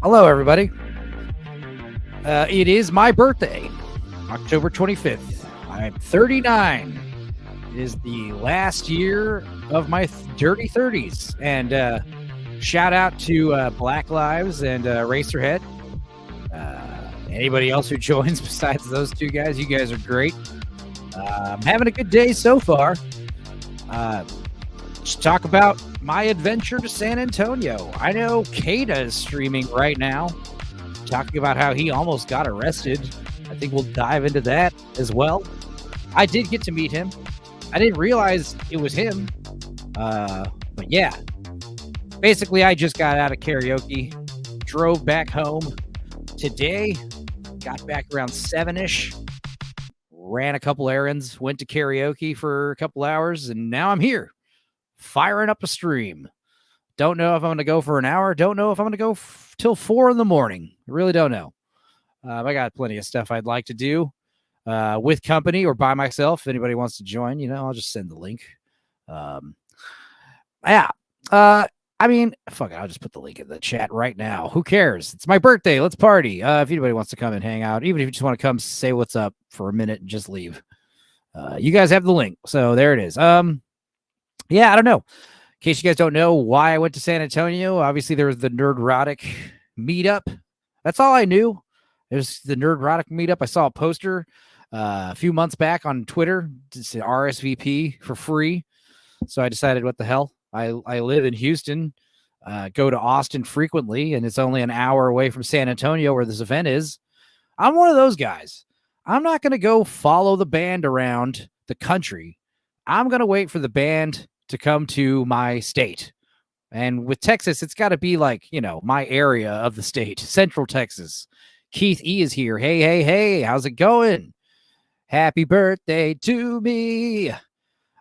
Hello, everybody. It is my birthday, October 25th. I'm 39. It is the last year of my dirty 30s. And shout out to Black Lives and Racerhead. Anybody else who joins besides those two guys, you guys are great. I'm having a good day so far. Let's talk about my adventure to San Antonio. I know Kada is streaming right now, talking about how he almost got arrested. I think we'll dive into that as well. I did get to meet him. I didn't realize it was him. But yeah, basically I just got out of karaoke, drove back home today, got back around 7-ish, ran a couple errands, went to karaoke for a couple hours, and now I'm here firing up a stream. Don't know if I'm going to go for an hour. Don't know if I'm going to go till 4 in the morning. I really don't know. I got plenty of stuff I'd like to do with company or by myself. If anybody wants to join, I'll just send the link. I mean, fuck it. I'll just put the link in the chat right now. Who cares? It's my birthday. Let's party. If anybody wants to come and hang out, even if you just want to come say what's up for a minute and just leave, you guys have the link. So there it is. Yeah, I don't know. In case you guys don't know why I went to San Antonio, obviously there was the Nerdrotic meetup. That's all I knew. There's the Nerdrotic meetup. I saw a poster a few months back on Twitter. It said RSVP for free. So I decided, what the hell? I live in Houston, go to Austin frequently, and it's only an hour away from San Antonio where this event is. I'm one of those guys. I'm not going to go follow the band around the country. I'm going to wait for the band to come to my state. And with Texas, it's got to be like, my area of the state, Central Texas. Keith E is here. Hey, how's it going? Happy birthday to me.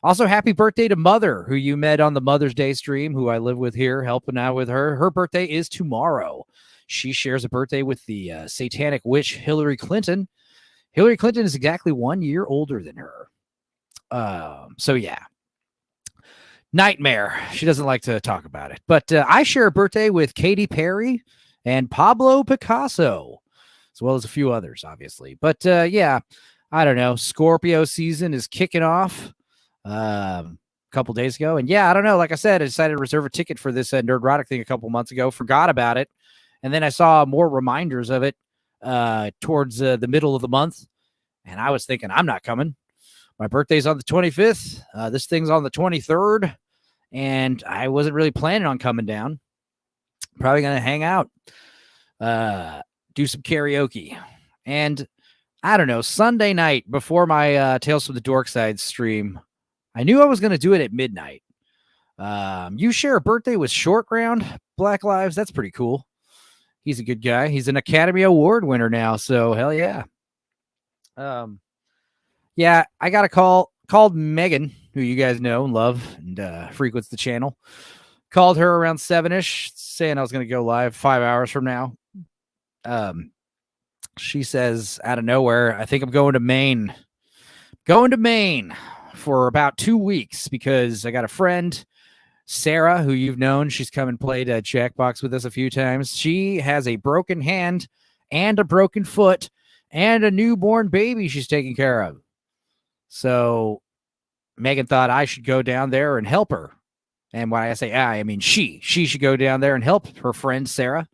Also, happy birthday to Mother, who you met on the Mother's Day stream, who I live with here, helping out with her. Her birthday is tomorrow. She shares a birthday with the satanic witch, Hillary Clinton. Hillary Clinton is exactly 1 year older than her. So, yeah. Nightmare. She doesn't like to talk about it. But I share a birthday with Katy Perry and Pablo Picasso, as well as a few others, obviously. But, yeah, I don't know. Scorpio season is kicking off. A couple days ago, and yeah, I don't know. Like I said, I decided to reserve a ticket for this Nerdrotic thing a couple months ago. Forgot about it, and then I saw more reminders of it towards the middle of the month, and I was thinking, I'm not coming. My birthday's on the 25th. This thing's on the 23rd, and I wasn't really planning on coming down. Probably gonna hang out, do some karaoke, and I don't know. Sunday night before my Tales from the Dork Side stream, I knew I was going to do it at midnight. You share a birthday with Short Round, Black Lives. That's pretty cool. He's a good guy. He's an Academy Award winner now. So hell yeah. Yeah, I got a called Megan, who you guys know and love and frequents the channel. Called her around 7-ish, saying I was going to go live 5 hours from now. She says out of nowhere, I think I'm going to Maine. Going to Maine for about 2 weeks because I got a friend, Sarah, who you've known. She's come and played Jackbox with us a few times. She has a broken hand and a broken foot and a newborn baby she's taking care of. So Megan thought I should go down there and help her. And when I say I mean she should go down there and help her friend, Sarah.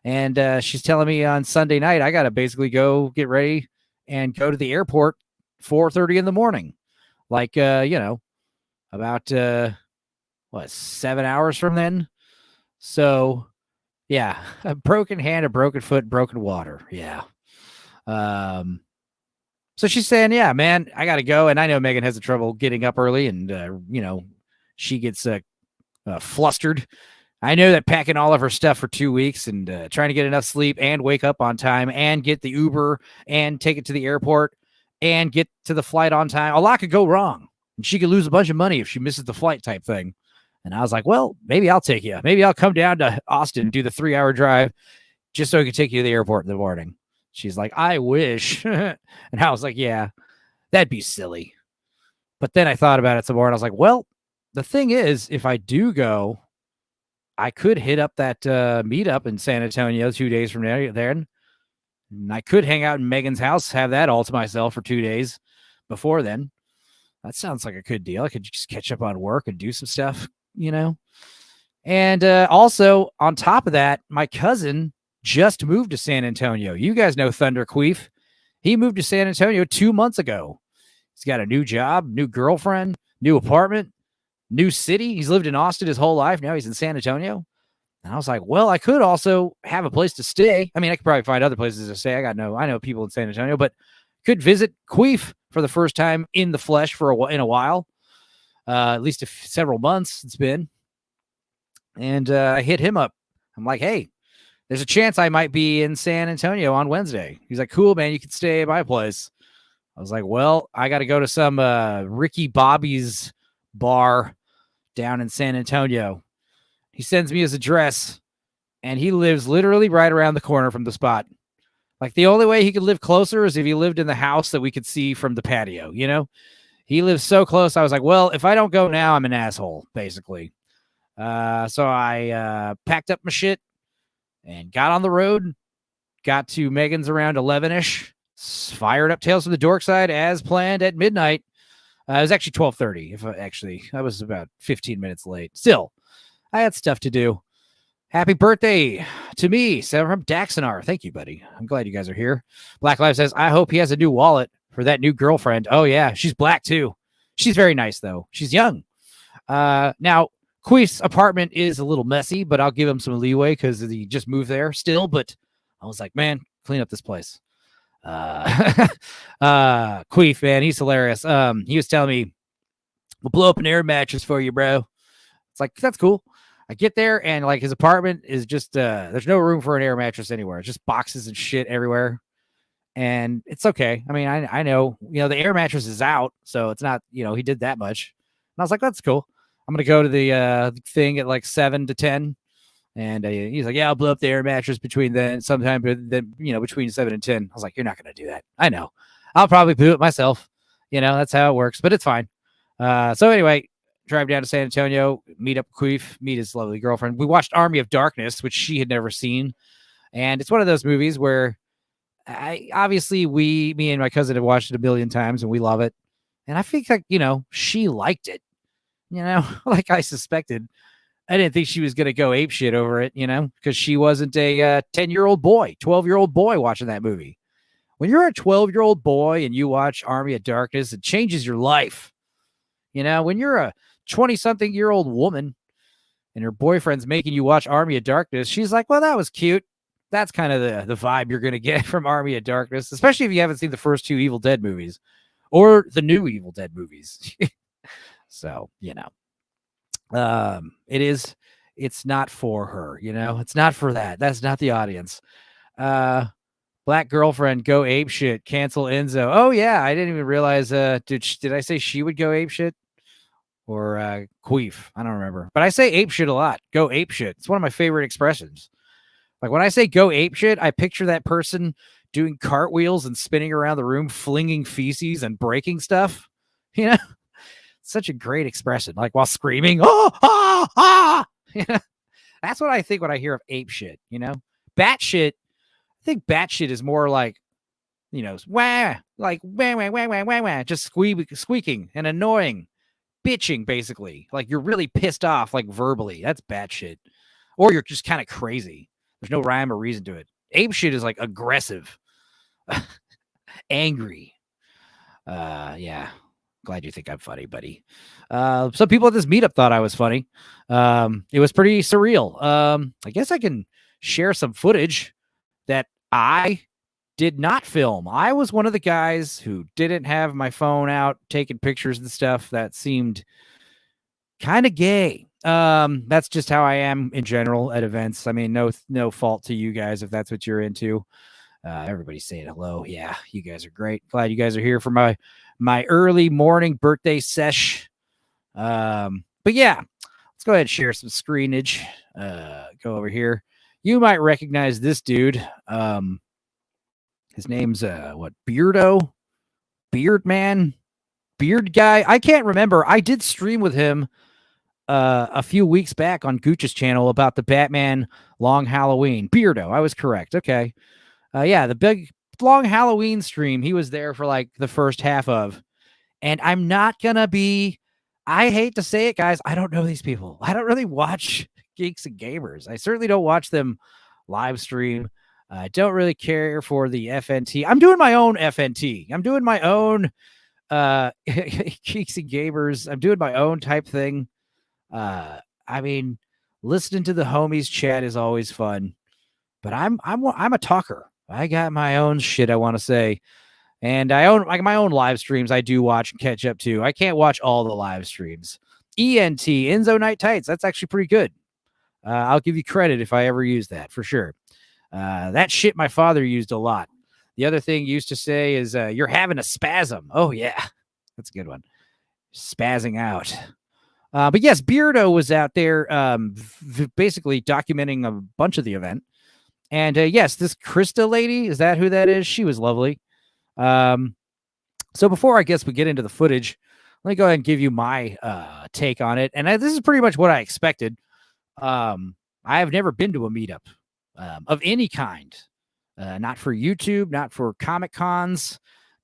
And she's telling me on Sunday night, I got to basically go get ready and go to the airport 4:30 in the morning. Like, about, 7 hours from then? So, yeah, a broken hand, a broken foot, broken water. Yeah. So she's saying, yeah, man, I got to go. And I know Megan has the trouble getting up early and, she gets flustered. I know that packing all of her stuff for 2 weeks and trying to get enough sleep and wake up on time and get the Uber and take it to the airport and get to the flight on time, a lot could go wrong. And she could lose a bunch of money if she misses the flight type thing. And I was like, well, maybe I'll take you. Maybe I'll come down to Austin and do the 3-hour drive just so I can take you to the airport in the morning. She's like, I wish. And I was like, yeah, that'd be silly. But then I thought about it some more and I was like, well, the thing is, if I do go, I could hit up that meetup in San Antonio 2 days from there. And I could hang out in Megan's house, have that all to myself for 2 days before then. That sounds like a good deal. I could just catch up on work and do some stuff, And also, on top of that, my cousin just moved to San Antonio. You guys know Thunder Queef. He moved to San Antonio 2 months ago. He's got a new job, new girlfriend, new apartment, new city. He's lived in Austin his whole life. Now he's in San Antonio. And I was like, well, I could also have a place to stay. I mean, I could probably find other places to stay. I know people in San Antonio, but could visit Queef for the first time in the flesh in a while. At least several months it's been. And I hit him up. I'm like, hey, there's a chance I might be in San Antonio on Wednesday. He's like, cool, man. You can stay at my place. I was like, well, I got to go to some Ricky Bobby's bar down in San Antonio. He sends me his address, and he lives literally right around the corner from the spot. Like, the only way he could live closer is if he lived in the house that we could see from the patio, He lives so close. I was like, well, if I don't go now, I'm an asshole, basically. So I packed up my shit and got on the road, got to Megan's around 11-ish, fired up Tales from the Dork Side as planned at midnight. It was actually 12:30. I was about 15 minutes late. Still, I had stuff to do. Happy birthday to me, Sarah from Daxinar. Thank you, buddy. I'm glad you guys are here. Black Lives says, I hope he has a new wallet for that new girlfriend. Oh, yeah. She's black, too. She's very nice, though. She's young. Now, Queef's apartment is a little messy, but I'll give him some leeway because he just moved there still. But I was like, man, clean up this place. Queef, man, he's hilarious. He was telling me, we'll blow up an air mattress for you, bro. It's like, that's cool. I get there and like his apartment is just there's no room for an air mattress anywhere. It's just boxes and shit everywhere. And it's okay. I mean, I know, the air mattress is out, so it's not, he did that much. And I was like, that's cool. I'm going to go to the thing at like 7 to 10. And he's like, yeah, I'll blow up the air mattress between sometime between 7 and 10. I was like, you're not going to do that. I know. I'll probably do it myself. That's how it works, but it's fine. So anyway, drive down to San Antonio, meet up Queef, meet his lovely girlfriend. We watched Army of Darkness, which she had never seen. And it's one of those movies where me and my cousin have watched it a million times and we love it. And I think like, she liked it, like I suspected. I didn't think she was going to go apeshit over it, because she wasn't a 10-year-old boy, 12-year-old boy watching that movie. When you're a 12-year-old boy and you watch Army of Darkness, it changes your life. When you're a 20-something-year-old woman and her boyfriend's making you watch Army of Darkness, she's like, well, that was cute. That's kind of the vibe you're going to get from Army of Darkness, especially if you haven't seen the first 2 Evil Dead movies or the new Evil Dead movies. So, it's not for her, it's not for that. That's not the audience. Black girlfriend, go ape shit, cancel Enzo. Oh yeah. I didn't even realize, did I say she would go ape shit or, Queef? I don't remember, but I say ape shit a lot. Go ape shit. It's one of my favorite expressions. Like when I say go ape shit, I picture that person doing cartwheels and spinning around the room, flinging feces and breaking stuff, Such a great expression, like while screaming, oh, ah, ah. That's what I think when I hear of ape shit, Bat shit. I think bat shit is more like, wah, like wah, wah, wah, wah, wah, wah, just squeaking and annoying, bitching, basically. Like you're really pissed off, like verbally. That's bat shit. Or you're just kind of crazy. There's no rhyme or reason to it. Ape shit is like aggressive, angry. Yeah. Glad you think I'm funny, buddy. Some people at this meetup thought I was funny. It was pretty surreal. I guess I can share some footage that I did not film. I was one of the guys who didn't have my phone out taking pictures and stuff that seemed kind of gay. That's just how I am in general at events. I mean, no fault to you guys if that's what you're into. Everybody's saying hello. Yeah, you guys are great. Glad you guys are here for my early morning birthday sesh. But yeah, let's go ahead and share some screenage. Go over here. You might recognize this dude. His name's Beardo, Beard Man, Beard Guy. I can't remember. I did stream with him a few weeks back on Gooch's channel about the Batman Long Halloween. Beardo, I was correct. Okay. Yeah, the big long Halloween stream, he was there for like the first half of. And I'm not going to be, I hate to say it, guys, I don't know these people. I don't really watch Geeks and Gamers. I certainly don't watch them live stream. I don't really care for the FNT. I'm doing my own FNT. I'm doing my own Geeks and Gamers. I'm doing my own type thing. I mean, listening to the homies chat is always fun, but I'm a talker. I got my own shit I want to say. And I own like my own live streams. I do watch and catch up to. I can't watch all the live streams. Enzo Night Tights. That's actually pretty good. I'll give you credit if I ever use that for sure. That shit my father used a lot. The other thing he used to say is, you're having a spasm. Oh, yeah. That's a good one. Spazzing out. But yes, Beardo was out there basically documenting a bunch of the event. And yes, this Krista lady, is that who that is? She was lovely. So before I guess we get into the footage, let me go ahead and give you my take on it. And this is pretty much what I expected. I have never been to a meetup of any kind, not for YouTube, not for Comic Cons,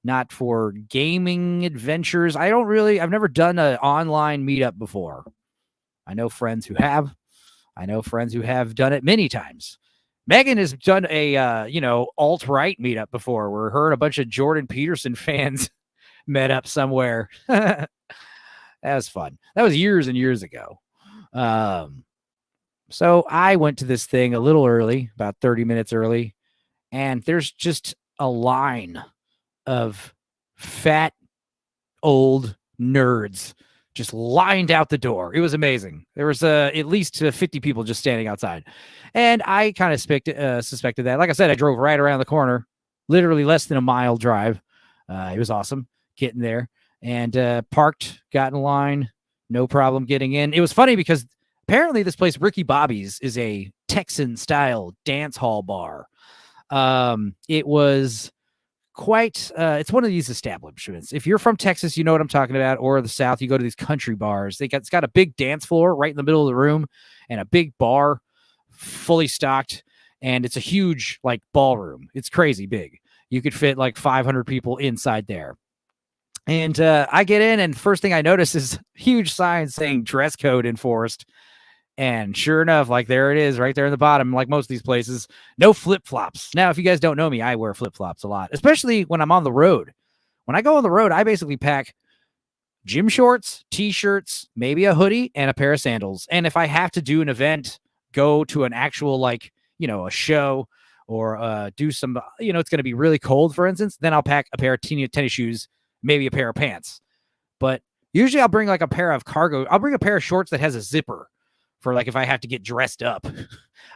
not for gaming adventures. I've never done an online meetup before. I know friends who have. I know friends who have done it many times. Megan has done a, alt-right meetup before where her and a bunch of Jordan Peterson fans met up somewhere. That was fun. That was years and years ago. So I went to this thing a little early, about 30 minutes early, and there's just a line of fat, old nerds just lined out the door. It was amazing. There was at least 50 people just standing outside. And I kind of suspected that. Like I said, I drove right around the corner, literally less than a mile drive. It was awesome getting there and parked, got in line, no problem getting in. It was funny because apparently this place, Ricky Bobby's, is a Texan-style dance hall bar. It was quite it's one of these establishments. If you're from Texas, you know what I'm talking about, or the South, you go to these country bars. It's got a big dance floor right in the middle of the room and a big bar fully stocked, and it's a huge like ballroom. It's crazy big. You could fit like 500 people inside there. And I get in, and first thing I notice is huge signs saying dress code enforced. And sure enough, like there it is right there in the bottom, like most of these places, no flip-flops. Now, if you guys don't know me, I wear flip-flops a lot, especially when I'm on the road. When I go on the road, I basically pack gym shorts, t-shirts, maybe a hoodie, and a pair of sandals. And if I have to do an event, go to an actual, a show or do some, it's going to be really cold, for instance, then I'll pack a pair of tennis shoes, maybe a pair of pants. But usually I'll bring like a pair of I'll bring a pair of shorts that has a zipper for like if I have to get dressed up.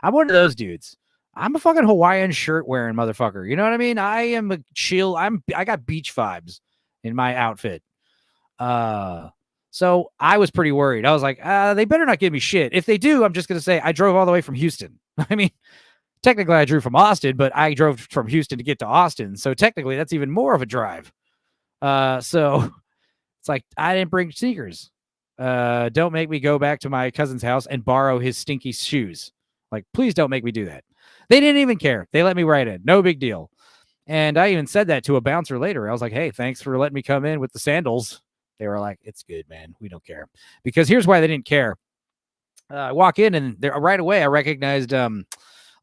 I'm one of those dudes. I'm a fucking Hawaiian shirt wearing motherfucker. You know what I mean? I am a chill. I got beach vibes in my outfit. So I was pretty worried. I was like, they better not give me shit. If they do, I'm just going to say I drove all the way from Houston. I mean, technically I drove from Austin, but I drove from Houston to get to Austin. So technically that's even more of a drive. So it's like, I didn't bring sneakers. Don't make me go back to my cousin's house and borrow his stinky shoes. Like, please don't make me do that. They didn't even care. They let me right in. No big deal. And I even said that to a bouncer later. I was like, hey, thanks for letting me come in with the sandals. They were like, it's good, man. We don't care. Because here's why they didn't care. I walk in and right away I recognized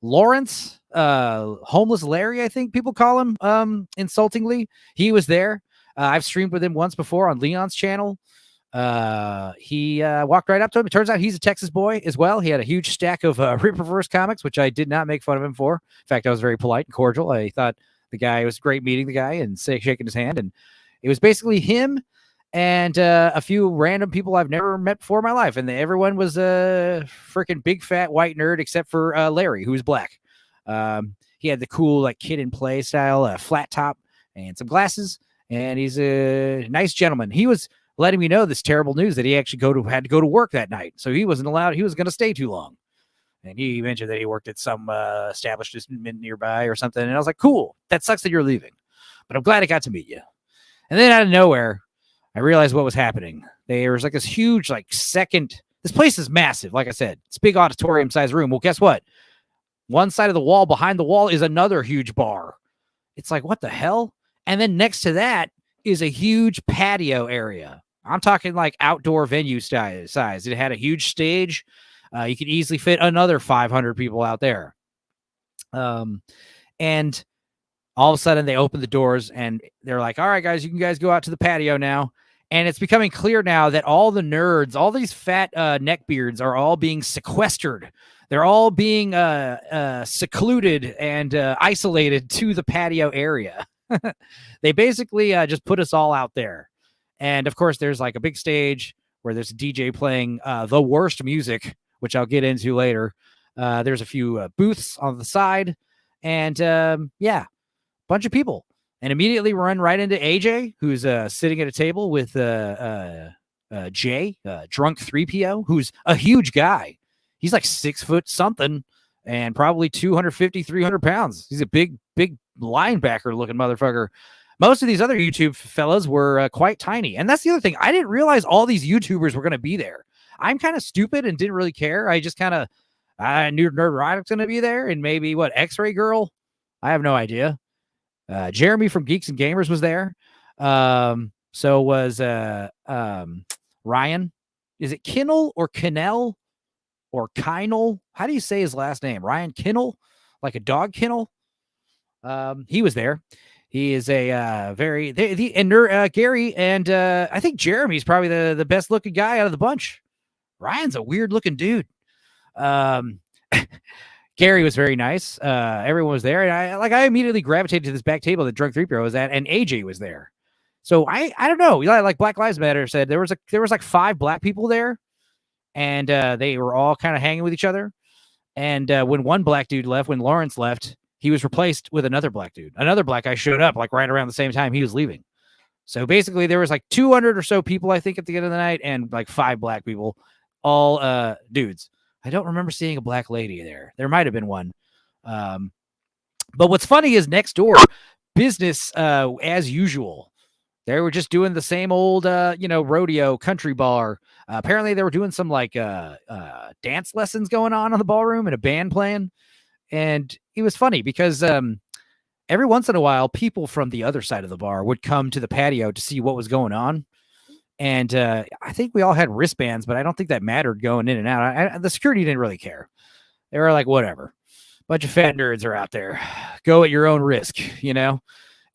Lawrence, Homeless Larry, I think people call him insultingly. He was there. I've streamed with him once before on Leon's channel. He walked right up to him. It turns out he's a Texas boy as well. He had a huge stack of Ripperverse comics, which I did not make fun of him for. In fact, I was very polite and cordial. I thought the guy, it was great meeting the guy and shaking his hand. And it was basically him and a few random people I've never met before in my life. And everyone was a freaking big fat white nerd except for Larry, who's black. He had the cool like Kid and Play style flat top and some glasses. And he's a nice gentleman. He was letting me know this terrible news that he actually had to go to work that night. So he wasn't allowed. He was going to stay too long. And he mentioned that he worked at some establishment nearby or something. And I was like, cool. That sucks that you're leaving. But I'm glad I got to meet you. And then out of nowhere, I realized what was happening. There was like this huge, like second, This place is massive. Like I said, it's a big auditorium size room. Well, guess what? One side of the wall, behind the wall, is another huge bar. It's like, what the hell? And then next to that is a huge patio area. I'm talking like outdoor venue size. It had a huge stage. You could easily fit another 500 people out there. And all of a sudden they open the doors and they're like, all right, guys, you can guys go out to the patio now. And it's becoming clear now that all the nerds, all these fat neckbeards are all being sequestered. They're all being secluded and isolated to the patio area. They basically just put us all out there. And of course, there's like a big stage where there's a DJ playing the worst music, which I'll get into later. There's a few booths on the side. And yeah, bunch of people. And immediately run right into AJ, who's sitting at a table with Jay, drunk 3PO, who's a huge guy. He's like 6 foot something and probably 250, 300 pounds. He's a big linebacker looking motherfucker. Most of these other YouTube fellas were quite tiny. And that's the other thing. I didn't realize all these YouTubers were going to be there. I'm kind of stupid and didn't really care. I just kind of, I knew Nerdrotic's going to be there and maybe X-Ray Girl. I have no idea. Jeremy from Geeks and Gamers was there. So was Ryan. Is it Kinnell or Kinnell or Kinel? How do you say his last name? Ryan Kinnell, like a dog kennel. He was there. He is a very Gary and I think Jeremy's probably the best looking guy out of the bunch. Ryan's a weird looking dude. Gary was very nice. Everyone was there. And I immediately gravitated to this back table that Drunk 3PO was at, and AJ was there. So I don't know. Like Black Lives Matter said, there was like 5 black people there, and they were all kind of hanging with each other. And when one black dude left, when Lawrence left, he was replaced with another black dude. Another black guy showed up like right around the same time he was leaving. So basically there was like 200 or so people, I think, at the end of the night, and like 5 black people, all dudes. I don't remember seeing a black lady there. There might have been one. But what's funny is next door, business as usual. They were just doing the same old, rodeo country bar. Apparently they were doing some like dance lessons going on in the ballroom and a band playing. And it was funny because every once in a while, people from the other side of the bar would come to the patio to see what was going on. And I think we all had wristbands, but I don't think that mattered going in and out. The security didn't really care. They were like, whatever. Bunch of fat nerds are out there. Go at your own risk,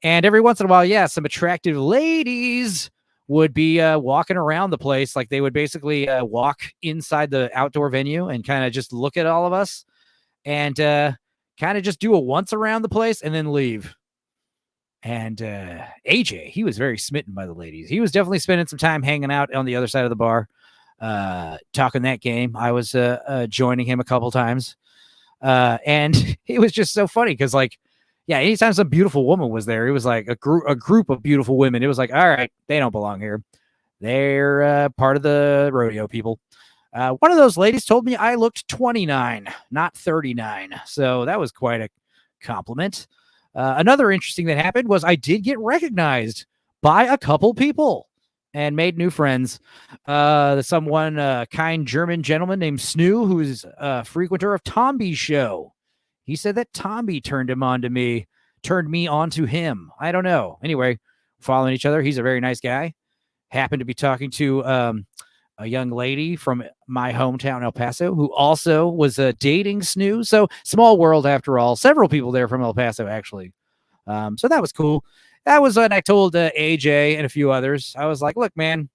And every once in a while, yeah, some attractive ladies would be walking around the place. Like they would basically walk inside the outdoor venue and kind of just look at all of us and kind of just do a once around the place and then leave. And AJ, he was very smitten by the ladies. He was definitely spending some time hanging out on the other side of the bar, talking that game. I was joining him a couple times. And it was just so funny because, anytime some beautiful woman was there, it was like a group of beautiful women. It was like, all right, they don't belong here. They're part of the rodeo people. One of those ladies told me I looked 29, not 39. So that was quite a compliment. Another interesting that happened was I did get recognized by a couple people and made new friends. Someone, kind German gentleman named Snoo, who's a frequenter of Tomby's show. He said that Tomby turned me on to him. I don't know. Anyway, following each other. He's a very nice guy. Happened to be talking to a young lady from my hometown, El Paso, who also was dating Snoo. So small world after all. Several people there from El Paso, actually. So that was cool. That was when I told AJ and a few others. I was like, look, man,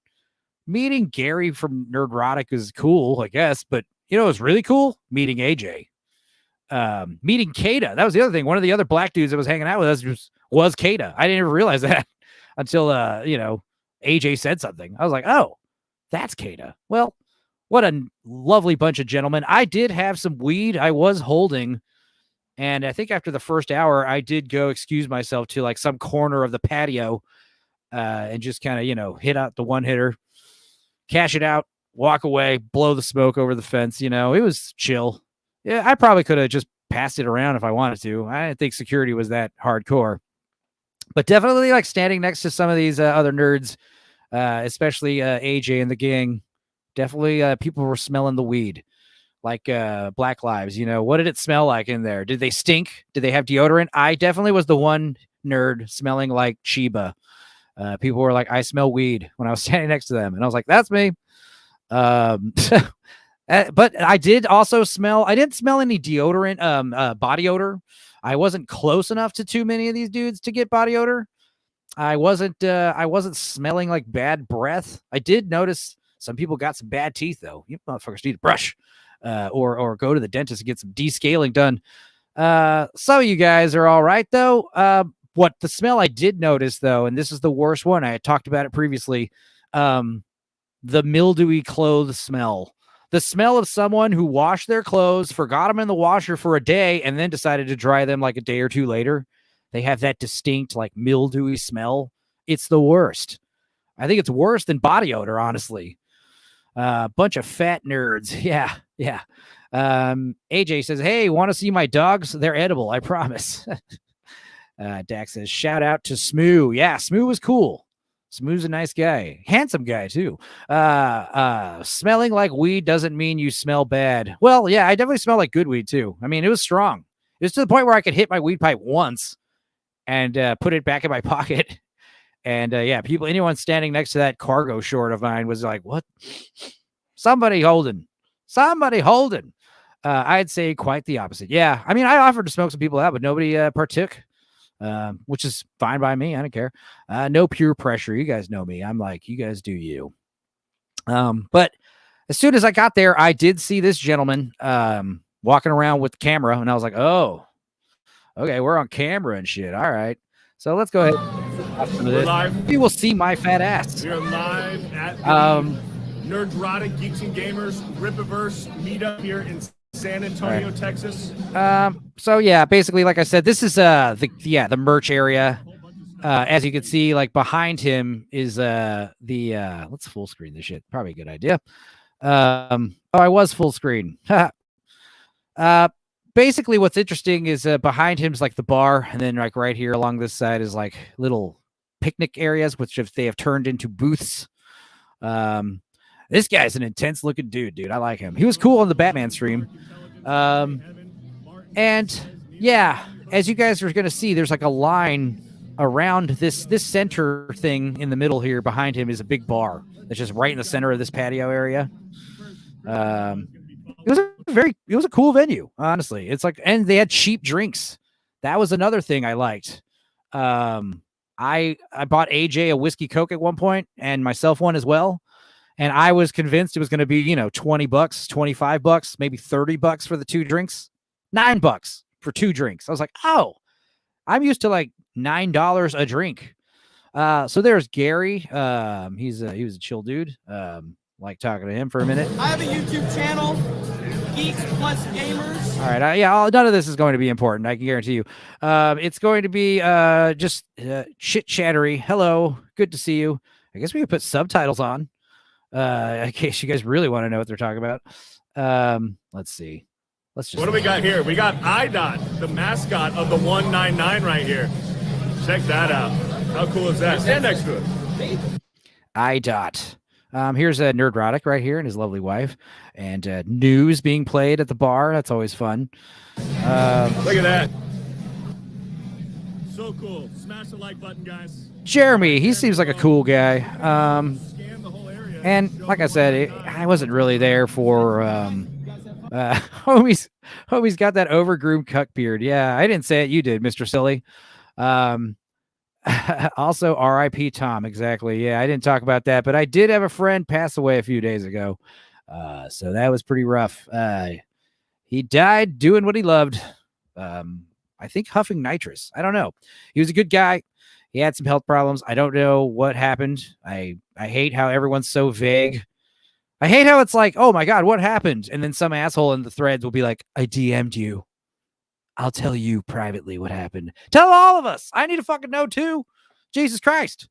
meeting Gary from Nerdrotic is cool, I guess. But, it was really cool meeting AJ. Meeting Kata. That was the other thing. One of the other black dudes that was hanging out with us was Kata. I didn't even realize that until, AJ said something. I was like, oh, that's Kata. Well, what a lovely bunch of gentlemen. I did have some weed I was holding. And I think after the first hour, I did go excuse myself to like some corner of the patio and just kind of, hit out the one hitter, cash it out, walk away, blow the smoke over the fence. It was chill. Yeah, I probably could have just passed it around if I wanted to. I didn't think security was that hardcore. But definitely like standing next to some of these other nerds, especially AJ and the gang, Definitely, people were smelling the weed, like Black Lives. What did it smell like in there? Did they stink? Did they have deodorant? I definitely was the one nerd smelling like Chiba. People were like, I smell weed when I was standing next to them. And I was like, that's me. But I did also smell, I didn't smell any deodorant, body odor. I wasn't close enough to too many of these dudes to get body odor. I wasn't smelling like bad breath. I did notice some people got some bad teeth though. You motherfuckers need to brush, or go to the dentist and get some descaling done. Some of you guys are all right though. What the smell I did notice though, and this is the worst one. I had talked about it previously. The mildewy clothes smell. The smell of someone who washed their clothes, forgot them in the washer for a day, and then decided to dry them like a day or two later. They have that distinct, like, mildewy smell. It's the worst. I think it's worse than body odor, honestly. Bunch of fat nerds. Yeah. AJ says, hey, want to see my dogs? They're edible, I promise. Dax says, shout out to Smoo. Yeah, Smoo was cool. Smoo's a nice guy. Handsome guy, too. Smelling like weed doesn't mean you smell bad. Well, yeah, I definitely smell like good weed, too. I mean, it was strong. It was to the point where I could hit my weed pipe once and put it back in my pocket. And yeah, anyone standing next to that cargo short of mine was like, what? Somebody holding. I'd say quite the opposite. Yeah. I mean, I offered to smoke some people out, but nobody partook. Which is fine by me. I don't care. No peer pressure. You guys know me. I'm like, you guys do you. But as soon as I got there, I did see this gentleman walking around with the camera, and I was like, oh, okay, we're on camera and shit. All right. So let's go ahead. We're live. You will see my fat ass. We are live at the Nerdrotic Geeks and Gamers Rippaverse meetup here in San Antonio, Texas. So yeah, basically, like I said, this is the merch area. As you can see, like behind him is let's full screen this shit. Probably a good idea. I was full screen. Basically what's interesting is behind him is like the bar, and then like right here along this side is like little picnic areas, which they have turned into booths. This guy's an intense looking dude. I like him. He was cool on the Batman stream. And yeah, as you guys are going to see, there's like a line around this center thing in the middle here. Behind him is a big bar that's just right in the center of this patio area. It was a cool venue, honestly. It's like, and they had cheap drinks. That was another thing I liked. I bought AJ a whiskey Coke at one point and myself one as well. And I was convinced it was going to be, $20, $25, maybe $30 for the two drinks, $9 for two drinks. I was like, oh, I'm used to like $9 a drink. So there's Gary. He was a chill dude. Like talking to him for a minute. I have a YouTube channel, Geeks Plus Gamers. All right. None of this is going to be important. I can guarantee you. It's going to be just chit chattery. Hello. Good to see you. I guess we could put subtitles on in case you guys really want to know what they're talking about. Let's see. What do we got here? We got IDOT, the mascot of the 199 right here. Check that out. How cool is that? Stand next to it. IDOT. Here's a Nerdrotic right here and his lovely wife, and news being played at the bar. That's always fun. Look at that. So cool. Smash the like button, guys. Jeremy, he seems like a cool guy. And like I said, I wasn't really there for homie's got that overgroomed cuck beard. Yeah, I didn't say it. You did, Mr. Silly. Also, R.I.P. Tom. Exactly. Yeah, I didn't talk about that, but I did have a friend pass away a few days ago. So that was pretty rough. He died doing what he loved. I think huffing nitrous. I don't know. He was a good guy. He had some health problems. I don't know what happened. I hate how everyone's so vague. I hate how it's like, oh my God, what happened? And then some asshole in the threads will be like, I DM'd you. I'll tell you privately what happened. Tell all of us. I need to fucking know too. Jesus Christ.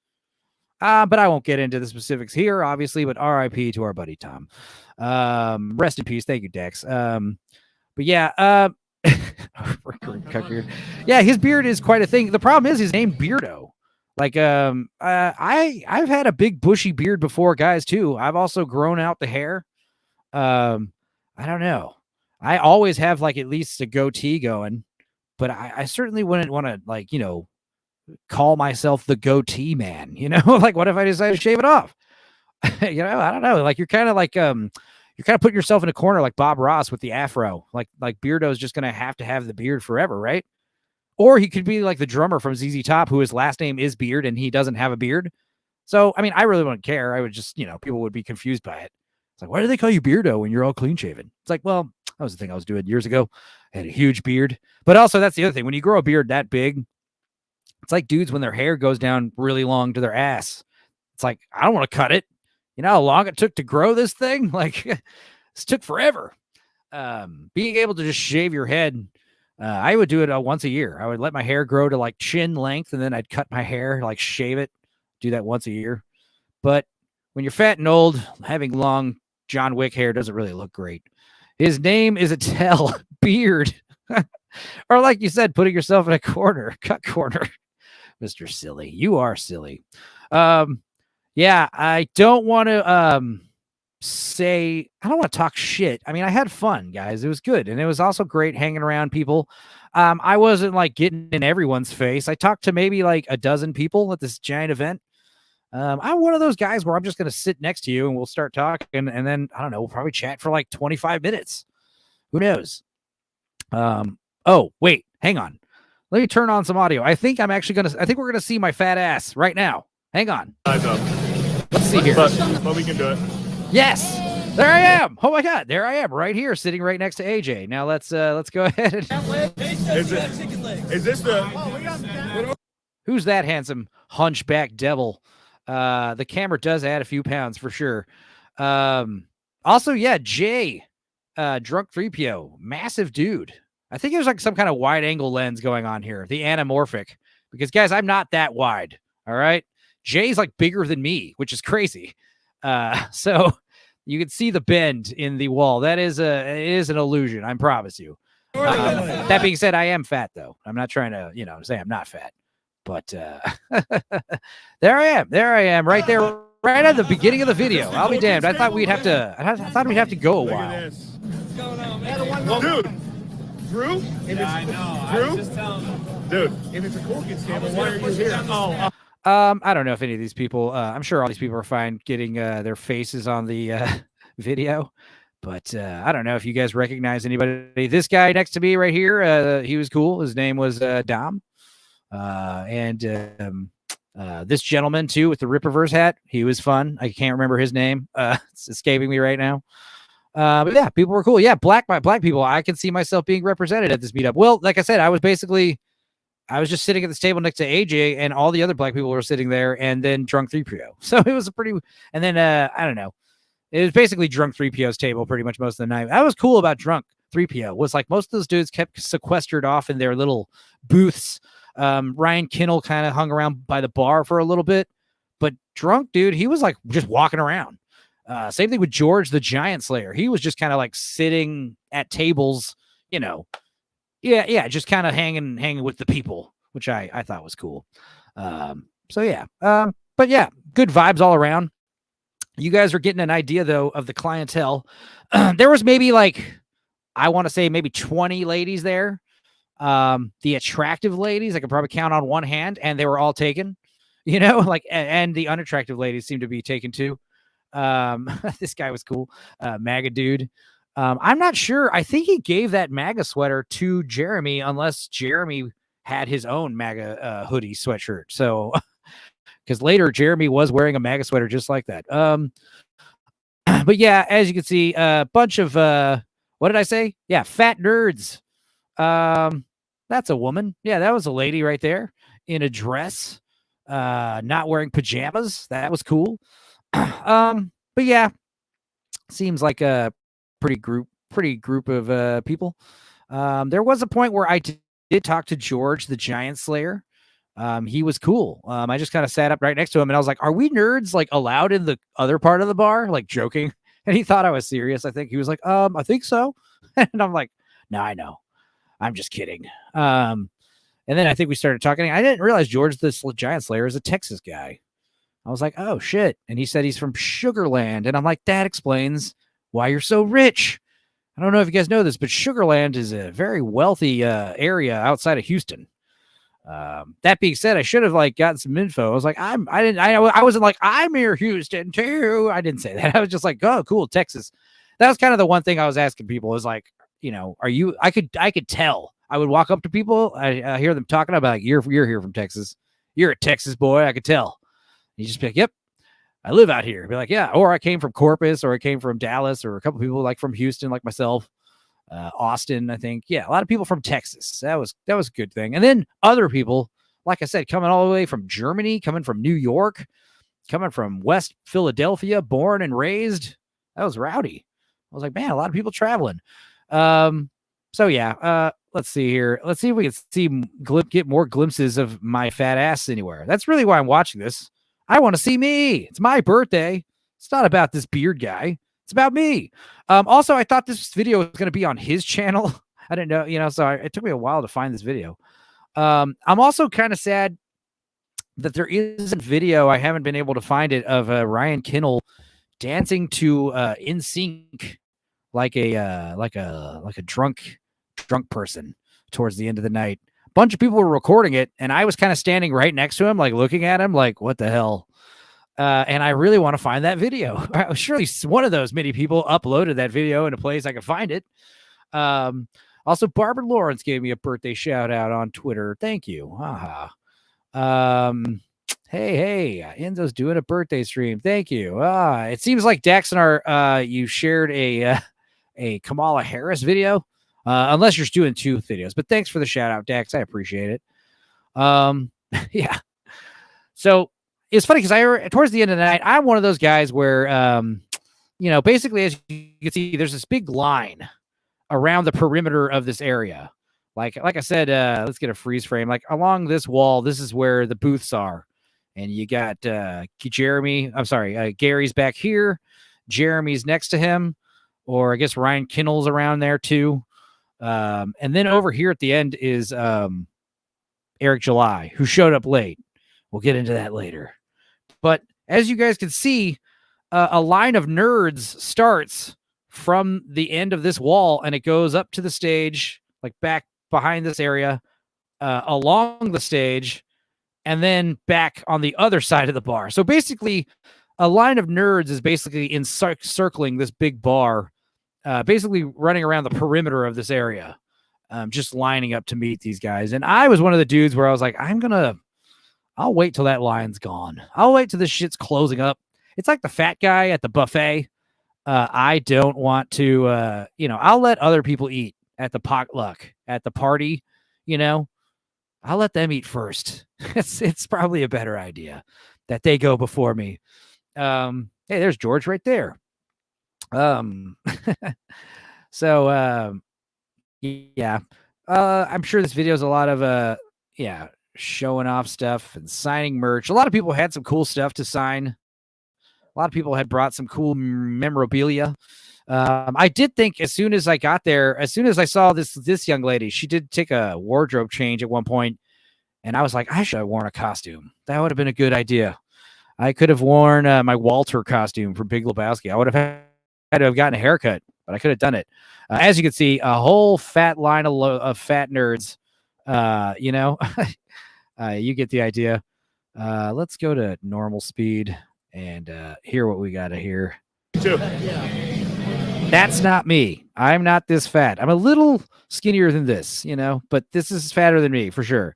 But I won't get into the specifics here, obviously, but RIP to our buddy Tom. Rest in peace. Thank you, Dex. But yeah, yeah, his beard is quite a thing. The problem is his name Beardo. Like, I've had a big bushy beard before, guys, too. I've also grown out the hair. I don't know. I always have like at least a goatee going, but I certainly wouldn't want to like, call myself the goatee man, like what if I decide to shave it off? I don't know. Like you're kind of putting yourself in a corner like Bob Ross with the afro. Like Beardo's just going to have the beard forever, right? Or he could be like the drummer from ZZ Top, who his last name is Beard and he doesn't have a beard. So, I mean, I really wouldn't care. I would just, people would be confused by it. It's like, why do they call you Beardo when you're all clean shaven? It's like, well, that was the thing I was doing years ago. I had a huge beard. But also, that's the other thing. When you grow a beard that big, it's like dudes when their hair goes down really long to their ass. It's like, I don't want to cut it. You know how long it took to grow this thing? Like, this took forever. Being able to just shave your head, I would do it once a year. I would let my hair grow to like chin length, and then I'd cut my hair, like shave it, do that once a year. But when you're fat and old, having long John Wick hair doesn't really look great. His name is Attell Beard. Or like you said, putting yourself in a cut corner. Mr. Silly. You are silly. Yeah, I don't want to I don't want to talk shit. I mean, I had fun, guys. It was good. And it was also great hanging around people. I wasn't like getting in everyone's face. I talked to maybe like a dozen people at this giant event. I'm one of those guys where I'm just going to sit next to you and we'll start talking. And then, I don't know, we'll probably chat for like 25 minutes. Who knows? Oh, wait, hang on. Let me turn on some audio. I think we're going to see my fat ass right now. Hang on. Let's see here. But we can do it. Yes, there I am. Oh my God, there I am, right here, sitting right next to AJ. Now let's go ahead. Is this the? Who's that handsome hunchback devil? The camera does add a few pounds for sure. Also, yeah, Jay, drunk 3PO, massive dude. I think there's like some kind of wide angle lens going on here, the anamorphic, because guys, I'm not that wide. All right. Jay's like bigger than me, which is crazy. So you can see the bend in the wall. It is an illusion. I promise you. That being said, I am fat though. I'm not trying to, say I'm not fat, but, there I am right there, right at the beginning of the video. I'll be damned. I thought we'd have to go a while. Dude. Drew? Yeah, I know. Drew? I was just telling them. Dude, if it's a cool kid's camera, why are you here? Oh. I don't know if any of these people, I'm sure all these people are fine getting their faces on the video, but I don't know if you guys recognize anybody. This guy next to me right here, he was cool. His name was Dom. And this gentleman too with the Rippaverse hat, he was fun. I can't remember his name. It's escaping me right now. But yeah, people were cool. Yeah, black people. I can see myself being represented at this meetup. Well, like I said, I was just sitting at this table next to AJ, and all the other black people were sitting there, and then drunk 3PO. So it was and then I don't know. It was basically drunk 3PO's table pretty much most of the night. That was cool about drunk 3PO was like most of those dudes kept sequestered off in their little booths. Ryan Kinnell kind of hung around by the bar for a little bit, but drunk dude, he was like just walking around. Same thing with George the Giant Slayer. He was just kind of like sitting at tables, yeah, just kind of hanging with the people, which I thought was cool. So yeah, but yeah, good vibes all around. You guys are getting an idea though of the clientele. There was maybe like, I want to say maybe 20 ladies there. The attractive ladies I could probably count on one hand, and they were all taken, like, and the unattractive ladies seemed to be taken too. This guy was cool. MAGA dude. I'm not sure. I think he gave that MAGA sweater to Jeremy, unless Jeremy had his own MAGA hoodie sweatshirt. So, because later Jeremy was wearing a MAGA sweater just like that. But yeah, as you can see, a bunch of what did I say? Yeah, fat nerds. That's a woman. Yeah, that was a lady right there in a dress, not wearing pajamas. That was cool. But yeah, seems like a pretty group of people. There was a point where I did talk to George the Giant Slayer. He was cool. I just kind of sat up right next to him and I was like, are we nerds like allowed in the other part of the bar? Like joking. And he thought I was serious. I think he was like, I think so. And I'm like, no, I know. I'm just kidding. And then I think we started talking. I didn't realize George the Giant Slayer is a Texas guy. I was like, oh shit. And he said he's from Sugarland. And I'm like, that explains why you're so rich. I don't know if you guys know this, but Sugarland is a very wealthy area outside of Houston. That being said, I should have like gotten some info. I was like, I wasn't like, I'm near Houston too. I didn't say that. I was just like, oh, cool, Texas. That was kind of the one thing I was asking people was like, are you, I could tell. I would walk up to people. I hear them talking about like, you're here from Texas. You're a Texas boy. I could tell. You just be like, yep, I live out here. Be like, yeah. Or I came from Corpus, or I came from Dallas, or a couple people like from Houston, like myself, Austin, I think. Yeah, a lot of people from Texas. That was a good thing. And then other people, like I said, coming all the way from Germany, coming from New York, coming from West Philadelphia, born and raised. That was rowdy. I was like, man, a lot of people traveling. So yeah, let's see here. Let's see if we can get more glimpses of my fat ass anywhere. That's really why I'm watching this. I want to see me. It's my birthday. It's not about this beard guy. It's about me. Also, I thought this video was going to be on his channel. I didn't know, so it took me a while to find this video. I'm also kind of sad that there isn't video. I haven't been able to find it of Ryan Kinnell dancing to In Sync like a drunk person towards the end of the night. A bunch of people were recording it, and I was kind of standing right next to him, like looking at him, like, what the hell? And I really want to find that video. Surely one of those many people uploaded that video in a place I could find it. Also, Barbara Lawrence gave me a birthday shout out on Twitter. Thank you. Hey, Enzo's doing a birthday stream. Thank you. It seems like Dax and you shared a Kamala Harris video, unless you're doing two videos. But thanks for the shout out, Dax. I appreciate it. Yeah. So it's funny because towards the end of the night, I'm one of those guys where, basically, as you can see, there's this big line around the perimeter of this area. Like I said, let's get a freeze frame. Like along this wall, this is where the booths are. And you got Gary's back here. Jeremy's next to him. Or I guess Ryan Kinnell's around there too. And then over here at the end is Eric July, who showed up late. We'll get into that later. But as you guys can see, a line of nerds starts from the end of this wall, and it goes up to the stage, like back behind this area, along the stage, and then back on the other side of the bar. So basically, a line of nerds is basically encircling this big bar, basically running around the perimeter of this area, just lining up to meet these guys. And I was one of the dudes where I was like, I'll wait till that line's gone. I'll wait till this shit's closing up. It's like the fat guy at the buffet. I don't want to, I'll let other people eat at the potluck, at the party, I'll let them eat first. It's probably a better idea that they go before me. Hey, there's George right there. So, yeah, I'm sure this video is a lot of, showing off stuff and signing merch. A lot of people had some cool stuff to sign. A lot of people had brought some cool memorabilia. I did think as soon as I got there, as soon as I saw this young lady, she did take a wardrobe change at one point, and I was like, I should have worn a costume. That would have been a good idea. I could have worn my Walter costume from Big Lebowski. I would have had to have gotten a haircut, but I could have done it. As you can see, a whole fat line of fat nerds. You get the idea. Let's go to normal speed and hear what we got to hear. That's not me. I'm not this fat. I'm a little skinnier than this, but this is fatter than me for sure.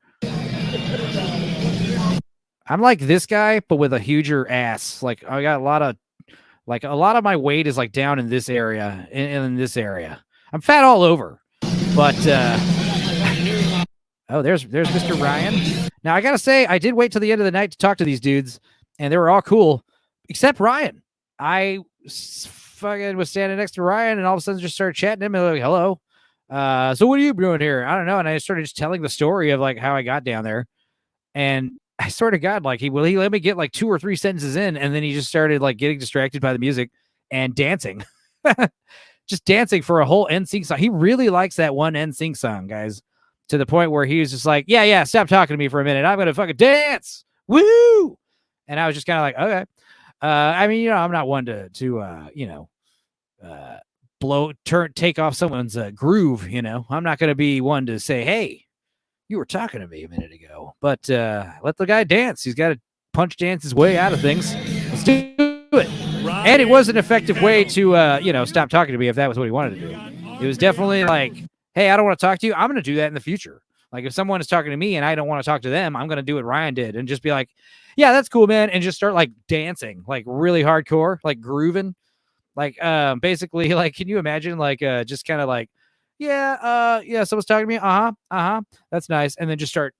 I'm like this guy, but with a huger ass. Like I got a lot of my weight is like down in this area and in this area. I'm fat all over, but oh, there's Mr. Ryan. Now I gotta say, I did wait till the end of the night to talk to these dudes, and they were all cool, except Ryan. I fucking was standing next to Ryan, and all of a sudden just started chatting to him, and like, hello. So what are you doing here? I don't know. And I started just telling the story of like how I got down there, and I sort of got like he let me get like 2 or 3 sentences in, and then he just started like getting distracted by the music and dancing. Just dancing for a whole NSYNC song. He really likes that one NSYNC song, guys. to the point where he was just like, yeah, stop talking to me for a minute. I'm going to fucking dance. Woo! And I was just kind of like, okay. I mean, I'm not one to take off someone's groove. I'm not going to be one to say, hey, you were talking to me a minute ago, but let the guy dance. He's got to punch dance his way out of things. Let's do it. And it was an effective way to, stop talking to me if that was what he wanted to do. It was definitely like, hey, I don't want to talk to you. I'm going to do that in the future. Like if someone is talking to me and I don't want to talk to them, I'm going to do what Ryan did and just be like, yeah, that's cool, man. And just start like dancing, like really hardcore, like grooving. Like, basically, like, can you imagine like, just kind of like, yeah, someone's talking to me. That's nice. And then just start.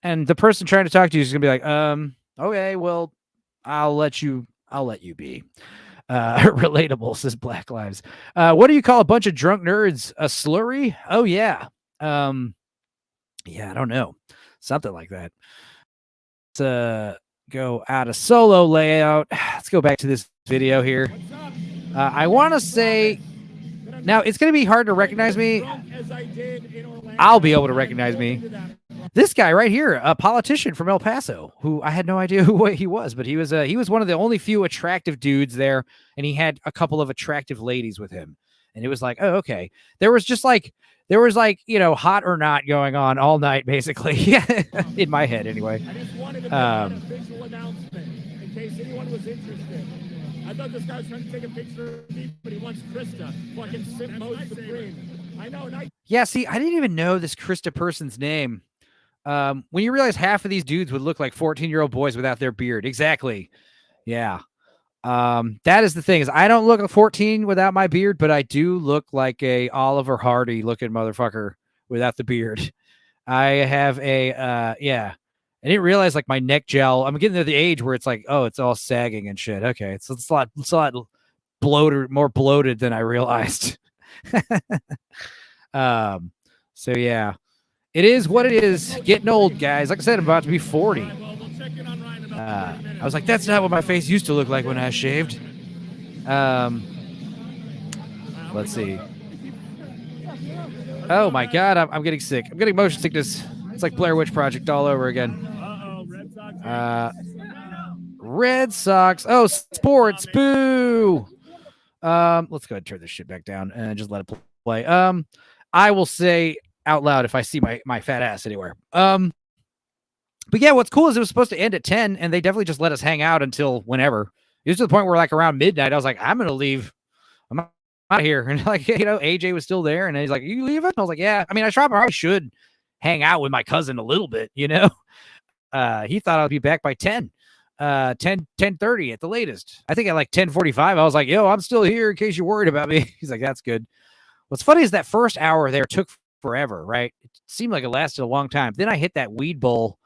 And the person trying to talk to you is going to be like, okay, well, I'll let you be. Relatable, says Black Lives. What do you call a bunch of drunk nerds? A slurry? Oh yeah. Yeah, I don't know. Something like that. Let's go out of solo layout. Let's go back to this video here. I want to say now it's going to be hard to recognize me. I'll be able to recognize me. This guy right here, a politician from El Paso, who I had no idea who he was, but he was one of the only few attractive dudes there, and he had a couple of attractive ladies with him. And it was like, oh, okay. There was hot or not going on all night, basically. In my head, anyway. I just wanted to make a visual announcement in case anyone was interested. I thought this guy was trying to take a picture of me, but he wants Krista, fucking Sip Mode Supreme. I know. Yeah, see, I didn't even know this Krista person's name. When you realize half of these dudes would look like 14-year-old boys without their beard. Exactly. Yeah. That is the thing is I don't look like 14 without my beard, but I do look like a Oliver Hardy looking motherfucker without the beard. I have I didn't realize like my neck gel. I'm getting to the age where it's like, oh, it's all sagging and shit. Okay. It's a lot bloated, more bloated than I realized. So yeah. It is what it is. Getting old, guys. Like I said, I'm about to be 40. I was like, that's not what my face used to look like when I shaved. Let's see. Oh my God, I'm getting sick. I'm getting motion sickness. It's like Blair Witch Project all over again. Red Sox. Oh, sports. Boo. Let's go ahead and turn this shit back down and just let it play. I will say out loud if I see my fat ass anywhere. But yeah, what's cool is it was supposed to end at 10 and they definitely just let us hang out until whenever. It was to the point where like around midnight, I was like, I'm going to leave. I'm out of here. And like, AJ was still there and he's like, you leaving? I was like, yeah. I mean, I probably should hang out with my cousin a little bit, He thought I'd be back by 10:30 at the latest. I think at like 10:45, I was like, yo, I'm still here in case you're worried about me. He's like, that's good. What's funny is that first hour there took forever, right? It seemed like it lasted a long time. Then I hit that weed bowl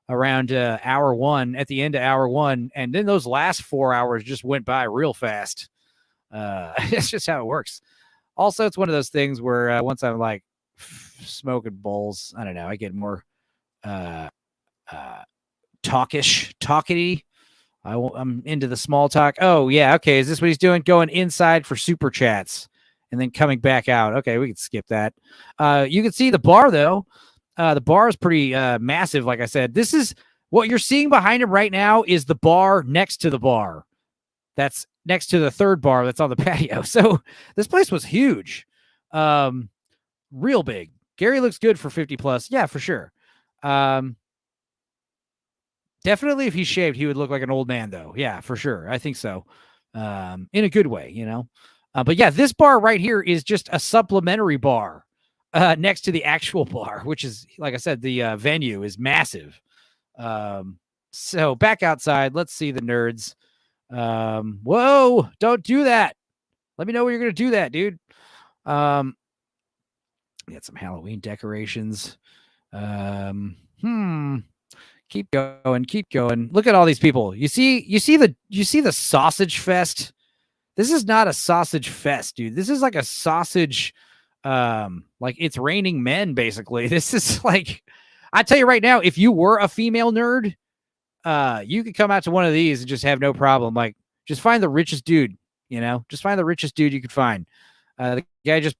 around hour one, at the end of hour one, and then those last 4 hours just went by real fast. It's just how it works. Also, it's one of those things where once I'm like smoking bowls, I don't know, I get more talky. I'm into the small talk. Oh yeah, okay. Is this what he's doing? Going inside for super chats and then coming back out. Okay, we can skip that. You can see the bar though. The bar is pretty massive. Like I said, this is what you're seeing behind him right now is the bar next to the bar. That's next to the third bar that's on the patio. So this place was huge. Real big. Gary looks good for 50 plus. Yeah, for sure. Definitely if he shaved, he would look like an old man though. Yeah, for sure. I think so. In a good way, but yeah, this bar right here is just a supplementary bar. Next to the actual bar, which is, like I said, the venue is massive. So back outside, let's see the nerds. Whoa, don't do that. Let me know when you're going to do that, dude. We got some Halloween decorations. Keep going. Look at all these people. You see the sausage fest. This is not a sausage fest, dude. This is like a sausage like it's raining men, basically. This is like, I tell you right now, if you were a female nerd, you could come out to one of these and just have no problem. Like, just find the richest dude, just find the richest dude you could find. The guy just,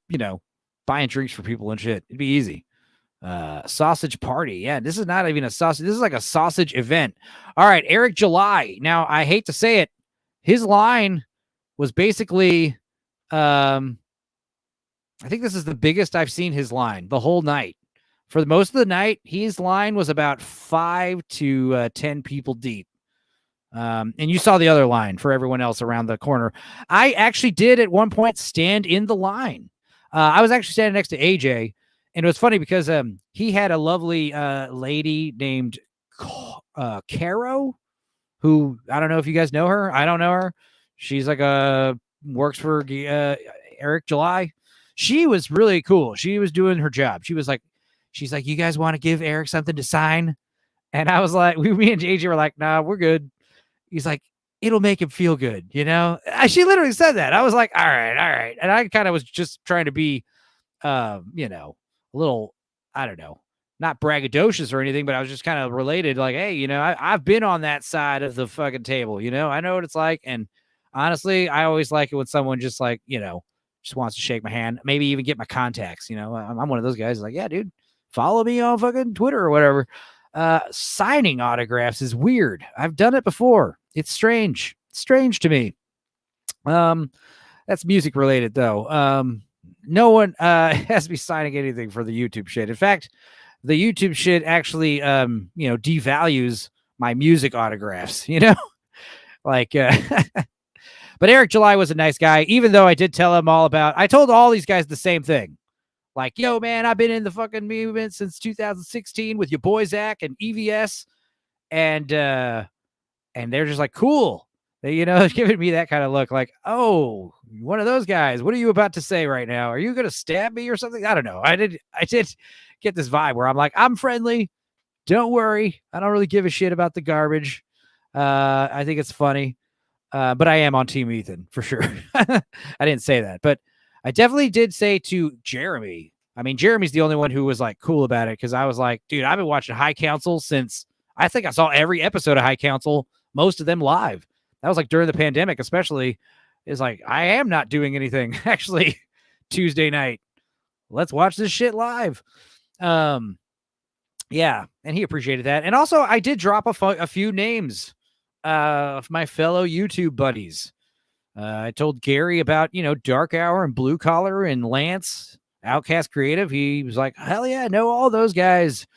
buying drinks for people and shit. It'd be easy. Sausage party. Yeah, this is not even a sausage. This is like a sausage event. All right, Eric July. Now, I hate to say it. His line was basically, I think this is the biggest I've seen his line the whole night. For most of the night, his line was about 5 to 10 people deep. And you saw the other line for everyone else around the corner. I actually did at one point stand in the line. I was actually standing next to AJ, and it was funny because he had a lovely lady named Caro, who I don't know if you guys know her. I don't know her. She's like works for Eric July. She was really cool. She was doing her job. She's like, you guys want to give Eric something to sign? And I was like, me and AJ were like, nah, we're good. He's like, it'll make him feel good, She literally said that. I was like, all right. And I kind of was just trying to be, a little, I don't know, not braggadocious or anything, but I was just kind of related, like, hey, I've been on that side of the fucking table, I know what it's like. And honestly, I always like it when someone just like, just wants to shake my hand, maybe even get my contacts. I'm one of those guys like, yeah, dude, follow me on fucking Twitter or whatever. Signing autographs is weird. I've done it before. It's strange to me. That's music related though. No one has to be signing anything for the YouTube shit. In fact, the YouTube shit actually devalues my music autographs, like but Eric July was a nice guy, even though I did tell him I told all these guys the same thing. Like, yo, man, I've been in the fucking movement since 2016 with your boy Zach and EVS, and they're just like, cool. They, giving me that kind of look, like, oh, one of those guys. What are you about to say right now? Are you gonna stab me or something? I don't know. I did get this vibe where I'm like, I'm friendly. Don't worry. I don't really give a shit about the garbage. I think it's funny, but I am on Team Ethan for sure. I didn't say that, but I definitely did say to Jeremy. I mean, Jeremy's the only one who was like cool about it, because I was like, dude, I've been watching High Council since I think I saw every episode of High Council, most of them live. That was like during the pandemic, especially. Is like, I am not doing anything actually Tuesday night. Let's watch this shit live. Yeah, and he appreciated that. And also, I did drop a few names of my fellow YouTube buddies. I told Gary about, Dark Hour and Blue Collar and Lance, Outcast Creative. He was like, hell yeah, I know all those guys.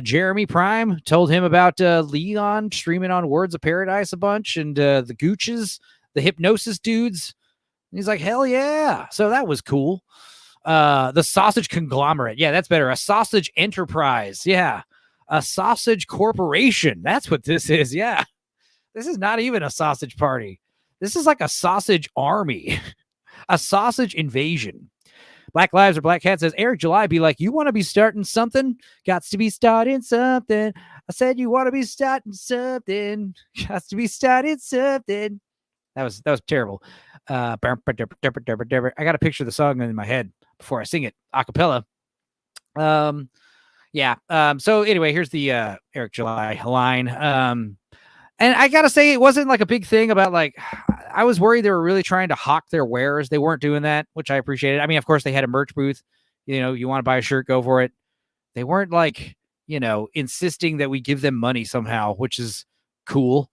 Jeremy Prime, told him about Leon streaming on Words of Paradise a bunch, and the Gooches, the Hypnosis dudes. And he's like, hell yeah. So that was cool. The Sausage Conglomerate. Yeah, that's better. A Sausage Enterprise. Yeah. A Sausage Corporation. That's what this is. Yeah. This is not even a sausage party. This is like a sausage army, a sausage invasion. Black Lives or Black Cat says, Eric July be like, you want to be starting something? Gots to be starting something. I said, you want to be starting something. Gots to be starting something. That was terrible. I got to picture the song in my head before I sing it a cappella. Yeah. So anyway, here's the Eric July line. And I got to say, it wasn't like a big thing about like, I was worried they were really trying to hawk their wares. They weren't doing that, which I appreciated. I mean, of course, they had a merch booth. You want to buy a shirt, go for it. They weren't like, insisting that we give them money somehow, which is cool.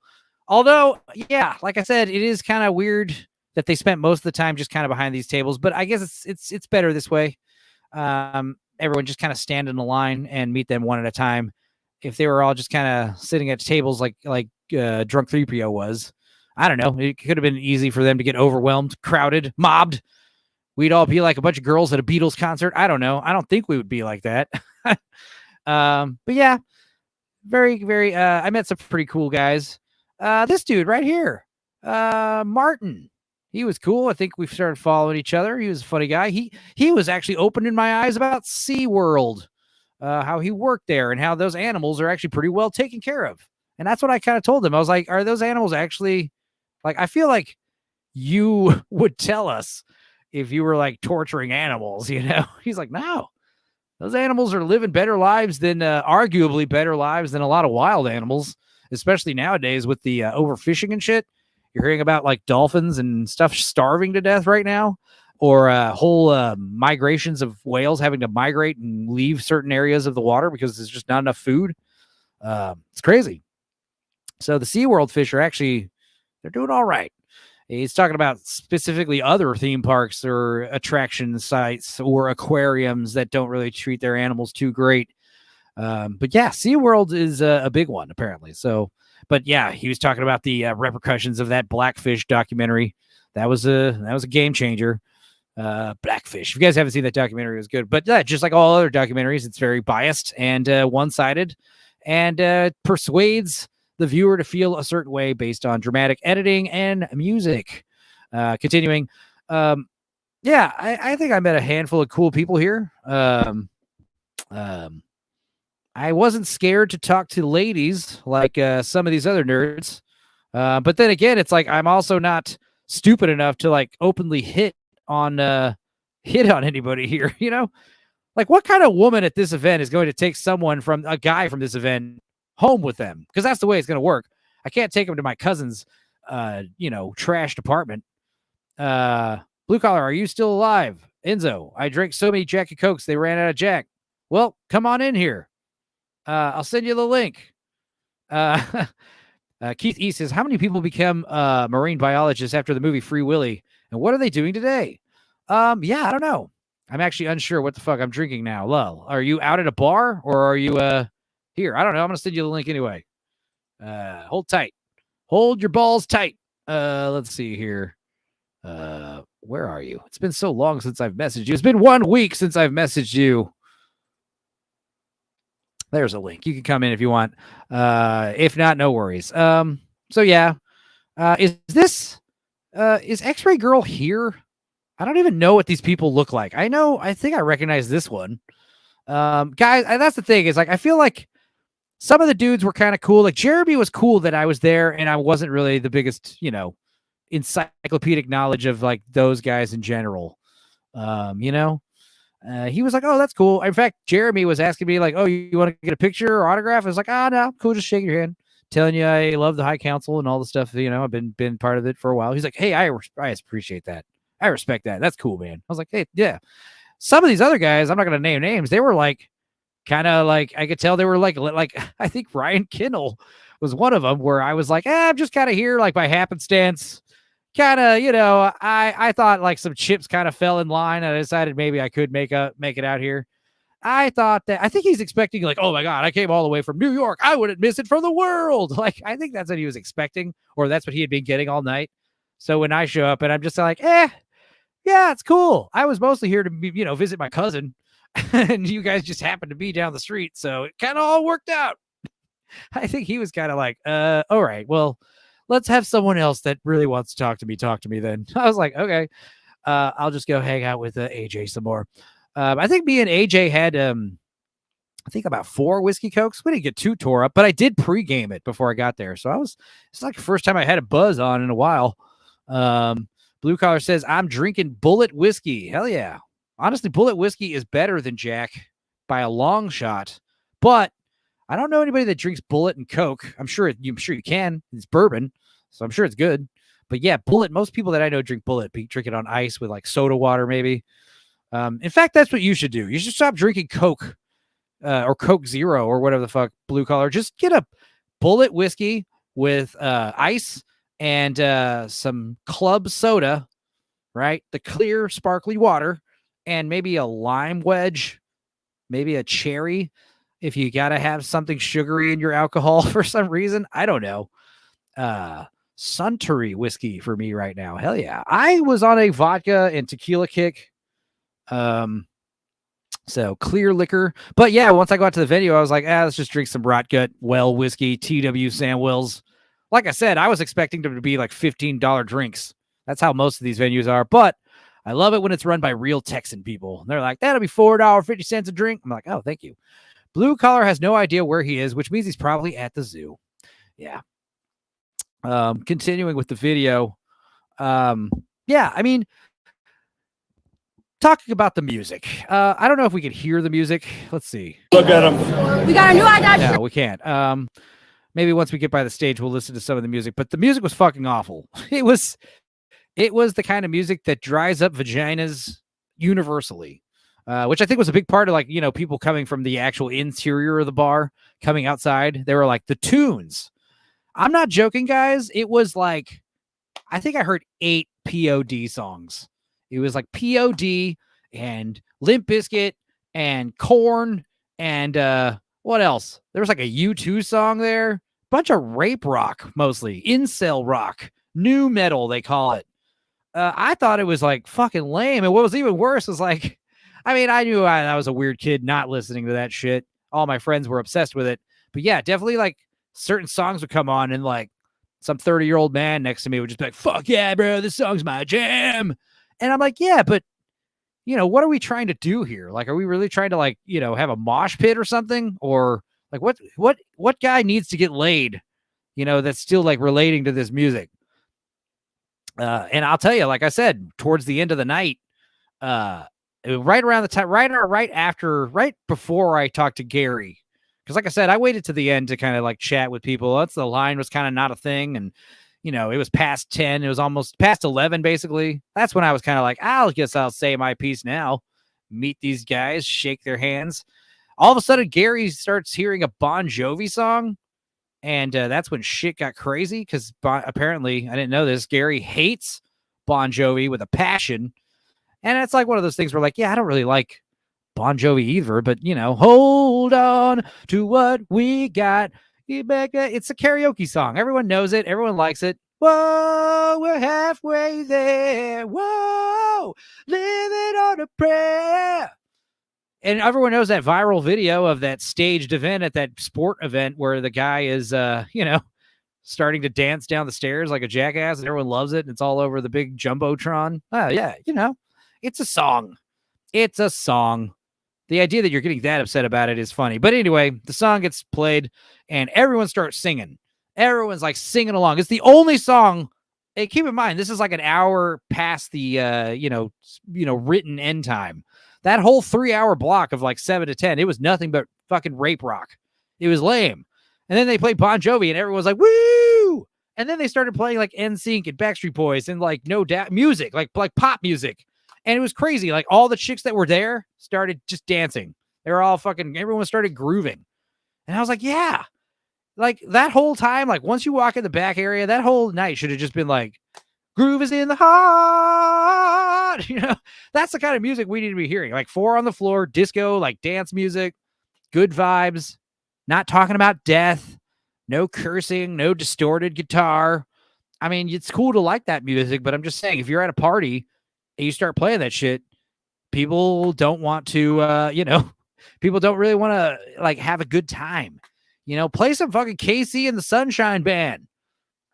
Although, yeah, like I said, it is kind of weird that they spent most of the time just kind of behind these tables. But I guess it's better this way. Everyone just kind of stand in the line and meet them one at a time. If they were all just kind of sitting at tables like Drunk 3PO was, I don't know. It could have been easy for them to get overwhelmed, crowded, mobbed. We'd all be like a bunch of girls at a Beatles concert. I don't know. I don't think we would be like that. But yeah, very, very, I met some pretty cool guys. This dude right here, Martin, he was cool. I think we've started following each other. He was a funny guy. He was actually opening my eyes about SeaWorld, how he worked there and how those animals are actually pretty well taken care of. And that's what I kind of told him. I was like, are those animals actually, like, I feel like you would tell us if you were like torturing animals, He's like, no, those animals are living better lives than, arguably better lives than a lot of wild animals, especially nowadays with the overfishing and shit. You're hearing about like dolphins and stuff starving to death right now. or whole migrations of whales having to migrate and leave certain areas of the water because there's just not enough food. It's crazy. So the SeaWorld fish are actually, they're doing all right. He's talking about specifically other theme parks or attraction sites or aquariums that don't really treat their animals too great. But yeah, SeaWorld is a big one, apparently. So, but yeah, he was talking about the repercussions of that Blackfish documentary. That was a game changer. Blackfish. If you guys haven't seen that documentary, it was good. But just like all other documentaries, it's very biased and one-sided, and persuades the viewer to feel a certain way based on dramatic editing and music. Continuing, yeah, I think I met a handful of cool people here. I wasn't scared to talk to ladies like some of these other nerds. But then again, it's like I'm also not stupid enough to like openly hit on anybody here, you know? Like, what kind of woman at this event is going to take a guy from this event home with them? Because that's the way it's going to work. I can't take him to my cousin's trashed apartment. Blue Collar, are you still alive? Enzo, I drank so many Jack and Cokes they ran out of Jack. Well, come on in here. I'll send you the link. Keith E says, how many people become marine biologists after the movie Free Willy? And what are they doing today? Yeah, I don't know. I'm actually unsure what the fuck I'm drinking now. Lol. Are you out at a bar or are you here? I don't know. I'm gonna send you the link anyway. Hold tight. Hold your balls tight. Let's see here. Where are you? It's been so long since I've messaged you. It's been 1 week since I've messaged you. There's a link. You can come in if you want. If not, no worries. So yeah. Is X-Ray Girl here? I don't even know what these people look like. I think I recognize this one. Guys, that's the thing, is like, I feel like some of the dudes were kind of cool. Like Jeremy was cool that I was there and I wasn't really the biggest, encyclopedic knowledge of like those guys in general. He was like, oh, that's cool. In fact, Jeremy was asking me like, oh, you want to get a picture or autograph? I was like, no, cool. Just shake your hand. Telling you I love the High Council and all the stuff. I've been part of it for a while. He's like, hey, I appreciate that. I respect that. That's cool, man. I was like, hey, yeah. Some of these other guys, I'm not going to name names. They were like, kind of like, I could tell they were like, I think Ryan Kinnell was one of them where I was like, I'm just kind of here like by happenstance. Kind of, I thought like some chips kind of fell in line and I decided maybe I could make it out here. I think he's expecting like, oh my God, I came all the way from New York. I wouldn't miss it for the world. Like, I think that's what he was expecting, or that's what he had been getting all night. So when I show up and I'm just like, yeah, it's cool. I was mostly here to, visit my cousin and you guys just happened to be down the street. So it kind of all worked out. I think he was kind of like, all right, well, let's have someone else that really wants to talk to me then. I was like, okay, I'll just go hang out with AJ some more. I think me and AJ had, I think about 4 whiskey cokes. We didn't get too tore up, but I did pregame it before I got there. So it's like the first time I had a buzz on in a while. Blue Collar says, I'm drinking Bullet whiskey. Hell yeah. Honestly, Bullet whiskey is better than Jack by a long shot, but I don't know anybody that drinks Bullet and Coke. I'm sure you can. It's bourbon, so I'm sure it's good. But yeah, Bullet, most people that I know drink Bullet, drink it on ice with like soda water maybe. In fact, that's what you should do. You should stop drinking Coke or Coke Zero or whatever the fuck, Blue Collar. Just get a Bullet whiskey with ice and some club soda, right? The clear, sparkly water, and maybe a lime wedge, maybe a cherry. If you got to have something sugary in your alcohol for some reason, I don't know. Suntory whiskey for me right now. Hell yeah. I was on a vodka and tequila kick. So clear liquor. But yeah, once I got to the venue, I was like, let's just drink some Rot Gut Well whiskey, TW Sam Wills. Like I said, I was expecting them to be like $15 drinks. That's how most of these venues are. But I love it when it's run by real Texan people. And they're like, that'll be $4.50 a drink. I'm like, oh, thank you. Blue Collar has no idea where he is, which means he's probably at the zoo. Yeah. Continuing with the video. Yeah, I mean, talking about the music. I don't know if we could hear the music. Let's see. Look at him. We got a new idea. No, we can't. Maybe once we get by the stage, we'll listen to some of the music. But the music was fucking awful. It was It was the kind of music that dries up vaginas universally, which I think was a big part of, like, people coming from the actual interior of the bar, coming outside. They were like, the tunes. I'm not joking, guys. It was like, I think I heard 8 POD songs. It was like POD and Limp Bizkit and Korn and what else? There was like a U2 song there. Bunch of rape rock, mostly incel rock, new metal they call it. I thought it was like fucking lame. And what was even worse was like, I mean, I knew I was a weird kid not listening to that shit. All my friends were obsessed with it. But yeah, definitely like certain songs would come on and like some 30-year-old man next to me would just be like, fuck yeah, bro, this song's my jam. And I'm like, yeah, but what are we trying to do here? Like, are we really trying to like, have a mosh pit or something? Or like what guy needs to get laid, that's still like relating to this music? And I'll tell you, like I said, towards the end of the night, right around the time, right before I talked to Gary, because like I said, I waited to the end to kind of like chat with people. The line was kind of not a thing. And, it was past 10. It was almost past 11, basically. That's when I was kind of like, I guess I'll say my piece now. Meet these guys, shake their hands. All of a sudden, Gary starts hearing a Bon Jovi song. And that's when shit got crazy because apparently, I didn't know this, Gary hates Bon Jovi with a passion. And it's like one of those things where like, yeah, I don't really like Bon Jovi either, but, hold on to what we got. It's a karaoke song. Everyone knows it. Everyone likes it. Whoa, we're halfway there. Whoa, living on a prayer. And everyone knows that viral video of that staged event at that sport event where the guy is, starting to dance down the stairs like a jackass and everyone loves it. And it's all over the big Jumbotron. Oh, yeah. It's a song. It's a song. The idea that you're getting that upset about it is funny. But anyway, the song gets played and everyone starts singing. Everyone's like singing along. It's the only song. Hey, keep in mind, this is like an hour past the, written end time. That whole 3-hour block of like 7 to 10, it was nothing but fucking rape rock. It was lame. And then they played Bon Jovi and everyone was like, woo! And then they started playing like NSYNC and Backstreet Boys and like no doubt music, like pop music. And it was crazy. Like all the chicks that were there started just dancing. They were all everyone started grooving. And I was like, yeah. Like that whole time, like once you walk in the back area, that whole night should have just been like, groove is in the heart. That's the kind of music we need to be hearing. Like 4 on the floor, disco, like dance music, good vibes, not talking about death, no cursing, no distorted guitar. I mean, it's cool to like that music, but I'm just saying, if you're at a party and you start playing that shit, people don't want to, people don't really want to like have a good time. Play some fucking KC and the Sunshine Band.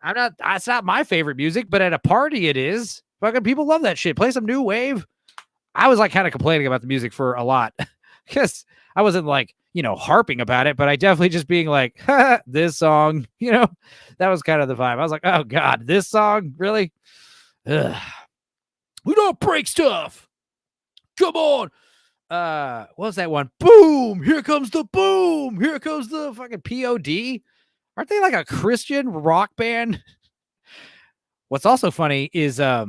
That's not my favorite music, but at a party it is. Fucking people love that shit. Play some new wave. I was like kind of complaining about the music for a lot because I wasn't like, harping about it, but I definitely just being like, this song, that was kind of the vibe. I was like, oh God, this song, really? Ugh. We don't break stuff. Come on. What was that one? Boom. Here comes the boom. Here comes the fucking POD. Aren't they like a Christian rock band? What's also funny is I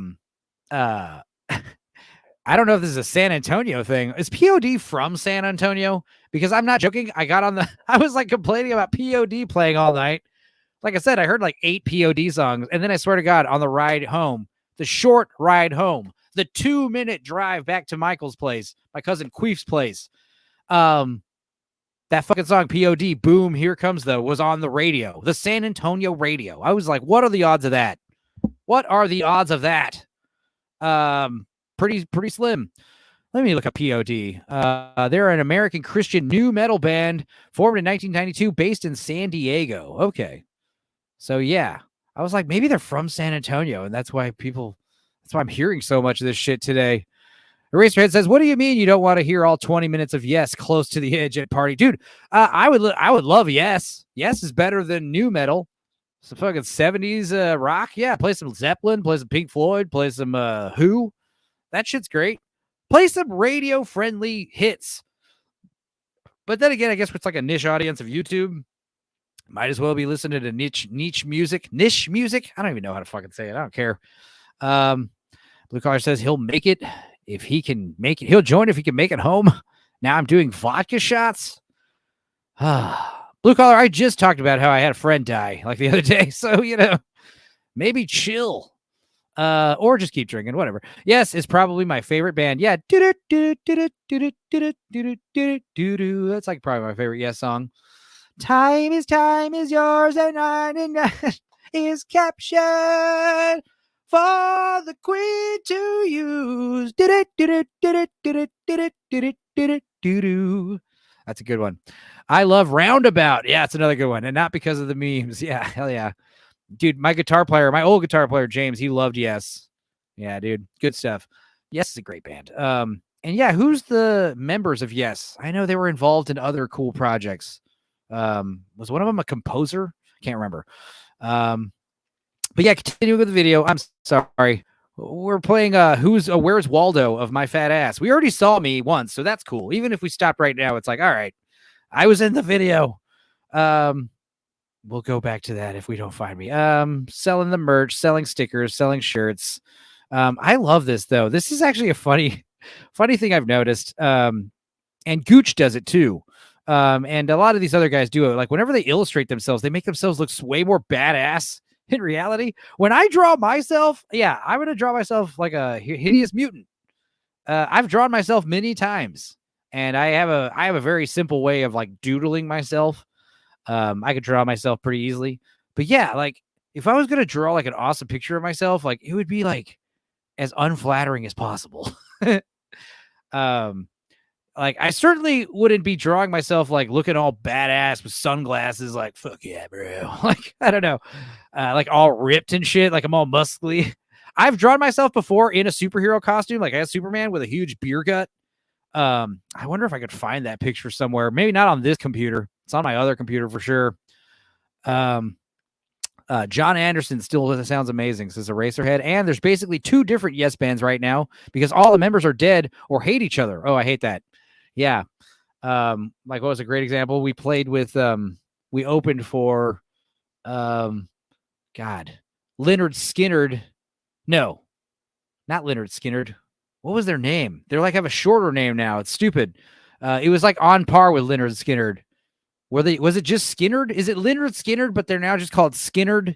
don't know if this is a San Antonio thing. Is POD from San Antonio? Because I'm not joking. I was like complaining about POD playing all night. Like I said, I heard like 8 POD songs. And then I swear to God, on the ride home, the short ride home, the 2-minute drive back to Michael's place, my cousin Queef's place, that fucking song POD, Boom, Here Comes the, was on the radio, the San Antonio radio. I was like, what are the odds of that? What are the odds of that? Pretty slim. Let me look up POD. They're an American Christian new metal band formed in 1992 based in San Diego. Okay. So yeah, I was like, maybe they're from San Antonio and that's why I'm hearing so much of this shit today. Eraserhead says, what do you mean you don't want to hear all 20 minutes of Yes close to the edge at party? Dude, I would love Yes. Yes is better than new metal. Some fucking 70s rock. Yeah, play some Zeppelin, play some Pink Floyd, play some Who. That shit's great. Play some radio-friendly hits. But then again, I guess it's like a niche audience of YouTube. Might as well be listening to niche music. Niche music? I don't even know how to fucking say it. I don't care. Blue Collar says he'll make it if he can make it. He'll join if he can make it home. Now I'm doing vodka shots. Blue Collar, I just talked about how I had a friend die like the other day. So, maybe chill. Or just keep drinking, whatever. Yes, it's probably my favorite band. Yeah. That's like probably my favorite Yes song. Time is yours and mine is captured for the queen to use. That's a good one. I love Roundabout. Yeah, it's another good one. And not because of the memes. Yeah, hell yeah. Dude, my old guitar player, James, he loved Yes. Yeah, dude. Good stuff. Yes is a great band. And yeah, who's the members of Yes? I know they were involved in other cool projects. Was one of them a composer? Can't remember. But yeah, continuing with the video. I'm sorry. We're playing Where's Waldo of My Fat Ass. We already saw me once, so that's cool. Even if we stopped right now, it's like, all right, I was in the video. We'll go back to that if we don't find me. Selling the merch, selling stickers, selling shirts. I love this though. This is actually a funny thing I've noticed. And Gooch does it too. And a lot of these other guys do it. Like whenever they illustrate themselves, they make themselves look way more badass in reality. When I draw myself, yeah, I'm going to draw myself like a hideous mutant. I've drawn myself many times, and I have a very simple way of like doodling myself. I could draw myself pretty easily, but yeah, like if I was going to draw like an awesome picture of myself, like it would be like as unflattering as possible. Like I certainly wouldn't be drawing myself like looking all badass with sunglasses, like fuck yeah, bro. Like I don't know, like all ripped and shit, like I'm all muscly. I've drawn myself before in a superhero costume, like as Superman with a huge beer gut. I wonder if I could find that picture somewhere. Maybe not on this computer. It's on my other computer for sure. John Anderson still sounds amazing, says Eraserhead. And there's basically 2 different Yes bands right now because all the members are dead or hate each other. Oh, I hate that. Yeah. Like what was a great example? We played with we opened for Lynyrd Skynyrd. No, not Lynyrd Skynyrd. What was their name? They're like have a shorter name now. It's stupid. It was like on par with Lynyrd Skynyrd. Was it just Skynyrd? Is it Lynyrd Skynyrd, but they're now just called Skynyrd?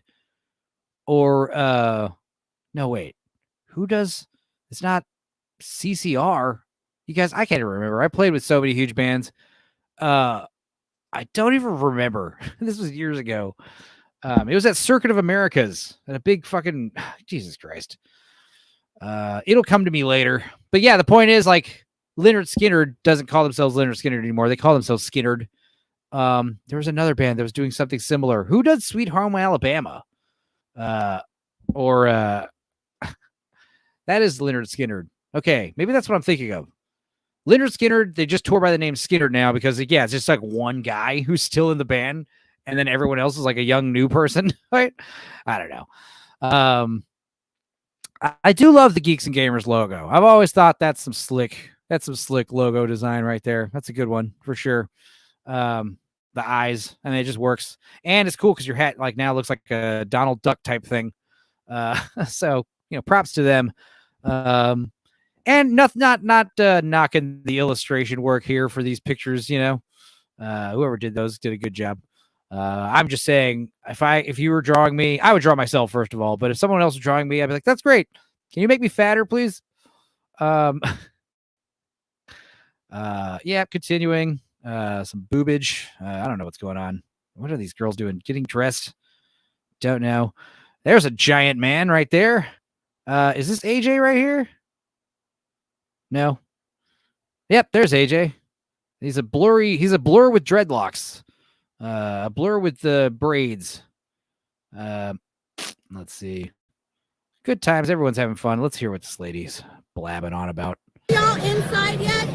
Or no, wait. Who does it's not CCR? You guys, I can't even remember. I played with so many huge bands. I don't even remember. This was years ago. It was at Circuit of Americas at a big fucking Jesus Christ. It'll come to me later. But yeah, the point is like Lynyrd Skynyrd doesn't call themselves Lynyrd Skynyrd anymore. They call themselves Skynyrd. There was another band that was doing something similar. Who does Sweet Home Alabama? That is Lynyrd Skynyrd. Okay, maybe that's what I'm thinking of. Lynyrd Skynyrd, they just tour by the name Skynyrd now because, yeah, it's just like one guy who's still in the band, and then everyone else is like a young new person, right? I don't know. I do love the Geeks and Gamers logo. I've always thought that's some slick logo design right there. That's a good one for sure. The eyes, and it just works. And it's cool because your hat like now looks like a Donald Duck type thing. So, props to them. And not knocking the illustration work here for these pictures, whoever did those did a good job. I'm just saying if you were drawing me, I would draw myself first of all, but if someone else was drawing me, I'd be like, that's great. Can you make me fatter, please? Yeah, continuing. Some boobage. I don't know what's going on. What are these girls doing? Getting dressed? Don't know. There's a giant man right there. Is this AJ right here? No. Yep, there's AJ. He's a blur with dreadlocks. A blur with the braids. Let's see. Good times. Everyone's having fun. Let's hear what this lady's blabbing on about. Y'all inside yet?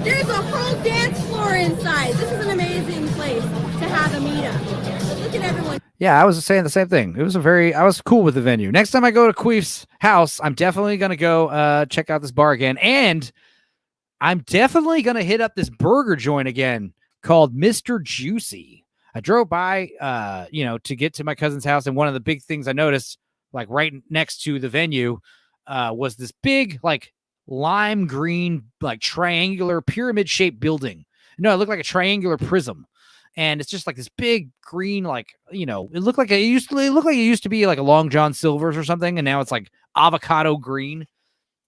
There's a whole dance floor inside. This is an amazing place to have a meetup. Look at everyone. Yeah, I was saying the same thing. I was cool with the venue. Next time I go to Queef's house, I'm definitely going to go check out this bar again. And I'm definitely going to hit up this burger joint again called Mr. Juicy. I drove by, to get to my cousin's house. And one of the big things I noticed, like right next to the venue, was this big, like lime green, like triangular pyramid shaped building. No, it looked like a triangular prism. And it's just like this big green, like, it looked like it used to be like a Long John Silver's or something. And now it's like avocado green.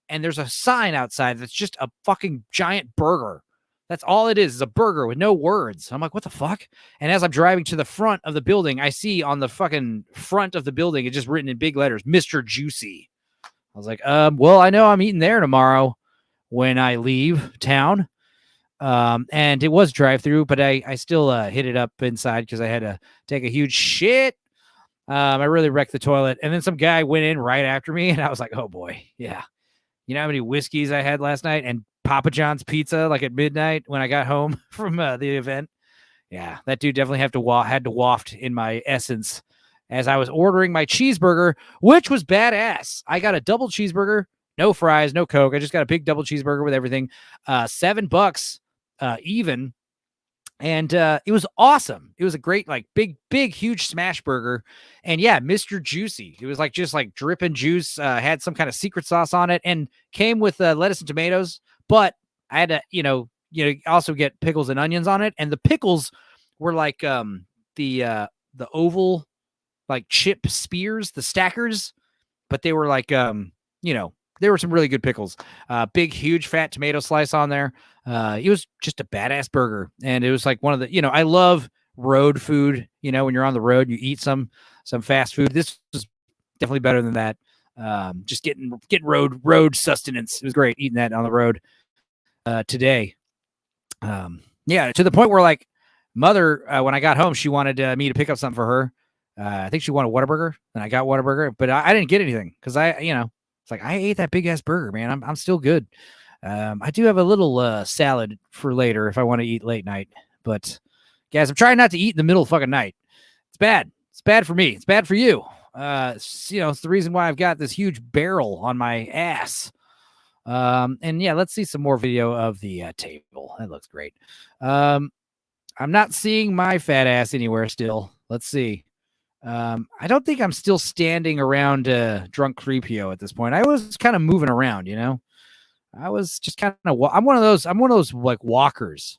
And there's a sign outside that's just a fucking giant burger. That's all it is a burger with no words. I'm like, what the fuck? And as I'm driving to the front of the building, I see on the fucking front of the building, it's just written in big letters, Mr. Juicy. I was like, well, I know I'm eating there tomorrow when I leave town. And it was drive-through, but I still hit it up inside because I had to take a huge shit. I really wrecked the toilet. And then some guy went in right after me, and I was like, oh boy, yeah. You know how many whiskeys I had last night and Papa John's pizza like at midnight when I got home from the event? Yeah, that dude definitely had to waft in my essence as I was ordering my cheeseburger, which was badass. I got a double cheeseburger, no fries, no Coke. I just got a big double cheeseburger with everything. $7 even. And it was awesome. It was a great, like big, huge smash burger. And yeah, Mr. Juicy. It was like just like dripping juice, had some kind of secret sauce on it and came with lettuce and tomatoes. But I had to, also get pickles and onions on it. And the pickles were like the oval, like chip spears, the stackers, but they were like, there were some really good pickles. Big, huge, fat tomato slice on there. It was just a badass burger. And it was like one of the, I love road food. When you're on the road, you eat some fast food. This was definitely better than that. Just getting road sustenance. It was great eating that on the road today. Yeah, to the point where like mother, when I got home, she wanted me to pick up something for her. I think she wanted Whataburger, and I got Whataburger, but I didn't get anything because it's like I ate that big ass burger, man. I'm still good. I do have a little salad for later if I want to eat late night. But guys, I'm trying not to eat in the middle of fucking night. It's bad. It's bad for me. It's bad for you. It's the reason why I've got this huge barrel on my ass. And yeah, let's see some more video of the table. That looks great. I'm not seeing my fat ass anywhere still. Let's see. I don't think I'm still standing around Drunk Creepio at this point. I was kind of moving around, I was just kind of, I'm one of those like walkers,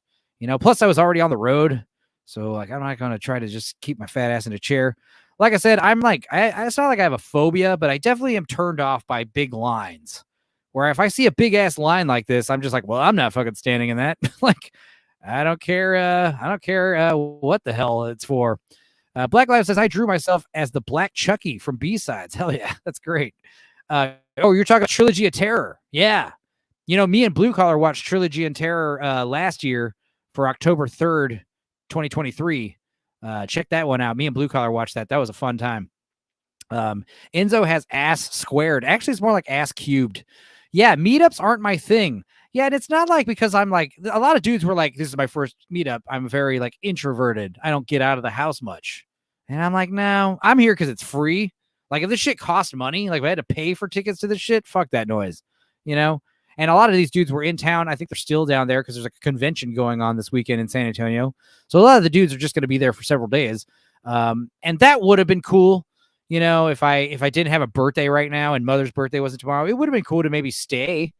plus I was already on the road. So like, I'm not going to try to just keep my fat ass in a chair. Like I said, I'm like, it's not like I have a phobia, but I definitely am turned off by big lines where if I see a big ass line like this, I'm just like, well, I'm not fucking standing in that. Like, I don't care what the hell it's for. Black Lives says, I drew myself as the Black Chucky from B-Sides. Hell yeah, that's great. You're talking Trilogy of Terror. Yeah. Me and Blue Collar watched Trilogy of Terror last year for October 3rd, 2023. Check that one out. Me and Blue Collar watched that. That was a fun time. Enzo has ass squared. Actually, it's more like ass cubed. Yeah, meetups aren't my thing. Yeah, and it's not like because I'm like, a lot of dudes were like, this is my first meetup. I'm very like introverted. I don't get out of the house much. And I'm like, no, I'm here because it's free. Like if this shit cost money, like if I had to pay for tickets to this shit, fuck that noise, And a lot of these dudes were in town. I think they're still down there because there's like a convention going on this weekend in San Antonio. So a lot of the dudes are just going to be there for several days. And that would have been cool. If I didn't have a birthday right now and mother's birthday wasn't tomorrow, it would have been cool to maybe stay.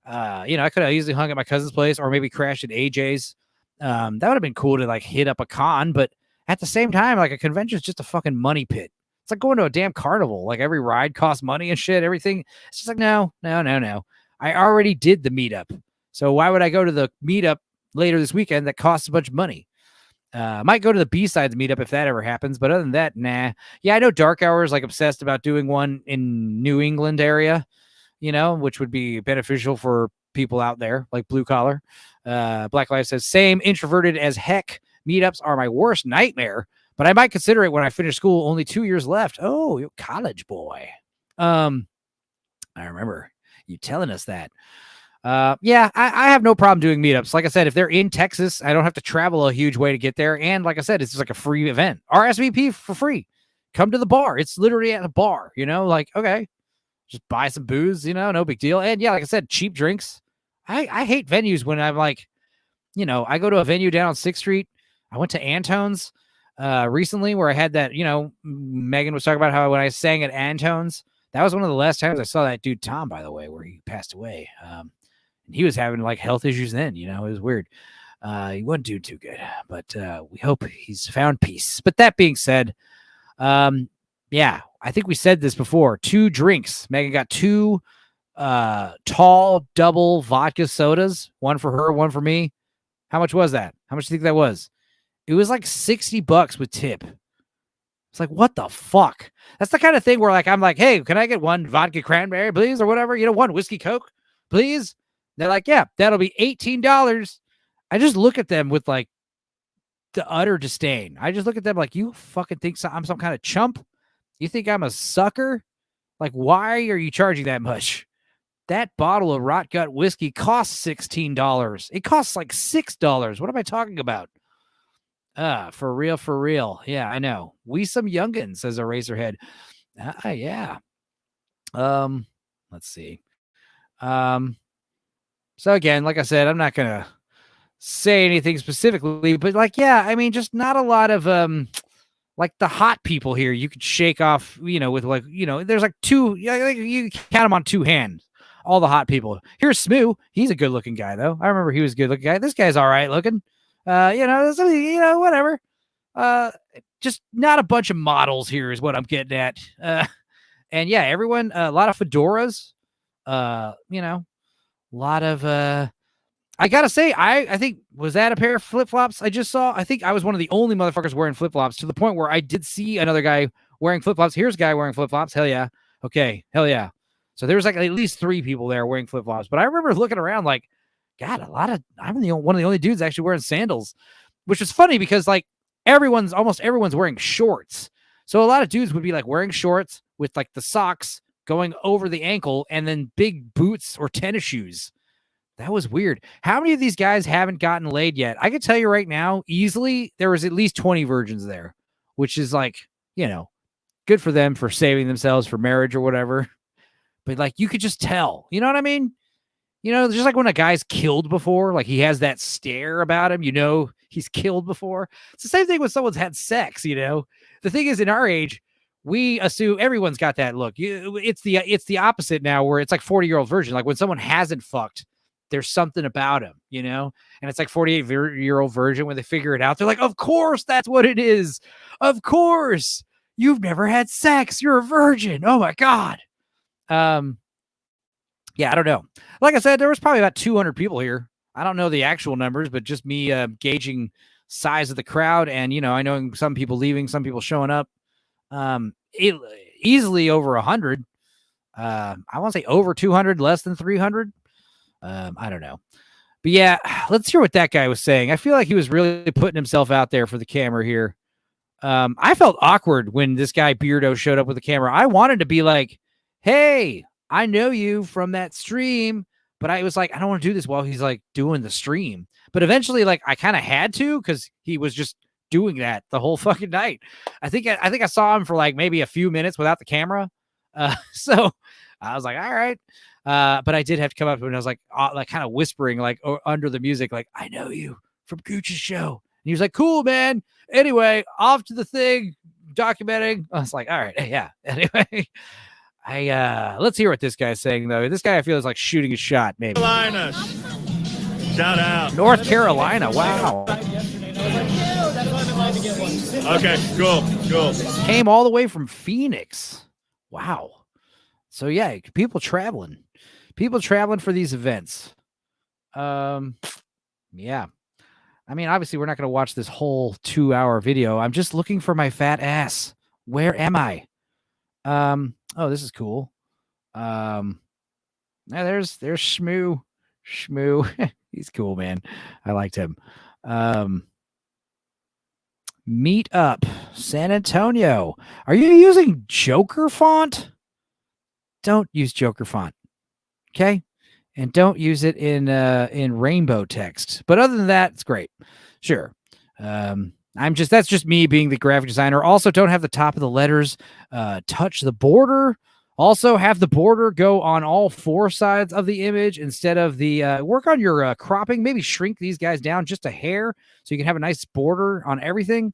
I could have easily hung at my cousin's place or maybe crashed at AJ's. That would have been cool to like hit up a con, but at the same time, like a convention is just a fucking money pit. It's like going to a damn carnival. Like every ride costs money and shit, everything. It's just like, no. I already did the meetup. So why would I go to the meetup later this weekend that costs a bunch of money? I might go to the B-Sides meetup if that ever happens. But other than that, nah. Yeah, I know Dark Hour is like obsessed about doing one in New England area, which would be beneficial for people out there like Blue Collar. Black Lives says, same, introverted as heck. Meetups are my worst nightmare, but I might consider it when I finish school. Only 2 years left. Oh, you're a college boy. I remember you telling us that. Yeah, I have no problem doing meetups. Like I said, if they're in Texas, I don't have to travel a huge way to get there. And like I said, it's just like a free event. RSVP for free. Come to the bar. It's literally at a bar, like, okay, just buy some booze, no big deal. And yeah, like I said, cheap drinks. I hate venues when I'm like, I go to a venue down on 6th Street. I went to Antone's recently where I had that, Megan was talking about how when I sang at Antone's, that was one of the last times I saw that dude Tom, by the way, where he passed away. And he was having like health issues then, it was weird. He wasn't doing too good, but we hope he's found peace. But that being said, yeah, I think we said this before. 2 drinks. Megan got 2 tall double vodka sodas, one for her, one for me. How much was that? How much do you think that was? It was like $60 with tip. It's like, what the fuck? That's the kind of thing where like I'm like, hey, can I get 1 vodka cranberry, please, or whatever? 1 whiskey Coke, please. They're like, yeah, that'll be $18. I just look at them with like the utter disdain. I just look at them like, you fucking think I'm some kind of chump? You think I'm a sucker? Like, why are you charging that much? That bottle of rot gut whiskey costs $16. It costs like $6. What am I talking about? For real, for real. Yeah, I know. We some youngins, says a Razorhead. Yeah. Let's see. So again, like I said, I'm not gonna say anything specifically, but like, yeah, I mean, just not a lot of like the hot people here. You could shake off, with like, there's like 2. You count them on 2 hands. All the hot people. Here's Smoo. He's a good looking guy, though. I remember he was a good looking guy. This guy's all right looking. Whatever. Just not a bunch of models here is what I'm getting at. And yeah, everyone, a lot of fedoras. A lot of I gotta say, I think, was that a pair of flip-flops I just saw? I think I was one of the only motherfuckers wearing flip-flops, to the point where I did see another guy wearing flip-flops. Here's a guy wearing flip-flops. Hell yeah. Okay. Hell yeah. So there was like at least 3 people there wearing flip-flops. But I remember looking around like, God, I'm one of the only dudes actually wearing sandals, which was funny because like almost everyone's wearing shorts. So a lot of dudes would be like wearing shorts with like the socks going over the ankle and then big boots or tennis shoes. That was weird. How many of these guys haven't gotten laid yet? I can tell you right now, easily, there was at least 20 virgins there, which is like, good for them for saving themselves for marriage or whatever. But like, you could just tell, you know what I mean? Just like when a guy's killed before, like he has that stare about him, he's killed before. It's the same thing when someone's had sex, The thing is, in our age, we assume everyone's got that look. It's the opposite now, where it's like 40-year-old virgin. Like when someone hasn't fucked, there's something about him, and it's like 48-year-old virgin. When they figure it out, they're like, of course, that's what it is. Of course, you've never had sex. You're a virgin. Oh my God. Yeah, I don't know. Like I said, there was probably about 200 people here. I don't know the actual numbers, but just me gauging size of the crowd. And, I know some people leaving, some people showing up. Easily over 100. I want to say over 200, less than 300. I don't know. But yeah, let's hear what that guy was saying. I feel like he was really putting himself out there for the camera here. I felt awkward when this guy Beardo showed up with the camera. I wanted to be like, hey, I know you from that stream, but I was like, I don't want to do this while he's like doing the stream. But eventually, like, I kind of had to, because he was just doing that the whole fucking night. I think I saw him for like maybe a few minutes without the camera. So I was like, all right. But I did have to come up to him, and I was like kind of whispering, like under the music, like, I know you from Gooch's show. And he was like, cool, man. Anyway, off to the thing, documenting. I was like, all right, yeah. Anyway, let's hear what this guy's saying, though. This guy, I feel, is like shooting a shot, maybe. Carolina. Shout out. North Carolina. Wow. Okay, cool. Came all the way from Phoenix. Wow. So yeah, people traveling for these events. Yeah. I mean, obviously we're not going to watch this whole 2-hour video. I'm just looking for my fat ass. Where am I? Oh, this is cool. Yeah, there's Shmoo. He's cool, man. I liked him. Meetup, San Antonio. Are you using Joker font? Don't use Joker font. Okay? And don't use it in rainbow text. But other than that, it's great. Sure. That's just me being the graphic designer. Also, don't have the top of the letters touch the border. Also, have the border go on all 4 sides of the image instead of the work on your cropping. Maybe shrink these guys down just a hair so you can have a nice border on everything.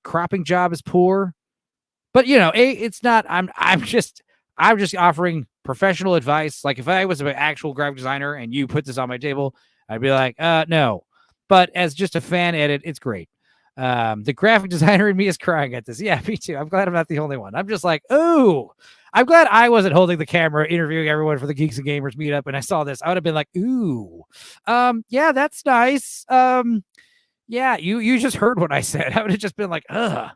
cropping job is poor. But it's not. I'm just offering professional advice. Like if I was an actual graphic designer and you put this on my table, I'd be like, no. But as just a fan edit, it's great. The graphic designer in me is crying at this. Yeah, me too. I'm glad I'm not the only one. I'm just like, ooh. I'm glad I wasn't holding the camera interviewing everyone for the Geeks and Gamers meetup and I saw this. I would have been like, ooh. Yeah, that's nice. Yeah, you just heard what I said. I would have just been like, ugh.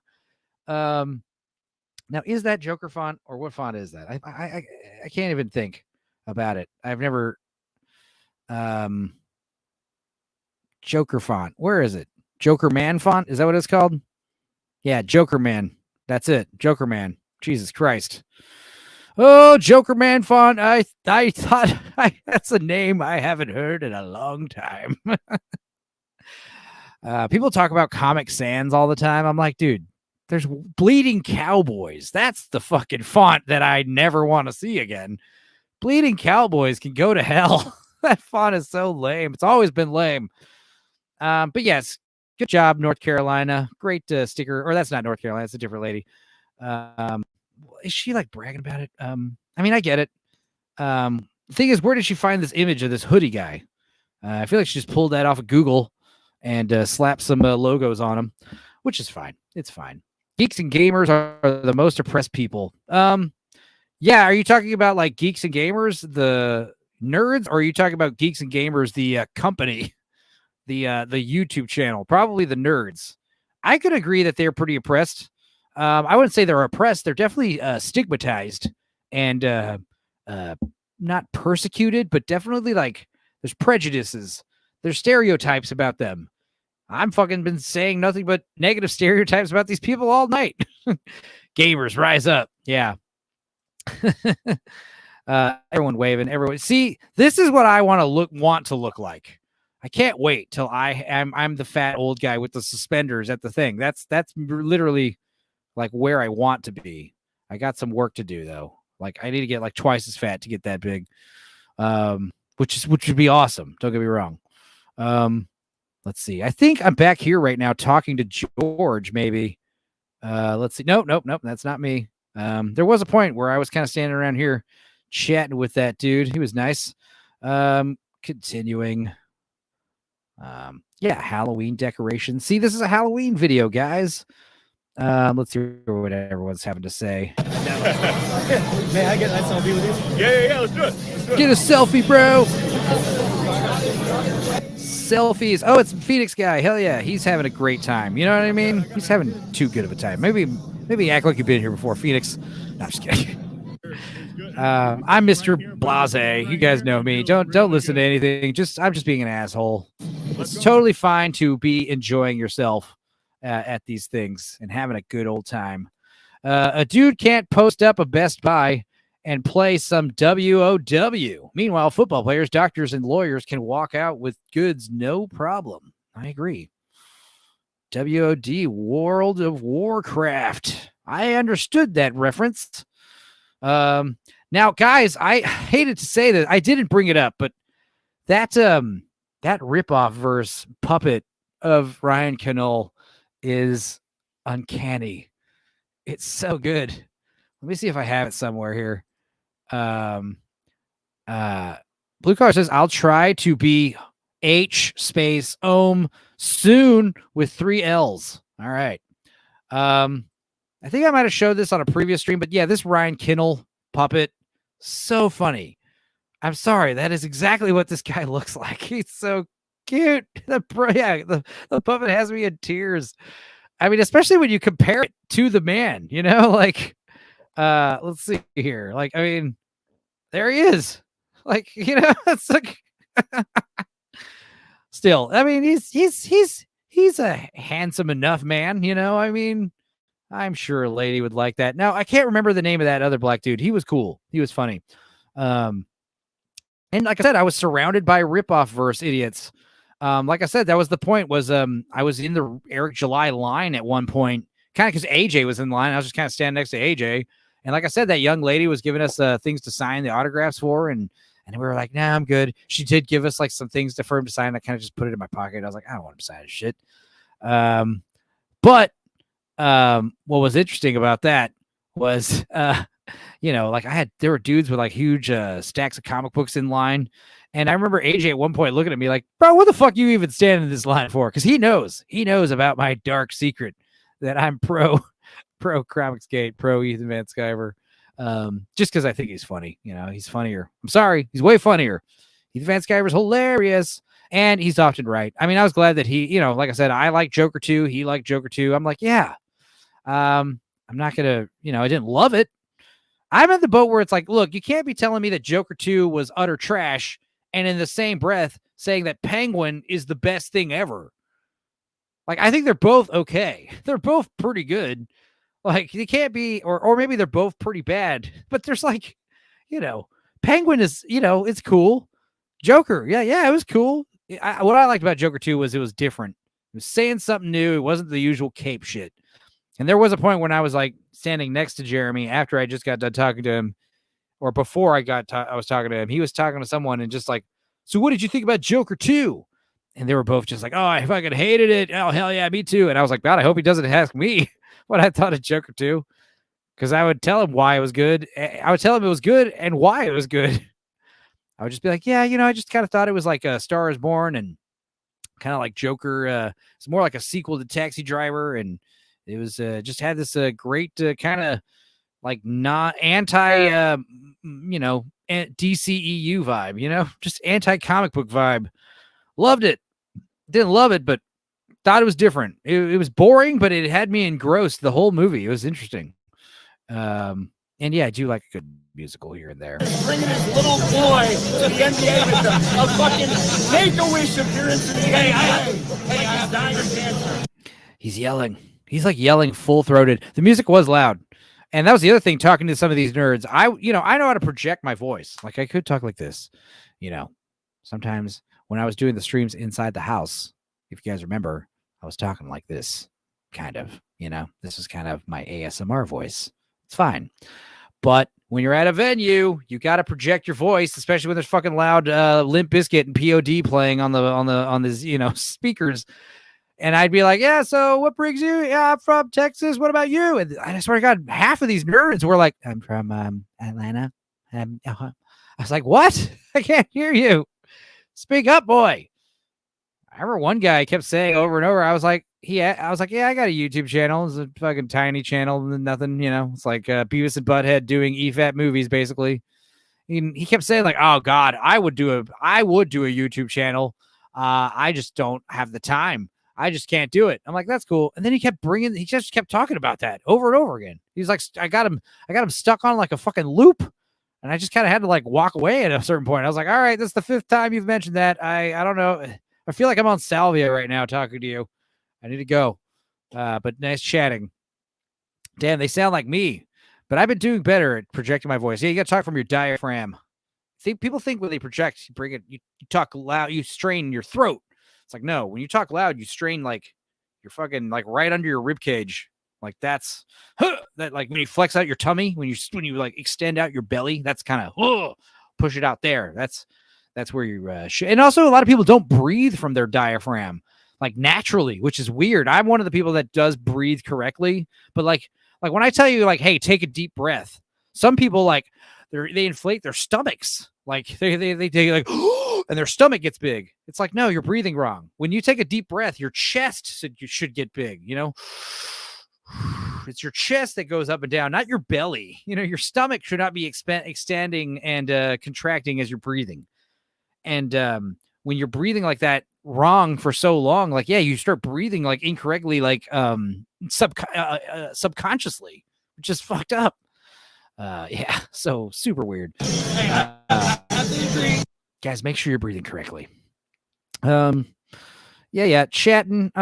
Now, is that Joker font or what font is that? I can't even think about it. I've never Joker font. Where is it? Joker Man font? Is that what it's called? Yeah, Joker Man. That's it. Joker Man. Jesus Christ. Oh, Joker Man font. I thought that's a name I haven't heard in a long time. People talk about Comic Sans all the time. I'm like, dude, there's Bleeding Cowboys. That's the fucking font that I never want to see again. Bleeding Cowboys can go to hell. That font is so lame. It's always been lame. But yes, good job, North Carolina. Great sticker. Or that's not North Carolina. It's a different lady. Is she like bragging about it? I mean, I get it. The thing is, where did she find this image of this hoodie guy? I feel like she just pulled that off of Google and slapped some logos on him, which is fine. It's fine. Geeks and gamers are the most oppressed people. Yeah, are you talking about like Geeks and Gamers, the nerds, or are you talking about Geeks and Gamers, the company, the YouTube channel? Probably the nerds. I could agree that they're pretty oppressed. I wouldn't say they're oppressed. They're definitely stigmatized and not persecuted, but definitely like there's prejudices. There's stereotypes about them. I'm fucking been saying nothing but negative stereotypes about these people all night. Gamers, rise up. Yeah. Everyone waving. Everyone. See, this is what I want to look like. I can't wait till I'm the fat old guy with the suspenders at the thing. That's literally like where I want to be. I got some work to do though. Like I need to get like twice as fat to get that big. Which would be awesome. Don't get me wrong. Let's see. I think I'm back here right now talking to George, maybe. Let's see. Nope. That's not me. There was a point where I was kind of standing around here chatting with that dude. He was nice. Continuing. Yeah, Halloween decorations. See, this is a Halloween video, guys. Let's hear what everyone's having to say. May I get that selfie with you? Yeah. Let's do it. Get a selfie, bro. Selfies. Oh, it's Phoenix guy. Hell yeah, he's having a great time. You know what I mean? He's having too good of a time. Maybe act like you've been here before, Phoenix. No, I'm just kidding. I'm Mr. Blase. You guys know me. Don't listen to anything. I'm just being an asshole. It's totally fine to be enjoying yourself at these things and having a good old time. A dude can't post up a Best Buy and play some WOW. Meanwhile, football players, doctors, and lawyers can walk out with goods no problem. I agree. WOD, World of Warcraft. I understood that reference. Now, guys, I hated to say that I didn't bring it up, but that ripoff verse puppet of Ryan Knoll is uncanny. It's so good. Let me see if I have it somewhere here. Blue Collar says, I'll try to be H space Ohm soon with 3 L's. All right. I think I might have showed this on a previous stream, but yeah, this Ryan Knoll puppet, so funny. I'm sorry. That is exactly what this guy looks like. He's so cute. The puppet has me in tears. I mean, especially when you compare it to the man, like, let's see here. Like, I mean, there he is. Like, it's like, still, I mean, he's a handsome enough man, I mean, I'm sure a lady would like that. Now, I can't remember the name of that other black dude. He was cool. He was funny. And like I said, I was surrounded by ripoff verse idiots. Like I said, that was the point was, I was in the Eric July line at one point, kind of because AJ was in line. I was just kind of standing next to AJ. And like I said, that young lady was giving us things to sign the autographs for. And we were like, nah, I'm good. She did give us like some things for him to sign. I kind of just put it in my pocket. I was like, I don't want him to sign his shit. But what was interesting about that was, like there were dudes with like huge stacks of comic books in line. And I remember AJ at one point looking at me like, bro, what the fuck you even standing in this line for? Because he knows about my dark secret that I'm pro Comicsgate, pro Ethan Van Sciver. Just because I think he's funny. He's funnier. I'm sorry, he's way funnier. Ethan Van Sciver's hilarious. And he's often right. I mean, I was glad that he, like I said, I like Joker 2. He liked Joker 2. I'm like, yeah. I'm not going to, I didn't love it. I'm at the boat where it's like, look, you can't be telling me that Joker 2 was utter trash and in the same breath saying that Penguin is the best thing ever. Like, I think they're both okay. They're both pretty good. Like, they can't be, or maybe they're both pretty bad, but there's like, Penguin is, it's cool. Joker, yeah, it was cool. What I liked about Joker 2 was it was different. It was saying something new. It wasn't the usual cape shit. And there was a point when I was like standing next to Jeremy after I just got done talking to him, or before I was talking to him. He was talking to someone and just like, so what did you think about Joker 2? And they were both just like, oh, I fucking hated it. Oh, hell yeah, me too. And I was like, God, I hope he doesn't ask me what I thought of Joker 2. Because I would tell him why it was good. I would tell him it was good and why it was good. I would just be like, yeah, I just kind of thought it was like a Star is Born and kind of like Joker. It's more like a sequel to Taxi Driver. And it was just had this great kind of like not anti, DCEU vibe, just anti-comic book vibe. Loved it. Didn't love it, but thought it was different. It was boring, but it had me engrossed the whole movie. It was interesting. And yeah, I do like a good musical here and there. Bringing his little boy to the NBA with a fucking Make-A-Wish appearance in the NBA. Hey, he's dying of cancer. He's yelling. He's like yelling full-throated. The music was loud. And that was the other thing, talking to some of these nerds. I know how to project my voice. Like I could talk like this, sometimes when I was doing the streams inside the house, if you guys remember, I was talking like this, kind of, this is kind of my ASMR voice. It's fine. But when you're at a venue, you got to project your voice, especially when there's fucking loud Limp Bizkit and POD playing on these, speakers. And I'd be like, yeah, so what brings you? Yeah, I'm from Texas. What about you? And I swear to God, half of these nerds were like, I'm from Atlanta. I was like, what? I can't hear you. Speak up, boy. I remember one guy kept saying over and over, I was like, yeah, I got a YouTube channel. It's a fucking tiny channel, nothing, it's like Beavis and Butthead doing EFAT movies, basically. He kept saying like, oh God, I would do a YouTube channel. I just don't have the time. I just can't do it. I'm like, that's cool. And then he just kept talking about that over and over again. He's like, I got him stuck on like a fucking loop. And I just kind of had to like walk away at a certain point. I was like, all right, this is the 5th time you've mentioned that. I don't know. I feel like I'm on salvia right now talking to you. I need to go. But nice chatting. Damn, they sound like me. But I've been doing better at projecting my voice. Yeah, you got to talk from your diaphragm. People think when they project, you talk loud, you strain your throat. It's like, no, when you talk loud, you strain like you're fucking like right under your rib cage. Like that's that, like when you flex out your tummy, when you like extend out your belly, that's kind of push it out there. That's where you and also a lot of people don't breathe from their diaphragm like naturally, which is weird. I'm one of the people that does breathe correctly, but like when I tell you like, hey, take a deep breath, some people like they inflate their stomachs, like they like and their stomach gets big. It's like, no, you're breathing wrong. When you take a deep breath, your chest should get big, It's your chest that goes up and down, not your belly. Your stomach should not be extending and contracting as you're breathing. And when you're breathing like that wrong for so long, like, yeah, you start breathing like incorrectly, like subconsciously, which is fucked up. Yeah, so super weird. Guys, make sure you're breathing correctly. Yeah, chatting.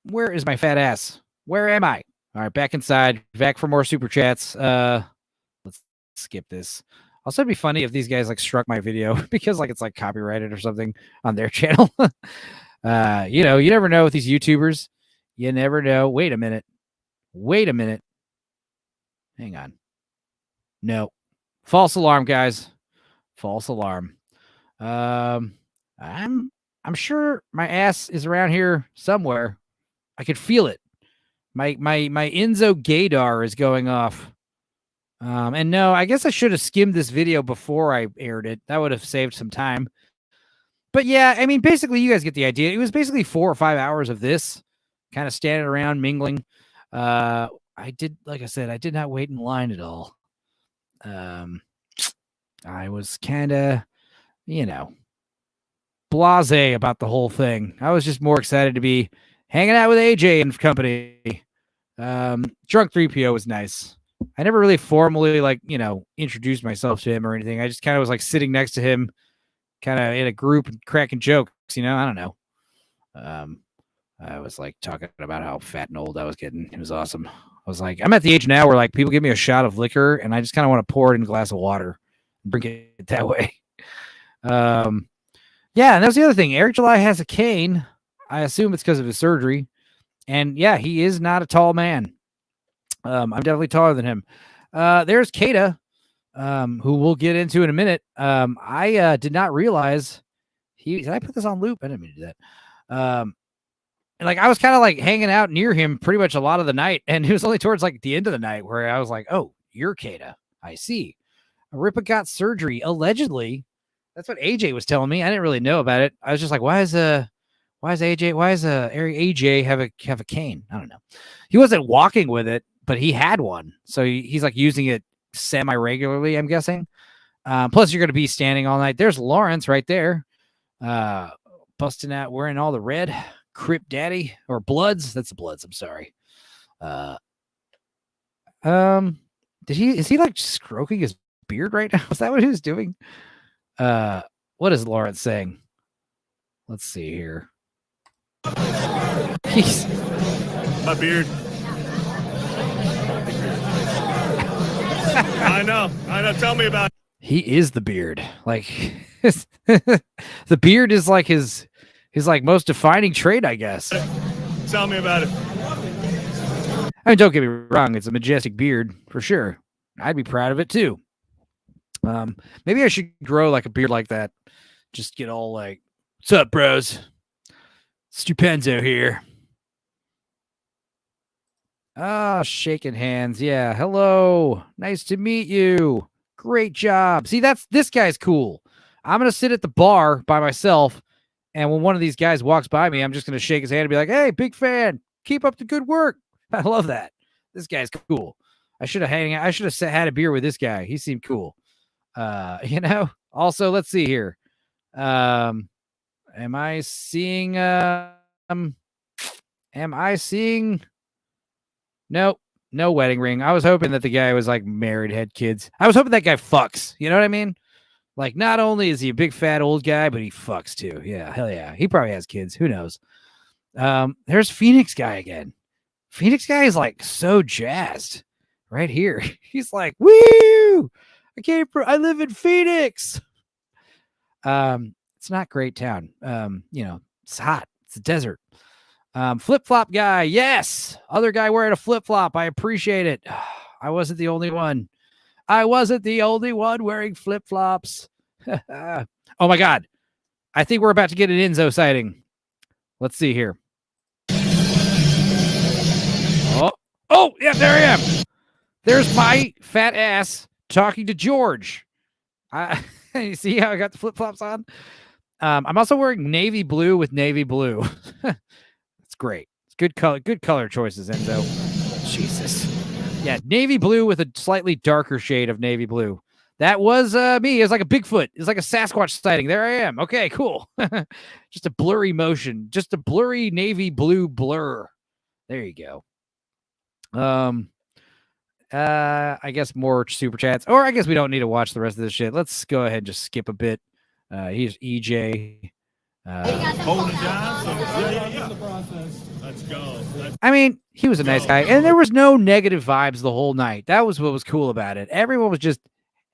Where is my fat ass? Where am I? All right, back inside. Back for more super chats. Let's skip this. Also, it'd be funny if these guys like struck my video because like it's like copyrighted or something on their channel. You never know with these YouTubers. You never know. Wait a minute. Hang on. No. False alarm, guys. False alarm. I'm sure my ass is around here somewhere. I could feel it. My Enzo Gaydar is going off. And no, I guess I should have skimmed this video before I aired it. That would have saved some time. But yeah, I mean, basically, you guys get the idea. It was basically 4 or 5 hours of this, kind of standing around mingling. Like I said, I did not wait in line at all. I was kind of, blasé about the whole thing. I was just more excited to be hanging out with AJ and company. Drunk 3PO was nice. I never really formally introduced myself to him or anything. I just kind of was like sitting next to him, kind of in a group and cracking jokes. I don't know. I was like talking about how fat and old I was getting. It was awesome. I was like, I'm at the age now where like people give me a shot of liquor and I just kind of want to pour it in a glass of water and drink it that way. Yeah, and that's the other thing. Eric July has a cane. I assume it's because of his surgery. And yeah, he is not a tall man. I'm definitely taller than him. There's Kata, who we'll get into in a minute. I did not realize did I put this on loop? I didn't mean to do that. And like I was kind of like hanging out near him pretty much a lot of the night, and it was only towards like the end of the night where I was like, "Oh, you're Kata. I see." Ripa got surgery allegedly. That's what AJ was telling me. I didn't really know about it. I was just like, why is AJ have a cane? I don't know. He wasn't walking with it, but he had one. So he's like using it semi-regularly, I'm guessing. Plus you're going to be standing all night. There's Lawrence right there. Busting out, wearing all the red. Crip Daddy or Bloods. That's the Bloods. I'm sorry. Is he like stroking his beard right now? Is that what he was doing? What is Lawrence saying? Let's see here. He's my beard. I know. Tell me about it. He is the beard. Like the beard is like his like most defining trait, I guess. Tell me about it. I mean, don't get me wrong. It's a majestic beard for sure. I'd be proud of it too. Maybe I should grow like a beard like that. Just get all like, "What's up, bros? Stupenzo here." Shaking hands. Yeah. Hello. Nice to meet you. Great job. See, this guy's cool. I'm going to sit at the bar by myself. And when one of these guys walks by me, I'm just going to shake his hand and be like, "Hey, big fan. Keep up the good work." I love that. This guy's cool. I should have had a beer with this guy. He seemed cool. Also, let's see here. Am I seeing no wedding ring. I was hoping that the guy was like married, had kids. I was hoping that guy fucks. You know what I mean? Like, not only is he a big fat old guy, but he fucks too. Yeah, hell yeah. He probably has kids. Who knows? There's Phoenix guy again. Phoenix guy is like so jazzed right here. He's like, "Woo! I live in Phoenix." It's not a great town. It's hot. It's a desert. Flip-flop guy. Yes. Other guy wearing a flip-flop. I appreciate it. I wasn't the only one. Wearing flip-flops. Oh my God. I think we're about to get an Enzo sighting. Let's see here. Oh, yeah, there I am. There's my fat ass talking to George. You see how I got the flip-flops on? I'm also wearing navy blue with navy blue. It's great. It's good color choices, Enzo. Jesus. Yeah, navy blue with a slightly darker shade of navy blue. That was me. It was like a Bigfoot. It was like a Sasquatch sighting. There I am. Okay, cool. Just a blurry motion. Just a blurry navy blue blur. There you go. I guess more super chats. Or I guess we don't need to watch the rest of this shit. Let's go ahead and just skip a bit. Here's EJ. Holding down. Let's go. I mean, he was a nice guy. And there was no negative vibes the whole night. That was what was cool about it. Everyone was just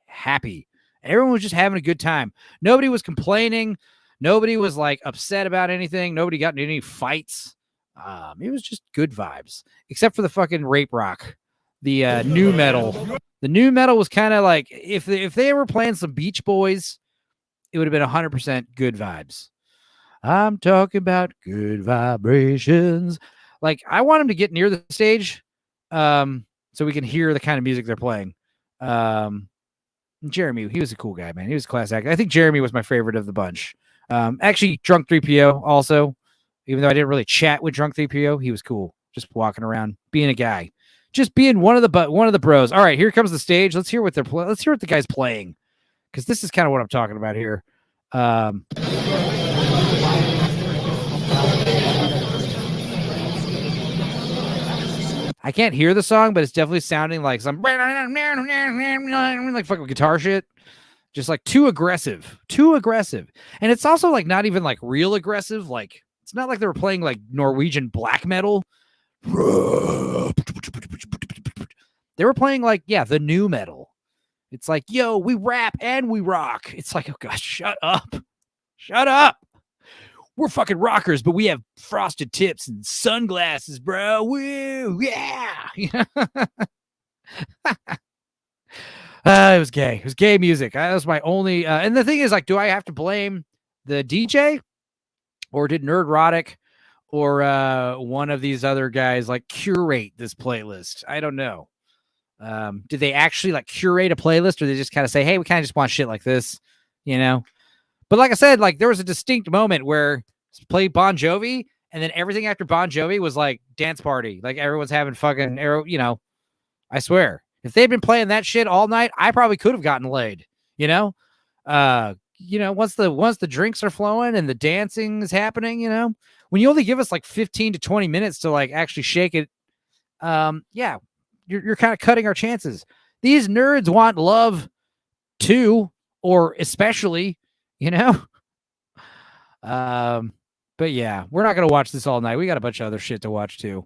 happy. Everyone was just having a good time. Nobody was complaining. Nobody was like upset about anything. Nobody got into any fights. It was just good vibes, except for the fucking rape rock, the new metal. The new metal was kind of like if they were playing some Beach Boys, it would have been 100% good vibes. I'm talking about good vibrations. Like, I want him to get near the stage, so we can hear the kind of music they're playing. Jeremy, he was a cool guy, man. He was a class act. I think Jeremy was my favorite of the bunch. Actually, Drunk 3PO also, even though I didn't really chat with Drunk 3PO, he was cool. Just walking around, being a guy, just being one of the bros. All right, here comes the stage. Let's hear what let's hear what the guy's playing, because this is kind of what I'm talking about here. I can't hear the song, but it's definitely sounding like some like fucking guitar shit. Just like too aggressive. And it's also like not even like real aggressive. Like, it's not like they were playing like Norwegian black metal. They were playing like, the new metal. It's like, yo, we rap and we rock. It's like, oh gosh, shut up. We're fucking rockers, but we have frosted tips and sunglasses, bro. Woo, yeah. It was gay. It was gay music. That was my only. And the thing is, like, do I have to blame the DJ, or did Nerdrotic or one of these other guys like curate this playlist? I don't know. Did they actually like curate a playlist, or they just kind of say, hey, we kind of just want shit like this, you know? But like I said, like, there was a distinct moment where played Bon Jovi, and then everything after Bon Jovi was like dance party. Like, everyone's having fucking, you know, I swear, if they'd been playing that shit all night, I probably could have gotten laid, you know? Once the drinks are flowing and the dancing is happening, you know, when you only give us like 15 to 20 minutes to like actually shake it, you're kind of cutting our chances. These nerds want love too, or especially, you know? But yeah, we're not going to watch this all night. We got a bunch of other shit to watch too.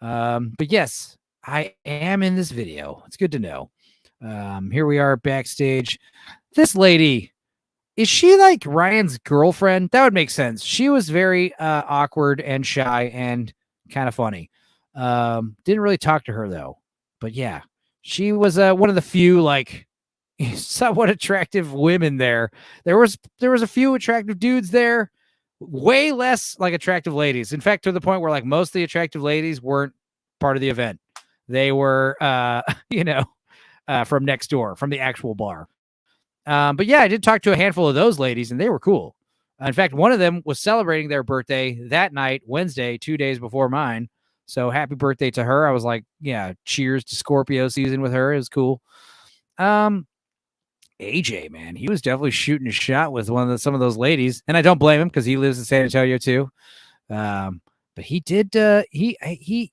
But yes, I am in this video. It's good to know. Here we are backstage. This lady, is she like Ryan's girlfriend? That would make sense. She was very awkward and shy and kind of funny. Didn't really talk to her though. But yeah, she was one of the few like somewhat attractive women there. There was a few attractive dudes there, way less like attractive ladies. In fact, to the point where like most of the attractive ladies weren't part of the event. They were, from next door, from the actual bar. But yeah, I did talk to a handful of those ladies, and they were cool. In fact, one of them was celebrating their birthday that night, Wednesday, 2 days before mine. So happy birthday to her. I was like, yeah, cheers to Scorpio season with her. It was cool. AJ, man, he was definitely shooting a shot with some of those ladies, and I don't blame him because he lives in San Antonio too. But he did. He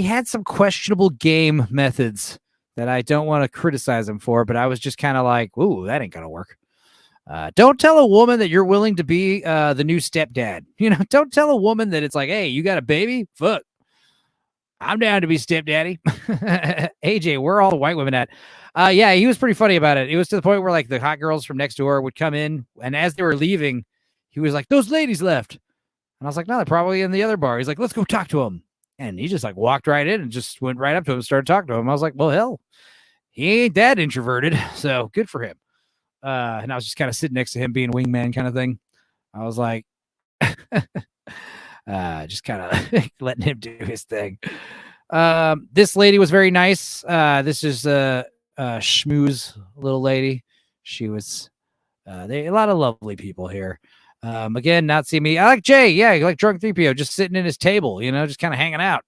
had some questionable game methods that I don't want to criticize him for, but I was just kind of like, ooh, that ain't gonna work. Don't tell a woman that you're willing to be the new stepdad. You know, don't tell a woman that it's like, hey, you got a baby? Fuck, I'm down to be stepdaddy. AJ, where are all the white women at? Yeah, he was pretty funny about it. It was to the point where like the hot girls from next door would come in, and as they were leaving, he was like, those ladies left. And I was like, no, they're probably in the other bar. He's like, let's go talk to them. And he just like walked right in and just went right up to him and started talking to him. I was like, well, hell, he ain't that introverted. So good for him. And I was just kind of sitting next to him being wingman kind of thing. I was like, just kind of letting him do his thing. This lady was very nice. This is a schmooze little lady. She was, a lot of lovely people here. Again, not see me. I like Jay. Yeah, like Drunk 3PO, just sitting in his table, you know, just kind of hanging out.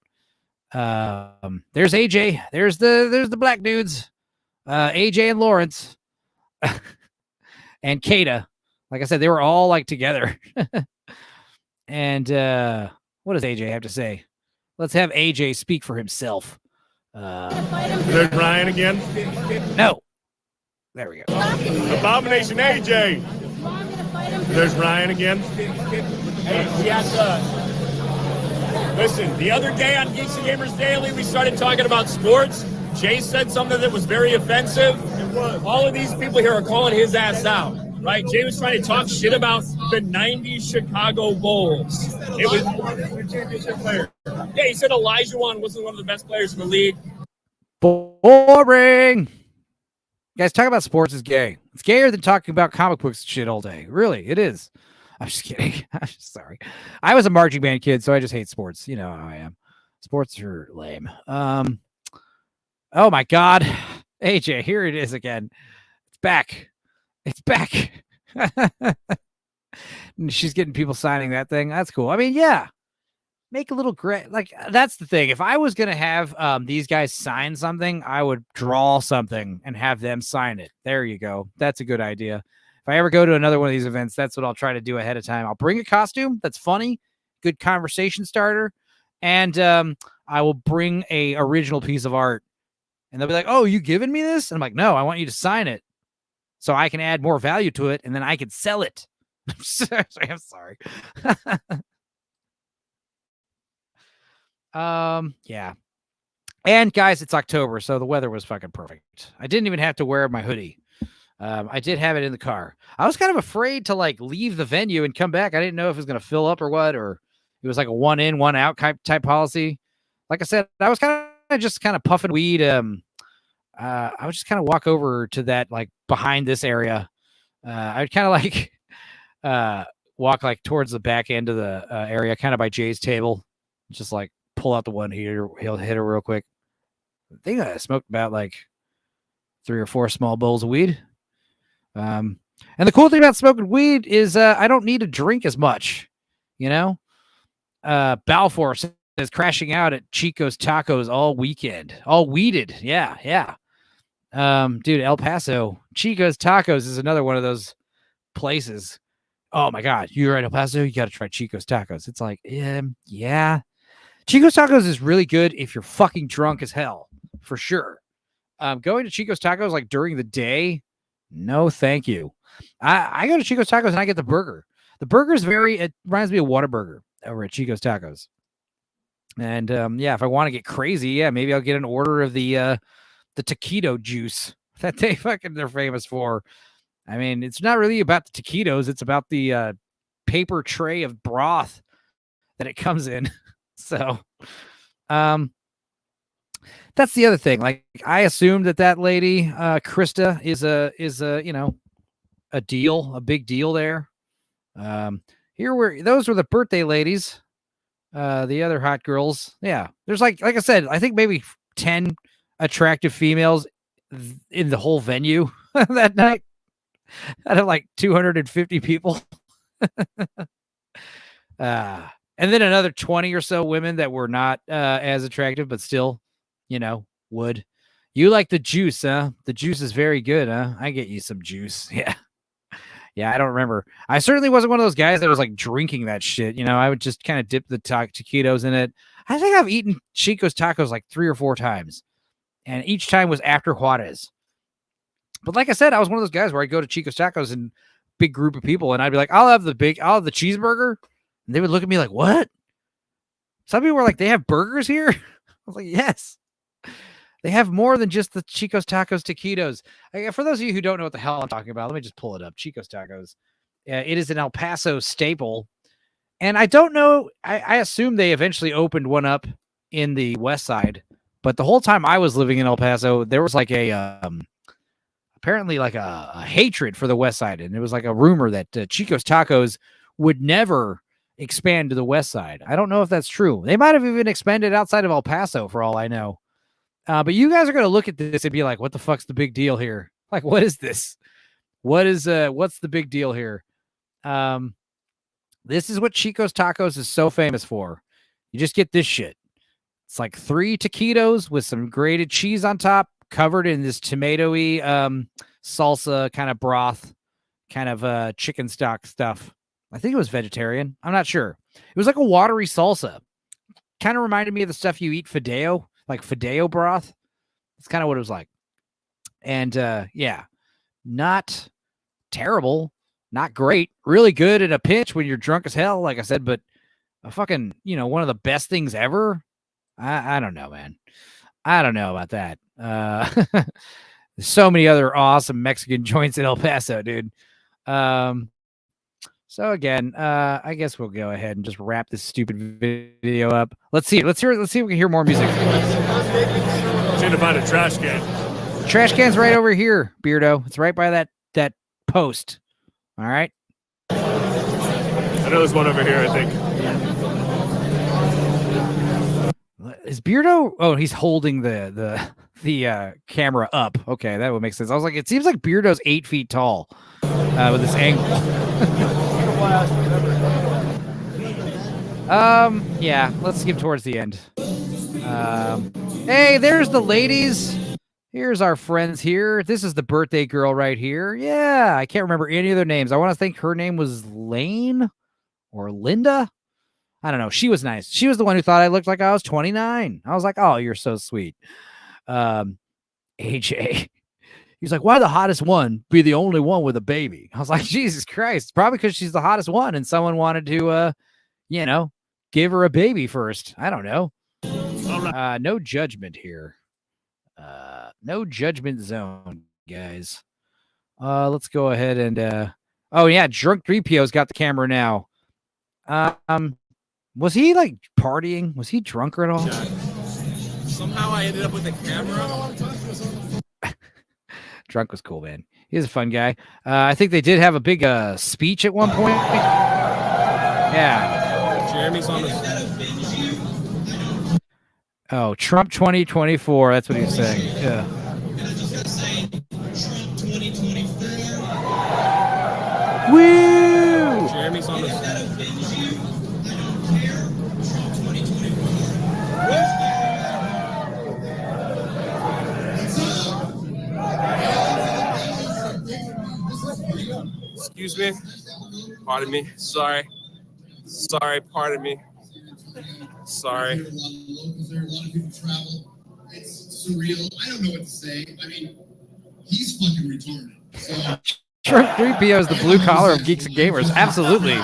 There's AJ. There's the black dudes. AJ and Lawrence. And Kata. Like I said, they were all like together. And what does AJ have to say? Let's have AJ speak for himself. There's Ryan again. No. There we go. Abomination AJ. There's Ryan again. Hey, listen, the other day on Geeks and Gamers Daily, we started talking about sports. Jay said something that was very offensive. All of these people here are calling his ass out, right? Jay was trying to talk shit about the 90s Chicago Bulls. It was championship player. Yeah, he said Elijah Wan wasn't one of the best players in the league. Boring. Guys, talking about sports is gay. It's gayer than talking about comic books and shit all day. Really, it is. I'm just kidding. I'm just sorry. I was a marching band kid, so I just hate sports. You know how I am. Sports are lame. Oh my God, AJ, here it is again. It's back. It's back. She's getting people signing that thing. That's cool. I mean, yeah. Make a little like that's the thing. If I was gonna have these guys sign something, I would draw something and have them sign it. There you go. That's a good idea. If I ever go to another one of these events, that's what I'll try to do ahead of time. I'll bring a costume that's funny, good conversation starter, and I will bring a original piece of art. And they'll be like, "Oh, you giving me this?" And I'm like, "No, I want you to sign it so I can add more value to it, and then I can sell it." I'm sorry. Yeah. And guys, it's October, so the weather was fucking perfect. I didn't even have to wear my hoodie. I did have it in the car. I was kind of afraid to like leave the venue and come back. I didn't know if it was going to fill up or what, or it was like a 1 in, 1 out type policy. Like I said, I was kind of puffing weed. I would just kind of walk over to that, like behind this area. I'd kind of like, walk like towards the back end of the area, kind of by Jay's table, just like pull out the one heater. He'll hit her real quick. I think I smoked about like 3 or 4 small bowls of weed. And the cool thing about smoking weed is I don't need to drink as much, you know. Balfour says crashing out at Chico's Tacos all weekend, all weeded. Yeah. Dude, El Paso Chico's Tacos is another one of those places. Oh my God, you're at El Paso, you got to try Chico's Tacos. It's like, yeah. Chico's Tacos is really good if you're fucking drunk as hell, for sure. Going to Chico's Tacos like during the day, no, thank you. I go to Chico's Tacos and I get the burger. The burger is it reminds me of Whataburger over at Chico's Tacos. And yeah, if I want to get crazy, yeah, maybe I'll get an order of the taquito juice that they're famous for. I mean, it's not really about the taquitos. It's about the paper tray of broth that it comes in. So, that's the other thing. Like, I assumed that lady, Krista, is a you know, a big deal there. Those were the birthday ladies. The other hot girls. Yeah, there's like I said, I think maybe 10 attractive females in the whole venue that night out of like 250 people. And then another 20 or so women that were not as attractive, but still, you know, would. You like the juice, huh? The juice is very good, huh? I get you some juice. Yeah. Yeah, I don't remember. I certainly wasn't one of those guys that was like drinking that shit. You know, I would just kind of dip the taquitos in it. I think I've eaten Chico's Tacos like 3 or 4 times. And each time was after Juarez. But like I said, I was one of those guys where I'd go to Chico's Tacos and big group of people, and I'd be like, I'll have the cheeseburger. And they would look at me like, what? Some people were like, they have burgers here? I was like, yes. They have more than just the Chico's Tacos taquitos. For those of you who don't know what the hell I'm talking about, let me just pull it up. Chico's Tacos. It is an El Paso staple. And I don't know. I assume they eventually opened one up in the West Side. But the whole time I was living in El Paso, there was like apparently like a hatred for the West Side. And it was like a rumor that Chico's Tacos would never expand to the West Side. I don't know if that's true. They might have even expanded outside of El Paso for all I know. But you guys are going to look at this and be like, what the fuck's the big deal here? Like, what is this? What's the big deal here? This is what Chico's Tacos is so famous for. You just get this shit. It's like 3 taquitos with some grated cheese on top, covered in this tomatoey salsa kind of broth, kind of chicken stock stuff. I think it was vegetarian. I'm not sure. It was like a watery salsa. Kind of reminded me of the stuff you eat fideo, like fideo broth. That's kind of what it was like. And yeah, not terrible, not great, really good in a pinch when you're drunk as hell, like I said, but a fucking, you know, one of the best things ever. I don't know, man. I don't know about that. There's so many other awesome Mexican joints in El Paso, dude. So again, I guess we'll go ahead and just wrap this stupid video up. Let's see if we can hear more music. Need to find a trash can. The trash can's right over here, Beardo. It's right by that post. All right. I know there's one over here, I think. Is Beardo? Oh, he's holding the camera up. Okay, that would make sense. I was like, it seems like Beardo's 8 feet tall with this angle. Yeah, let's skip towards the end. Hey, there's the ladies. Here's our friends here. This is the birthday girl right here. Yeah, I can't remember any of their names. I want to think her name was Lane or Linda. I don't know. She was nice. She was the one who thought I looked like I was 29. I was like, oh, you're so sweet. AJ. He's like, why the hottest one be the only one with a baby? I was like, Jesus Christ. Probably because she's the hottest one and someone wanted to, give her a baby first. I don't know. No judgment here. No judgment zone, guys. Let's go ahead and, oh yeah, Drunk 3PO's got the camera now. Was he like partying? Was he drunk at all? Somehow I ended up with a camera. Drunk was cool, man. He's a fun guy. I think they did have a big speech at one point. Yeah. Jeremy's on the. Oh, Trump 2024. That's what he was saying. Yeah. Woo! Jeremy's on the. Excuse me. Pardon me. Sorry. Pardon me. Sorry. It's surreal. I don't know what to say. I mean, he's fucking retarded. So, Trump 3PO is the blue collar of geeks and gamers. Absolutely.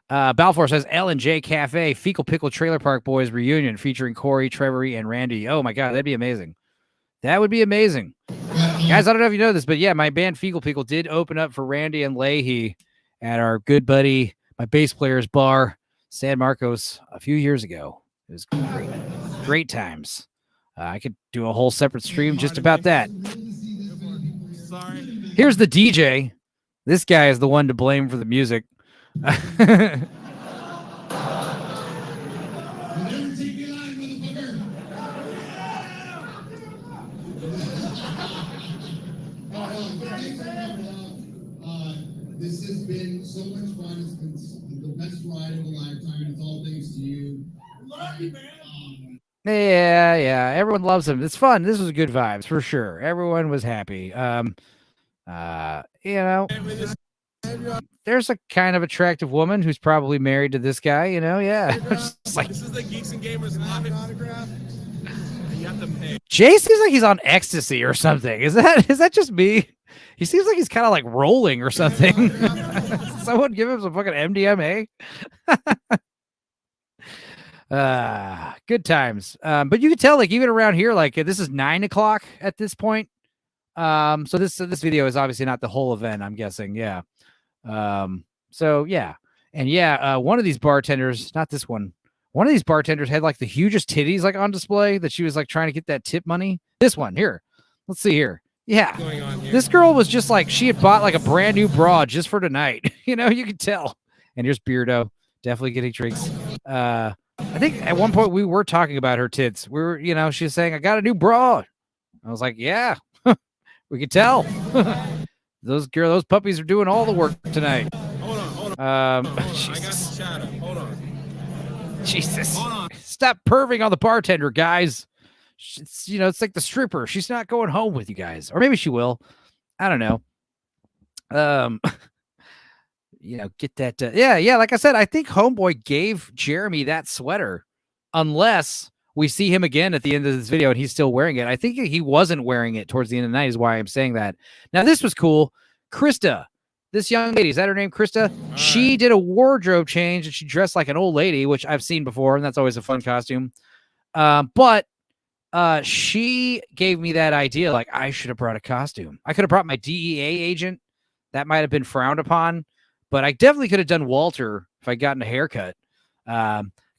Balfour says L&J Cafe, Fecal Pickle Trailer Park Boys reunion featuring Corey, Trevory, and Randy. Oh my God, that'd be amazing. That would be amazing. Guys, I don't know if you know this, but yeah, my band Fecal Pickle did open up for Randy and Leahy at our good buddy, my bass player's bar, San Marcos, a few years ago. It was great. Great times. I could do a whole separate stream just about that. Here's the DJ. This guy is the one to blame for the music. This has been so much fun. It's been the best ride of a lifetime, and it's all thanks to you. Love you, man. Yeah. Everyone loves him. It's fun. This was good vibes for sure. Everyone was happy. There's a kind of attractive woman who's probably married to this guy, yeah. Like, This is the Geeks and Gamers live autograph. You have to pay. Jay seems like he's on ecstasy or something. Is that just me? He seems like he's kind of like rolling or something. Someone give him some fucking MDMA. Good times. But you can tell, like, even around here, like, this is 9 o'clock at this point. So this video is obviously not the whole event, I'm guessing. Yeah. So yeah. And yeah, one of these bartenders, not this one of these bartenders had like the hugest titties like on display that she was like trying to get that tip money. This one here. Let's see here. Yeah. This girl was just like, she had bought like a brand new bra just for tonight. You could tell. And here's Beardo definitely getting drinks. I think at one point we were talking about her tits. We were, she was saying, I got a new bra. I was like, yeah, we could tell. Those puppies are doing all the work tonight. Hold on. I got Jesus. the shadow. Hold on. Jesus. Hold on. Stop perving on the bartender, guys. It's, it's like the stripper. She's not going home with you guys. Or maybe she will. I don't know. Get that. Yeah. Like I said, I think Homeboy gave Jeremy that sweater. Unless we see him again at the end of this video and he's still wearing it. I think he wasn't wearing it towards the end of the night is why I'm saying that. Now, this was cool. Krista, this young lady, is that her name, Krista? She did a wardrobe change and she dressed like an old lady, which I've seen before, and that's always a fun costume. But she gave me that idea, like, I should have brought a costume. I could have brought my DEA agent. That might have been frowned upon, but I definitely could have done Walter if I'd gotten a haircut.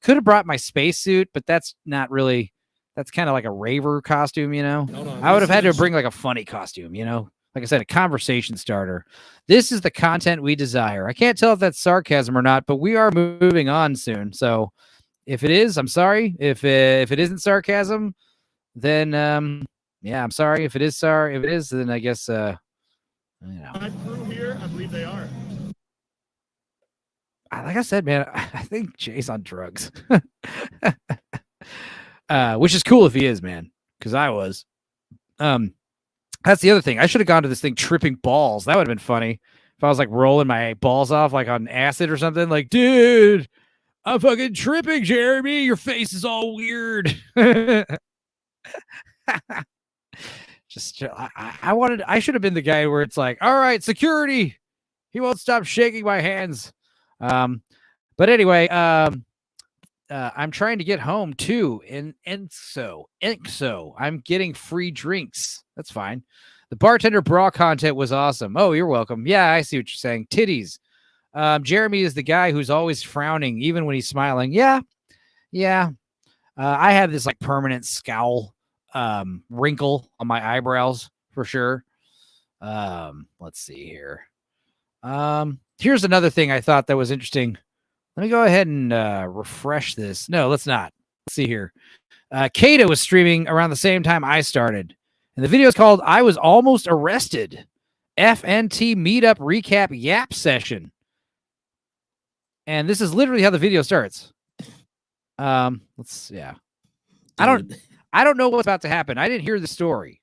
Could have brought my spacesuit, but that's not really, that's kind of like a raver costume, I would have had to bring like a funny costume, like I said, a conversation starter. This is the content we desire. I can't tell if that's sarcasm or not, but we are moving on soon. So If it is, I'm sorry. If it isn't sarcasm, then yeah, I'm sorry. If it is then I guess My crew here, I believe they are. like I said, man, I think Jay's on drugs. Which is cool if he is, man, because I was. That's the other thing. I should have gone to this thing tripping balls. That would have been funny if I was like rolling my balls off like on acid or something. Like, dude, I'm fucking tripping, Jeremy. Your face is all weird. Just I should have been the guy where it's like, all right, security. He won't stop shaking my hands. But anyway, I'm trying to get home too, and so I'm getting free drinks. That's fine. The bartender bra content was awesome. Oh, you're welcome. Yeah, I see what you're saying. Titties. Jeremy is the guy who's always frowning, even when he's smiling. Yeah. I have this like permanent scowl, wrinkle on my eyebrows for sure. Let's see here. Here's another thing I thought that was interesting. Let me go ahead and refresh this. No, let's not. Let's see here. Kata was streaming around the same time I started. And the video is called I Was Almost Arrested. FNT Meetup Recap Yap Session. And this is literally how the video starts. Yeah. Dude. I don't know what's about to happen. I didn't hear the story.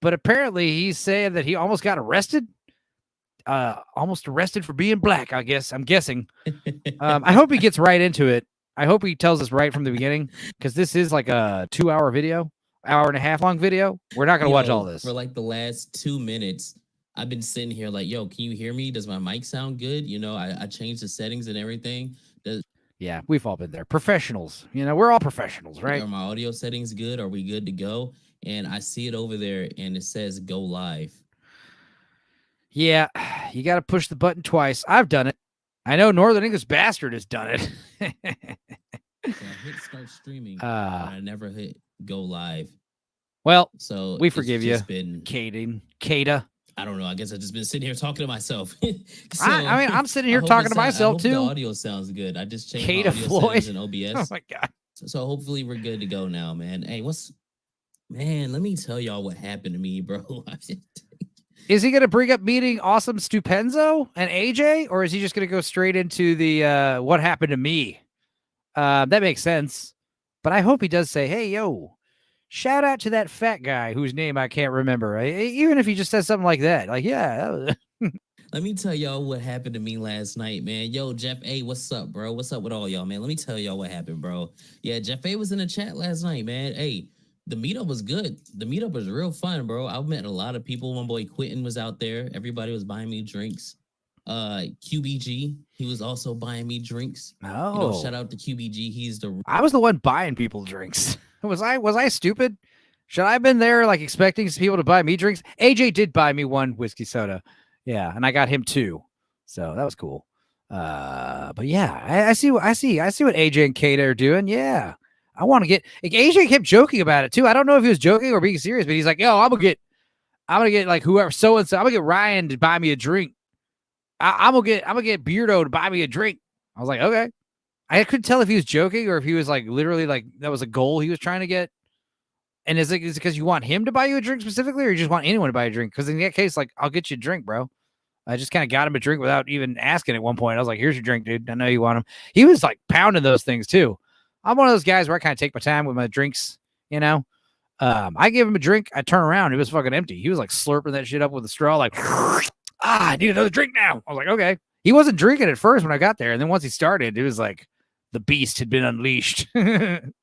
But apparently he's saying that he almost got arrested. Almost arrested for being black, I guess. I'm guessing. I hope he gets right into it. I hope he tells us right from the beginning, because this is like a 2-hour video, hour and a half long video. We're not going to watch all this. For like the last 2 minutes, I've been sitting here like, yo, can you hear me? Does my mic sound good? You know, I changed the settings and everything. Yeah, we've all been there. Professionals. You know, we're all professionals, right? Are my audio settings good? Are we good to go? And I see it over there and it says go live. Yeah, you got to push the button twice. I've done it. I know Northern English Bastard has done it. So I hit start streaming, and I never hit go live. Well, so we forgive you, Kata. I don't know. I guess I've just been sitting here talking to myself. So, I mean, I'm sitting here talking to myself too. The audio sounds good. I just changed Kata the audio Floyd settings in OBS. Oh my god! So hopefully we're good to go now, man. Hey, man? Let me tell y'all what happened to me, bro. Is he going to bring up meeting awesome Stupenzo and AJ, or is he just going to go straight into the what happened to me? That makes sense. But I hope he does say, hey, yo, shout out to that fat guy whose name I can't remember. Even if he just says something like that. Like, yeah. Let me tell y'all what happened to me last night, man. Yo, Jeff A, what's up, bro? What's up with all y'all, man? Let me tell y'all what happened, bro. Yeah, Jeff A was in the chat last night, man. Hey, the meetup was good. The meetup was real fun, bro. I met a lot of people. My boy Quentin was out there. Everybody was buying me drinks. QBG, he was also buying me drinks. Oh, you know, shout out to QBG. I was the one buying people drinks. Was I stupid? Should I have been there like expecting people to buy me drinks? AJ did buy me one whiskey soda. Yeah, and I got him 2. So that was cool. But yeah, I see what AJ and Kata are doing. Yeah. I want to get AJ kept joking about it too. I don't know if he was joking or being serious, but he's like, yo, I'm gonna get like whoever so and so. I'm gonna get Ryan to buy me a drink. I'm gonna get Beardo to buy me a drink. I was like, okay. I couldn't tell if he was joking or if he was like literally like that was a goal he was trying to get. And is it because you want him to buy you a drink specifically, or you just want anyone to buy a drink? Because in that case, like, I'll get you a drink, bro. I just kind of got him a drink without even asking at one point. I was like, here's your drink, dude. I know you want him. He was like pounding those things too. I'm one of those guys where I kind of take my time with my drinks, you know. I give him a drink, I turn around, it was fucking empty. He was like slurping that shit up with a straw, like, I need another drink now. I was like, okay. He wasn't drinking at first when I got there, and then once he started, it was like the beast had been unleashed.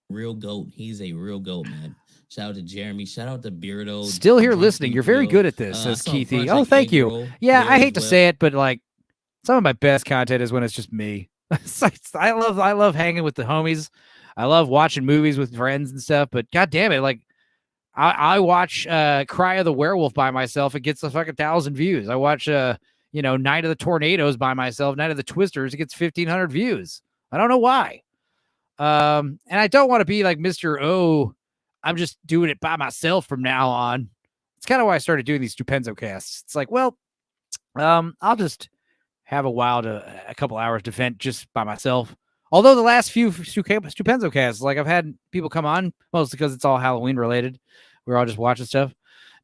Real goat. He's a real goat, man. Shout out to Jeremy. Shout out to Beardo. Still here listening. You're very good at this, says Keithy. Oh, thank you. Yeah, I hate to say it, but like some of my best content is when it's just me. I love hanging with the homies. I love watching movies with friends and stuff, but god damn it, like I watch Cry of the Werewolf by myself, it gets a fucking 1,000 views. I watch Night of the Tornadoes by myself, Night of the Twisters, it gets 1,500 views. I don't know why. And I don't want to be like Mr. Oh, I'm just doing it by myself from now on. It's kind of why I started doing these Stupenzocasts. It's like, well, I'll just have a couple hours to vent just by myself. Although the last few Stupenzocast, like I've had people come on, mostly because it's all Halloween related. We're all just watching stuff.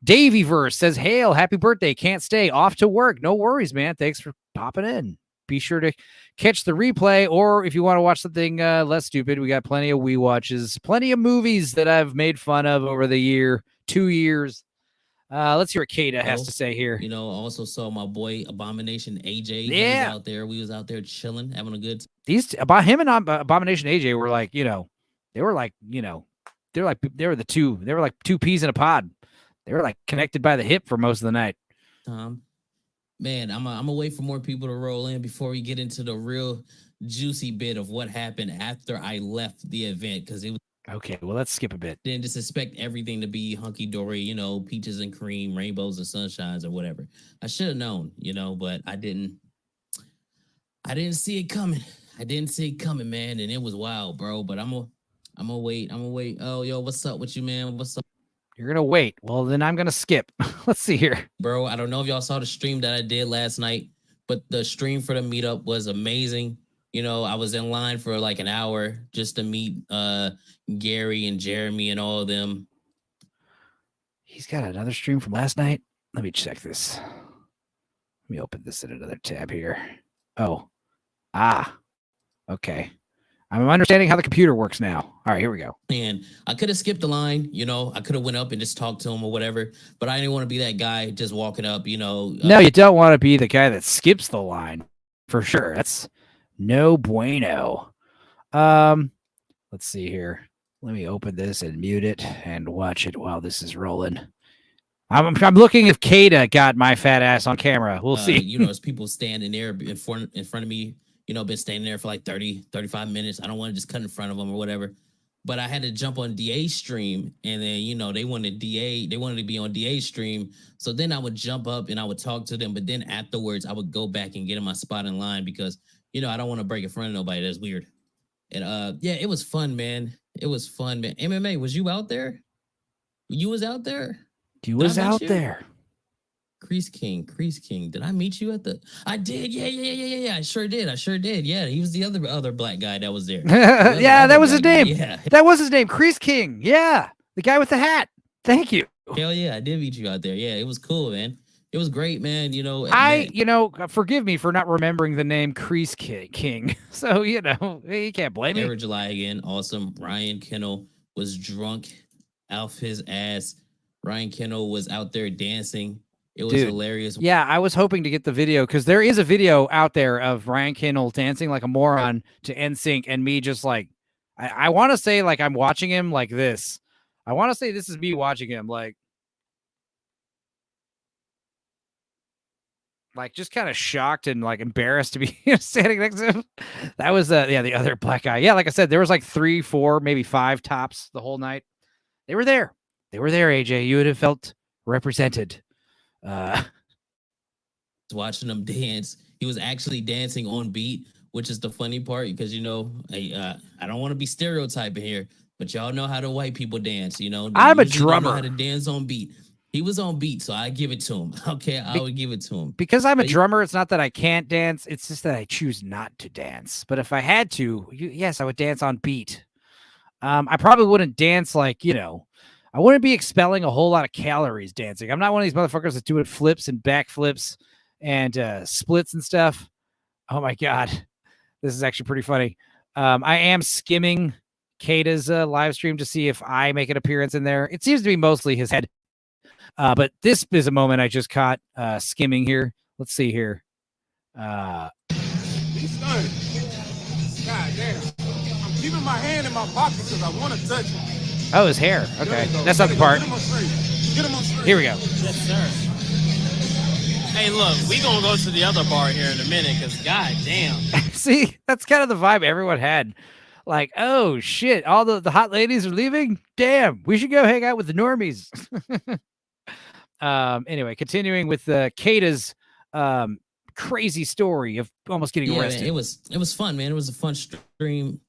Davyverse says, "Hail, happy birthday! Can't stay, off to work. No worries, man. Thanks for popping in. Be sure to catch the replay, or if you want to watch something less stupid, we got plenty of watches, plenty of movies that I've made fun of over the 2 years. Let's hear what Kata has to say here. You know, I also saw my boy Abomination AJ. Yeah. He was out there. We was out there chilling, having a good. About him and Abomination AJ were like, they were like two peas in a pod. They were like connected by the hip for most of the night. Man, I'm gonna wait for more people to roll in before we get into the real juicy bit of what happened after I left the event, because it was okay. Well, let's skip a bit. Didn't just expect everything to be hunky dory, peaches and cream, rainbows and sunshines or whatever. I should have known, but I didn't see it coming. I didn't see it coming, man, and it was wild, bro. But I'm gonna wait. Oh, yo, what's up with you, man? What's up? You're gonna wait. Well, then I'm gonna skip. Let's see here, bro. I don't know if y'all saw the stream that I did last night, but the stream for the meetup was amazing. I was in line for like an hour just to meet Gary and Jeremy and all of them. He's got another stream from last night. Let me check this. Let me open this in another tab here. Okay. I'm understanding how the computer works now. All right, here we go. And I could have skipped the line, I could have went up and just talked to him or whatever, but I didn't want to be that guy just walking up, No, you don't want to be the guy that skips the line, for sure. That's no bueno. Let's see here. Let me open this and mute it and watch it while this is rolling. I'm looking if Kata got my fat ass on camera. We'll see. There's people standing there in front of me. Been standing there for like 30, 35 minutes. I don't want to just cut in front of them or whatever. But I had to jump on DA's stream, and then, they wanted to be on DA's stream. So then I would jump up and I would talk to them. But then afterwards, I would go back and get in my spot in line because, I don't want to break in front of nobody. That's weird. And yeah, it was fun, man. It was fun, man. MMA, was you out there? You was out there? You was out there. Crease King. Did I meet you at the? I did. Yeah. I sure did. Yeah, he was the other black guy that was there. Yeah, that was his name. Yeah. That was his name, Crease King. Yeah, the guy with the hat. Thank you. Hell yeah, I did meet you out there. Yeah, it was cool, man. It was great, man. Forgive me for not remembering the name Crease King. So, you can't blame me. July again, awesome. Ryan Kennel was drunk off his ass. Ryan Kennel was out there dancing. It was hilarious. Yeah, I was hoping to get the video because there is a video out there of Ryan Kennel dancing like a moron to NSYNC and me just like, I want to say like I'm watching him like this. I want to say this is me watching him like just kind of shocked and like embarrassed to be standing next to him. That was the other black guy. Yeah, like I said, there was like 3, 4, maybe 5 tops the whole night. They were there, AJ. You would have felt represented. Watching him dance. He was actually dancing on beat, which is the funny part because I don't want to be stereotyping here, but y'all know how the white people dance. I'm a drummer. Know how to dance on beat. He was on beat, so I give it to him. Okay, I would give it to him because I'm a drummer. It's not that I can't dance; it's just that I choose not to dance. But if I had to, yes, I would dance on beat. I probably wouldn't dance like I wouldn't be expelling a whole lot of calories dancing. I'm not one of these motherfuckers that doing flips and backflips and splits and stuff. Oh my God. This is actually pretty funny. I am skimming Kata's live stream to see if I make an appearance in there. It seems to be mostly his head. But this is a moment I just caught skimming here. Let's see here. He's started. God damn. I'm keeping my hand in my pocket because I want to touch it. Oh, his hair. Okay. That's not the part. Get him on straight. Here we go. Yes, sir. Hey, look, we gonna go to the other bar here in a minute because god damn. See, that's kind of the vibe everyone had. Like, oh shit, all the hot ladies are leaving. Damn, we should go hang out with the normies. Anyway, continuing with Kata's crazy story of almost getting arrested. Man, it was fun, man. It was a fun stream,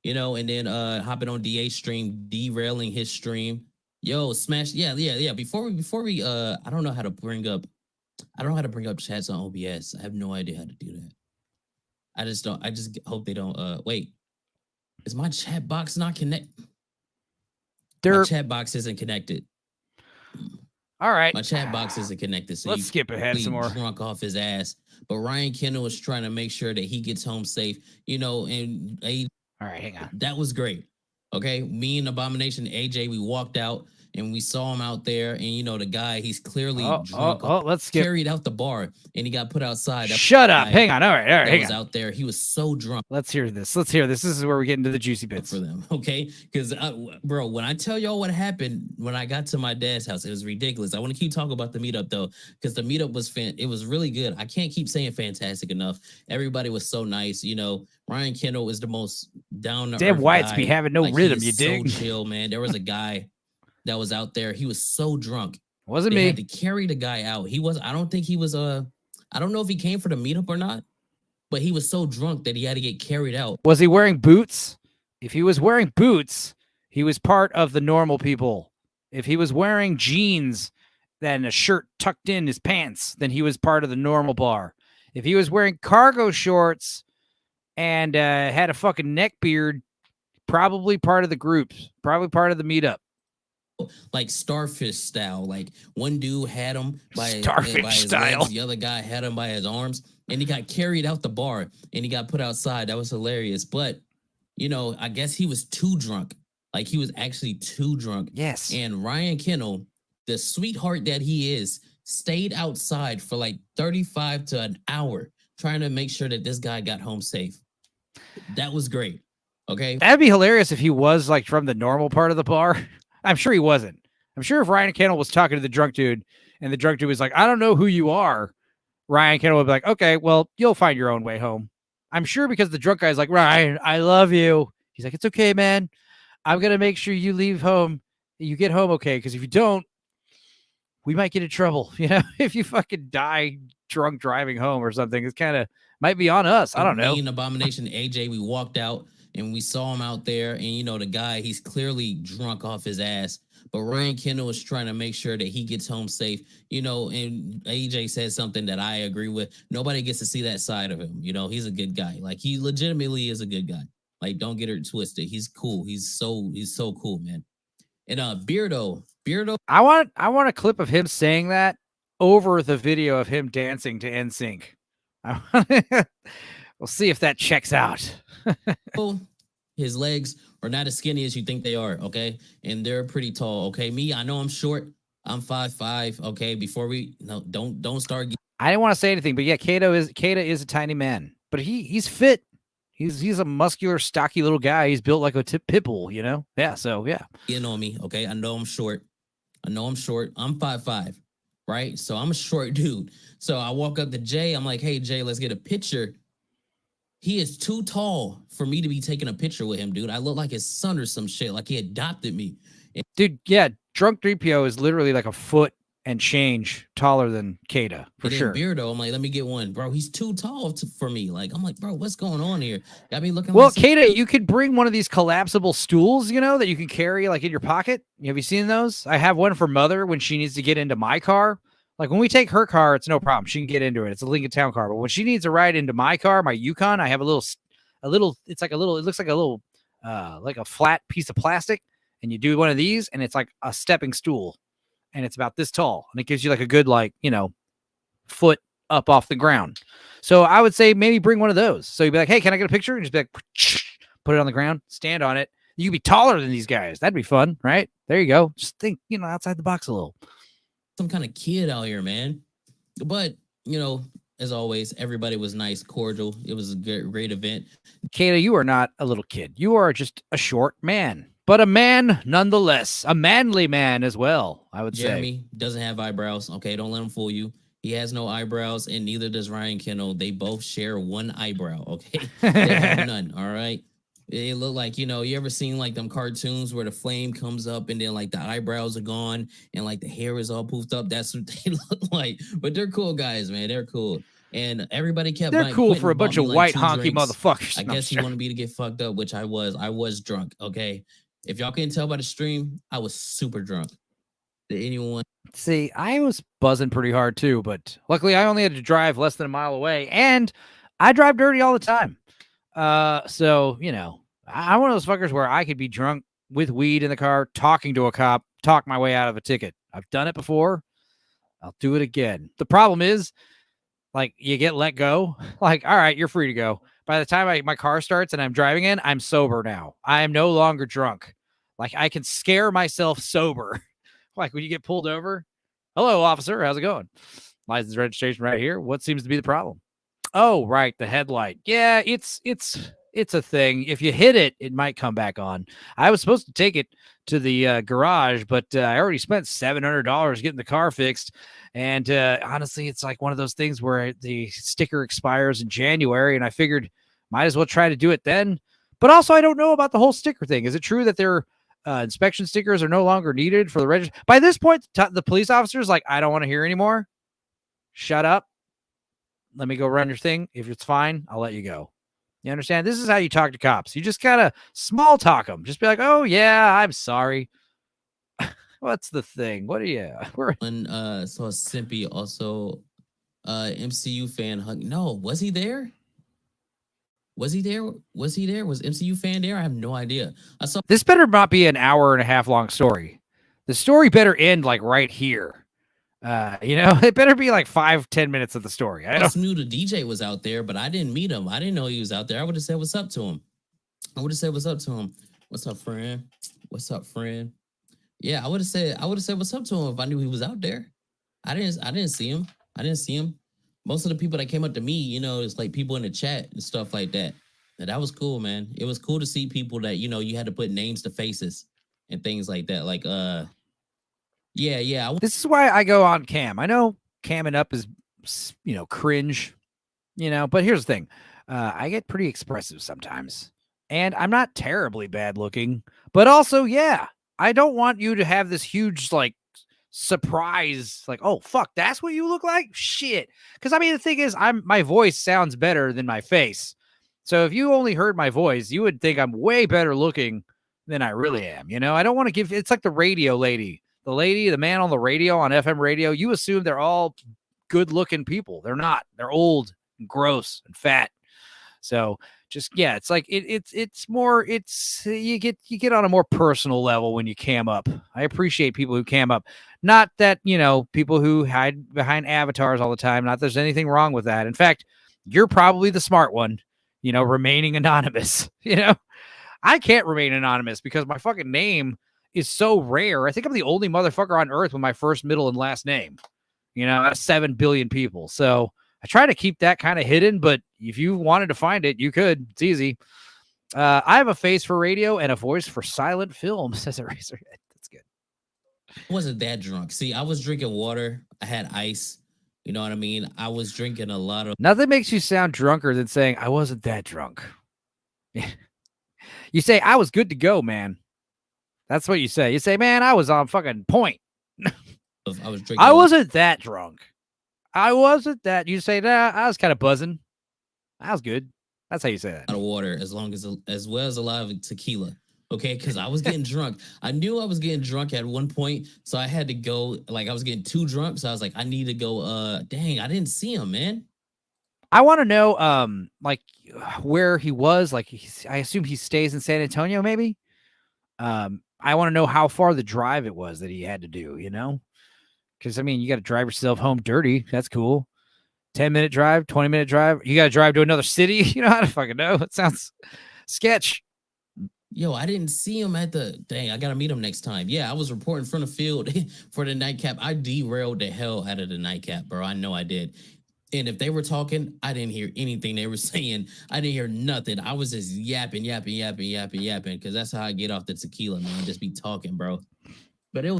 and then hopping on DA stream, derailing his stream. Yo, smash. Yeah. Before we I don't know how to bring up chats on OBS. I have no idea how to do that. I just hope they don't wait. Is my chat box not connected? My They're chat box isn't connected. all right. My chat box isn't connected. So Let's you skip ahead some more. drunk off his ass. But Ryan Kendall was trying to make sure that he gets home safe, and all right, hang on. that was great. Okay, me and Abomination AJ, we walked out and we saw him out there, and the guy, he's clearly drunk. Let's skip. Carried out the bar, and he got put outside. Shut up. Hang on. All right. He was out there. He was so drunk. Let's hear this. This is where we get into the juicy bits for them. Okay, because bro, when I tell y'all what happened when I got to my dad's house, it was ridiculous. I want to keep talking about the meetup though, because the meetup was it was really good. I can't keep saying fantastic enough. Everybody was so nice. Ryan Kendall was the most down to earth. Damn whites be having no rhythm. You dig? So chill, man. There was a guy that was out there. He was so drunk. Wasn't they me. Had to carry the guy out. He was. I don't think he was. I don't know if he came for the meetup or not. But he was so drunk that he had to get carried out. Was he wearing boots? If he was wearing boots, he was part of the normal people. If he was wearing jeans, then a shirt tucked in his pants, then he was part of the normal bar. If he was wearing cargo shorts and had a fucking neck beard, probably part of the group, probably part of the meetup. Like starfish style. Like one dude had him by his style. Legs, the other guy had him by his arms, and he got carried out the bar and he got put outside. That was hilarious. But I guess he was too drunk. Like he was actually too drunk. Yes. And Ryan Kendall, the sweetheart that he is, stayed outside for like 35 to an hour trying to make sure that this guy got home safe. That was great. Okay. That'd be hilarious if he was like from the normal part of the bar. I'm sure he wasn't. I'm sure if Ryan Kendall was talking to the drunk dude and the drunk dude was like, I don't know who you are, Ryan Kendall would be like, okay, well, you'll find your own way home. I'm sure because the drunk guy's like, Ryan, I love you. He's like, it's okay, man. I'm going to make sure you leave home. You get home okay. Because if you don't, we might get in trouble. If you fucking die drunk driving home or something, it's kind of might be on us. I don't know. Me and Abomination AJ, we walked out and we saw him out there, and the guy, he's clearly drunk off his ass. But Ryan Kendall is trying to make sure that he gets home safe, and AJ said something that I agree with. Nobody gets to see that side of him. He's a good guy. Like he legitimately is a good guy. Like don't get it twisted. He's cool. He's so cool, man. And Beardo. I want a clip of him saying that over the video of him dancing to NSYNC. We'll see if that checks out. His legs are not as skinny as you think they are, okay? And they're pretty tall, okay? Me, I know I'm short. I'm 5'5", okay? Before we don't start. I didn't want to say anything, but yeah, Kato is a tiny man, but he's fit. He's a muscular, stocky little guy. He's built like a pit bull, Yeah, so yeah. You know me, okay? I know I'm short. I'm 5'5", right? So I'm a short dude. So I walk up to Jay. I'm like, hey, Jay, let's get a picture. He is too tall for me to be taking a picture with him, dude. I look like his son or some shit, like he adopted me. Dude, yeah, Drunk 3PO is literally like a foot and change taller than Kata, for sure. Beardo, I'm like, let me get one. Bro, he's too tall for me. Like, I'm like, bro, what's going on here? Got me looking well, like Kata, you could bring one of these collapsible stools, that you can carry like in your pocket. Have you seen those? I have one for Mother when she needs to get into my car. Like when we take her car, it's no problem. She can get into it. It's a Lincoln Town car. But when she needs a ride into my car, my Yukon, I have it looks like a flat piece of plastic. And you do one of these and it's like a stepping stool and it's about this tall. And it gives you like a good, foot up off the ground. So I would say maybe bring one of those. So you'd be like, hey, can I get a picture? And just be like, put it on the ground, stand on it. You could be taller than these guys. That'd be fun, right? There you go. Just think, outside the box a little. Some kind of kid out here, man. But, as always, everybody was nice, cordial. It was a great event. Kata, you are not a little kid. You are just a short man, but a man nonetheless, a manly man as well, I would say. Jeremy doesn't have eyebrows. Okay, don't let him fool you. He has no eyebrows, and neither does Ryan Kendall. They both share one eyebrow, okay? They have none, all right? It look like, you ever seen like them cartoons where the flame comes up and then like the eyebrows are gone and like the hair is all poofed up? That's what they look like. But they're cool guys, man. They're cool. And everybody kept They're cool for a bunch of white honky motherfuckers. I guess he wanted me to get fucked up, which I was. I was drunk, okay? If y'all can't tell by the stream, I was super drunk. Did anyone see? I was buzzing pretty hard too, but luckily I only had to drive less than a mile away, and I drive dirty all the time. So I'm one of those fuckers where I could be drunk with weed in the car, talking to a cop, talk my way out of a ticket. I've done it before. I'll do it again. The problem is, like, you get let go. Like, all right, you're free to go. By the time my car starts and I'm driving in, I'm sober now. I am no longer drunk. Like, I can scare myself sober. Like when you get pulled over. Hello, officer. How's it going? License registration right here. What seems to be the problem? Oh, right, the headlight. Yeah, it's a thing. If you hit it, it might come back on. I was supposed to take it to the garage, but I already spent $700 getting the car fixed. And honestly, it's like one of those things where the sticker expires in January, and I figured might as well try to do it then. But also, I don't know about the whole sticker thing. Is it true that their inspection stickers are no longer needed for the register? By this point, the police officer's like, I don't want to hear anymore. Shut up. Let me go run your thing. If it's fine, I'll let you go. You understand? This is how you talk to cops. You just kind of small talk them. Just be like, oh, yeah, I'm sorry. What's the thing? What are you? When saw Simpy also MCU fan hug. No, was he there? Was he there? Was MCU fan there? I have no idea. I saw this better not be an hour and a half long story. The story better end like right here. It better be like 5-10 minutes of the story. I just knew the DJ was out there, but I didn't meet him. I didn't know he was out there. I would have said what's up to him. What's up, friend? What's up, friend? Yeah, I would have said what's up to him if I knew he was out there. I didn't see him. Most of the people that came up to me, it's like people in the chat and stuff like that. And that was cool, man. It was cool to see people that, you had to put names to faces and things like that. Like, yeah. This is why I go on cam. I know camming up is, cringe, but here's the thing. I get pretty expressive sometimes, and I'm not terribly bad looking, but also, yeah, I don't want you to have this huge, like, surprise, like, oh, fuck, that's what you look like? Shit. Because, I mean, the thing is, my voice sounds better than my face. So if you only heard my voice, you would think I'm way better looking than I really am. I don't want to give, it's like the radio lady. The man on the radio, on FM radio, you assume they're all good looking people. They're not. They're old and gross and fat. So just, yeah, it's like, it's more, you get on a more personal level when you cam up. I appreciate people who cam up. Not that, people who hide behind avatars all the time. Not that there's anything wrong with that. In fact, you're probably the smart one, remaining anonymous. I can't remain anonymous because my fucking name is so rare. I think I'm the only motherfucker on earth with my first, middle, and last name. Out of 7 billion people. So I try to keep that kind of hidden, but if you wanted to find it, you could. It's easy. I have a face for radio and a voice for silent film, says Eraserhead. That's good. I wasn't that drunk. See, I was drinking water. I had ice. You know what I mean? I was drinking a lot of... Nothing makes you sound drunker than saying, I wasn't that drunk. You say, I was good to go, man. That's what you say. You say, man, I was on fucking point. I was drinking. I wasn't that drunk. I wasn't that. You say, nah, I was kind of buzzing. I was good. That's how you say that. A lot of water, as well as a lot of tequila. Okay, because I was getting drunk. I knew I was getting drunk at one point, so I had to go. Like, I was getting too drunk, so I was like, I need to go. Dang, I didn't see him, man. I want to know, like, where he was. Like, I assume he stays in San Antonio, maybe. I want to know how far the drive it was that he had to do. Because I mean, you got to drive yourself home dirty. That's cool. 10-minute drive, 20-minute drive. You got to drive to another city. You know how to fucking know. It sounds sketch. Yo, I didn't see him at the... Dang, I got to meet him next time. Yeah, I was reporting from the field for the nightcap. I derailed the hell out of the nightcap, bro. I know I did. And if they were talking, I didn't hear anything they were saying. I didn't hear nothing. I was just yapping, because that's how I get off the tequila, man. Just be talking, bro. But it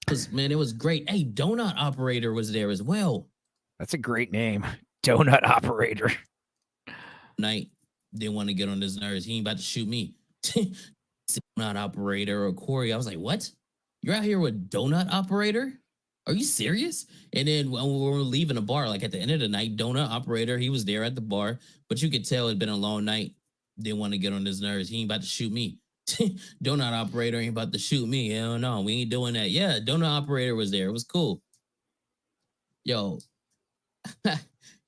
was great. Hey, Donut Operator was there as well. That's a great name. Donut Operator. Night, didn't want to get on his nerves. He ain't about to shoot me. Donut Operator or Corey. I was like, what? You're out here with Donut Operator? Are you serious? And then when we were leaving the bar, like at the end of the night, Donut Operator, he was there at the bar, but you could tell it'd been a long night. Didn't want to get on his nerves. He ain't about to shoot me. Donut Operator ain't about to shoot me. Hell no, we ain't doing that. Yeah, Donut Operator was there. It was cool. Yo,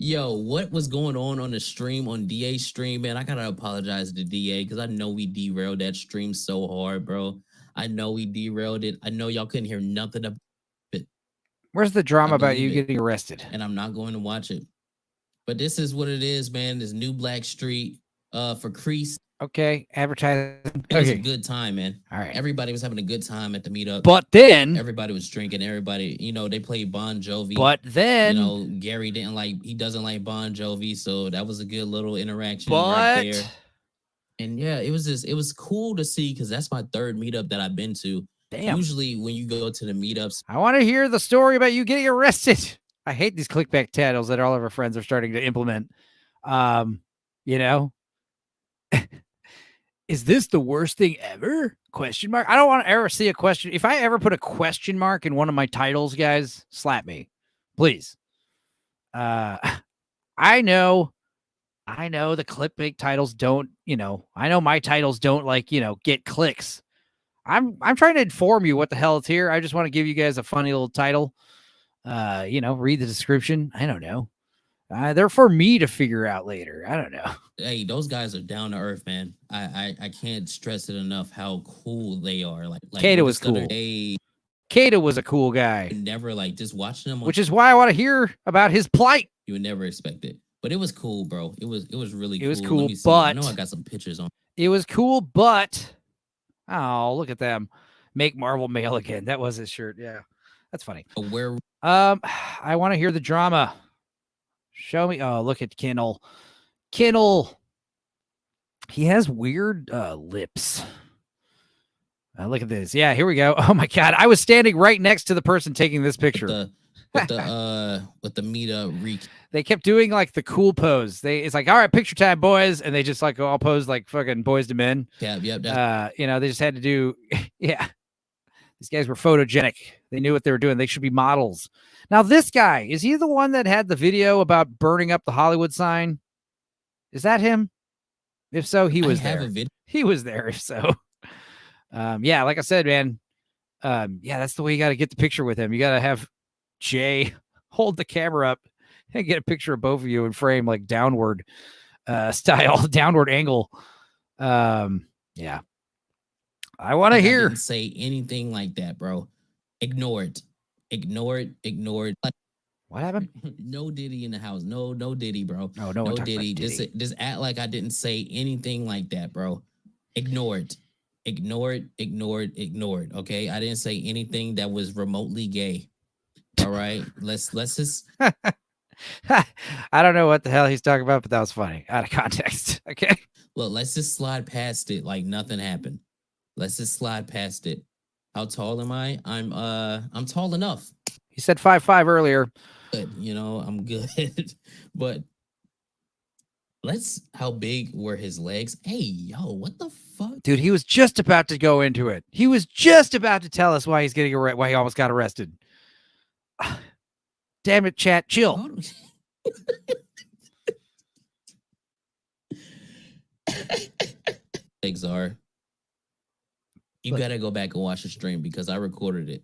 Yo, what was going on the stream, on DA's stream, man? I gotta apologize to DA because I know we derailed that stream so hard, bro. I know we derailed it. I know y'all couldn't hear nothing about it. Where's the drama about you believe it. getting arrested? And I'm not going to watch it. But this is what it is, man. This new Black Street for Crease. Okay, advertising. It was a Okay, good time, man. all right. Everybody was having a good time at the meetup. But then, Everybody was drinking. Everybody, they played Bon Jovi. but then, Gary he doesn't like Bon Jovi, so that was a good little interaction but right there. And yeah, it was cool to see because that's my third meetup that I've been to. damn, Usually when you go to the meetups, I want to hear the story about you getting arrested. I hate these clickbait titles that all of our friends are starting to implement. You know, is this the worst thing ever? Question mark. I don't want to ever see a question. If I ever put a question mark in one of my titles, guys, slap me, please. I know the clickbait titles don't, I know my titles don't get clicks. I'm trying to inform you what the hell is here. I just want to give you guys a funny little title. Read the description. I don't know. They're for me to figure out later. I don't know. hey, those guys are down to earth, man. I can't stress it enough how cool they are. Like Kata was cool. Kata was a cool guy. Never just watching them, which is why I want to hear about his plight. You would never expect it, but it was cool, bro. It was really cool. It was cool, Let me see. but I know I got some pictures on. It was cool, but look at them. Make Marvel mail again. That was his shirt. Yeah, that's funny. Where? I want to hear the drama. Show me. Oh, look at Kinnell. He has weird lips. Look at this. Yeah, here we go. Oh my God. I was standing right next to the person taking this picture. With the meetup reek. They kept doing like the cool pose. It's like, all right, picture time, boys. And they just all pose like fucking boys to men. Yeah, yep. They just had to do, yeah. These guys were photogenic. They knew what they were doing. They should be models. Now, this guy, is he the one that had the video about burning up the Hollywood sign? Is that him? If so, he was there. He was there, if so. Yeah, like I said, man. Yeah, that's the way you got to get the picture with him. You got to have Jay hold the camera up and get a picture of both of you in frame, like downward style, downward angle. Yeah. I want to hear. I didn't say anything like that, bro. Ignore it. What happened? No Diddy in the house. No Diddy, bro. No Diddy. Just act like I didn't say anything like that, bro. Ignore it. Okay, I didn't say anything that was remotely gay. All right, let's just. I don't know what the hell he's talking about, but that was funny out of context. Okay, look, let's just slide past it like nothing happened. Let's just slide past it. How tall am I? I'm tall enough. He said 5'5" earlier. But, I'm good. But how big were his legs? Hey, yo, what the fuck? Dude, he was just about to go into it. He was just about to tell us why why he almost got arrested. Damn it, chat, chill. Legs are. You gotta go back and watch the stream because I recorded it.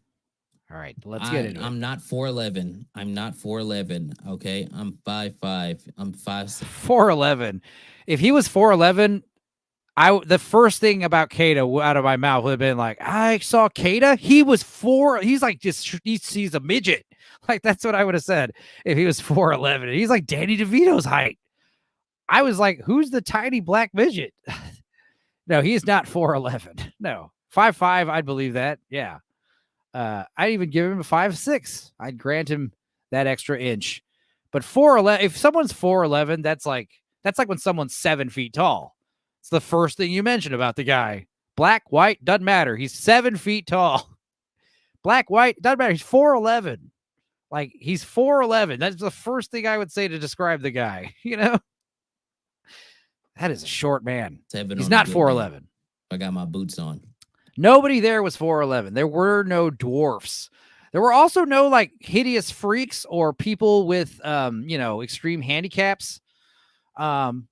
All right, let's get it. I'm not 4'11". I'm not 4'11". Okay, I'm 5'5". I'm 5'6". 4'11". If he was 4'11", the first thing about Kata out of my mouth would have been like, I saw Kata. He was 4. He's like he's a midget. Like that's what I would have said if he was 4'11". He's like Danny DeVito's height. I was like, who's the tiny black midget? No, he is not 4'11". No, 5'5". I'd believe that. Yeah. I'd even give him a 5'6". I'd grant him that extra inch. But 4'11", if someone's 4'11", that's like when someone's 7 feet tall. It's the first thing you mention about the guy. Black, white, doesn't matter. He's 7 feet tall. Black, white, doesn't matter. He's 4'11". Like he's 4'11". That's the first thing I would say to describe the guy. That is a short man. He's not 4'11". I got my boots on. Nobody there was 4'11". There were no dwarfs. There were also no like hideous freaks or people with extreme handicaps. And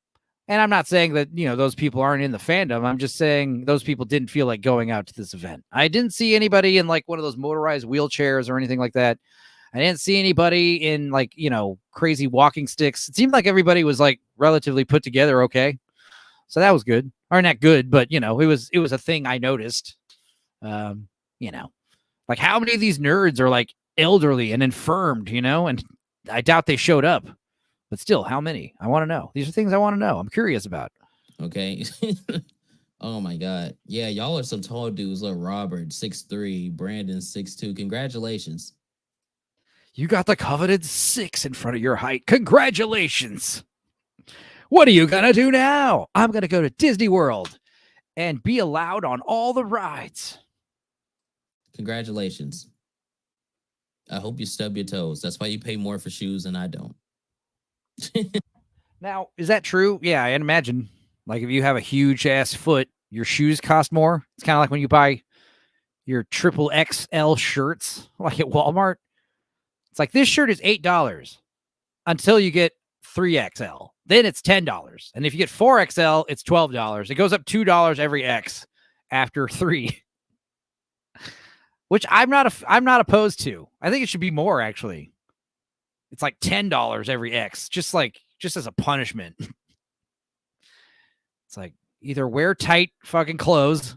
I'm not saying that those people aren't in the fandom. I'm just saying those people didn't feel like going out to this event. I didn't see anybody in like one of those motorized wheelchairs or anything like that. I didn't see anybody in like, crazy walking sticks. It seemed like everybody was like relatively put together. Okay. So that was good. Or not good, but it was a thing I noticed. Like how many of these nerds are like elderly and infirmed, and I doubt they showed up, but still, how many? I want to know. These are things I want to know. I'm curious about. Okay. Oh my God. Yeah, y'all are some tall dudes. Look, Robert, 6'3", Brandon, 6'2". Congratulations. You got the coveted 6 in front of your height. Congratulations. What are you going to do now? I'm going to go to Disney World and be allowed on all the rides. Congratulations. I hope you stub your toes. That's why you pay more for shoes than I don't. Now, is that true? Yeah, I imagine. Like if you have a huge ass foot, your shoes cost more. It's kind of like when you buy your triple XL shirts, like at Walmart. It's like this shirt is $8 until you get 3XL. Then it's $10. And if you get 4XL, it's $12. It goes up $2 every X after 3. Which I'm not opposed to. I think it should be more actually. It's like $10 every X, just as a punishment. It's like either wear tight fucking clothes.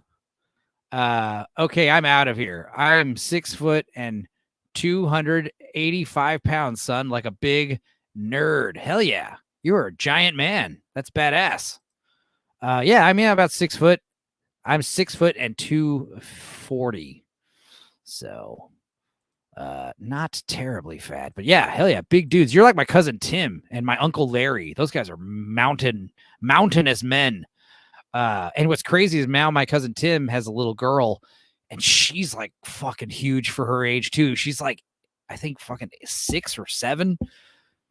Okay, I'm out of here. I'm 6 foot and 285 pounds, son, like a big nerd. Hell yeah. You are a giant man. That's badass. Yeah, I mean, I'm about 6 foot. I'm 6 foot and 240. So, not terribly fat, but yeah, hell yeah, big dudes. You're like my cousin Tim and my uncle Larry. Those guys are mountainous men. And what's crazy is now my cousin Tim has a little girl, and she's like fucking huge for her age too. She's like, I think fucking 6 or 7.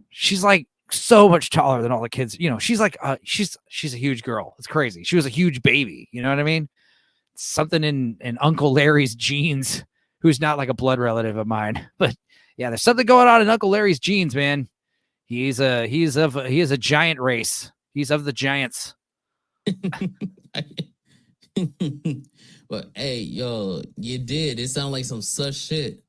She's like so much taller than all the kids. She's like, she's a huge girl. It's crazy. She was a huge baby. You know what I mean? Something in Uncle Larry's genes, who's not like a blood relative of mine, but yeah, there's something going on in Uncle Larry's genes, man. He is a giant race. He's of the giants. But hey, yo, you did. It sounded like some such shit.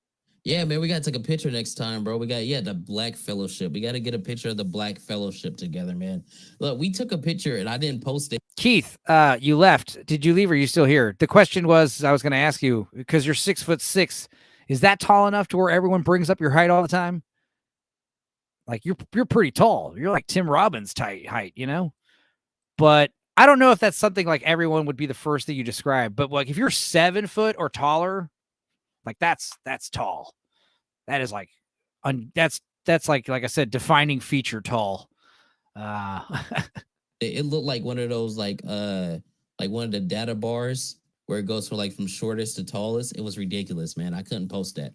Yeah, man, we gotta take a picture next time, bro. We got the Black Fellowship. We gotta get a picture of the Black Fellowship together, man. Look, we took a picture and I didn't post it. Keith, you left. Did you leave or are you still here? The question was, I was gonna ask you, because you're 6'6", is that tall enough to where everyone brings up your height all the time? Like you're pretty tall. You're like Tim Robbins height, But I don't know if that's something like everyone would be the first thing you describe, but like if you're 7 foot or taller, like that's tall. That is like, that's like I said, defining feature tall. It looked like one of those like one of the data bars where it goes from shortest to tallest. It was ridiculous, man. I couldn't post that.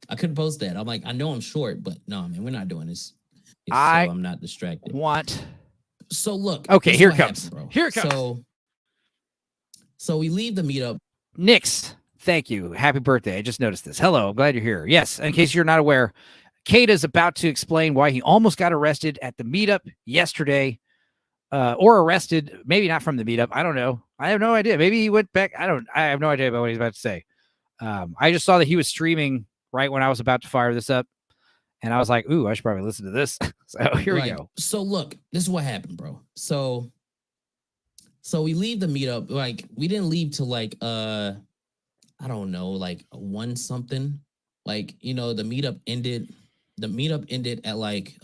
I'm like, I know I'm short, but no, man, we're not doing this. So I'm not distracted. So look. Okay, here it comes. Here it comes. So we leave the meetup. Nix, thank you. Happy birthday. I just noticed this. Hello, I'm glad you're here. Yes, in case you're not aware, Kate is about to explain why he almost got arrested at the meetup yesterday. Or arrested, maybe not from the meetup. I don't know. I have no idea. Maybe he went back. I have no idea about what he's about to say. I just saw that he was streaming right when I was about to fire this up. And I was like, ooh, I should probably listen to this. So here we go. So look, this is what happened, bro. So we leave the meetup. Like, we didn't leave till like, I don't know, like 1 something. Like, the meetup ended. The meetup ended at like,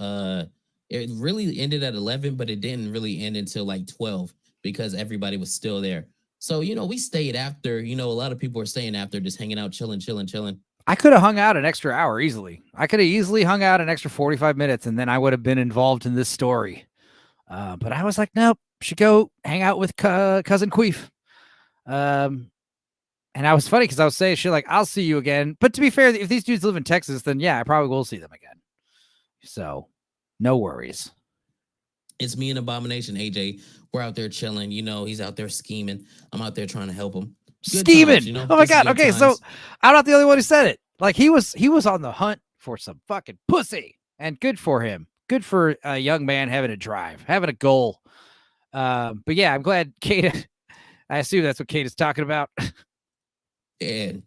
it really ended at 11, but it didn't really end until like 12 because everybody was still there. So, we stayed after, a lot of people were staying after, just hanging out, chilling. I could have hung out an extra hour easily. I could have easily hung out an extra 45 minutes and then I would have been involved in this story. But I was like, nope, should go hang out with cousin Queef. And I was funny because I was saying shit like, I'll see you again. But to be fair, if these dudes live in Texas, then yeah, I probably will see them again. So no worries. It's me and Abomination AJ. We're out there chilling. He's out there scheming. I'm out there trying to help him. Good scheming. Times, Oh my God. Okay. So I'm not the only one who said it. Like he was on the hunt for some fucking pussy, and good for him. Good for a young man having a drive, having a goal. But yeah, I'm glad Kate, I assume that's what Kate is talking about. And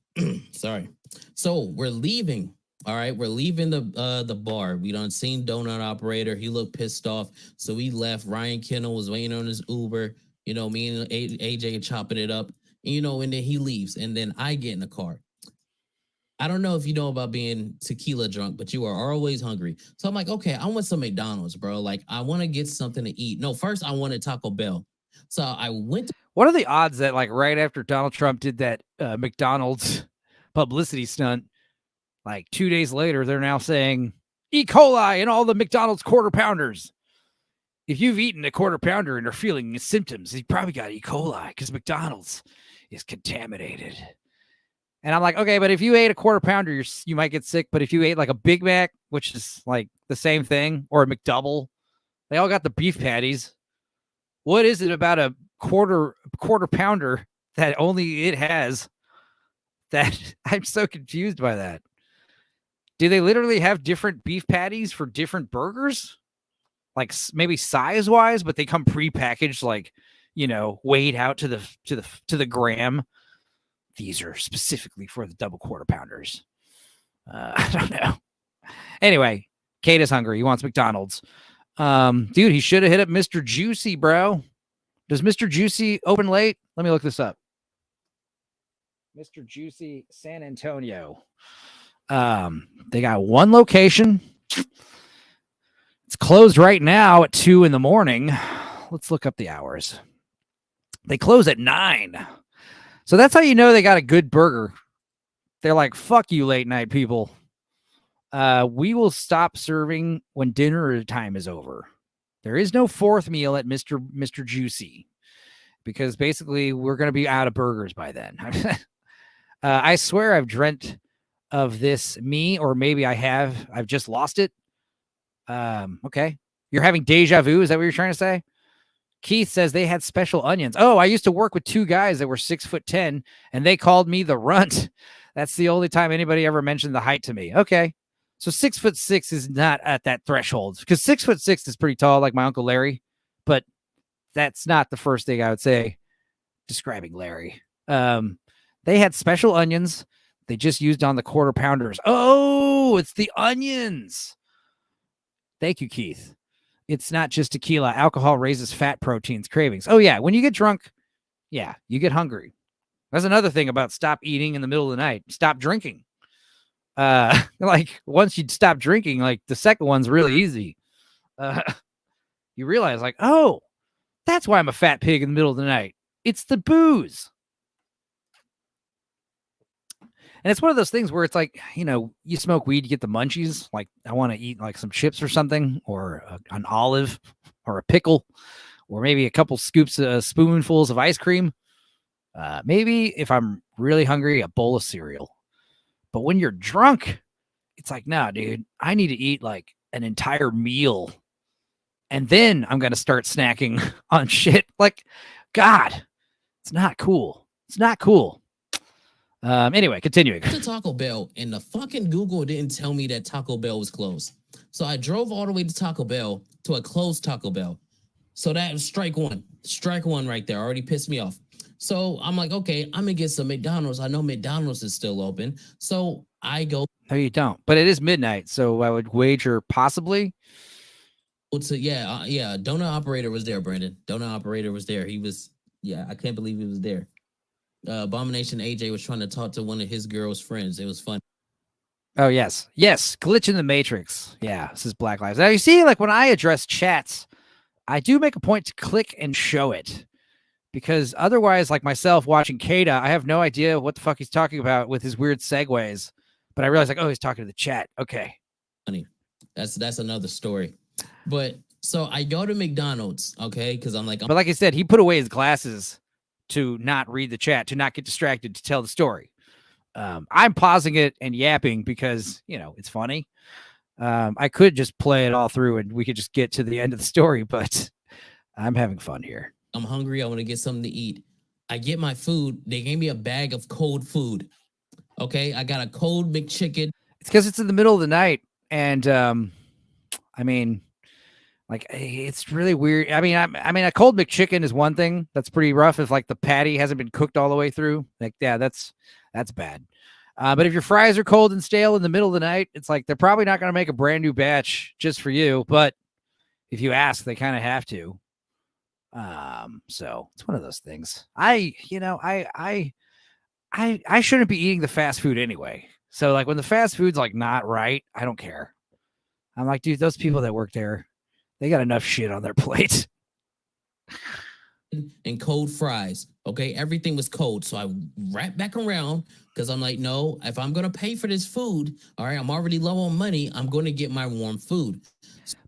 sorry. So we're leaving. All right, we're leaving the bar. We done seen donut operator. He looked pissed off, so we left. Ryan Kendall was waiting on his Uber. You know, me and AJ chopping it up. And, you know, and then he leaves, and then I get in the car. I don't know if you know about being tequila drunk, but you are always hungry. So I'm like, okay, I want some McDonald's, bro. Like, I want to get something to eat. No, first I wanted Taco Bell. So I went. What are the odds that, like, right after Donald Trump did that McDonald's publicity stunt, like 2 days later, they're now saying E. coli in all the McDonald's quarter pounders. If you've eaten a quarter pounder and are feeling symptoms, you probably got E. coli because McDonald's is contaminated. And I'm like, okay, but if you ate a quarter pounder, you might get sick. But if you ate like a Big Mac, which is like the same thing, or a McDouble, they all got the beef patties. What is it about a quarter pounder that only it has that I'm so confused by that? Do they literally have different beef patties for different burgers? Like maybe size wise, but they come pre-packaged, like, you know, weighed out to the gram. These are specifically for the double quarter pounders. I don't know. Anyway, Kate is hungry. He wants McDonald's. Dude, he should have hit up Mr. Juicy, bro. Does Mr. Juicy open late? Let me look this up. Mr. Juicy, San Antonio. They got one location. It's closed right now at 2 a.m. Let's look up the hours. They close at 9. So that's how you know they got a good burger. They're like, fuck you, late night people. We will stop serving when dinner time is over. There is no fourth meal at Mr. Juicy because basically we're going to be out of burgers by then. I swear I've dreamt of this or maybe I've just lost it. Okay. You're having deja vu. Is that what you're trying to say? Keith says they had special onions. Oh, I used to work with 2 guys that were 6'10" and they called me the runt. That's the only time anybody ever mentioned the height to me. Okay. So 6'6" is not at that threshold because 6'6" is pretty tall, like my Uncle Larry, but that's not the first thing I would say describing Larry. They had special onions. They just used on the quarter pounders. Oh, it's the onions. Thank you, Keith. It's not just tequila. Alcohol raises fat proteins cravings. Oh, yeah. When you get drunk, yeah, you get hungry. That's another thing about stop eating in the middle of the night. Stop drinking. Like once you stop drinking, like the second one's really easy. You realize like, oh, that's why I'm a fat pig in the middle of the night. It's the booze. And it's one of those things where it's like, you know, you smoke weed, you get the munchies. Like I want to eat like some chips or something, or an olive or a pickle, or maybe a couple scoops, spoonfuls of ice cream. Maybe if I'm really hungry, a bowl of cereal. But when you're drunk, it's like, nah, dude, I need to eat like an entire meal. And then I'm going to start snacking on shit. Like, God, it's not cool. It's not cool. Anyway, continuing. To Taco Bell, and the fucking Google didn't tell me that Taco Bell was closed. So I drove all the way to Taco Bell to a closed Taco Bell. So that was strike one right there. Already pissed me off. So I'm like, okay, I'm gonna get some McDonald's. I know McDonald's is still open. So I go. No, you don't. But it is midnight, so I would wager possibly. Yeah. Donut operator was there, Brandon. Donut operator was there. He was. Yeah, I can't believe he was there. Abomination AJ was trying to talk to one of his girl's friends. It was fun. Oh, yes. Glitch in the Matrix. Yeah, this is Black Lives. Now, you see, like when I address chats, I do make a point to click and show it. Because otherwise, like myself watching Kada, I have no idea what the fuck he's talking about with his weird segues. But I realize, like, oh, he's talking to the chat. Okay. Funny. That's another story. But so I go to McDonald's, okay? Because I'm like... But like I said, he put away his glasses to not read the chat, to not get distracted, to tell the story. I'm pausing it and yapping because, you know, it's funny. I could just play it all through and we could just get to the end of the story, but I'm having fun here. I'm hungry. I want to get something to eat. I get my food. They gave me a bag of cold food. Okay. I got a cold McChicken. It's because it's in the middle of the night. And, I mean, like, it's really weird. I mean, a cold McChicken is one thing that's pretty rough if like the patty hasn't been cooked all the way through. Like, yeah, that's bad. But if your fries are cold and stale in the middle of the night, it's like they're probably not going to make a brand new batch just for you. But if you ask, they kind of have to. So it's one of those things. I shouldn't be eating the fast food anyway. So like when the fast food's like not right, I don't care. I'm like, dude, those people that work there, they got enough shit on their plate. And cold fries. Okay, everything was cold. So I wrapped back around because I'm like, no, if I'm gonna pay for this food, all right, I'm already low on money. I'm gonna get my warm food.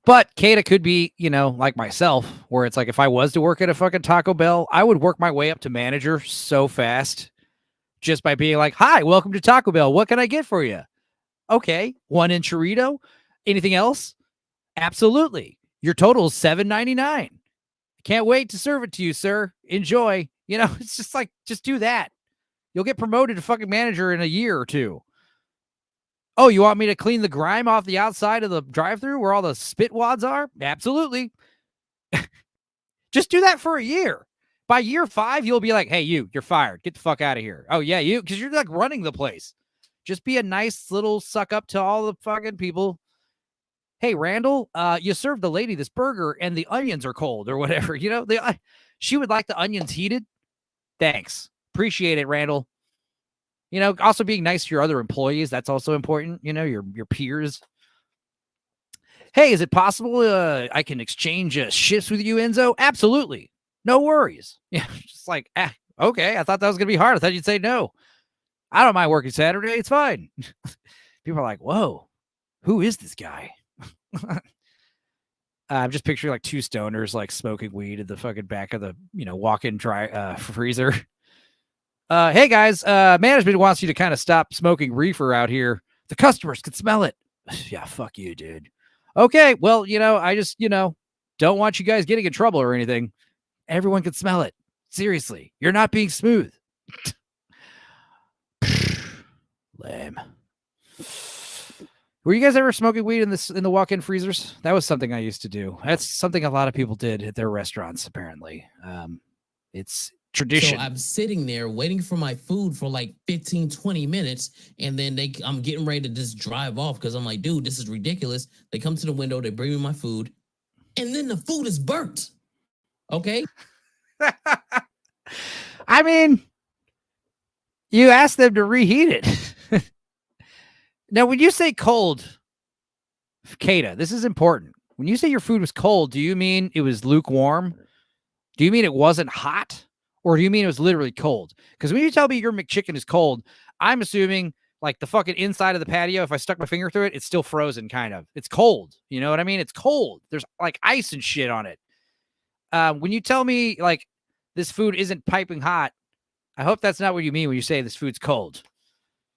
But Kata could be, like myself, where it's like if I was to work at a fucking Taco Bell, I would work my way up to manager so fast just by being like, hi, welcome to Taco Bell. What can I get for you? Okay, 1-inch churrito. Anything else? Absolutely. Your total is $7.99. Can't wait to serve it to you, sir. Enjoy. It's just like, just do that. You'll get promoted to fucking manager in a year or two. Oh, you want me to clean the grime off the outside of the drive-thru where all the spit wads are? Absolutely. Just do that for a year. By year 5, you'll be like, hey, you're fired. Get the fuck out of here. Oh, yeah, you, because you're like running the place. Just be a nice little suck up to all the fucking people. Hey, Randall, you served the lady this burger and the onions are cold or whatever. She would like the onions heated. Thanks. Appreciate it, Randall. Also being nice to your other employees. That's also important. Your peers. Hey, is it possible I can exchange shifts with you, Enzo? Absolutely. No worries. Yeah, just like, okay. I thought that was going to be hard. I thought you'd say no. I don't mind working Saturday. It's fine. People are like, whoa, who is this guy? I'm just picturing like 2 stoners like smoking weed at the fucking back of the walk-in dry freezer. Hey guys, management wants you to kind of stop smoking reefer out here. The customers can smell it. Yeah, fuck you, dude. Okay, well, I just don't want you guys getting in trouble or anything. Everyone can smell it. Seriously, you're not being smooth. Lame. Were you guys ever smoking weed in the walk-in freezers? That was something I used to do. That's something a lot of people did at their restaurants, apparently. It's tradition. So I'm sitting there waiting for my food for like 15, 20 minutes. And then I'm getting ready to just drive off because I'm like, dude, this is ridiculous. They come to the window, they bring me my food, and then the food is burnt. Okay. I mean, you asked them to reheat it. Now, when you say cold, Kata, this is important. When you say your food was cold, do you mean it was lukewarm? Do you mean it wasn't hot? Or do you mean it was literally cold? Because when you tell me your McChicken is cold, I'm assuming like the fucking inside of the patio, if I stuck my finger through it, it's still frozen, kind of. It's cold. You know what I mean? It's cold. There's like ice and shit on it. When you tell me like this food isn't piping hot, I hope that's not what you mean when you say this food's cold.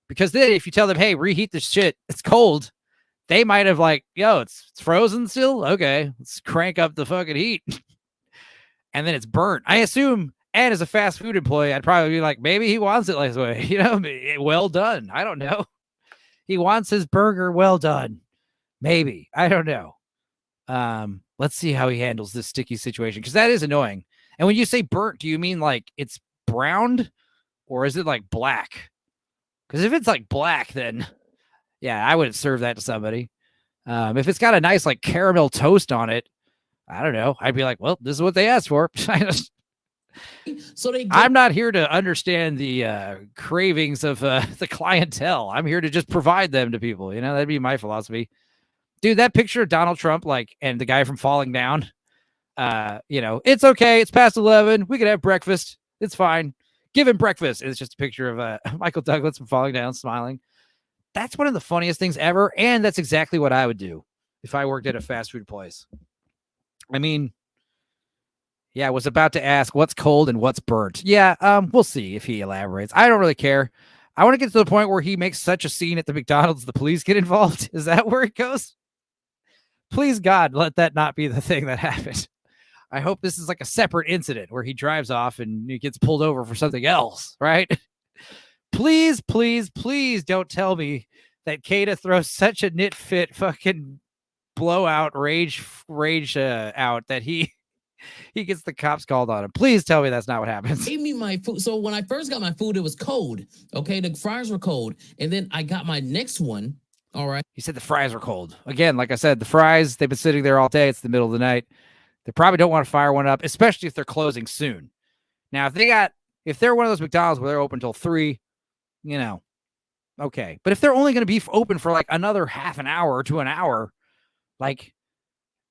Because then if you tell them, hey, reheat this shit, it's cold, they might have like, yo, it's frozen still? Okay, let's crank up the fucking heat. And then it's burnt. I assume, and as a fast food employee, I'd probably be like, maybe he wants it this way. Well done. I don't know. He wants his burger well done. Maybe. I don't know. Let's see how he handles this sticky situation, because that is annoying. And when you say burnt, do you mean like it's browned or is it like black? Because if it's like black, then yeah, I wouldn't serve that to somebody. If it's got a nice like caramel toast on it, I don't know. I'd be like, well, this is what they asked for. I'm not here to understand the cravings of the clientele. I'm here to just provide them to people. That'd be my philosophy. Dude, that picture of Donald Trump, like, and the guy from Falling Down, it's okay. It's past 11. We can have breakfast. It's fine. Give him breakfast. It's just a picture of Michael Douglas from Falling Down smiling. That's one of the funniest things ever. And that's exactly what I would do if I worked at a fast food place. I mean, yeah, I was about to ask what's cold and what's burnt. Yeah, we'll see if he elaborates. I don't really care. I want to get to the point where he makes such a scene at the McDonald's, the police get involved. Is that where it goes? Please, God, let that not be the thing that happened. I hope this is like a separate incident where he drives off and he gets pulled over for something else, right? Please, please, please don't tell me that Kata throws such a knit fit fucking blowout rage out that he he gets the cops called on him. Please tell me that's not what happens. Gave me my food. So when I first got my food, it was cold. Okay, the fries were cold, and then I got my next one. All right. He said the fries were cold. Again, like I said, the fries, they've been sitting there all day. It's the middle of the night. They probably don't want to fire one up, especially if they're closing soon. Now, if they're one of those McDonald's where they're open till 3, okay. But if they're only going to be open for like another half an hour to an hour, like,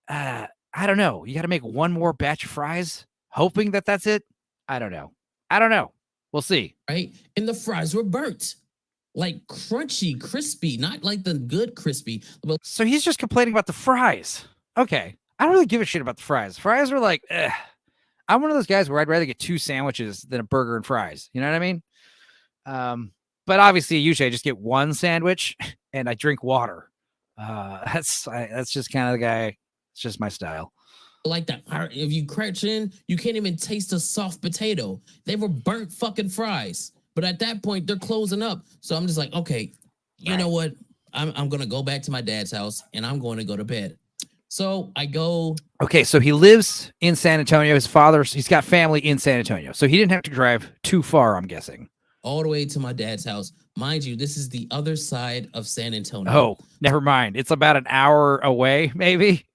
I don't know. You got to make one more batch of fries, hoping that that's it. I don't know. We'll see. Right. And the fries were burnt. Like crunchy, crispy, not like the good crispy. But so he's just complaining about the fries. Okay. I don't really give a shit about the fries. Fries are like, I'm one of those guys where I'd rather get 2 sandwiches than a burger and fries. You know what I mean? But obviously, usually I just get 1 sandwich and I drink water. That's just kind of the guy. It's just my style. Like that, if you crouch in, you can't even taste a soft potato. They were burnt fucking fries. But at that point, they're closing up. So I'm just like, okay, you know what? I'm going to go back to my dad's house and I'm going to go to bed. So I go. Okay, so he lives in San Antonio. He's got family in San Antonio. So he didn't have to drive too far, I'm guessing. All the way to my dad's house. Mind you, this is the other side of San Antonio. Oh, never mind. It's about an hour away, maybe.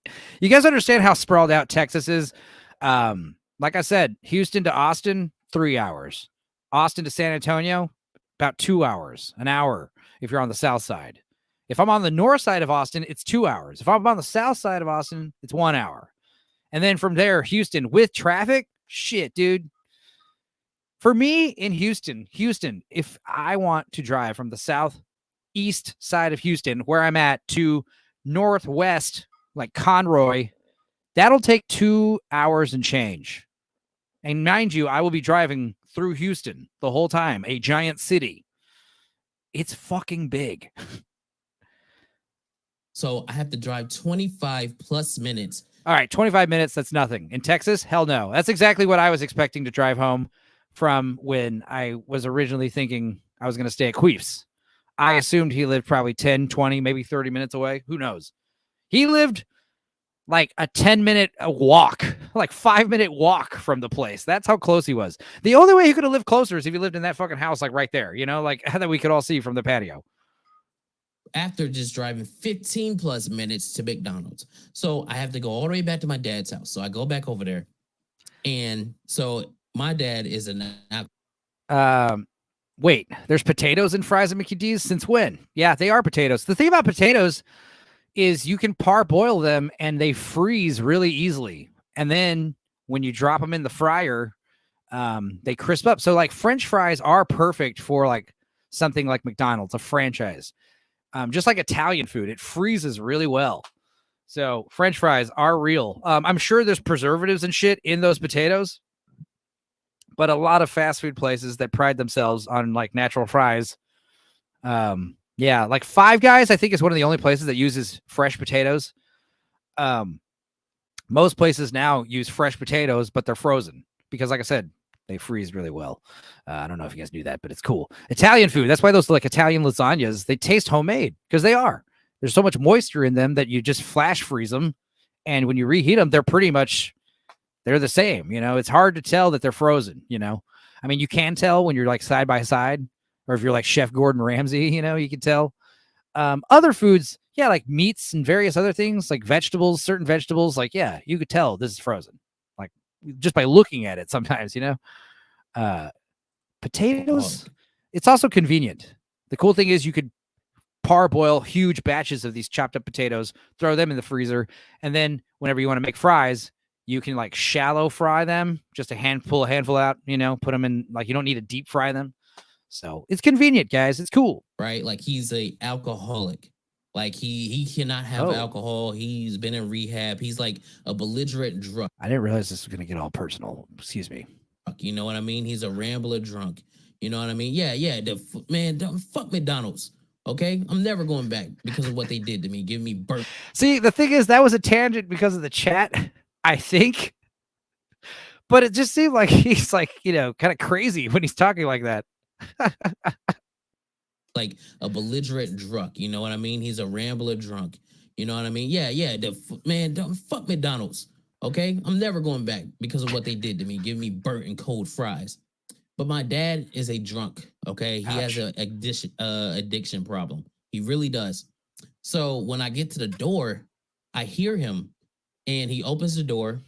You guys understand how sprawled out Texas is? Like I said, Houston to Austin, 3 hours. Austin to San Antonio, about 2 hours, an hour if you're on the south side. If I'm on the north side of Austin, it's 2 hours. If I'm on the south side of Austin, it's 1 hour. And then from there, Houston with traffic, shit, dude. For me in Houston, if I want to drive from the southeast side of Houston, where I'm at, to northwest, like Conroy, that'll take 2 hours and change. And mind you, I will be driving through Houston the whole time, a giant city. It's fucking big. So I have to drive 25 plus minutes. All right, 25 minutes, that's nothing. In Texas, hell no. That's exactly what I was expecting to drive home from when I was originally thinking I was going to stay at Queef's. I assumed he lived probably 10, 20, maybe 30 minutes away. Who knows? He lived like a 10-minute walk, like 5-minute walk from the place. That's how close he was. The only way he could have lived closer is if he lived in that fucking house, like right there, like that we could all see from the patio. After just driving 15 plus minutes to McDonald's. So I have to go all the way back to my dad's house. So I go back over there. And so my dad is wait, there's potatoes and fries at Mickey D's? Since when? Yeah, they are potatoes. The thing about potatoes is you can parboil them and they freeze really easily. And then when you drop them in the fryer, they crisp up. So like French fries are perfect for like something like McDonald's, a franchise. Just like Italian food, it freezes really well. So French fries are real. I'm sure there's preservatives and shit in those potatoes, but a lot of fast food places that pride themselves on like natural fries. Yeah, like Five Guys, I think, is one of the only places that uses fresh potatoes. Most places now use fresh potatoes, but they're frozen because, like I said, they freeze really well. I don't know if you guys knew that, but it's cool. Italian food. That's why those like Italian lasagnas, they taste homemade because they are. There's so much moisture in them that you just flash freeze them. And when you reheat them, they're the same. It's hard to tell that they're frozen, I mean, you can tell when you're like side by side, or if you're like Chef Gordon Ramsay, you can tell. Other foods, yeah, like meats and various other things, like vegetables, certain vegetables, like, yeah, you could tell this is frozen. Like just by looking at it sometimes, potatoes, it's also convenient. The cool thing is you could parboil huge batches of these chopped up potatoes, throw them in the freezer, and then whenever you want to make fries, you can like shallow fry them, just a handful out, put them in, like you don't need to deep fry them. So it's convenient, guys. It's cool. Right? Like he's a alcoholic. Like he cannot have alcohol. He's been in rehab. He's like a belligerent drunk. I didn't realize this was going to get all personal. Excuse me. You know what I mean? He's a rambler drunk. You know what I mean? Yeah. Man, don't fuck McDonald's. Okay? I'm never going back because of what they did to me. Give me birth. See, the thing is, that was a tangent because of the chat, I think. But it just seemed like he's like, kind of crazy when he's talking like that. Like a belligerent drunk. You know what I mean? He's a rambler drunk. You know what I mean? Yeah. Man, don't fuck McDonald's. Okay, I'm never going back because of what they did to me, giving me burnt and cold fries. But my dad is a drunk. Okay, he has Ouch. a addiction problem. He really does. So when I get to the door, I hear him, and he opens the door.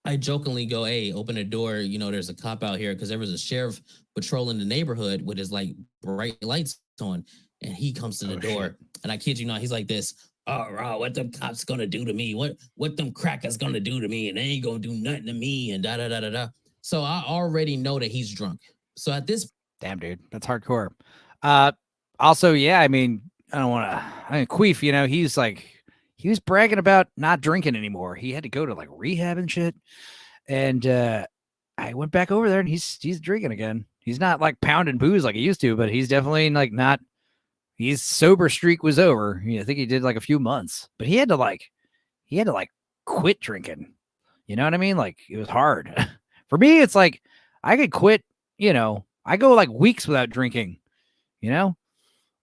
I jokingly go, "Hey, open the door. You know, there's a cop out here because there was a sheriff patrolling the neighborhood with his like bright lights on." And he comes to the door, shit. and I kid you not, he's like this. Oh, what them cops gonna do to me? What them crackers gonna do to me? And they ain't gonna do nothing to me. And da da da da da. So I already know that he's drunk. So at this, Damn, dude, that's hardcore. Also, yeah, I mean, I don't want to. I mean, Queef, you know, he's like, he was bragging about not drinking anymore. He had to go to like rehab and shit. And I went back over there, and he's drinking again. He's not like pounding booze like he used to, but he's definitely like not. His sober streak was over. I think he did like a few months, but he had to like quit drinking. You know what I mean? Like it was hard. For me, it's like I could quit, you know, I go like weeks without drinking, you know?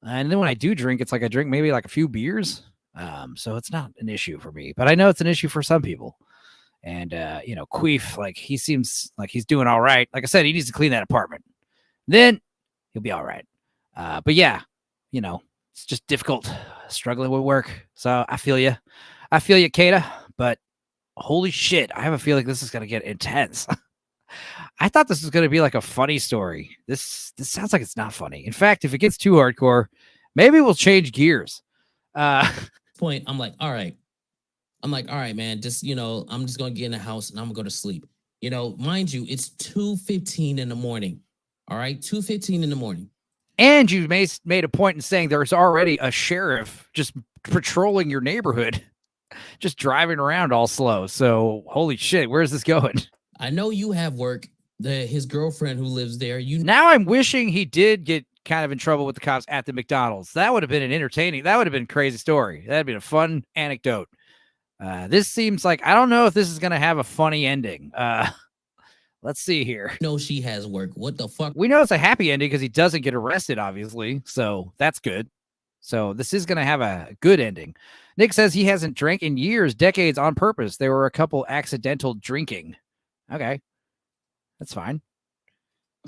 And then when I do drink, it's like I drink maybe like a few beers. So it's not an issue for me, but I know it's an issue for some people. And you know, Queef, like he seems like he's doing all right. Like I said, he needs to clean that apartment. Then he'll be all right. But yeah, you know, it's just difficult struggling with work. So I feel you. I feel you, Kata, but holy shit, I have a feeling this is going to get intense. I thought this was going to be like a funny story. This sounds like it's not funny. In fact, if it gets too hardcore, maybe we'll change gears. point, I'm like, all right, man, just, you know, I'm just going to get in the house and I'm going to go to sleep. You know, mind you, it's 2:15 in the morning. All right, 2:15 in the morning. And you made a point in saying there's already a sheriff just patrolling your neighborhood, just driving around all slow. So holy shit, where's this going? I know you have work. His girlfriend who lives there. Now I'm wishing he did get kind of in trouble with the cops at the McDonald's. That would have been that would have been a crazy story. That'd been a fun anecdote. This seems like, I don't know if this is going to have a funny ending. Let's see here. No, she has work. What the fuck? We know it's a happy ending because he doesn't get arrested, obviously. So that's good. So this is going to have a good ending. Nick says he hasn't drank in years, decades on purpose. There were a couple accidental drinking. Okay. That's fine.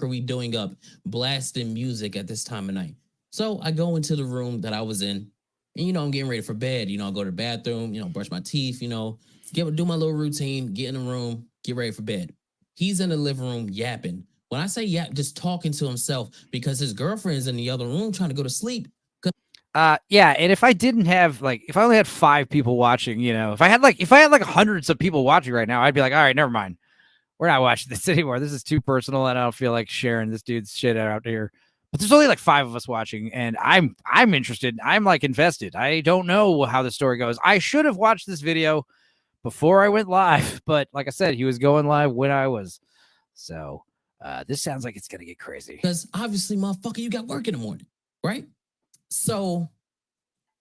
Are we doing up blasting music at this time of night? So I go into the room that I was in, and, you know, I'm getting ready for bed. You know, I go to the bathroom, you know, brush my teeth, you know, do my little routine, get in the room, get ready for bed. He's in the living room yapping. When I say yap, just talking to himself because his girlfriend is in the other room trying to go to sleep. Yeah, and if I didn't have if I only had 5 people watching, you know, if I had like hundreds of people watching right now, I'd be like, all right, never mind. We're not watching this anymore. This is too personal, and I don't feel like sharing this dude's shit out here. But there's only like 5 of us watching, and I'm interested. I'm like invested. I don't know how the story goes. I should have watched this video before I went live, but like I said, he was going live when I was. So this sounds like it's gonna get crazy. Because obviously, motherfucker, you got work in the morning, right? So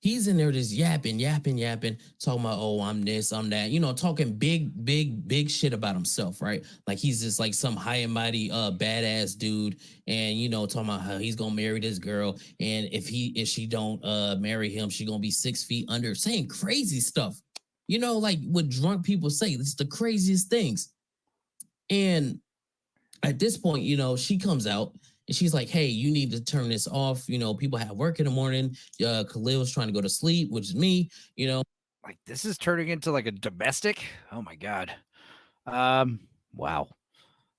he's in there just yapping, talking about, oh, I'm this, I'm that, you know, talking big shit about himself, right? Like he's just like some high and mighty badass dude, and, you know, talking about how he's gonna marry this girl, and if she don't marry him, she gonna be 6 feet under, saying crazy stuff. You know, like what drunk people say. It's the craziest things. And at this point, you know, she comes out and she's like, hey, you need to turn this off. You know, people have work in the morning. Khalil's trying to go to sleep, which is me, you know. Like this is turning into like a domestic. Oh my God. Wow.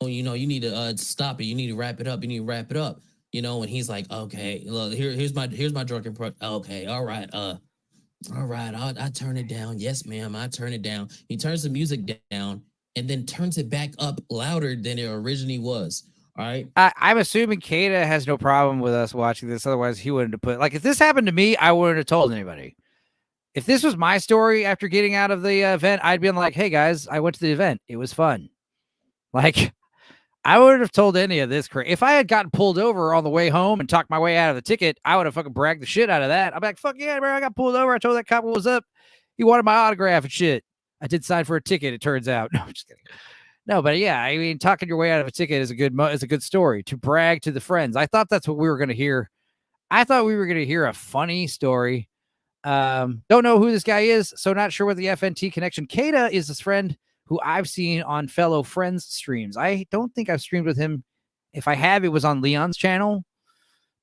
You know, you need to stop it. You need to wrap it up. You know, and he's like, okay, look, here's my drunken pro. Okay, all right. I turn it down. Yes, ma'am, I turn it down. He turns the music down and then turns it back up louder than it originally was. All right. I'm assuming Kata has no problem with us watching this. Otherwise, he wouldn't have put, like, if this happened to me, I wouldn't have told anybody. If this was my story after getting out of the event, I'd been like, hey guys, I went to the event. It was fun. Like, I wouldn't have told any of this. If I had gotten pulled over on the way home and talked my way out of the ticket, I would have fucking bragged the shit out of that. I'm like, fuck yeah, bro, I got pulled over. I told that cop what was up. He wanted my autograph and shit. I did sign for a ticket, it turns out. No, I'm just kidding. No, but yeah, I mean, talking your way out of a ticket is a good story to brag to the friends. I thought that's what we were going to hear. I thought we were going to hear a funny story. Don't know who this guy is, so not sure what the FNT connection. Kata is his friend who I've seen on fellow friends' streams. I don't think I've streamed with him. If I have, it was on Leon's channel.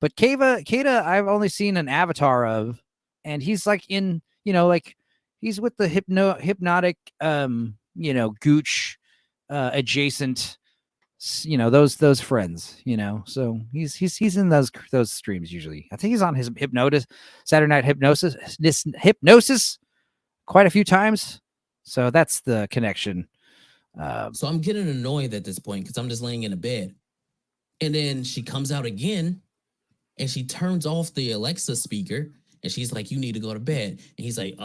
But Kata, I've only seen an avatar of, and he's like in, like he's with the hypnotic, gooch, adjacent, those friends, So he's in those streams usually. I think he's on his Saturday Night Hypnosis quite a few times. So that's the connection. So I'm getting annoyed at this point because I'm just laying in a bed, and then she comes out again. And she turns off the Alexa speaker and she's like, you need to go to bed. And he's like,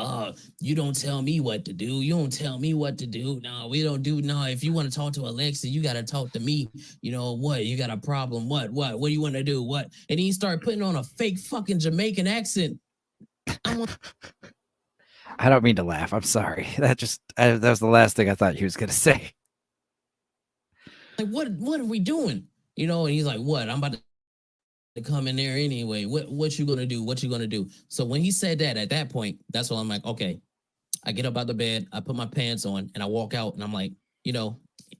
you don't tell me what to do. You don't tell me what to do. No, we don't do. No, if you want to talk to Alexa, you got to talk to me. What? You got a problem. What do you want to do? What? And he started putting on a fake fucking Jamaican accent. I don't mean to laugh. I'm sorry. That was the last thing I thought he was going to say. Like, what are we doing? And he's like, what? I'm about to come in there anyway. What you gonna do? What you gonna do? So when he said that, at that point, that's when I'm like, okay. I get up out the bed, I put my pants on, and I walk out, and I'm like,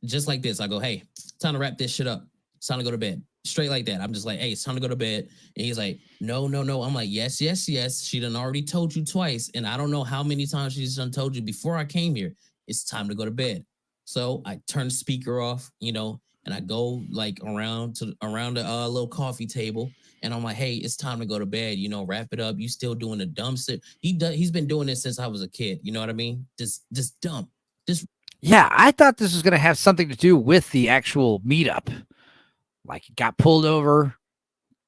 just like this. I go, hey, time to wrap this shit up. It's time to go to bed. Straight like that. I'm just like, hey, it's time to go to bed. And he's like, no. I'm like, yes. She done already told you twice, and I don't know how many times she's done told you before I came here. It's time to go to bed. So I turn the speaker off, and I go like around the little coffee table, and I'm like, hey, it's time to go to bed. Wrap it up. You still doing the dumb shit? He's been doing this since I was a kid. You know what I mean? Just dumb. Yeah, I thought this was gonna have something to do with the actual meetup. Like, it got pulled over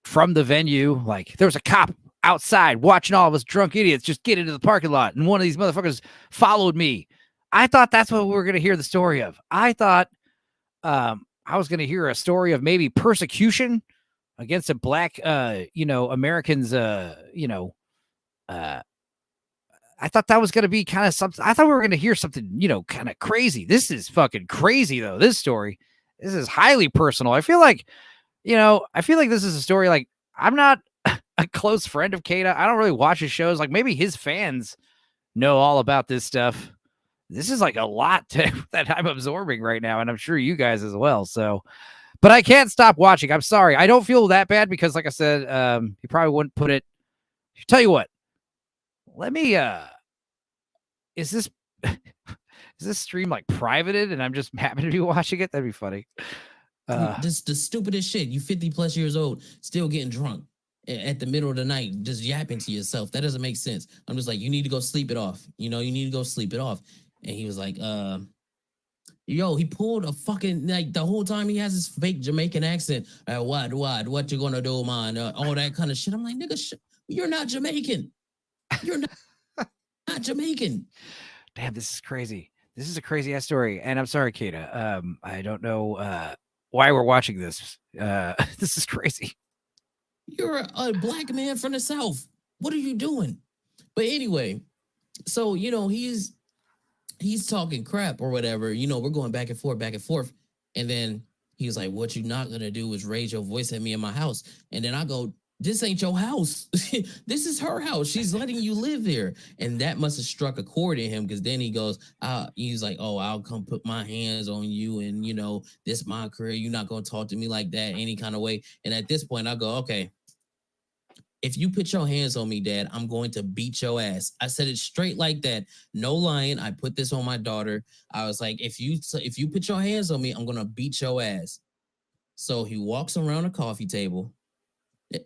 from the venue. Like, there was a cop outside watching all of us drunk idiots just get into the parking lot, and one of these motherfuckers followed me. I thought that's what we were gonna hear the story of. I thought I was going to hear a story of maybe persecution against a black, Americans, I thought that was going to be kind of something. I thought we were going to hear something, kind of crazy. This is fucking crazy, though. This story, this is highly personal. I feel like this is a story. Like, I'm not a close friend of Kata. I don't really watch his shows. Like, maybe his fans know all about this stuff. This is like a lot that I'm absorbing right now, and I'm sure you guys as well. So, but I can't stop watching. I'm sorry. I don't feel that bad because, like I said, you probably wouldn't put it. Tell you what, let me. Is this stream like privated, and I'm just happy to be watching it? That'd be funny. This the stupidest shit. You 50 plus years old, still getting drunk at the middle of the night, just yapping to yourself. That doesn't make sense. I'm just like, you need to go sleep it off. You need to go sleep it off. And he was like, he pulled a fucking, like, the whole time he has his fake Jamaican accent. What you gonna do, man? All that kind of shit. I'm like, nigga, you're not Jamaican. You're not Jamaican. Damn, this is crazy. This is a crazy ass story. And I'm sorry, Kata. I don't know why we're watching this. This is crazy. You're a black man from the South. What are you doing? But anyway, so, he's talking crap or whatever. We're going back and forth. And then he was like, what you not going to do is raise your voice at me in my house. And then I go, this ain't your house. This is her house. She's letting you live there. And that must have struck a chord in him, because then he goes, he's like, oh, I'll come put my hands on you. And, this my career. You're not going to talk to me like that any kind of way. And at this point, I go, okay, if you put your hands on me, Dad, I'm going to beat your ass. I said it straight like that. No lying. I put this on my daughter. I was like, if you put your hands on me, I'm going to beat your ass. So he walks around a coffee table.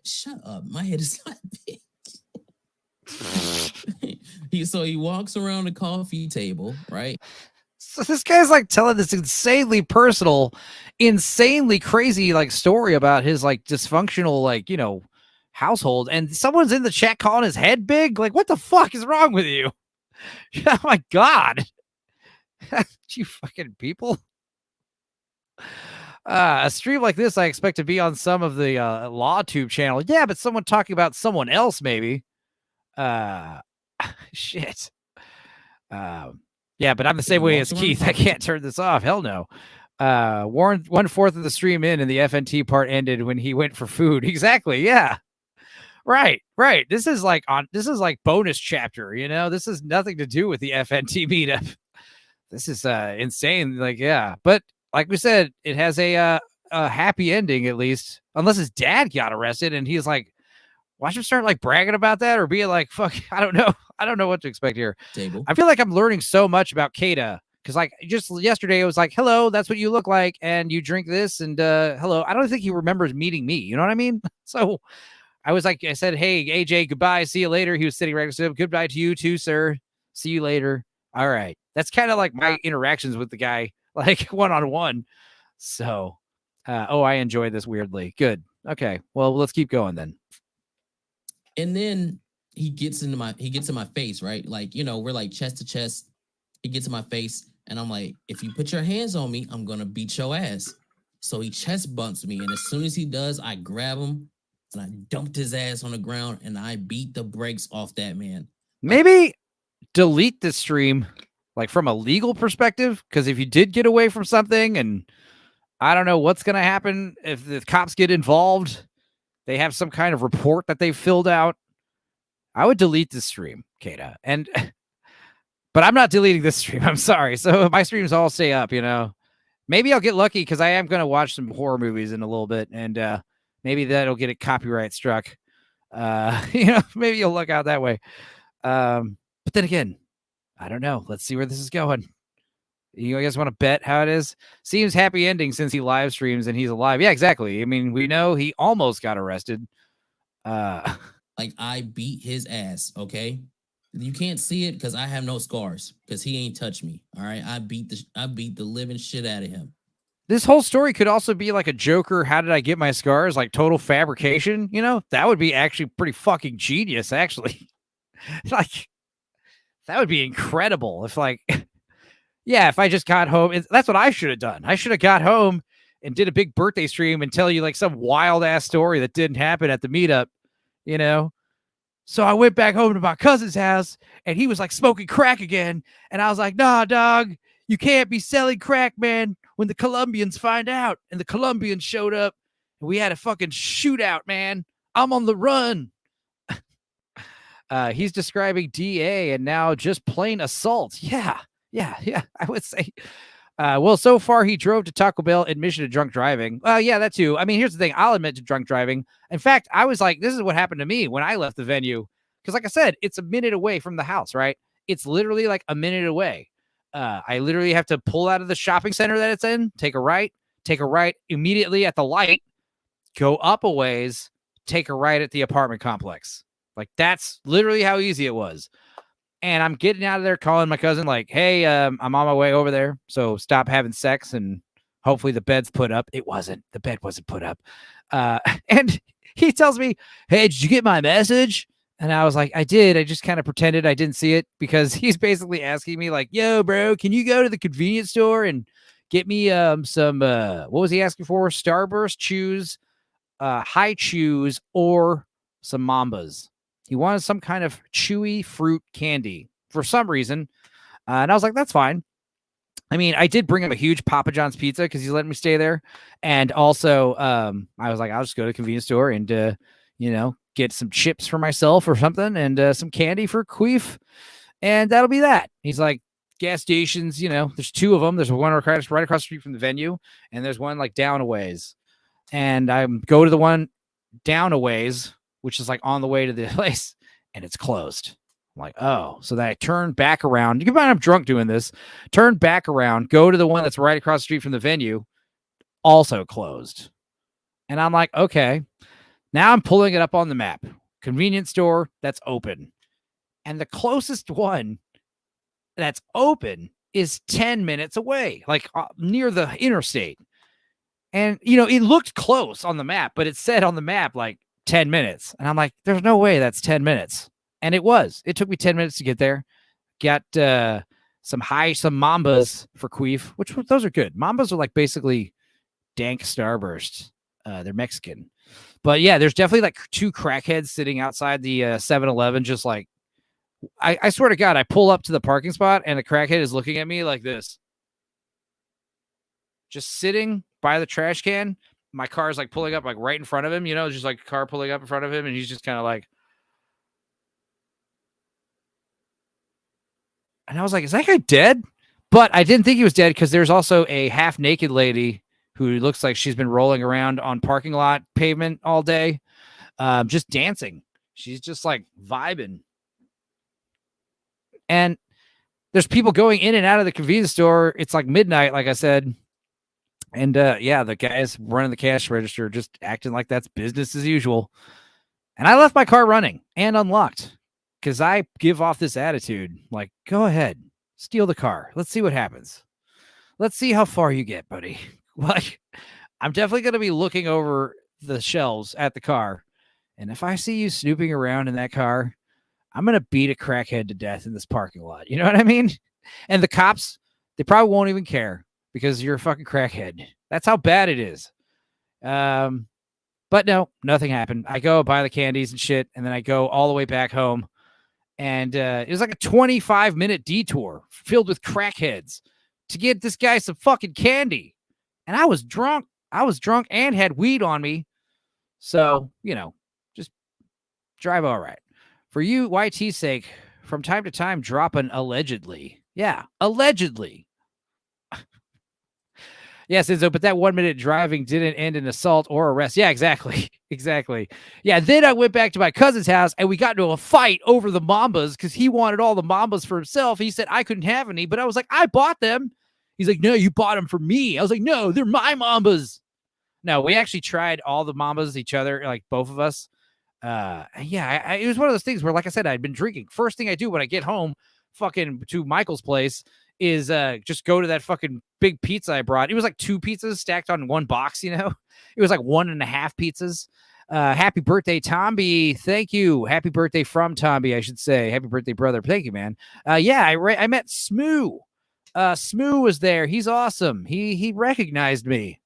Shut up. My head is not big. He walks around a coffee table, right? So this guy's like telling this insanely personal, insanely crazy like story about his like dysfunctional, like, household, and someone's in the chat calling his head big. Like, what the fuck is wrong with you? Oh my god. You fucking people. A stream like this I expect to be on some of the LawTube channel. Yeah, but someone talking about someone else, maybe. Shit. Yeah, but I'm the same way as Keith. I can't turn this off. Hell no. Warren, 1/4 of the stream in, and the FNT part ended when he went for food. Exactly. Yeah. Right. This is like bonus chapter, This has nothing to do with the FNT meetup. this is insane. Like, yeah, but like we said, it has a happy ending at least, unless his dad got arrested and he's like, watch him start like bragging about that or being like, fuck, I don't know. I don't know what to expect here. Table. I feel like I'm learning so much about Kata because like just yesterday it was like, hello, that's what you look like. And you drink this and hello. I don't think he remembers meeting me. You know what I mean? So I was like, I said, hey, AJ, goodbye. See you later. He was sitting right next to him. Goodbye to you too, sir. See you later. All right. That's kind of like my interactions with the guy, like one-on-one. So, I enjoyed this weirdly. Good. Okay. Well, let's keep going then. And then he gets in my face, right? Like, you know, we're like chest to chest. He gets in my face, and I'm like, if you put your hands on me, I'm gonna beat your ass. So he chest bumps me, and as soon as he does, I grab him and I dumped his ass on the ground, and I beat the brakes off that man. Maybe delete the stream, like from a legal perspective, because if you did get away from something, and I don't know what's gonna happen if the cops get involved. They have some kind of report that they filled out. I would delete the stream, Kata. But I'm not deleting this stream. I'm sorry. So my streams all stay up, you know. Maybe I'll get lucky because I am going to watch some horror movies in a little bit. And maybe that'll get it copyright struck. Maybe you'll look out that way. But then again, I don't know. Let's see where this is going. You guys want to bet how it is? Seems happy ending since he live streams and he's alive. Yeah, exactly. I mean, we know he almost got arrested. Like I beat his ass. Okay, you can't see it because I have no scars because he ain't touched me. All right, I beat the living shit out of him. This whole story could also be like a Joker. How did I get my scars? Like total fabrication. You know, that would be actually pretty fucking genius. Actually, like that would be incredible if like. Yeah, if I just got home, that's what I should have done. I should have got home and did a big birthday stream and tell you like some wild ass story that didn't happen at the meetup, you know? So I went back home to my cousin's house and he was like smoking crack again. And I was like, nah, dog, you can't be selling crack, man, when the Colombians find out. And the Colombians showed up and we had a fucking shootout, man. I'm on the run. He's describing DA and now just plain assault. Yeah, I would say. Well, so far he drove to Taco Bell, admission to drunk driving. Yeah, that too. I mean, here's the thing. I'll admit to drunk driving. In fact, I was like, this is what happened to me when I left the venue. Because like I said, it's a minute away from the house, right? It's literally like a minute away. I literally have to pull out of the shopping center that it's in, take a right immediately at the light, go up a ways, take a right at the apartment complex. Like that's literally how easy it was. And I'm getting out of there calling my cousin like, hey, I'm on my way over there. So stop having sex and hopefully the bed's put up. It wasn't. The bed wasn't put up. And he tells me, hey, did you get my message? And I was like, I did. I just kind of pretended I didn't see it because he's basically asking me like, yo, bro, can you go to the convenience store and get me some, what was he asking for? Starburst chews, high chews, or some Mambas. He wanted some kind of chewy fruit candy for some reason. And I was like, that's fine. I mean, I did bring him a huge Papa John's pizza because he's letting me stay there. And also, I was like, I'll just go to the convenience store and, get some chips for myself or something and some candy for Queef. And that'll be that. He's like, gas stations, there's two of them. There's one right across the street from the venue. And there's one like down a ways. And I go to the one down a ways, which is like on the way to the place, and it's closed. I'm like, oh, so then I turn back around. You can find I'm drunk doing this. Turn back around, go to the one that's right across the street from the venue, also closed. And I'm like, okay. Now I'm pulling it up on the map. Convenience store that's open. And the closest one that's open is 10 minutes away, like near the interstate. And, it looked close on the map, but it said on the map, like, 10 minutes. And I'm like, there's no way that's 10 minutes. And it was. It took me 10 minutes to get there. Got some Mambas for Queef, which those are good. Mambas are like basically dank Starburst. They're Mexican. But yeah, there's definitely like two crackheads sitting outside the 7-Eleven, just like, I swear to God, I pull up to the parking spot and the crackhead is looking at me like this. Just sitting by the trash can. My car is like pulling up like right in front of him, just like a car pulling up in front of him. And he's just kind of like, and I was like, is that guy dead? But I didn't think he was dead because there's also a half naked lady who looks like she's been rolling around on parking lot pavement all day, just dancing. She's just like vibing. And there's people going in and out of the convenience store. It's like midnight, like I said. And yeah, the guys running the cash register just acting like that's business as usual. And I left my car running and unlocked because I give off this attitude like, go ahead, steal the car. Let's see what happens. Let's see how far you get, buddy. Like, I'm definitely going to be looking over the shelves at the car. And if I see you snooping around in that car, I'm going to beat a crackhead to death in this parking lot. You know what I mean? And the cops, they probably won't even care because you're a fucking crackhead. That's how bad it is. But no, nothing happened. I go buy the candies and shit, and then I go all the way back home. And it was like a 25-minute detour filled with crackheads to get this guy some fucking candy. And I was drunk. I was drunk and had weed on me. So, you know, just drive all right. For you, YT's sake, from time to time, drop an allegedly. Yeah, allegedly. Yes, Enzo, but that 1 minute driving didn't end in assault or arrest. Yeah, exactly. Exactly. Yeah, then I went back to my cousin's house and we got into a fight over the Mambas because he wanted all the Mambas for himself. He said I couldn't have any, but I was like, I bought them. He's like, no, you bought them for me. I was like, no, they're my Mambas. No, we actually tried all the Mambas each other, like both of us. Yeah, it was one of those things where, like I said, I'd been drinking. First thing I do when I get home, fucking to Michael's place, is just go to that fucking big pizza I brought. It was like 2 pizzas stacked on one box, you know? It was like 1.5 pizzas. Happy birthday, Tomby. Thank you. Happy birthday from Tomby, I should say. Happy birthday, brother. Thank you, man. Yeah, I met Smoo. Smoo was there. He's awesome. He recognized me.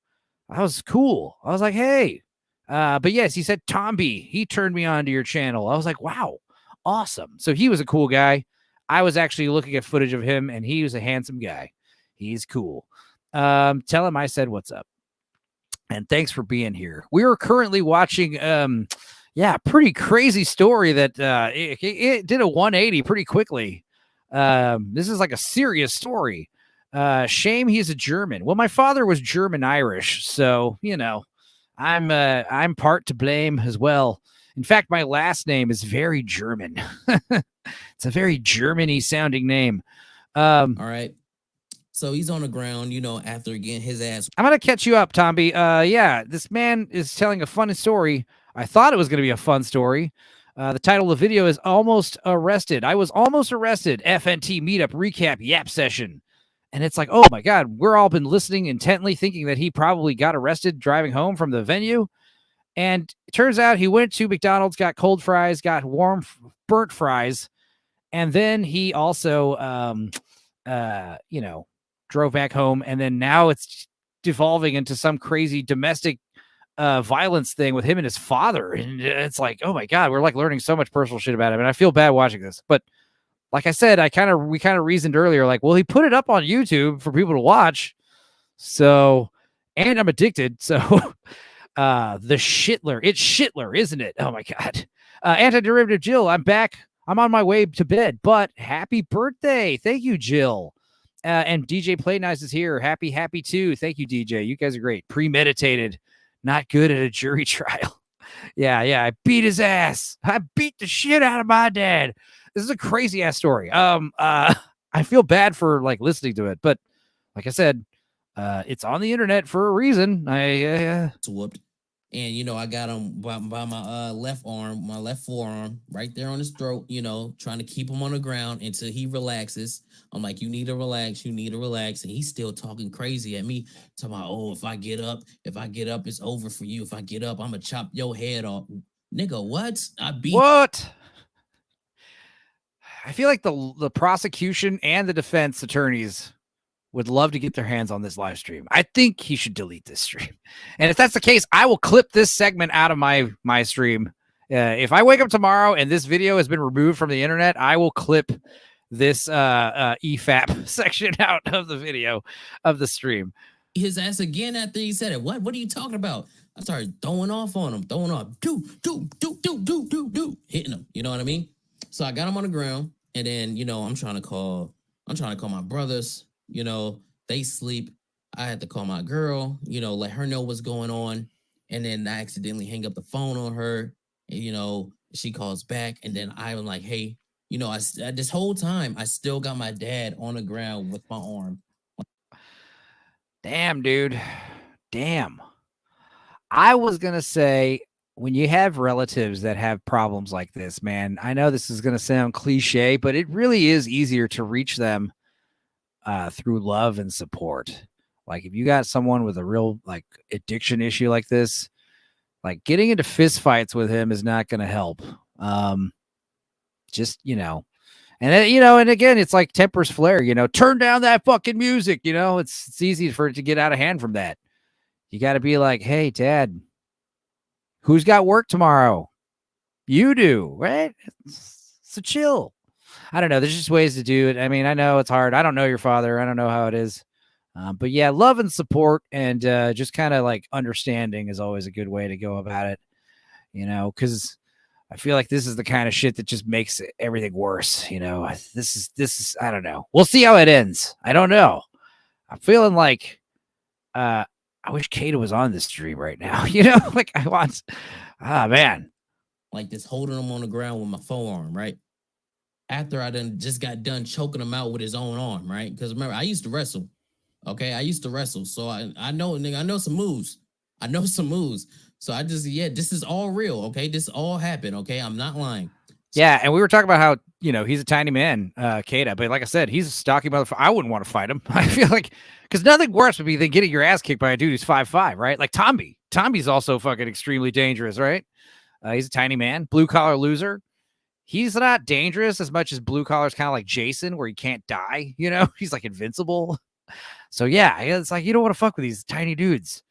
I was cool. I was like, hey. But yes, he said, Tomby, he turned me on to your channel. I was like, wow, awesome. So he was a cool guy. I was actually looking at footage of him, and he was a handsome guy. He's cool. Tell him I said what's up. And thanks for being here. We are currently watching, pretty crazy story that it did a 180 pretty quickly. This is like a serious story. Shame he's a German. Well, my father was German-Irish, so, you know, I'm part to blame as well. In fact, my last name is very German. It's a very German-y sounding name. All right. So he's on the ground, you know, after getting his ass. I'm going to catch you up, Tomby. Yeah, this man is telling a funny story. I thought it was going to be a fun story. The title of the video is Almost Arrested. I was almost arrested. FNT meetup recap yap session. And it's like, oh my God, we're all been listening intently, thinking that he probably got arrested driving home from the venue. And it turns out he went to McDonald's, got cold fries, got warm burnt fries. And then he also, drove back home. And then now it's devolving into some crazy domestic violence thing with him and his father. And it's like, oh my God, we're like learning so much personal shit about him. And I feel bad watching this. But like I said, we kind of reasoned earlier, like, well, he put it up on YouTube for people to watch. So, and I'm addicted. So, the Shitler, it's Shitler, isn't it? Oh my God. Anti-derivative Jill, I'm back. I'm on my way to bed, but happy birthday. Thank you, Jill. And DJ Play Nice is here. Happy too. Thank you, DJ. You guys are great. Premeditated. Not good at a jury trial. Yeah. I beat his ass. I beat the shit out of my dad. This is a crazy ass story. I feel bad for like listening to it, but like I said, it's on the internet for a reason. It's whooped. And, you know, I got him by my left forearm, right there on his throat, you know, trying to keep him on the ground until he relaxes. I'm like, you need to relax. And he's still talking crazy at me, talking about, oh, if I get up, it's over for you. If I get up, I'm going to chop your head off. Nigga, what? What? I feel like the prosecution and the defense attorneys would love to get their hands on this live stream. I think he should delete this stream. And if that's the case, I will clip this segment out of my stream. If I wake up tomorrow and this video has been removed from the internet, I will clip this EFAP section out of the video of the stream. His ass again after he said it. What are you talking about? I started throwing off on him, do, hitting him. You know what I mean? So I got him on the ground, and then, you know, I'm trying to call my brothers. You know, they sleep. I had to call my girl, let her know what's going on. And then I accidentally hang up the phone on her. And, she calls back. And then I'm like, hey, this whole time, I still got my dad on the ground with my arm. Damn, dude. Damn. I was going to say, when you have relatives that have problems like this, man, I know this is going to sound cliche, but it really is easier to reach them through love and support. Like if you got someone with a real like addiction issue like this, like getting into fist fights with him is not going to help. Just, and again, it's like tempers flare, turn down that fucking music, it's easy for it to get out of hand from that. You got to be like, hey, Dad, who's got work tomorrow? You do, right? So chill. I don't know. There's just ways to do it. I mean, I know it's hard. I don't know your father. I don't know how it is. But yeah, love and support and just kind of like understanding is always a good way to go about it, because I feel like this is the kind of shit that just makes everything worse. This is, I don't know. We'll see how it ends. I don't know. I'm feeling like, I wish Kato was on this stream right now. Like I want, man. Like this holding him on the ground with my forearm, right? After I just got done choking him out with his own arm, right? Because remember, I used to wrestle. Okay, I used to wrestle. So I know, nigga, I know some moves. So I just, this is all real. Okay, this all happened. Okay, I'm not lying. Yeah, and we were talking about how, he's a tiny man, Kata, but like I said, he's a stocky motherfucker. I wouldn't want to fight him. I feel like, because nothing worse would be than getting your ass kicked by a dude who's 5'5", right? Like Tomby. Tomby's also fucking extremely dangerous, right? He's a tiny man, blue collar loser. He's not dangerous as much as blue collar's kind of like Jason, where he can't die, he's like invincible. So yeah, it's like, you don't want to fuck with these tiny dudes.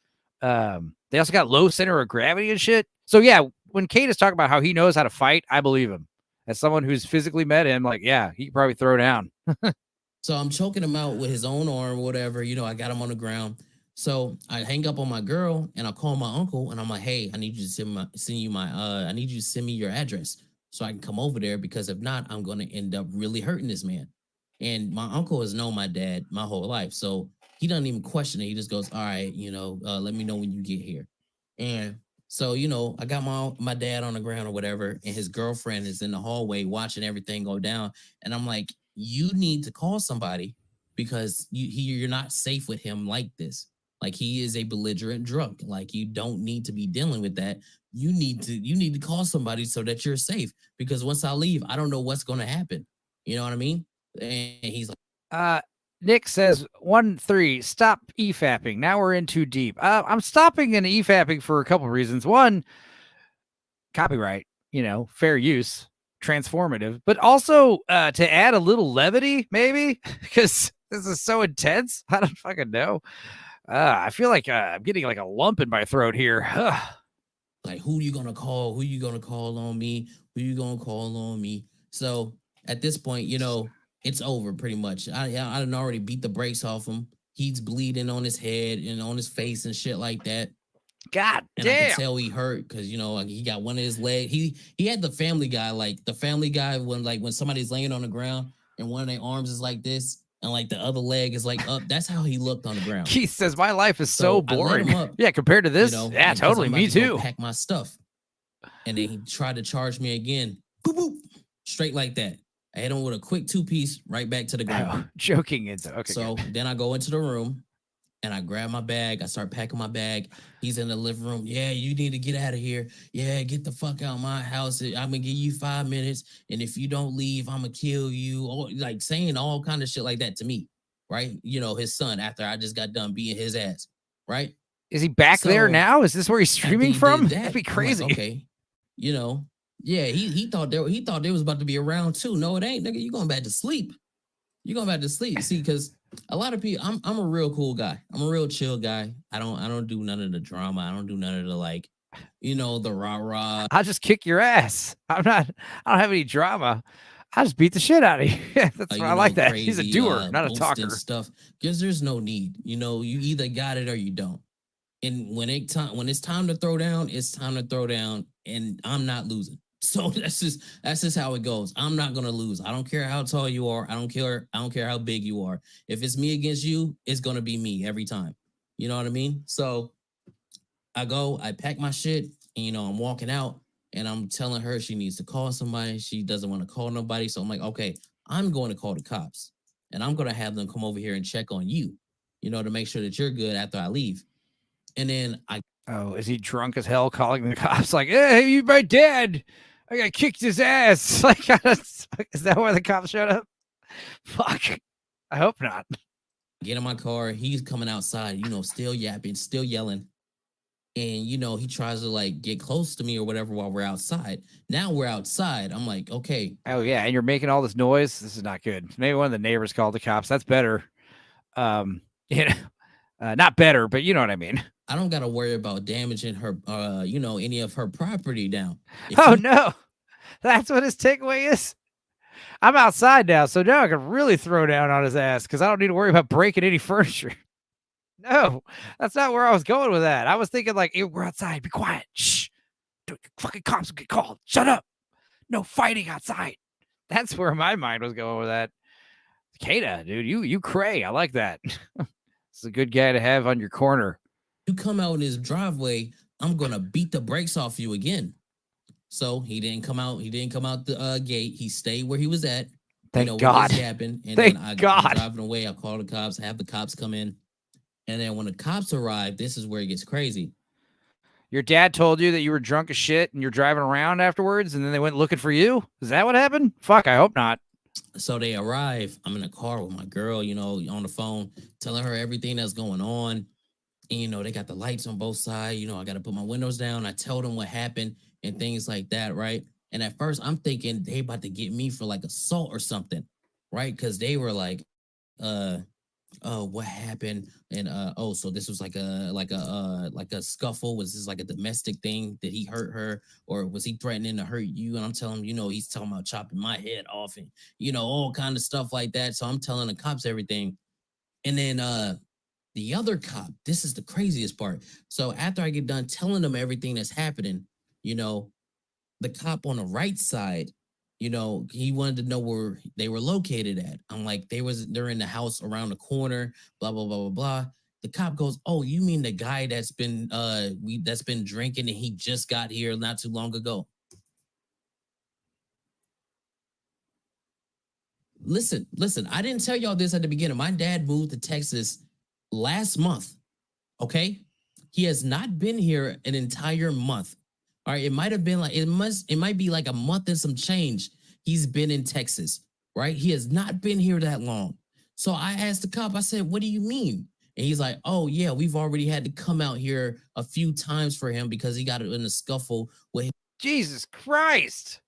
They also got low center of gravity and shit. So yeah, when Kate is talking about how he knows how to fight, I believe him. As someone who's physically met him, like, yeah, he could probably throw down. So I'm choking him out with his own arm, whatever, I got him on the ground. So I hang up on my girl and I call my uncle and I'm like, hey, I need you to I need you to send me your address so I can come over there, because if not, I'm going to end up really hurting this man. And my uncle has known my dad my whole life. So he doesn't even question it. He just goes, all right, let me know when you get here. And so, I got my dad on the ground or whatever, and his girlfriend is in the hallway watching everything go down. And I'm like, you need to call somebody, because you're not safe with him like this. Like, he is a belligerent drunk. Like, you don't need to be dealing with that. You need to call somebody so that you're safe, because once I leave, I don't know what's going to happen. You know what I mean? And he's like, Nick says 1-3, stop EFAPing. Now we're in too deep. I'm stopping in EFAPing for a couple of reasons. One, copyright, fair use, transformative, but also to add a little levity, maybe, because this is so intense. I don't fucking know. I feel like I'm getting like a lump in my throat here. Like, who you gonna call? Who you gonna call on me? Who you gonna call on me? So at this point, it's over pretty much. I done already beat the brakes off him. He's bleeding on his head and on his face and shit like that. God and damn. I can tell he hurt because he got one of his legs. He had the Family Guy, like the Family Guy when somebody's laying on the ground and one of their arms is like this and like the other leg is like up. That's how he looked on the ground. Keith says my life is so boring. Up, yeah, compared to this. Yeah, totally. Me too. Pack my stuff, and then he tried to charge me again. Boop, boop, straight like that. I hit him with a quick 2-piece right back to the ground. Oh, joking into okay. So then I go into the room and I grab my bag. I start packing my bag. He's in the living room. Yeah, you need to get out of here. Yeah, get the fuck out of my house. I'm gonna give you 5 minutes, and if you don't leave, I'm gonna kill you. Or like saying all kind of shit like that to me, right? His son. After I just got done beating his ass, right? Is he back there now? Is this where he's streaming from? That'd be crazy. Like, okay, yeah. He thought they was about to be around too. No, it ain't, nigga. You going back to sleep. You going back to sleep. See, because a lot of people, I'm a real cool guy. I'm a real chill guy. I don't do none of the drama. I don't do none of the the rah-rah. I'll just kick your ass. I don't have any drama. I just beat the shit out of you. That's why I like that. Crazy, he's a doer, not a talker. Stuff, because there's no need. You either got it or you don't. And when it's time to throw down, it's time to throw down, and I'm not losing. So that's just how it goes. I'm not gonna lose. I don't care how tall you are. I don't care how big you are. If it's me against you, it's gonna be me every time. You know what I mean? So I pack my shit, and I'm walking out, and I'm telling her she needs to call somebody. She doesn't want to call nobody. So I'm like, okay, I'm going to call the cops, and I'm gonna have them come over here and check on you, to make sure that you're good after I leave. And then Oh, is he drunk as hell calling the cops like, hey, you my dad? I got kicked his ass. Like, is that why the cops showed up? Fuck. I hope not. get in my car. He's coming outside, still yapping, still yelling. And, he tries to like get close to me or whatever while we're outside. Now we're outside. I'm like, okay. Oh, yeah. And you're making all this noise. This is not good. Maybe one of the neighbors called the cops. That's better. Not better, but you know what I mean. I don't got to worry about damaging her, any of her property down. No. That's what his takeaway is. I'm outside now, so now I can really throw down on his ass because I don't need to worry about breaking any furniture. No, that's not where I was going with that. I was thinking like, hey, we're outside. Be quiet. Shh. Fucking cops will get called. Shut up. No fighting outside. That's where my mind was going with that. Kata, dude, you cray. I like that. It's a good guy to have on your corner. You come out in his driveway, I'm going to beat the brakes off you again. So he didn't come out. He didn't come out the gate. He stayed where he was at. Thank God. Yapping, and Thank then God. I'm driving away. I call the cops. I have the cops come in. And then when the cops arrive, this is where it gets crazy. Your dad told you that you were drunk as shit and you're driving around afterwards, and then they went looking for you? Is that what happened? Fuck, I hope not. So they arrive. I'm in a car with my girl, on the phone, telling her everything that's going on. And, they got the lights on both sides. I got to put my windows down. I tell them what happened and things like that, right? And at first, I'm thinking they about to get me for like assault or something, right? Because they were like, what happened? And so this was like a scuffle. Was this like a domestic thing? Did he hurt her, or was he threatening to hurt you? And I'm telling him, he's talking about chopping my head off, and all kind of stuff like that. So I'm telling the cops everything, and then the other cop. This is the craziest part. So after I get done telling them everything that's happening, the cop on the right side, he wanted to know where they were located at. I'm like, they're in the house around the corner, blah, blah, blah, blah, blah. The cop goes, oh, you mean the guy that's been drinking and he just got here not too long ago? Listen, I didn't tell y'all this at the beginning. My dad moved to Texas last month. Okay. He has not been here an entire month. All right, it might have been like it might be like a month and some change. He's been in Texas, right? He has not been here that long. So I asked the cop, I said, what do you mean? And he's like, oh yeah, we've already had to come out here a few times for him because he got in a scuffle with Jesus Christ.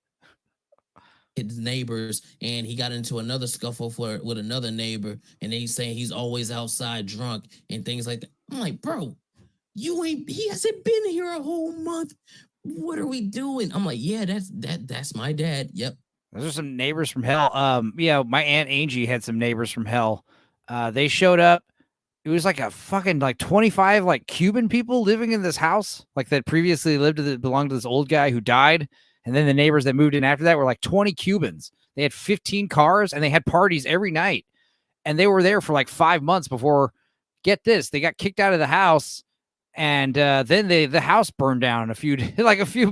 His neighbors, and he got into another scuffle with another neighbor, and he's saying he's always outside drunk and things like that. I'm like, bro, he hasn't been here a whole month. What are we doing? I'm like, yeah, that's my dad. Yep. Those are some neighbors from hell. My Aunt Angie had some neighbors from hell. They showed up. It was like a fucking 25 like Cuban people living in this house, like that previously belonged to this old guy who died. And then the neighbors that moved in after that were like 20 Cubans. They had 15 cars and they had parties every night. And they were there for like 5 months before, get this, they got kicked out of the house. And then the house burned down a few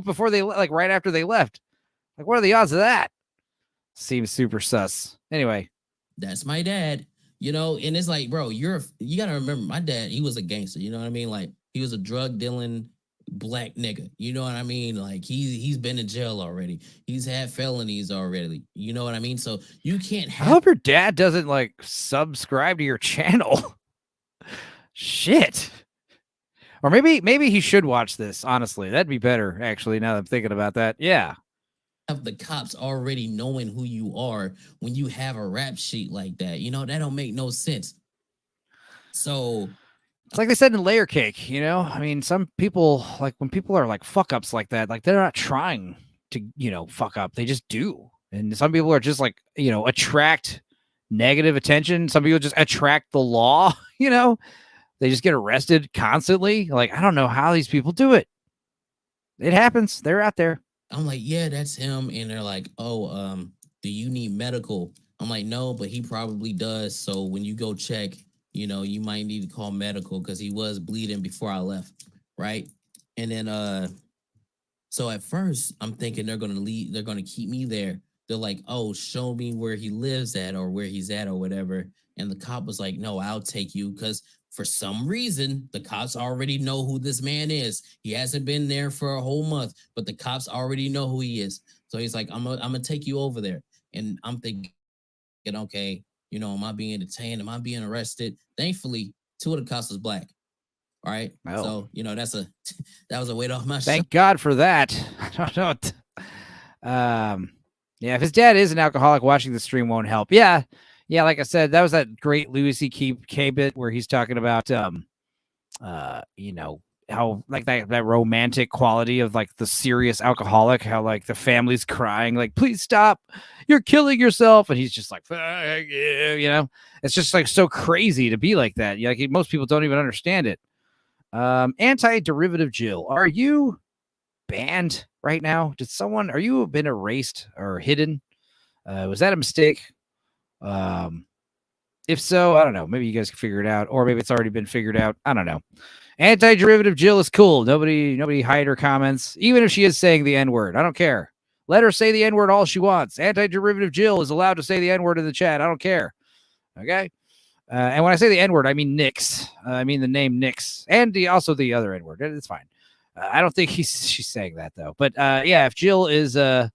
before they right after they left. Like, what are the odds of that? Seems super sus. Anyway, that's my dad. And it's like, bro, you got to remember, my dad, he was a gangster. You know what I mean? Like, he was a drug dealing black nigga. You know what I mean? Like, he's been in jail already. He's had felonies already. You know what I mean? So you can't have. I hope your dad doesn't subscribe to your channel. Shit. Or maybe he should watch this, honestly. That'd be better, actually, now that I'm thinking about that. Yeah. Have the cops already knowing who you are when you have a rap sheet like that. That don't make no sense. So it's like they said in Layer Cake, I mean, some people, when people are fuck ups like that, they're not trying to, fuck up. They just do. And some people are just attract negative attention. Some people just attract the law, They just get arrested constantly. I don't know how these people do it. It happens. They're out there. I'm like, yeah, that's him. And they're like, oh, do you need medical? I'm like, no, but he probably does. So when you go check, you might need to call medical because he was bleeding before I left. Right. And then so at first I'm thinking they're gonna keep me there. They're like, oh, show me where he lives at or where he's at or whatever. And the cop was like, no, I'll take you because for some reason the cops already know who this man is. He hasn't been there for a whole month, but the cops already know who he is. So he's like, I'm gonna take you over there. And I'm thinking, okay, am I being detained? Am I being arrested? Thankfully, two of the cops was black. All right. Oh. So, that was a weight off my shoulders. Thank God for that. I don't know. Yeah, if his dad is an alcoholic, watching the stream won't help. Yeah, like I said, that was that great Louis C.K. bit where he's talking about, how like that romantic quality of like the serious alcoholic, how like the family's crying, like, please stop, you're killing yourself. And he's just like, it's just like so crazy to be like that. Like most people don't even understand it. Anti-derivative Jill, are you banned right now? Are you been erased or hidden? Was that a mistake? If so, I don't know. Maybe you guys can figure it out, or maybe it's already been figured out. I don't know. Anti-derivative Jill is cool. Nobody hide her comments, even if she is saying the N-word. I don't care. Let her say the N-word all she wants. Anti-derivative Jill is allowed to say the N-word in the chat. I don't care. Okay. And when I say the N-word, I mean Nix. I mean the name Nix, and also the other N-word. It's fine. I don't think she's saying that though. But yeah, if Jill is turn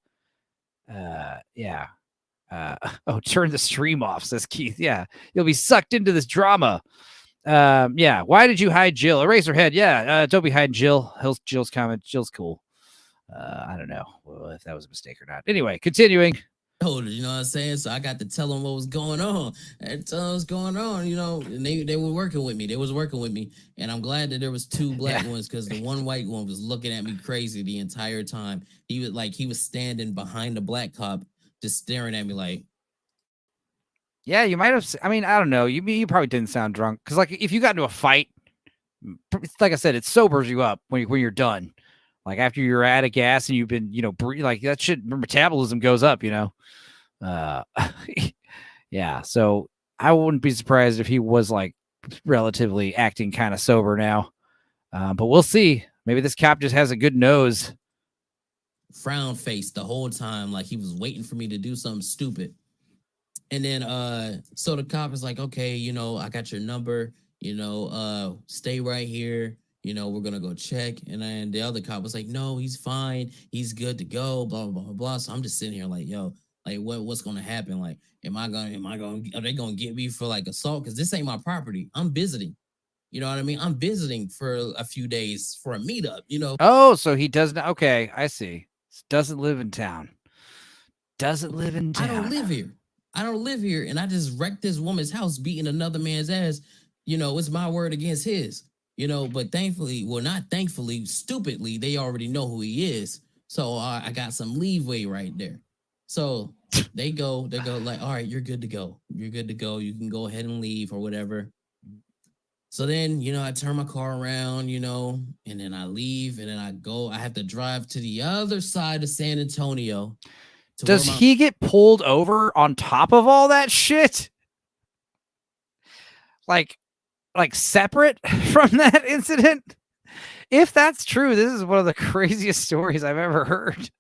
the stream off, says Keith. Yeah, you'll be sucked into this drama. Yeah, why did you hide Jill? Erase her head. Yeah, don't be hiding Jill. Jill's comment. Jill's cool. I don't know if that was a mistake or not. Anyway, continuing. Oh, you know what I'm saying? So I got to tell them what was going on. And tell them what's going on, and they were working with me. They was working with me. And I'm glad that there was two black ones because the one white one was looking at me crazy the entire time. He was standing behind the black cop, just staring at me like. Yeah, you might have. I mean, I don't know. You probably didn't sound drunk because, like, if you got into a fight, like I said, it sobers you up when you're done. Like after you're out of gas and you've been, like that shit, metabolism goes up, yeah. So I wouldn't be surprised if he was like relatively acting kind of sober now. But we'll see. Maybe this cop just has a good nose. Frown face the whole time, like he was waiting for me to do something stupid. And then, so the cop is like, okay, I got your number, stay right here. We're going to go check. And then the other cop was like, no, he's fine. He's good to go, blah, blah, blah, blah. So I'm just sitting here like, yo, like what's going to happen? Like, are they going to get me for like assault? Cause this ain't my property. I'm visiting. You know what I mean? I'm visiting for a few days for a meetup, Oh, so he doesn't. Okay. I see. Doesn't live in town. I don't live here. And I just wrecked this woman's house, beating another man's ass. It's my word against his. But thankfully, well, not thankfully, stupidly, they already know who he is. So I got some leeway right there. So they go like, all right, you're good to go. You're good to go. You can go ahead and leave or whatever. So then, I turn my car around, and then I leave and then I have to drive to the other side of San Antonio. Does he get pulled over on top of all that shit? Like separate from that incident? If that's true, this is one of the craziest stories I've ever heard.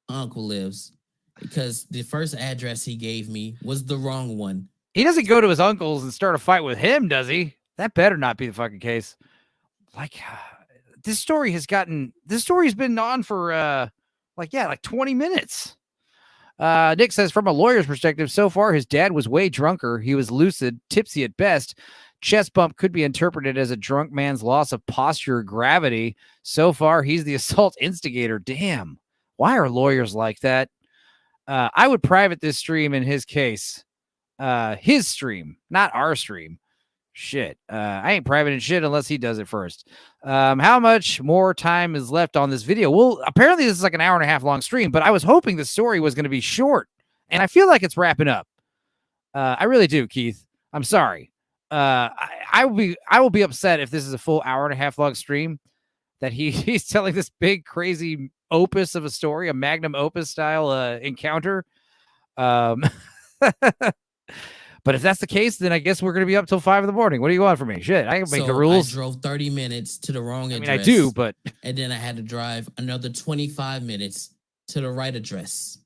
Uncle lives because the first address he gave me was the wrong one. He doesn't go to his uncle's and start a fight with him, does he? That better not be the fucking case. Like, this story's been on for like 20 minutes. Nick says, from a lawyer's perspective, so far his dad was way drunker. He was lucid, tipsy at best. Chest bump could be interpreted as a drunk man's loss of posture or gravity. So far, he's the assault instigator. Damn. Why are lawyers like that? I would private this stream in his case. His stream, not our stream. Shit. I ain't privating shit unless he does it first. How much more time is left on this video? Well, apparently this is like an hour and a half long stream, but I was hoping the story was going to be short, and I feel like it's wrapping up. I really do, Keith. I'm sorry. I will be upset if this is a full hour and a half long stream. that he's telling this big crazy opus of a story, a magnum opus style encounter. But if that's the case, then I guess we're going to be up till 5 a.m. What do you want from me? Shit, I can make the rules. I drove 30 minutes to the wrong address. I mean, I do, but and then I had to drive another 25 minutes to the right address.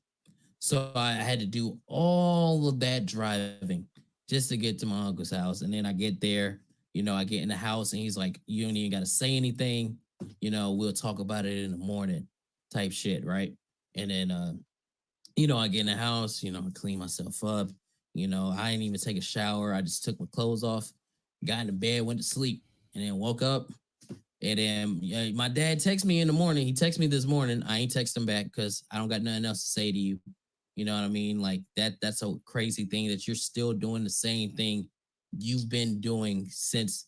So I had to do all of that driving just to get to my uncle's house. And then I get there, I get in the house and he's like, you don't even got to say anything. We'll talk about it in the morning type shit. Right. And then, I get in the house, I clean myself up. I didn't even take a shower. I just took my clothes off, got in the bed, went to sleep, and then woke up. And then my dad texted me in the morning. He texted me this morning. I ain't text him back because I don't got nothing else to say to you. You know what I mean? Like that's a crazy thing that you're still doing the same thing you've been doing since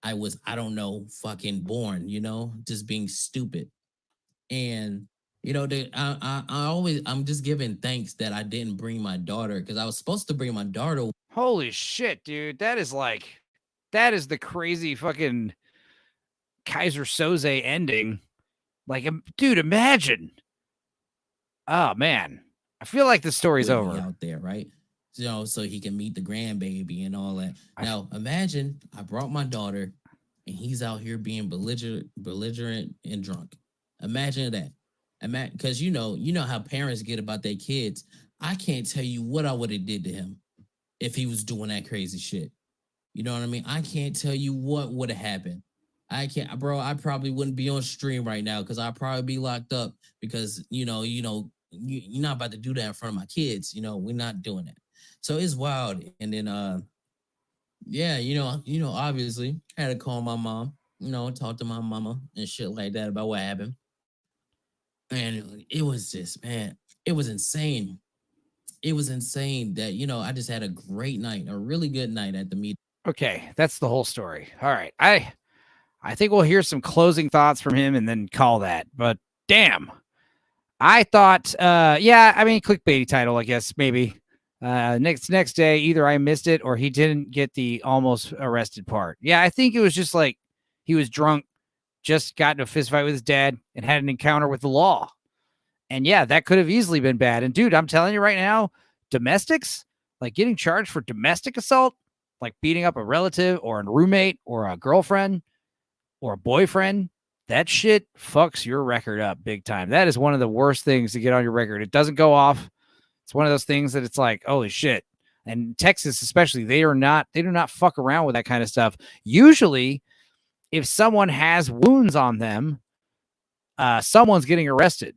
I was, I don't know, fucking born, just being stupid. And I'm just giving thanks that I didn't bring my daughter because I was supposed to bring my daughter. Holy shit, dude. That is the crazy fucking Kaiser Soze ending. Like, dude, imagine. Oh, man. I feel like the story's over. Out there, right? So he can meet the grandbaby and all that. Now, imagine I brought my daughter and he's out here being belligerent and drunk. Imagine that. Because you know how parents get about their kids. I can't tell you what I would have did to him if he was doing that crazy shit. You know what I mean? I can't tell you what would have happened. I can't, bro. I probably wouldn't be on stream right now because I'd probably be locked up because you're not about to do that in front of my kids. We're not doing that. So it's wild. And then obviously had to call my mom. Talk to my mama and shit like that about what happened. And it was just, man, it was insane. It was insane that, I just had a great night, a really good night at the meet. Okay, that's the whole story. All right. I think we'll hear some closing thoughts from him and then call that. But damn, I thought, clickbaity title, I guess, maybe. Next day, either I missed it or he didn't get the almost arrested part. Yeah, I think it was just like he was drunk, just got in a fist fight with his dad and had an encounter with the law. And yeah, that could have easily been bad. And dude, I'm telling you right now, domestics, like getting charged for domestic assault, like beating up a relative or a roommate or a girlfriend or a boyfriend, that shit fucks your record up big time. That is one of the worst things to get on your record. It doesn't go off. It's one of those things that it's like, holy shit. And Texas, especially, they do not fuck around with that kind of stuff. Usually, if someone has wounds on them, someone's getting arrested.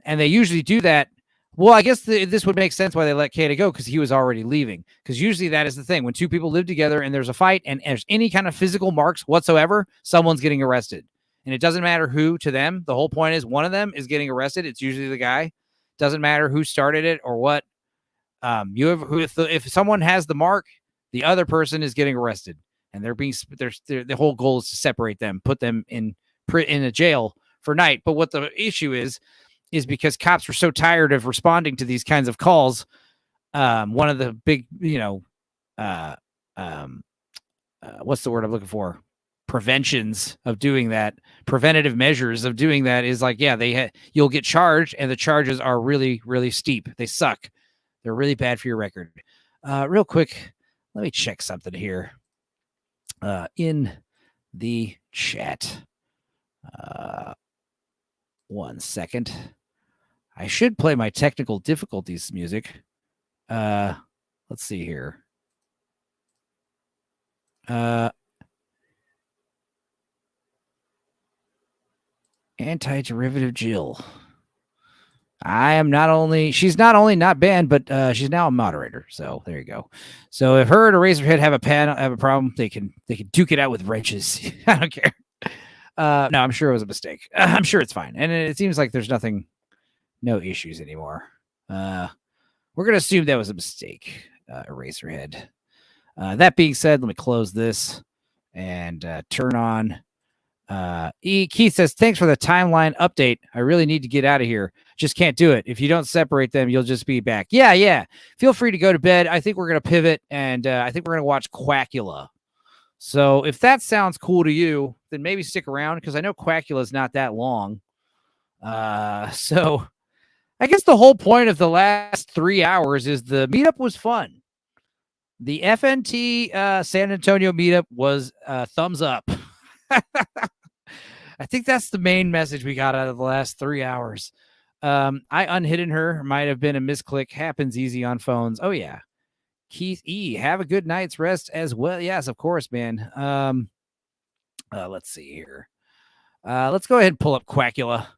And they usually do that. Well, I guess this would make sense why they let Kata go because he was already leaving. Because usually that is the thing. When two people live together and there's a fight and there's any kind of physical marks whatsoever, someone's getting arrested. And it doesn't matter who to them. The whole point is one of them is getting arrested. It's usually the guy. Doesn't matter who started it or what. If someone has the mark, the other person is getting arrested. And the whole goal is to separate them, put them in a jail for night. But what the issue is because cops were so tired of responding to these kinds of calls. One of the big, what's the word I'm looking for? Preventions of doing that, preventative measures of doing that is like, yeah, you'll get charged and the charges are really, really steep. They suck. They're really bad for your record. Real quick, let me check something here. In the chat. 1 second. I should play my technical difficulties music. Let's see here. Anti-derivative Jill. She's not only not banned, but she's now a moderator. So there you go. So if her and Eraserhead have a problem, they can duke it out with wrenches. I don't care. No, I'm sure it was a mistake. I'm sure it's fine. And it seems like there's no issues anymore. We're going to assume that was a mistake, Eraserhead. That being said, let me close this and turn on. Keith says, thanks for the timeline update. I really need to get out of here. Just can't do it. If you don't separate them, you'll just be back. Yeah. Feel free to go to bed. I think we're going to pivot and I think we're going to watch Quackula. So if that sounds cool to you, then maybe stick around because I know Quackula is not that long. So I guess the whole point of the last 3 hours is the meetup was fun. The FNT San Antonio meetup was thumbs up. I think that's the main message we got out of the last 3 hours. I unhidden her. Might have been a misclick. Happens easy on phones. Oh, yeah. Keith E. Have a good night's rest as well. Yes, of course, man. Let's see here. Let's go ahead and pull up Quackula.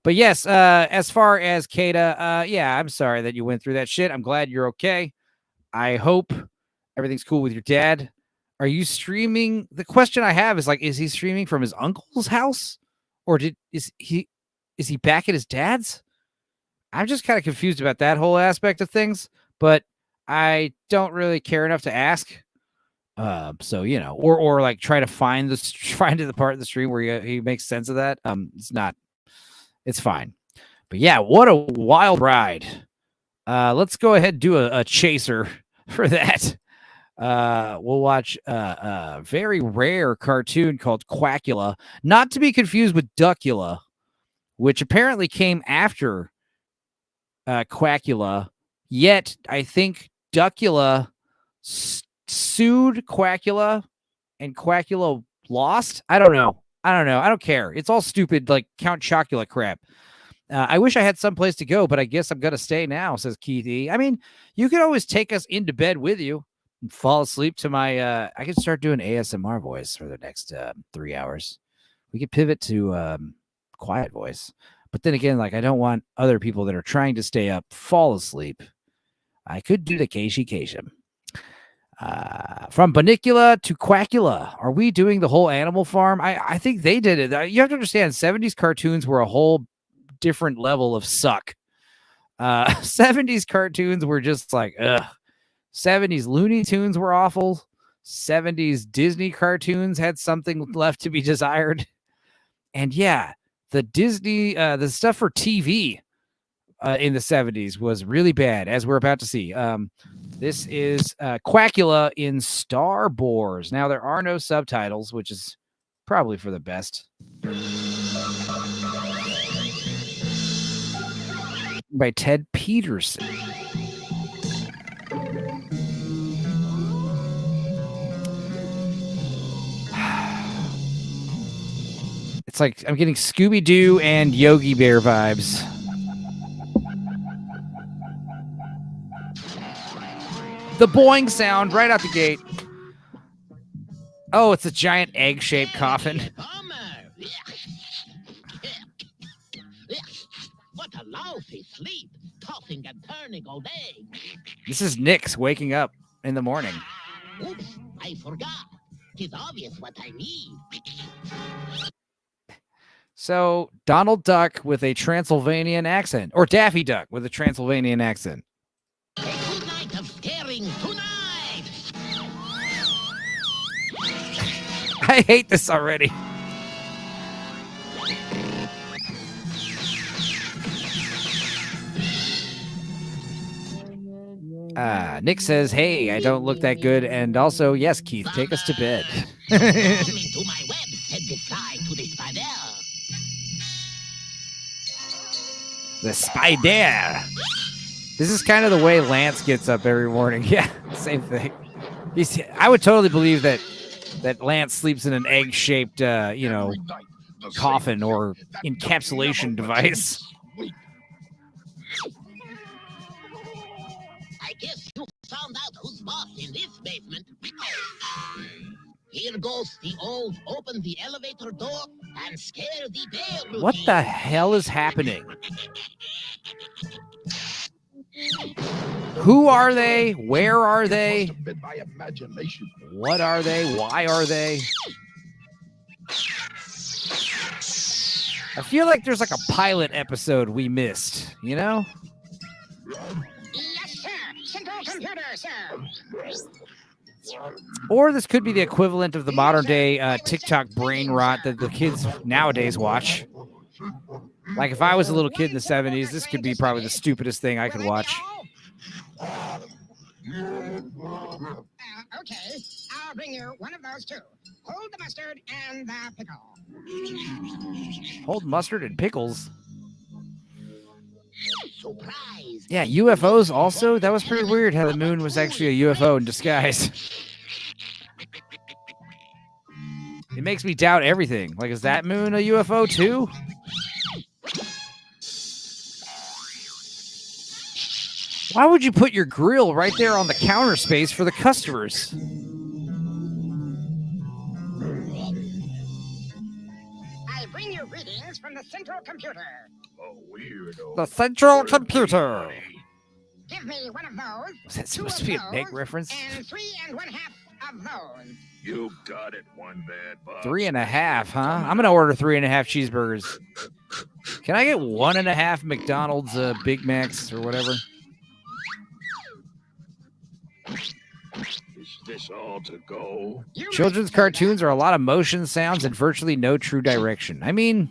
But yes, as far as Kata, yeah, I'm sorry that you went through that shit. I'm glad you're okay. I hope everything's cool with your dad. Are you streaming? The question I have is like, is he streaming from his uncle's house, or is he back at his dad's? I'm just kind of confused about that whole aspect of things, but I don't really care enough to ask. So you know, or like try to find the part of the stream where he makes sense of that. It's fine. But yeah, what a wild ride. Let's go ahead and do a chaser for that. We'll watch a very rare cartoon called Quackula, not to be confused with Duckula, which apparently came after Quackula. Yet I think Duckula sued Quackula and Quackula lost. I don't know. I don't care. It's all stupid, like Count Chocula crap. I wish I had some place to go, but I guess I'm going to stay now, says Keith E. I mean, you could always take us into bed with you and fall asleep to my, I could start doing ASMR voice for the next 3 hours. We could pivot to quiet voice. But then again, like, I don't want other people that are trying to stay up fall asleep. I could do the Keishi Keishim. From Banicula to Quackula. Are we doing the whole Animal Farm? I think they did it. You have to understand, 70s cartoons were a whole different level of suck. 70s cartoons were just like, ugh. 70s Looney Tunes were awful. 70s Disney cartoons had something left to be desired. And yeah, the Disney, the stuff for TV in the 70s was really bad, as we're about to see. This is Quackula in Star Wars. Now, there are no subtitles, which is probably for the best. By Ted Peterson. It's like I'm getting Scooby-Doo and Yogi Bear vibes. The boing sound right out the gate. Oh, it's a giant egg-shaped coffin. What a lousy sleep, tossing and turning all day. This is Nick's waking up in the morning. Oops, I forgot. It's obvious what I need. So, Donald Duck with a Transylvanian accent, or Daffy Duck with a Transylvanian accent. A good night of staring tonight. I hate this already. Nick says, hey, I don't look that good. And also, yes, Keith, take us to bed. Come into my web and fly to the spider. The spider. This is kind of the way Lance gets up every morning. Yeah, same thing. I would totally believe that Lance sleeps in an egg-shaped, coffin or encapsulation device. I guess you found out who's boss in this basement. Here goes the old open the elevator door and scare the bear routine. What the hell is happening? Who are they? Where are they? What are they? Why are they? I feel like there's like a pilot episode we missed, you know? Yes, sir. Central computer, sir. Or this could be the equivalent of the modern day TikTok brain rot that the kids nowadays watch. Like if I was a little kid in the 70s, this could be probably the stupidest thing I could watch. Okay, I'll bring you one of those too. Hold the mustard and the pickle. Hold mustard and pickles. Surprise! Yeah, UFOs also. That was pretty weird how the moon was actually a UFO in disguise. It makes me doubt everything. Like, is that moon a UFO too? Why would you put your grill right there on the counter space for the customers? I bring you greetings from the central computer. Oh, weirdo. The central computer. Give me one of those. Was that two supposed of to be a those, Meg reference? And 3 1/2 of those. You got it, one bad boss. 3.5, huh? I'm gonna order 3.5 cheeseburgers. Can I get 1.5 McDonald's Big Macs or whatever? Is this all to go? Children's cartoons are a lot of motion sounds and virtually no true direction. I mean,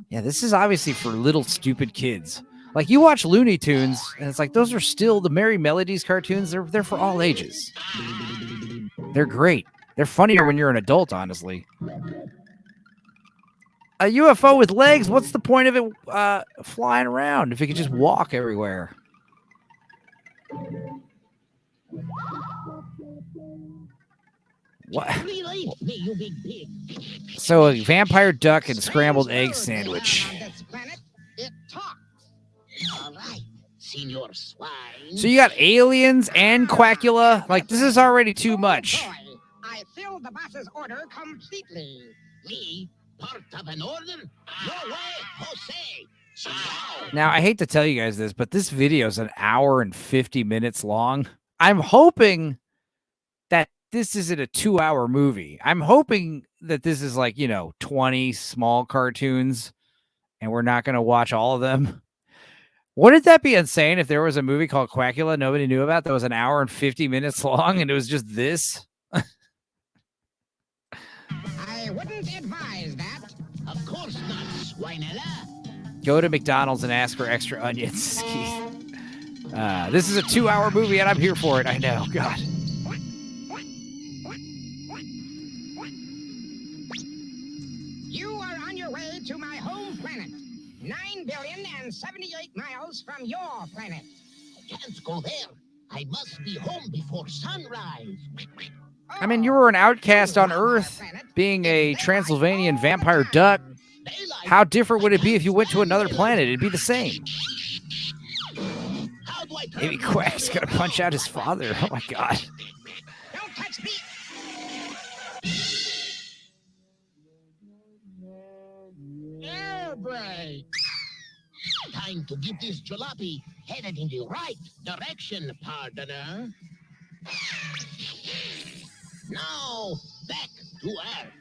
yeah, this is obviously for little stupid kids. Like, you watch Looney Tunes, and it's like, those are still the Merry Melodies cartoons. They're for all ages. They're great. They're funnier when you're an adult, honestly. A UFO with legs, what's the point of it flying around if it could just walk everywhere? What? You big pig. So a vampire duck and scrambled egg sandwich. On this planet, it talks. All right, Senor Swine. So you got aliens and Quackula? Like, this is already too much. Boy, I filled the boss's order completely. Me? Part of an order? No way, Jose. Now, I hate to tell you guys this, but this video is an hour and 50 minutes long. I'm hoping that this isn't a 2-hour movie. I'm hoping that this is like, 20 small cartoons and we're not going to watch all of them. Wouldn't that be insane if there was a movie called Quackula nobody knew about that was an hour and 50 minutes long and it was just this? I wouldn't advise that. Of course not, Swinella. Go to McDonald's and ask for extra onions. This is a 2-hour movie and I'm here for it. I know. God. You are on your way to my home planet. 9,078 miles from your planet. I can't go there. I must be home before sunrise. I mean, you were an outcast on Earth, being a Transylvanian vampire duck. How different would it be if you went to another planet? It'd be the same. Maybe Quack's gonna punch out his father. Oh my God. Don't touch me. Air brake. Time to get this jalopy headed in the right direction, partner. Now, back to Earth.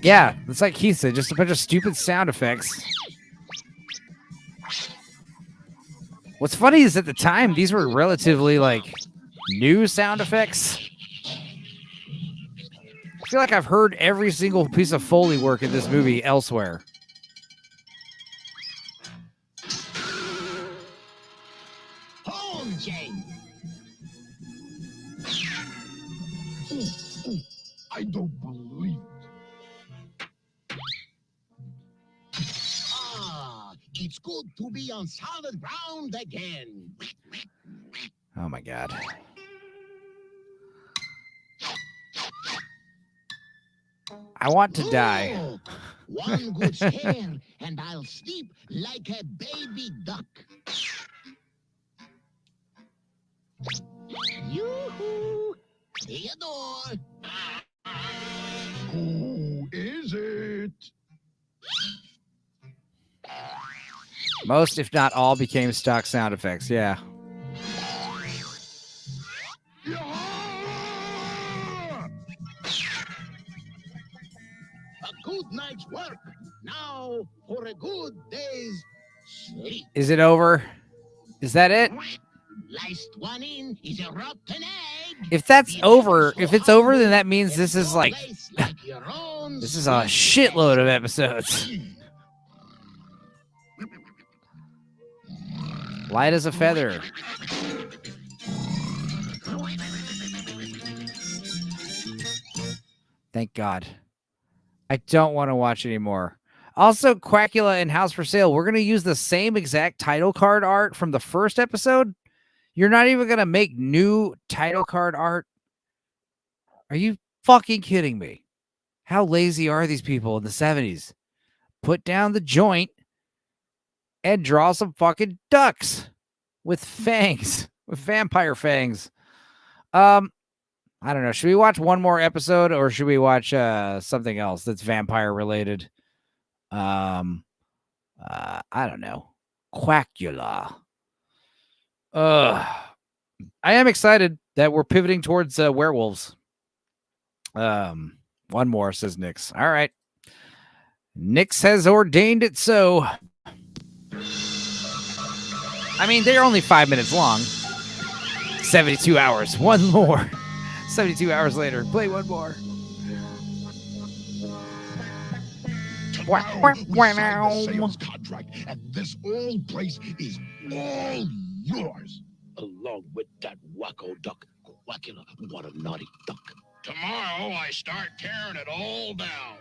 Yeah, it's like Keith said, just a bunch of stupid sound effects. What's funny is at the time, these were relatively, new sound effects. I feel like I've heard every single piece of Foley work in this movie elsewhere. Home, Jane. I don't believe it. It's good to be on solid ground again. Oh my God. I want to die. Oh, one good scare, and I'll sleep like a baby duck. Yoo-hoo! Theodore! Who is it? Most, if not all, became stock sound effects. Yeah. A good night's work. Now for a good day's sleep. Is it over? Is that it? Last one in is a rotten egg. If that's over, if it's over, then that means this is like this is a shitload of episodes. Light as a feather. Thank God. I don't want to watch anymore. Also, Quackula and House for Sale, we're going to use the same exact title card art from the first episode. You're not even going to make new title card art. Are you fucking kidding me? How lazy are these people in the 70s? Put down the joint and draw some fucking ducks with fangs, with vampire fangs. I don't know. Should we watch one more episode or should we watch something else that's vampire related? I don't know. Quackula. I am excited that we're pivoting towards werewolves. One more, says Nix. All right. Nix has ordained it so. I mean, they're only 5 minutes long. 72 hours. One more. 72 hours later. Play one more. Tomorrow we sign the sales contract, and this old place is all yours, along with that wacko duck. Quackula, what a naughty duck. Tomorrow I start tearing it all down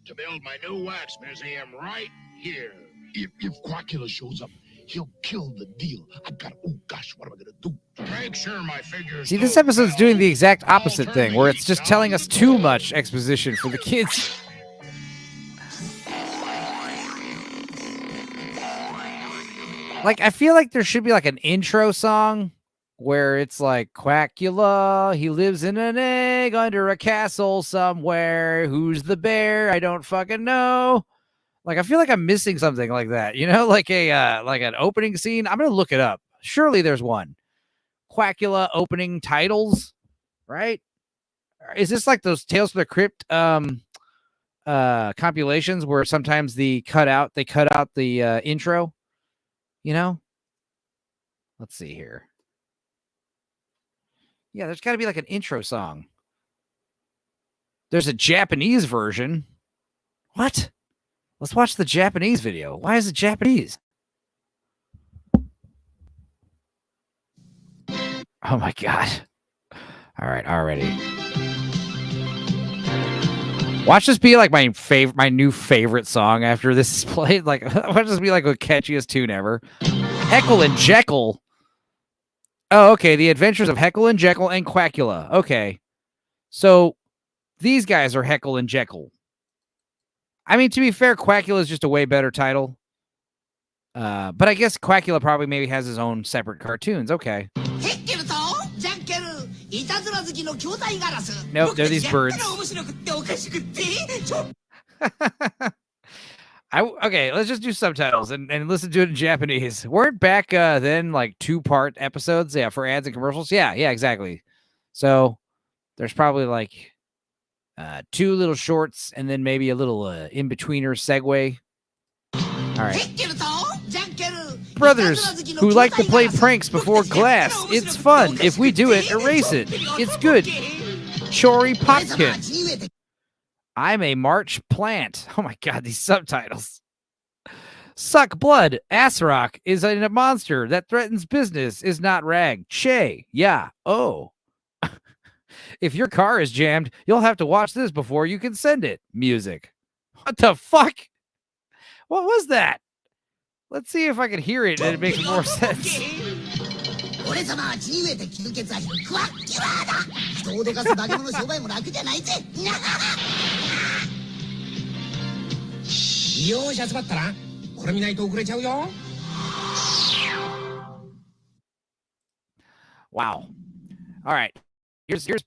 to build my new wax museum right here. If Quackula shows up, he'll kill the deal. Oh gosh, what am I gonna do? To make sure my figures. See, this episode's doing the exact opposite thing, where it's just telling us too much exposition for the kids. Like, I feel like there should be like an intro song where it's like, Quackula, he lives in an egg under a castle somewhere. Who's the bear? I don't fucking know. Like, I feel like I'm missing something like that, you know, like like an opening scene. I'm going to look it up. Surely there's one. Quackula opening titles, right? Is this like those Tales from the Crypt compilations where sometimes they cut out the intro? You know, let's see here. Yeah, there's got to be like an intro song. There's a Japanese version. What? Let's watch the Japanese video. Why is it Japanese? Oh my God. All right, already. Watch this be like my new favorite song after this is played. Like, watch this be like the catchiest tune ever. Heckle and Jekyll. Oh, okay. The Adventures of Heckle and Jekyll and Quackula. Okay. So these guys are Heckle and Jekyll. I mean, to be fair, Quackula is just a way better title. But I guess Quackula probably maybe has his own separate cartoons. Okay. Nope, they're these birds. Okay, let's just do subtitles and listen to it in Japanese. Weren't back then like 2-part episodes? Yeah, for ads and commercials. Yeah, exactly. So there's probably like 2 little shorts and then maybe a little in-betweener segue. All right. Brothers who like to play pranks before class. It's fun. If we do it, erase it. It's good. Chori Popkin. I'm a March plant. Oh my God, these subtitles. Suck blood. Ass rock is a monster that threatens business. Is not rag. Che. Yeah. Oh. If your car is jammed, you'll have to watch this before you can send it. Music. What the fuck? What was that? Let's see if I can hear it and it makes more sense. Wow. All right. Here's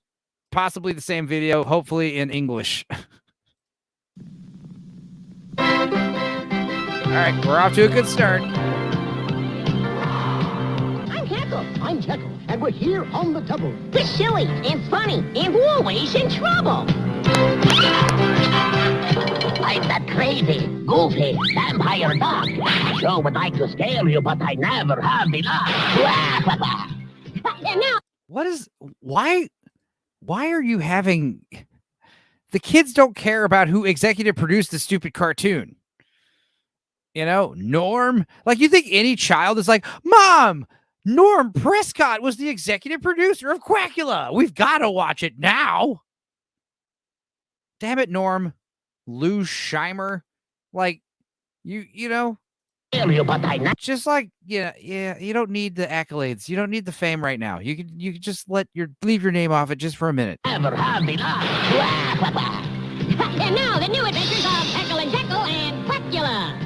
possibly the same video, hopefully in English. All right, we're off to a good start. I'm Heckle. I'm Jekyll, and we're here on the double. We're silly and funny and always in trouble. I'm that crazy, goofy vampire duck. I sure would like to scare you, but I never have the luck. Why are you having... The kids don't care about who executive produced the stupid cartoon. You know, Norm. Like, you think any child is like, Mom, Norm Prescott was the executive producer of Quackula. We've got to watch it now. Damn it, Norm. Lou Scheimer. Like, you know, just like, yeah, you don't need the accolades. You don't need the fame right now. You can just leave your name off it just for a minute. And now the new adventures of Heckle and Jekyll and Quackula.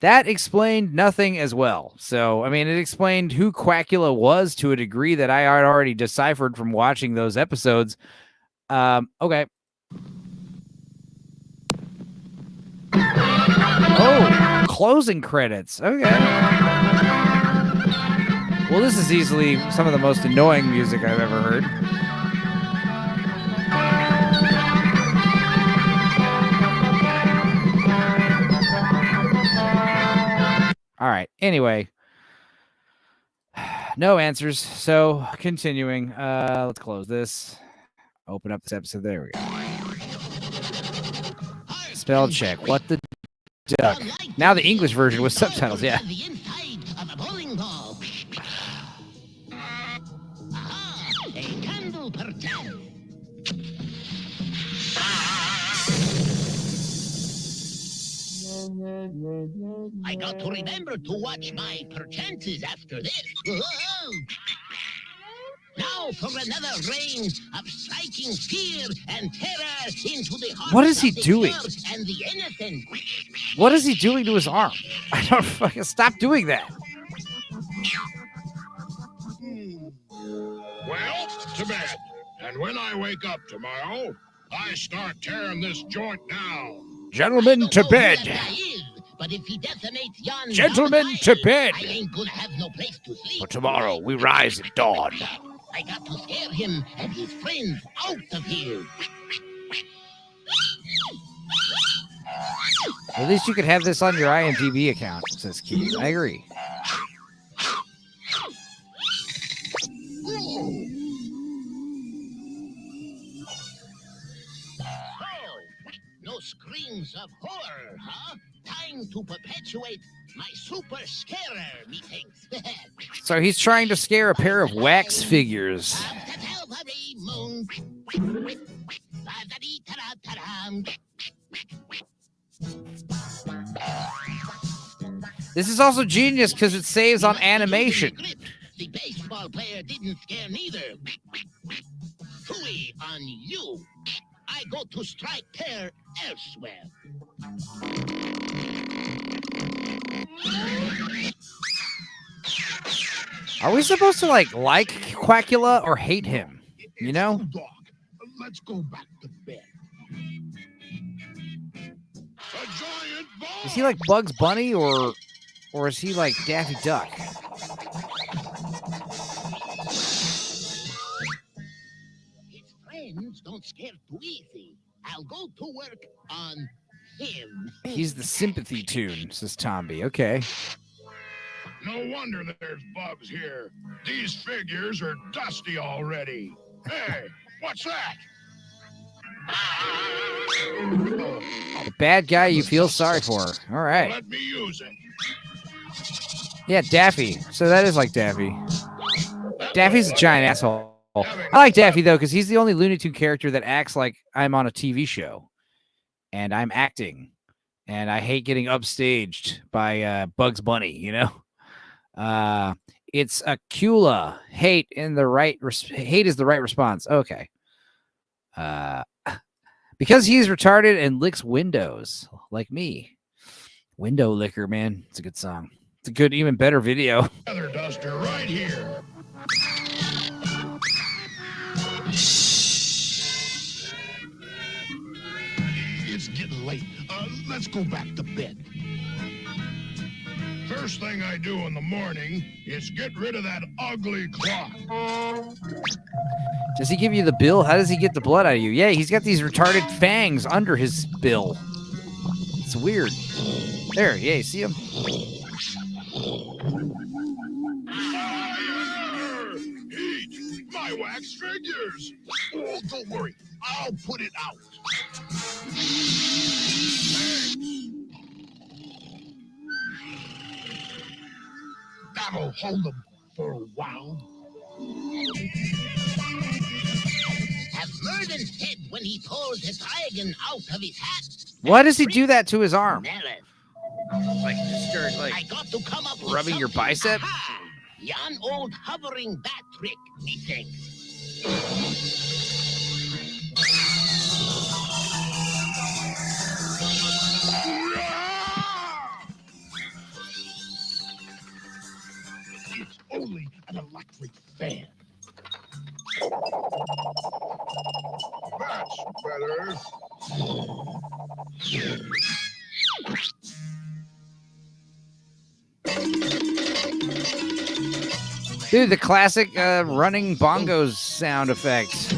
That explained nothing as well. So, I mean, it explained who Quackula was to a degree that I had already deciphered from watching those episodes. Okay. Oh, closing credits. Okay. Well, this is easily some of the most annoying music I've ever heard. All right. Anyway, no answers. So continuing, let's close this. Open up this episode. There we go. Spell check. What the duck? Now the English version with subtitles. Yeah. I got to remember to watch my perchances after this. Whoa. Now for another reign of striking fear and terror into the heart. What is he doing? And the innocent. What is he doing to his arm? I don't fucking stop doing that. Well, to bed. And when I wake up tomorrow, I start tearing this joint down. Gentlemen, to bed. But if he detonates yon Gentlemen, to bed. I ain't gonna have no place to sleep. For tomorrow we rise at dawn. I got to scare him and his friends out of here. At least you could have this on your IMDb account, says Keith. I agree. No screams of horror, huh? Time to perpetuate my super scarer, methinks. So he's trying to scare a pair of wax figures. This is also genius because it saves on animation. The baseball player didn't scare neither. Hooey on you. I go to strike terror elsewhere. Are we supposed to like Quackula or hate him? You know? Dog, let's go back to bed. A giant ball. Is he like Bugs Bunny or is he like Daffy Duck? His friends don't scare too easy. I'll go to work on him. He's the sympathy tune, says Tomby. Okay. No wonder there's bugs here. These figures are dusty already. Hey, what's that? The bad guy you feel sorry for. All right. Let me use it. Yeah, Daffy. So that is like Daffy. Daffy's a giant asshole. I like Daffy, though, because he's the only Looney Tune character that acts like I'm on a TV show. And I'm acting. And I hate getting upstaged by Bugs Bunny, you know? It's Aquila. Hate is the right response. Okay. Because he's retarded and licks windows like me. Window Licker, man. It's a good song. It's a good, even better video. Feather duster right here. It's getting late. Let's go back to bed. First thing I do in the morning is get rid of that ugly clock. Does he give you the bill? How does he get the blood out of you? Yeah, he's got these retarded fangs under his bill. It's weird. There, yeah, you see him? Eat my wax figures. Oh, don't worry. I'll put it out. That'll hold them for a while. Have Merlin said when he pulled the dragon out of his hat? Why does he do that to his arm? Merlin, Like just start I like got to come up with rubbing your something. bicep? Aha! Yon old hovering bat trick, methinks. It's only an electric fan. That's better. Dude, the classic running bongos sound effect.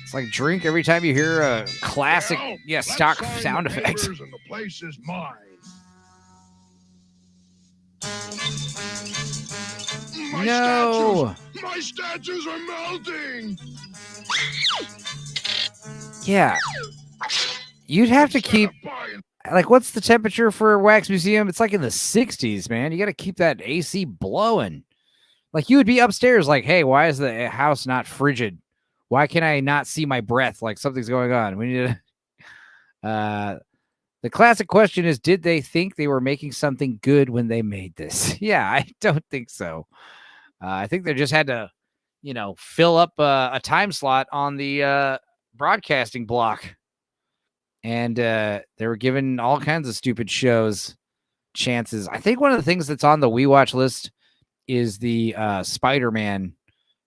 It's like drink every time you hear a classic, Well, stock let's sign sound the effect. papers and the place is mine. My No. statues! My statues are melting! Yeah. You'd have to keep, like, what's the temperature for a wax museum? It's like in the 60s, man. You got to keep that AC blowing. Like, you would be upstairs like, hey, why is the house not frigid? Why can I not see my breath? Like something's going on. We need to. The classic question is, did they think they were making something good when they made this? Yeah, I don't think so. I think they just had to, fill up a time slot on the broadcasting block. And they were given all kinds of stupid shows chances. I think one of the things that's on the We Watch list is the Spider-Man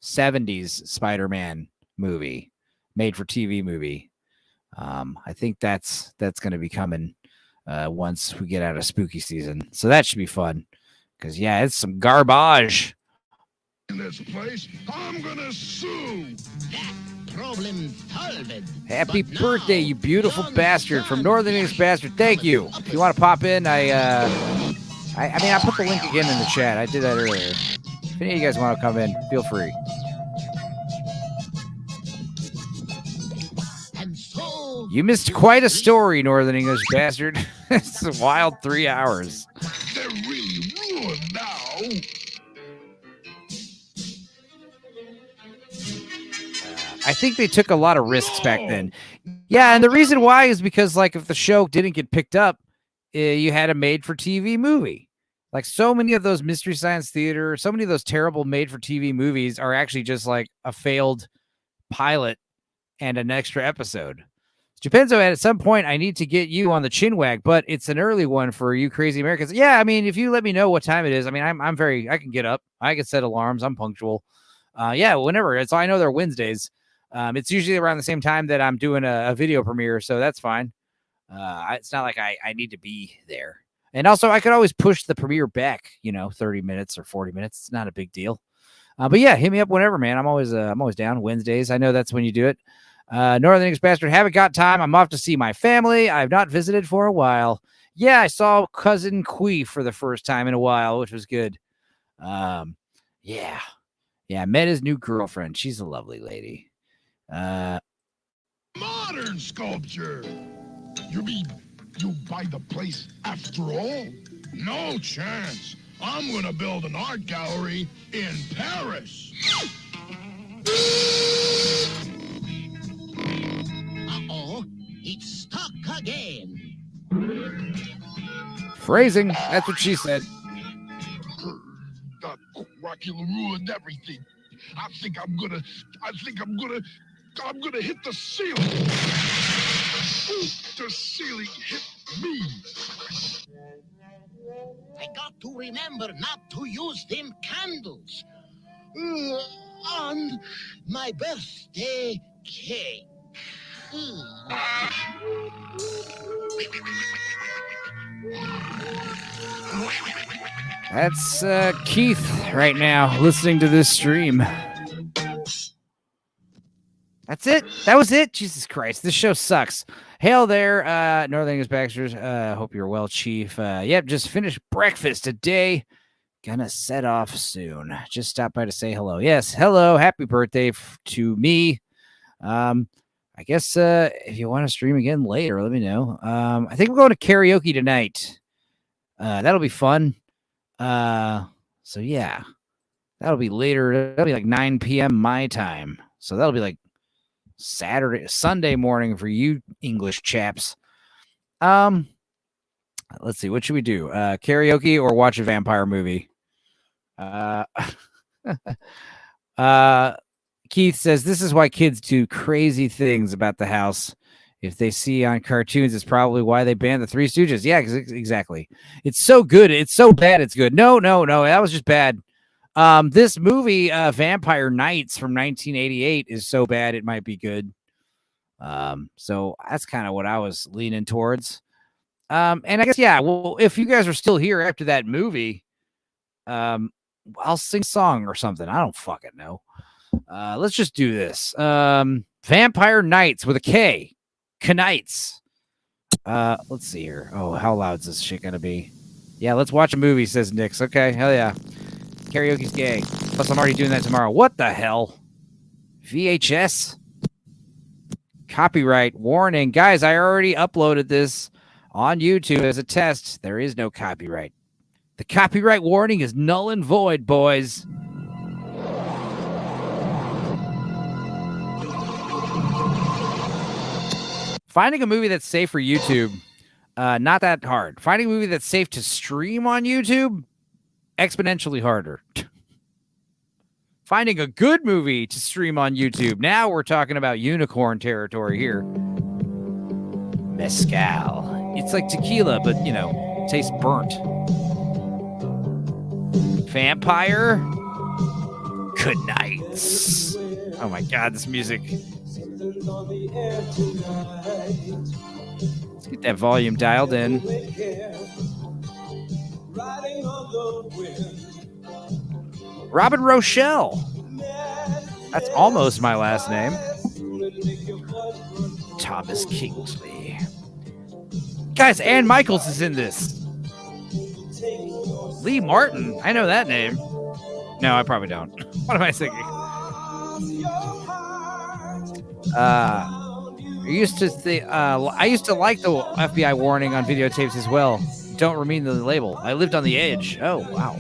70s Spider-Man movie, made for TV movie. I think that's going to be coming once we get out of spooky season. So that should be fun because, yeah, it's some garbage. In this place, I'm gonna sue. That problem solved. Happy But birthday, now, you beautiful John bastard from John Northern English Bastard. Thank you. If you want to pop in, I put the link again in the chat. I did that earlier. If any of you guys want to come in, feel free. And so You missed quite a story, Northern English Bastard. It's a wild 3 hours. They're really ruined now. I think they took a lot of risks back then. Yeah, and the reason why is because, like, if the show didn't get picked up, you had a made-for-TV movie. Like, so many of those Mystery Science Theater, so many of those terrible made-for-TV movies are actually just, like, a failed pilot and an extra episode. Stupenzocast, at some point, I need to get you on the chinwag, but it's an early one for you crazy Americans. Yeah, I mean, if you let me know what time it is, I mean, I can get up. I can set alarms. I'm punctual. Yeah, whenever. I know they're Wednesdays. It's usually around the same time that I'm doing a video premiere, so that's fine. It's not like I need to be there. And also, I could always push the premiere back, 30 minutes or 40 minutes. It's not a big deal. But yeah, hit me up whenever, man. I'm always down. Wednesdays, I know that's when you do it. Northern English Bastard, haven't got time. I'm off to see my family. I've not visited for a while. Yeah, I saw cousin Quee for the first time in a while, which was good. Yeah, met his new girlfriend. She's a lovely lady. Modern sculpture. You mean you buy the place after all? No chance. I'm gonna build an art gallery in Paris. uh-oh, it's stuck again. Phrasing. That's what she said. That Quackula ruined everything. I think I'm gonna hit the ceiling. Ooh, the ceiling hit me. I got to remember not to use them candles. On my birthday cake. That's Keith right now listening to this stream. That's it. That was it. Jesus Christ. This show sucks. Hail there, Northern English Baxters. Hope you're well, Chief. Yep, just finished breakfast today. Gonna set off soon. Just stop by to say hello. Yes, hello. Happy birthday to me. I guess if you want to stream again later, let me know. I think we're going to karaoke tonight. That'll be fun. So yeah, that'll be later. That'll be like 9 p.m. my time. So that'll be like Sunday morning for you English chaps. Let's see. What should we do? Karaoke or watch a vampire movie? Keith says this is why kids do crazy things about the house. If they see on cartoons, it's probably why they banned the Three Stooges. Yeah, exactly. It's so good. It's so bad. It's good. No. That was just bad. This movie, Vampire Nights from 1988, is so bad it might be good. So that's kind of what I was leaning towards. And I guess, yeah, well, if you guys are still here after that movie, I'll sing a song or something. I don't fucking know. Let's just do this. Vampire Nights with a K. Knights. Let's see here. Oh, how loud is this shit gonna be? Yeah, let's watch a movie, says Nix. Okay, hell yeah. Karaoke's gay. Plus, I'm already doing that tomorrow. What the hell? VHS? Copyright warning. Guys, I already uploaded this on YouTube as a test. There is no copyright. The copyright warning is null and void, boys. Finding a movie that's safe for YouTube, not that hard. Finding a movie that's safe to stream on YouTube, exponentially harder. Finding a good movie to stream on YouTube. Now we're talking about unicorn territory here. Mezcal. It's like tequila, but, tastes burnt. Vampire. Good nights. Oh my God, this music. Let's get that volume dialed in. Robin Rochelle. That's almost my last name. Thomas Kingsley. Guys, Ann Michaels is in this. Lee Martin. I know that name. No, I probably don't. What am I thinking? I used to like the FBI warning on videotapes as well. Don't redeem the label. I lived on the edge. Oh, wow.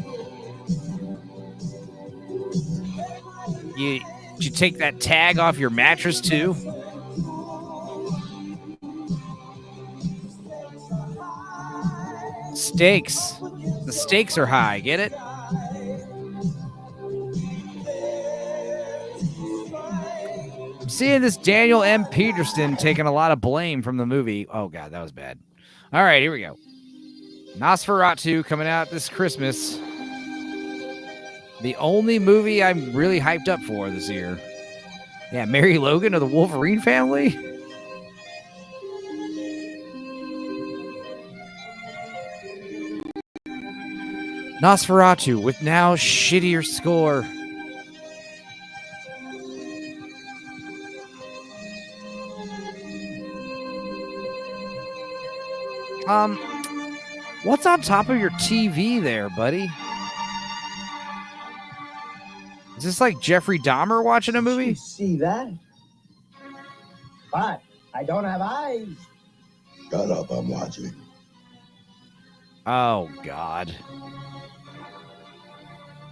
Did you take that tag off your mattress too? Stakes. The stakes are high. Get it? I'm seeing this Daniel M. Peterson taking a lot of blame from the movie. Oh, God, that was bad. All right, here we go. Nosferatu coming out this Christmas. The only movie I'm really hyped up for this year. Yeah, Mary Logan of the Wolverine family. Nosferatu with now shittier score. What's on top of your TV there, buddy? Is this like Jeffrey Dahmer watching a movie? See that? But I don't have eyes. Shut up, I'm watching. Oh, God.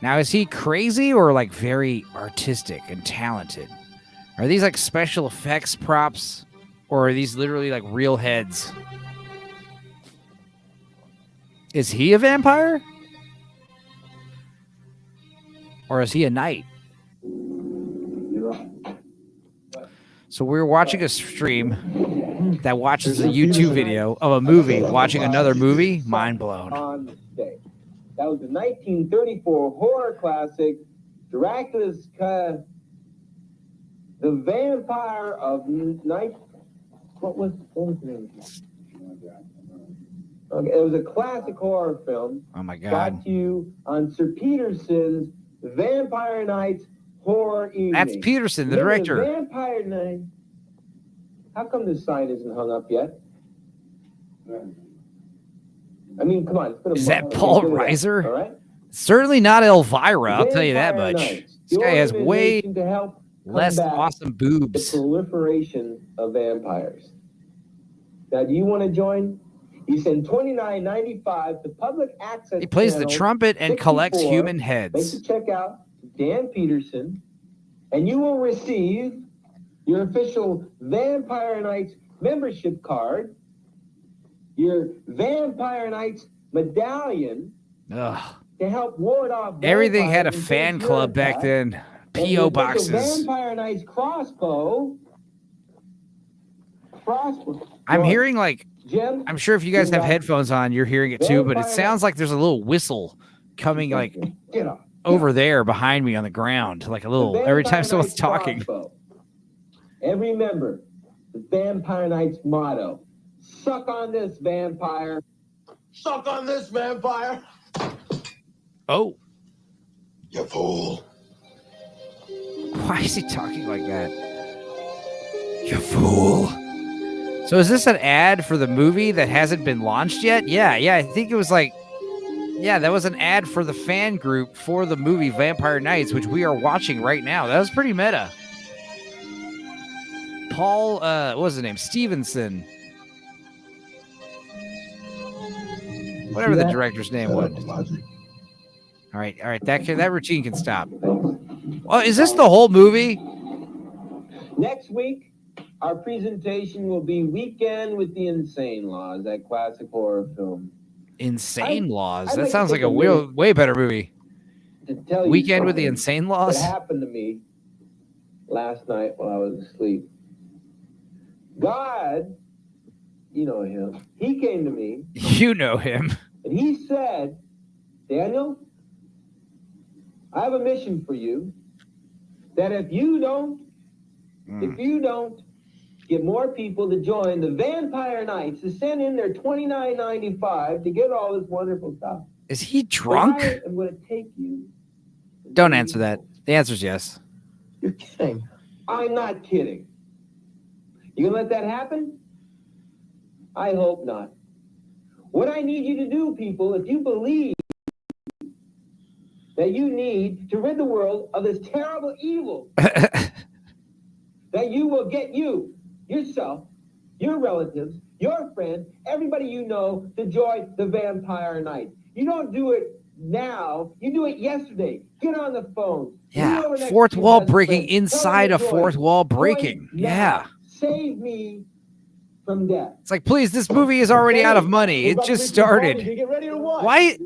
Now, is he crazy or like very artistic and talented? Are these like special effects props or are these literally like real heads? Is he a vampire? Or is he a knight? So we're watching a stream that watches a YouTube video of a movie watching another movie. Mind blown. On stage. That was the 1934 horror classic, Dracula's The Vampire of Night. What was the name? Okay, it was a classic horror film. Oh my God. Brought to you on Sir Peterson's Vampire Nights Horror Evening. That's Peterson, the Remember director. The Vampire Night. How come this sign isn't hung up yet? I mean, come on. It's been a Is month. that Paul All Reiser? right? Certainly not Elvira, I'll tell you that Vampire much. Nights, This guy has the way... organization to help Less combat awesome the boobs. proliferation of vampires. Now, do you want to join? You send $29.95 to public access. He plays the channel trumpet and collects 64. human Make heads. the check out to Dan Peterson, and you will receive your official Vampire Nights membership card, your Vampire Nights medallion, Ugh. to help ward off Everything had a vampires fan against club your back attack, then. and P.O. your official boxes. Vampire Nights crossbow. I'm hearing like, Jim, I'm sure if you guys have headphones on, you're hearing it too, but it sounds like there's a little whistle coming like over there behind me on the ground, like a little, every time someone's talking. Crossbow. Every member, the Vampire Nights motto: suck on this, vampire. Suck on this, vampire. Oh, You fool. why is he talking like that? You fool. So is this an ad for the movie that hasn't been launched yet? Yeah, I think it was like, yeah, that was an ad for the fan group for the movie Vampire Nights, which we are watching right now. That was pretty meta. Paul, what was his name? Stevenson. Whatever the director's name was. All right, that routine can stop. Oh, is this the whole movie? Next week, our presentation will be Weekend with the Insane Laws, that classic horror film. Insane Laws. I'd That like sounds to like take a a minute way better movie. To tell you Weekend with the something Insane Laws. that happened to me last night while I was asleep. God, you know him, he came to me You know him. and he said, Daniel, I have a mission for you, that if you don't get more people to join the Vampire Nights, to send in their $29.95 to get all this wonderful stuff. Is he drunk? I am going to take you. Don't answer that. The answer is yes. You're kidding. I'm not kidding. You gonna let that happen? I hope not. What I need you to do, people, if you believe that you need to rid the world of this terrible evil, that you will get you, yourself, your relatives, your friends, everybody you know to join the Vampire Night. You don't do it now, you do it yesterday. Get on the phone. Yeah, fourth wall breaking inside a fourth wall breaking. Yeah. Save me from death. It's like, please, this movie is already out of money. It just started. Why?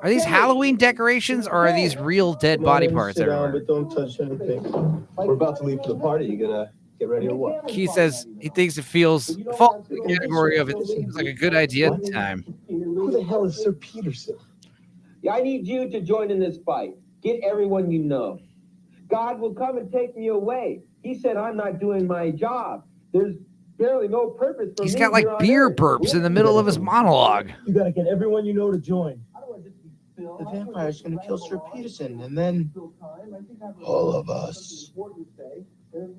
Are these Halloween decorations or are these real dead body parts everywhere? But don't touch anything. We're about to leave for the party. You gonna get ready or what? Keith says he thinks it feels falls in the category of it seems like a good idea at the time. Who the hell is Sir Peterson? Yeah, I need you to join in this fight. Get everyone you know. God will come and take me away. He said I'm not doing my job. There's barely no purpose for me. He's got like beer burps in the middle of his monologue. You gotta get everyone you know to join. The vampire's gonna kill Sir Peterson, and then all of us.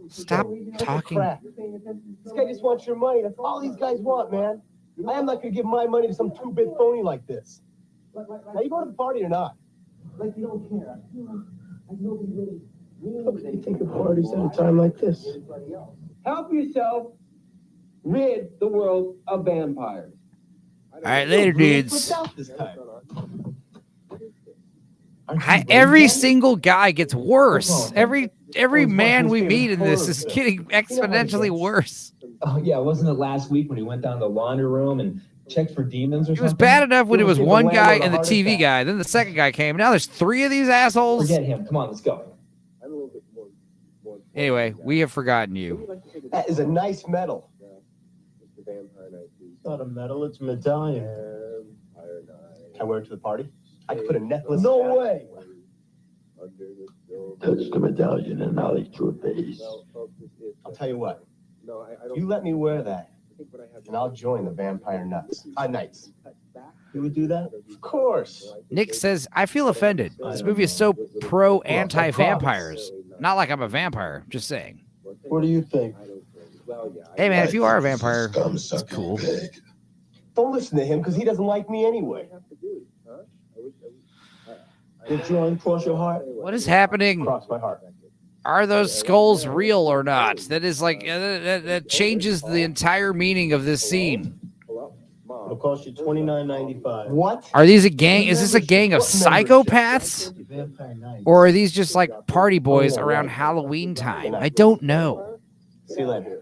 Stop talking. This guy just wants your money. That's all these guys want, man. I am not gonna give my money to some two-bit phony like this. Now you go to the party or not? Like you don't care. How could they think of parties at a time like this? Help yourself rid the world of vampires. All right, later, dudes. This time. Every single guy gets worse. Every man we meet in this is getting exponentially worse. Oh yeah, wasn't it last week when he went down to the laundry room and checked for demons or something? It was bad enough when it was one guy and the TV guy. Then the second guy came. Now there's three of these assholes. Forget him. Come on, let's go. Anyway, we have forgotten you. That is a nice medal. It's not a medal, it's a medallion. Can I wear it to the party? I could put a necklace. No way. Touch the medallion and I'll eat your face. I'll tell you what. You let me wear that, and I'll join the Vampire Nights. You would do that? Of course. Nick says, I feel offended. This movie is so pro-anti-vampires. Not like I'm a vampire. Just saying. What do you think? Hey, man, if you are a vampire, it's cool. Don't listen to him, because he doesn't like me anyway. Did you uncross your heart? What is happening? Cross my heart. Are those skulls real or not? That is like that changes the entire meaning of this scene. It'll cost you $29.95. What? Are these a gang? Is this a gang of psychopaths? Or are these just like party boys around Halloween time? I don't know. See you later.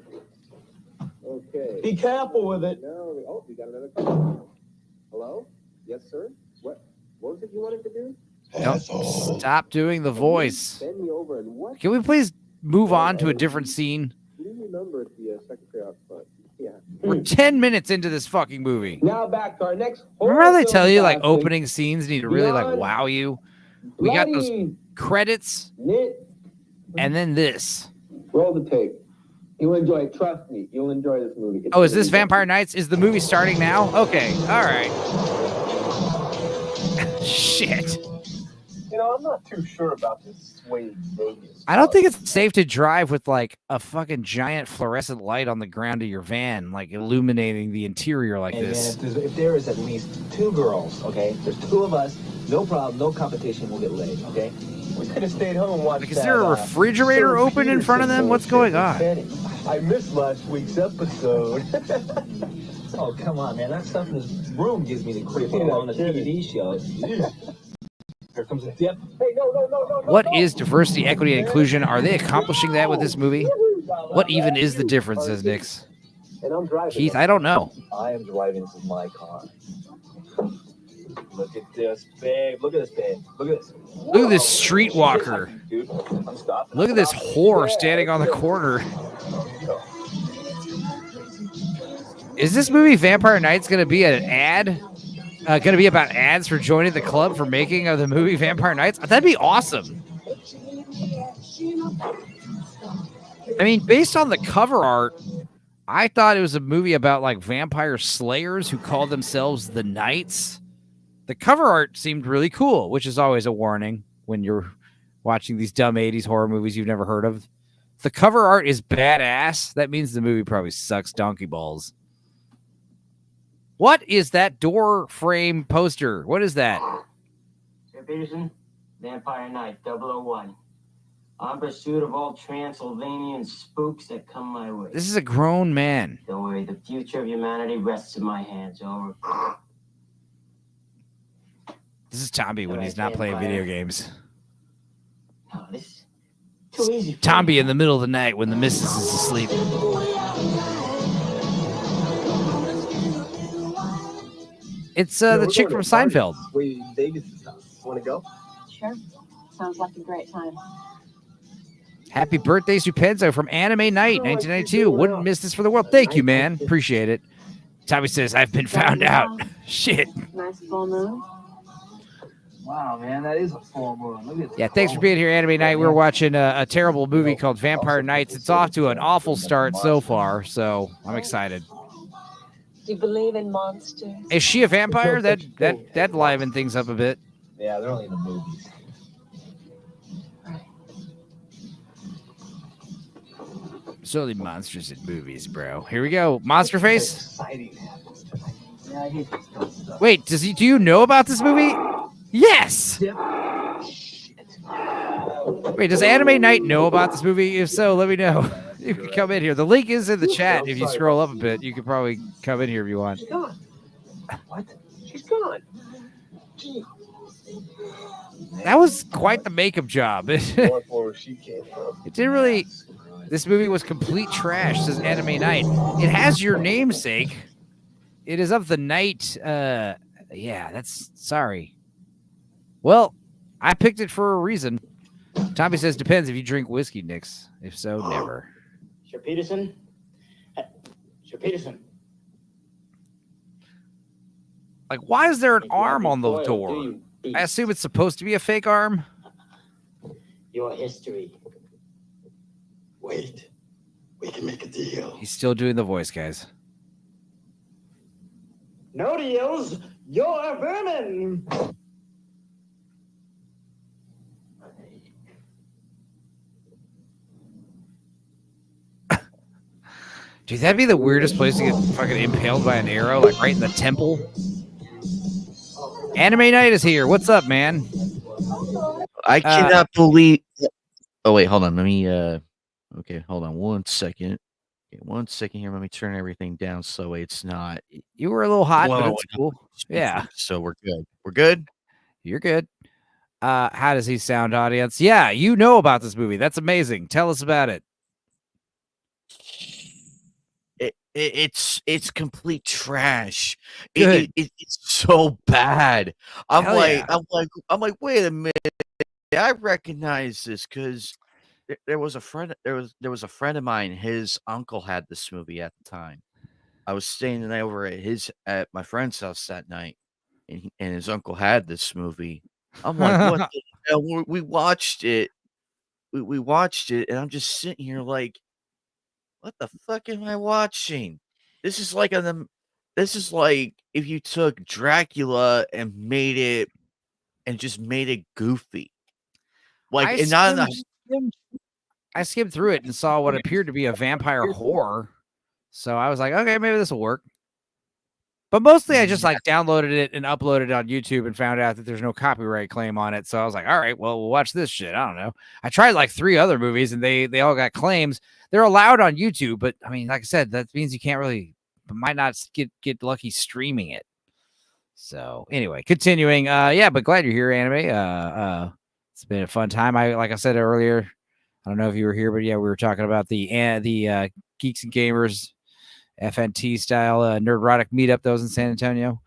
Okay. Be careful with it. No. Oh, we got another call. Hello? Yes, sir. What was it you wanted to do? No, stop doing the voice. Send me over and what? Can we please move on to a different scene? Leave your number at the secretary out front. Yeah. We're 10 minutes into this fucking movie. Now back to our next. Remember how they tell you like opening scenes need to really like wow you? We got those credits and then this. Roll the tape. You'll enjoy it. Trust me. You'll enjoy this movie. Oh, is this Vampire Nights? Is the movie starting now? Okay. All right. Shit. You know, I'm not too sure about this Suede Vegas. I don't think it's safe to drive with like a fucking giant fluorescent light on the ground of your van, like illuminating the interior like this. And if there is at least 2 girls, okay? There's 2 of us, no problem, no competition, we'll get laid, okay? We could have stayed home and watched. Like, is there a refrigerator open in front of them? What's going on? I missed last week's episode. Oh, come on, man. That stuff in this room gives me the creep on a TV show. Here comes a dip. Hey, no. What is diversity, equity, and inclusion? Are they accomplishing that with this movie? What even is the difference, says Nix? And I'm driving. Keith, I don't know. I am driving. This is my car. Look at this, babe. Look at this, babe. Look at this. Look at this streetwalker. Dude, I'm stopping. Look at this whore standing on the corner. Is this movie Vampire Nights going to be an ad? Going to be about ads for joining the club for making of the movie Vampire Nights? That'd be awesome. I mean, based on the cover art, I thought it was a movie about like vampire slayers who call themselves the Knights. The cover art seemed really cool, which is always a warning when you're watching these dumb 80s horror movies you've never heard of. If the cover art is badass, that means the movie probably sucks donkey balls. What is that door frame poster? What is that? Sir Peterson, Vampire Night 001. On pursuit of all Transylvanian spooks that come my way. This is a grown man. Don't worry, the future of humanity rests in my hands. Over. This is Tomby when he's not playing video games. No, this is too easy. Tomby in the middle of the night when the missus is asleep. It's the chick from Seinfeld. Wait, Vegas want to go? Sure. Sounds like a great time. Happy birthday, Stupenzo from Anime Night 1992. Wouldn't miss this for the world. Thank you, man. Appreciate it. Tommy says, I've been found out. Shit. Nice full moon. Wow, man, that is a full moon. Look at Yeah, thanks for being here, Anime Night. We're watching a terrible movie called Vampire Nights. It's off to an awful start so far, so I'm excited. Do you believe in monsters? Is she a vampire? That livened things up a bit. Yeah, they're only in the movies. There's only monsters in movies, bro. Here we go. Monster Face. Wait, do you know about this movie? Yes. Wait, does Anime Night know about this movie? If so, let me know. You can come in here. The link is in the chat. If you scroll up a bit, you can probably come in here if you want. She's gone. What? She's gone. Gee. That was quite the makeup job. It didn't really. This movie was complete trash, says Anime Night. It has your namesake. It is of the night. Yeah, that's sorry. Well, I picked it for a reason. Tommy says, depends if you drink whiskey, Nix. If so, never. Sir Peterson? Sir Peterson. Like, why is there an arm on the door? I assume it's supposed to be a fake arm. Your history. Wait. We can make a deal. He's still doing the voice, guys. No deals. You're vermin. Dude, that'd be the weirdest place to get fucking impaled by an arrow, like right in the temple. Anime Night is here. What's up, man? I cannot believe Oh wait, hold on. Let me. Okay, hold on 1 second. Okay, 1 second here. Let me turn everything down so it's not. You were a little hot, but Well, it's cool. Yeah, so we're good. We're good. you're good. How does he sound, audience? Yeah, you know about this movie. That's amazing. Tell us about it. It's complete trash. Good. It's so bad. Hell yeah. I'm like, wait a minute. I recognize this because there was a friend. There was a friend of mine. His uncle had this movie at the time. I was staying over at my friend's house that night, and his uncle had this movie. I'm like, what the hell? We watched it. We watched it, and I'm just sitting here like, what the fuck am I watching? This is like this is like if you took Dracula and just made it goofy. Like, I and not in I skimmed through it and saw what appeared to be a vampire horror. So I was like, okay, maybe this will work. But mostly I just like downloaded it and uploaded it on YouTube and found out that there's no copyright claim on it. So I was like, all right, well, we'll watch this shit. I don't know. I tried like 3 other movies and they all got claims. They're allowed on YouTube, but I mean, like I said, that means you can't really, might not get lucky streaming it. So anyway, continuing. Yeah, but glad you're here, anime. It's been a fun time. Like I said earlier, I don't know if you were here, but yeah, we were talking about the Geeks and Gamers FNT style Nerdrotic meetup that was in San Antonio,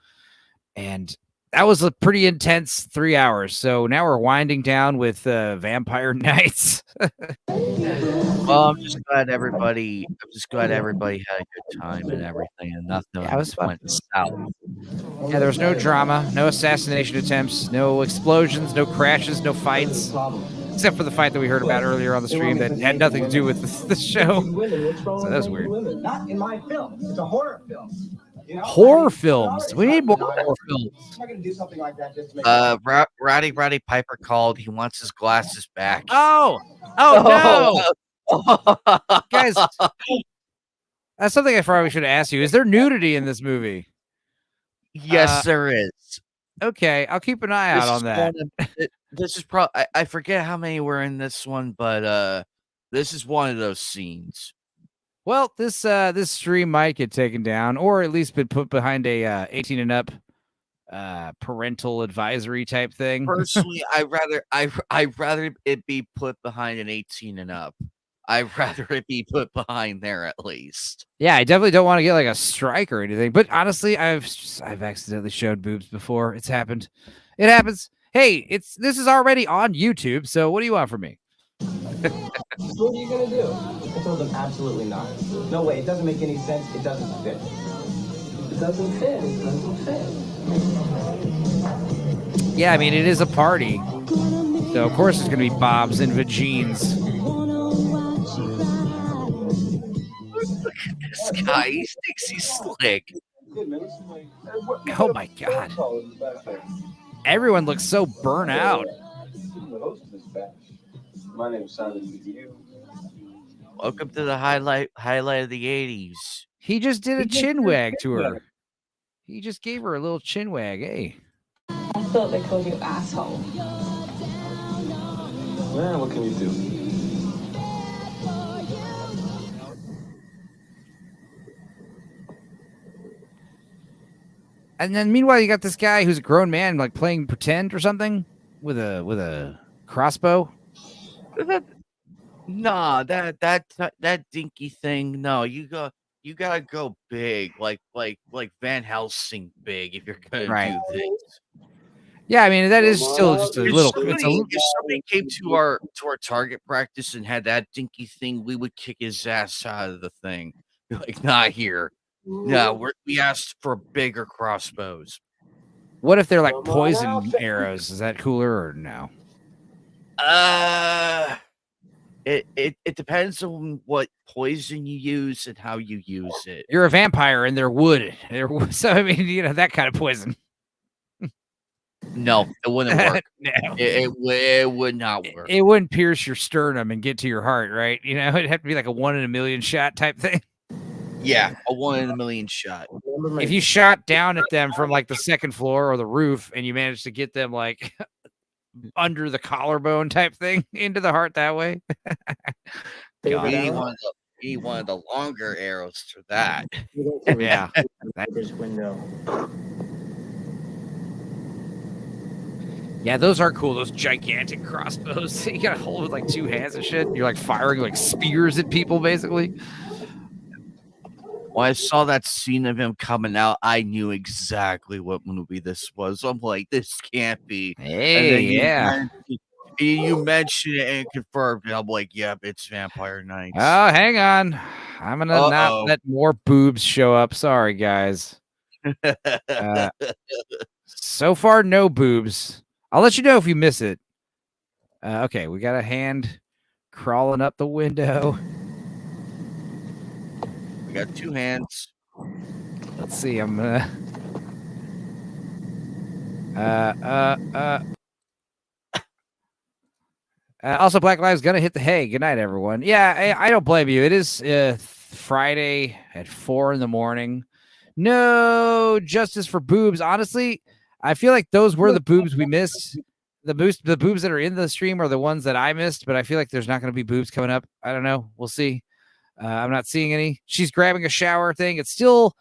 and that was a pretty intense 3 hours. So now we're winding down with Vampire Nights. Well, I'm just glad everybody had a good time and everything, and nothing went south. Yeah, there was no drama, no assassination attempts, no explosions, no crashes, no fights. Except for the fight that we heard about earlier on the stream that had nothing to do with the show. So that was weird. Not in my film. It's a horror film. You know? Horror films. We need more horror films. I'm not gonna do something like that just to make Roddy Piper called. He wants his glasses back. Oh no, guys. That's something I probably should have asked you. Is there nudity in this movie? Yes, there is. Okay, I'll keep an eye out on that. This is probably I forget how many were in this one, but this is one of those scenes. Well, this stream might get taken down, or at least been put behind a 18 and up parental advisory type thing. Personally, I'd rather it be put behind an 18 and up. I'd rather it be put behind there at least. Yeah, I definitely don't want to get like a strike or anything. But honestly, I've accidentally showed boobs before. It's happened. It happens. Hey, this is already on YouTube. So what do you want from me? What are you gonna do? I told them absolutely not. No way. It doesn't make any sense. It doesn't fit. It doesn't fit. It doesn't fit. Yeah, I mean it is a party, so of course it's gonna be bobs and vagines. Look at this guy. He thinks he's slick. Oh my god. Everyone looks so burnt out. My name's Simon. You. Welcome to the highlight of the 80s. He just did a chin wag to her. He just gave her a little chin wag. Hey. I thought they called you asshole. Man, what can you do? And then meanwhile, you got this guy who's a grown man, like playing pretend or something with a crossbow. Nah, that dinky thing. No, you gotta go big, like Van Helsing big if you're gonna do things. Yeah, I mean that is still just a little. If somebody came to our target practice and had that dinky thing, we would kick his ass out of the thing. Be like, not here. No, we asked for bigger crossbows. What if they're like poison arrows? Is that cooler or no? It depends on what poison you use and how you use it. You're a vampire and they're wood. So I mean, you know that kind of poison. No, it wouldn't work. No. It would not work. It wouldn't pierce your sternum and get to your heart, right? You know, it'd have to be like a 1 in a million shot type thing. Yeah, a 1 in a million shot. If you shot down at them from like the second floor or the roof and you managed to get them like under the collarbone type thing into the heart that way. You God. need one of the longer arrows for that. Yeah. Window. Yeah, those are cool. Those gigantic crossbows. You gotta hold with like two hands and shit. You're like firing like spears at people, basically. When I saw that scene of him coming out, I knew exactly what movie this was. I'm like, this can't be. Hey, and then you mentioned it and confirmed it. I'm like, yep, it's Vampire Nights. Oh, hang on. I'm gonna not let more boobs show up. Sorry, guys. So far, no boobs. I'll let you know if you miss it. Okay, we got a hand crawling up the window. We got two hands. Let's see. I'm gonna. Also, Black Lives gonna hit the hay. Good night, everyone. Yeah, I don't blame you. It is Friday at 4 a.m. No justice for boobs. Honestly, I feel like those were the boobs we missed. The boobs that are in the stream are the ones that I missed, but I feel like there's not going to be boobs coming up. I don't know. We'll see. I'm not seeing any. She's grabbing a shower thing. It's still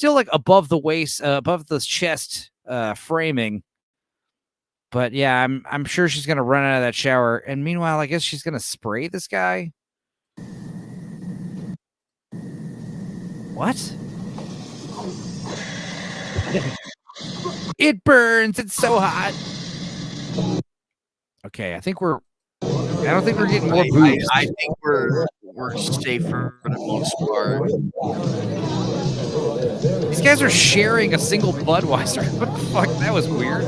like above the waist, above the chest framing. But yeah, I'm sure she's gonna run out of that shower. And meanwhile, I guess she's gonna spray this guy. What? It burns. It's so hot. Okay, I don't think we're getting more boobs. I think we're safe for the most part. These guys are sharing a single Budweiser. What the fuck? That was weird.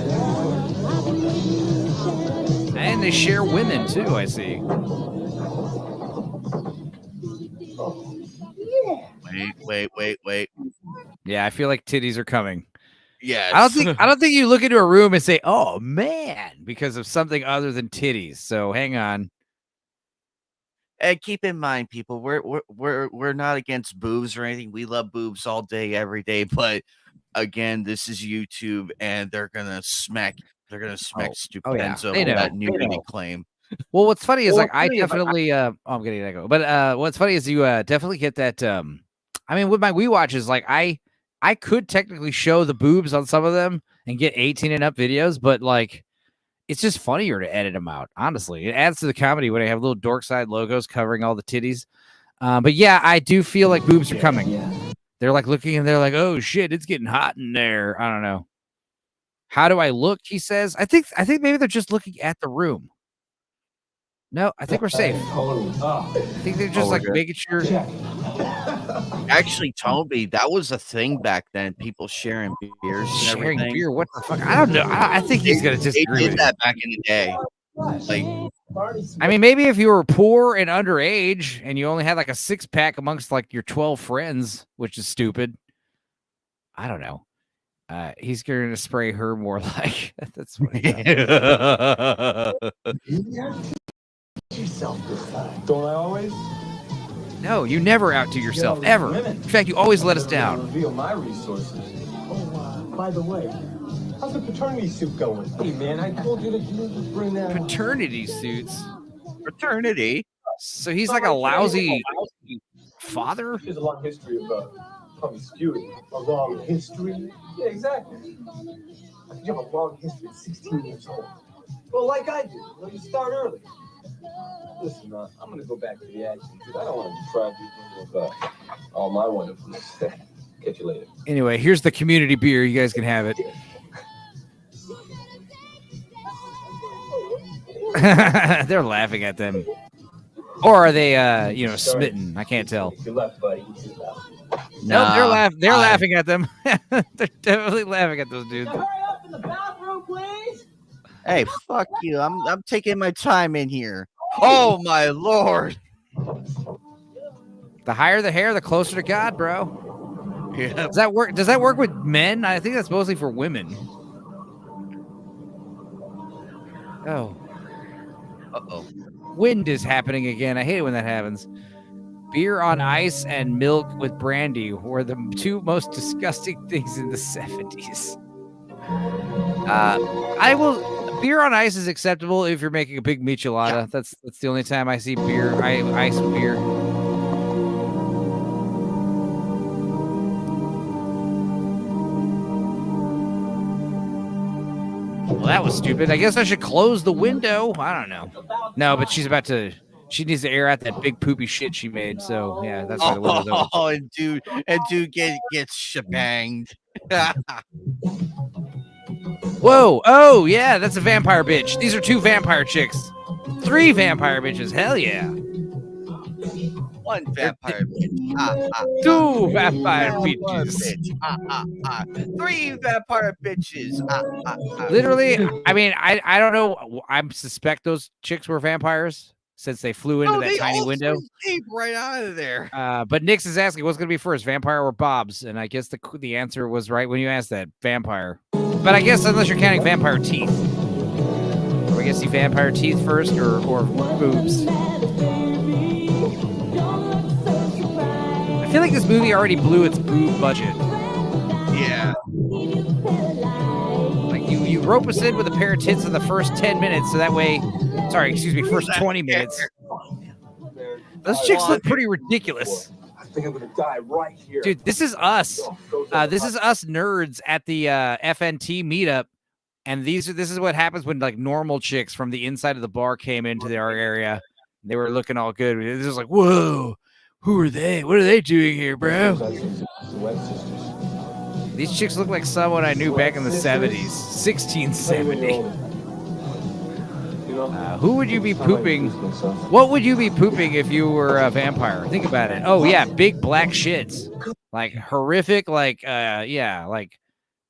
And they share women too, I see. Wait. Yeah, I feel like titties are coming. Yes. I don't think you look into a room and say, "Oh man," because of something other than titties. So hang on. And keep in mind, people, we're not against boobs or anything. We love boobs all day, every day. But again, this is YouTube, and they're gonna smack Stupenzocast They know. that nudity claim. Well, what's funny is I definitely I'm getting an echo. But what's funny is you definitely get that I mean, with my Wii watches, like I could technically show the boobs on some of them and get 18 and up videos, but like it's just funnier to edit them out. Honestly, it adds to the comedy when I have little dork side logos covering all the titties. But yeah, I do feel like boobs are coming. They're like looking and they're like, "Oh shit, it's getting hot in there." I don't know. How do I look? He says. I think maybe they're just looking at the room. No, I think we're safe. I think they're just like making sure. Actually, Toby, that was a thing back then. People sharing beers, and Sharing everything. beer? What the fuck? I don't know. I think he's gonna disagree. They with did that back in the day. Like, I mean, maybe if you were poor and underage and you only had like a 6-pack amongst like your 12 friends, which is stupid. I don't know. He's going to spray her more like that's what Yourself this time. Don't I always? No, you never outdo yourself ever. In fact, you always let us down. Reveal my resources. Oh, by the way, how's the paternity suit going? Hey, man, I told you that you need to bring that. Paternity suits. Paternity. So he's like a lousy father. There's a long history of promiscuity. A long history. Yeah, exactly. You have a long history at 16 years old. Well, like I do. Well, you start early. Listen, I'm going to go back to the action because I don't want to deprive you of all my wonderfulness. Catch you later. Anyway, here's the community beer. You guys can have it. They're laughing at them. Or are they, smitten? I can't tell. Good luck, buddy. No, they're laughing at them. They're definitely laughing at those dudes. Hurry up in the bathroom, please. Hey, fuck you. I'm taking my time in here. Oh my lord. The higher the hair, the closer to God, bro. Yeah. Does that work with men? I think that's mostly for women. Oh. Uh-oh. Wind is happening again. I hate it when that happens. Beer on ice and milk with brandy were the two most disgusting things in the 70s. beer on ice is acceptable if you're making a big michelada. Yeah. That's the only time I see beer. Ice beer. Well, that was stupid. I guess I should close the window. I don't know. No, but she's about to. She needs to air out that big poopy shit she made. So yeah, that's why the window's open. Oh, and dude gets shebanged. Whoa! Oh yeah, that's a vampire bitch. These are 2 vampire chicks. 3 vampire bitches. Hell yeah. 1 vampire bitch. 2 vampire bitches. 3 vampire bitches. Literally, I mean, I don't know. I suspect those chicks were vampires since they flew into that tiny window. Came right out of there. But Nix is asking what's going to be first, vampire or Bob's? And I guess the answer was right when you asked that, vampire. But I guess unless you're counting vampire teeth. Or I guess the vampire teeth first or boobs. I feel like this movie already blew its boob budget. Yeah. Like you rope us in with a pair of tits in the first 10 minutes, so that way, first 20 minutes. Those chicks look pretty ridiculous. I think I'm gonna die right here. Dude, this is us. This is us nerds at the FNT meetup. And this is what happens when like normal chicks from the inside of the bar came into our area. They were looking all good. This is like, whoa, who are they? What are they doing here, bro? These chicks look like someone I knew back in the 70s, 1670. Who would you be pooping? What would you be pooping if you were a vampire? Think about it. Oh yeah, big black shits, like horrific, like like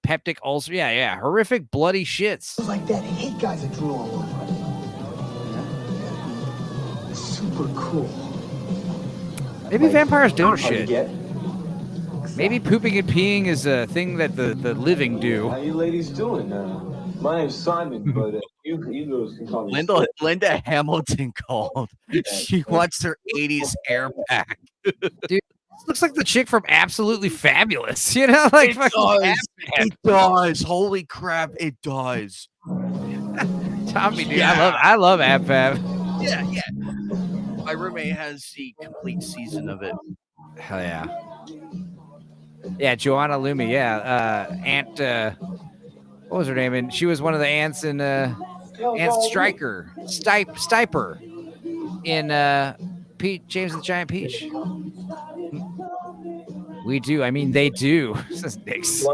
peptic ulcer. Yeah, horrific bloody shits. Like that hate guys that drew all over. Super cool. Maybe vampires don't shit. Maybe pooping and peeing is a thing that the living do. How you ladies doing? My name's Simon, but you girls can call me Linda Hamilton called. She wants her 80s hair back. Dude, this looks like the chick from Absolutely Fabulous. You know, like it does. Holy crap, it does. Tommy, dude, I love Ab Fab. Yeah. My roommate has the complete season of it. Hell yeah. Yeah, Joanna Lumi. Yeah, Aunt. What was her name? And she was one of the ants in Aunt Stryker, Stiper in James and the Giant Peach. We do. I mean, they do. Says Nix.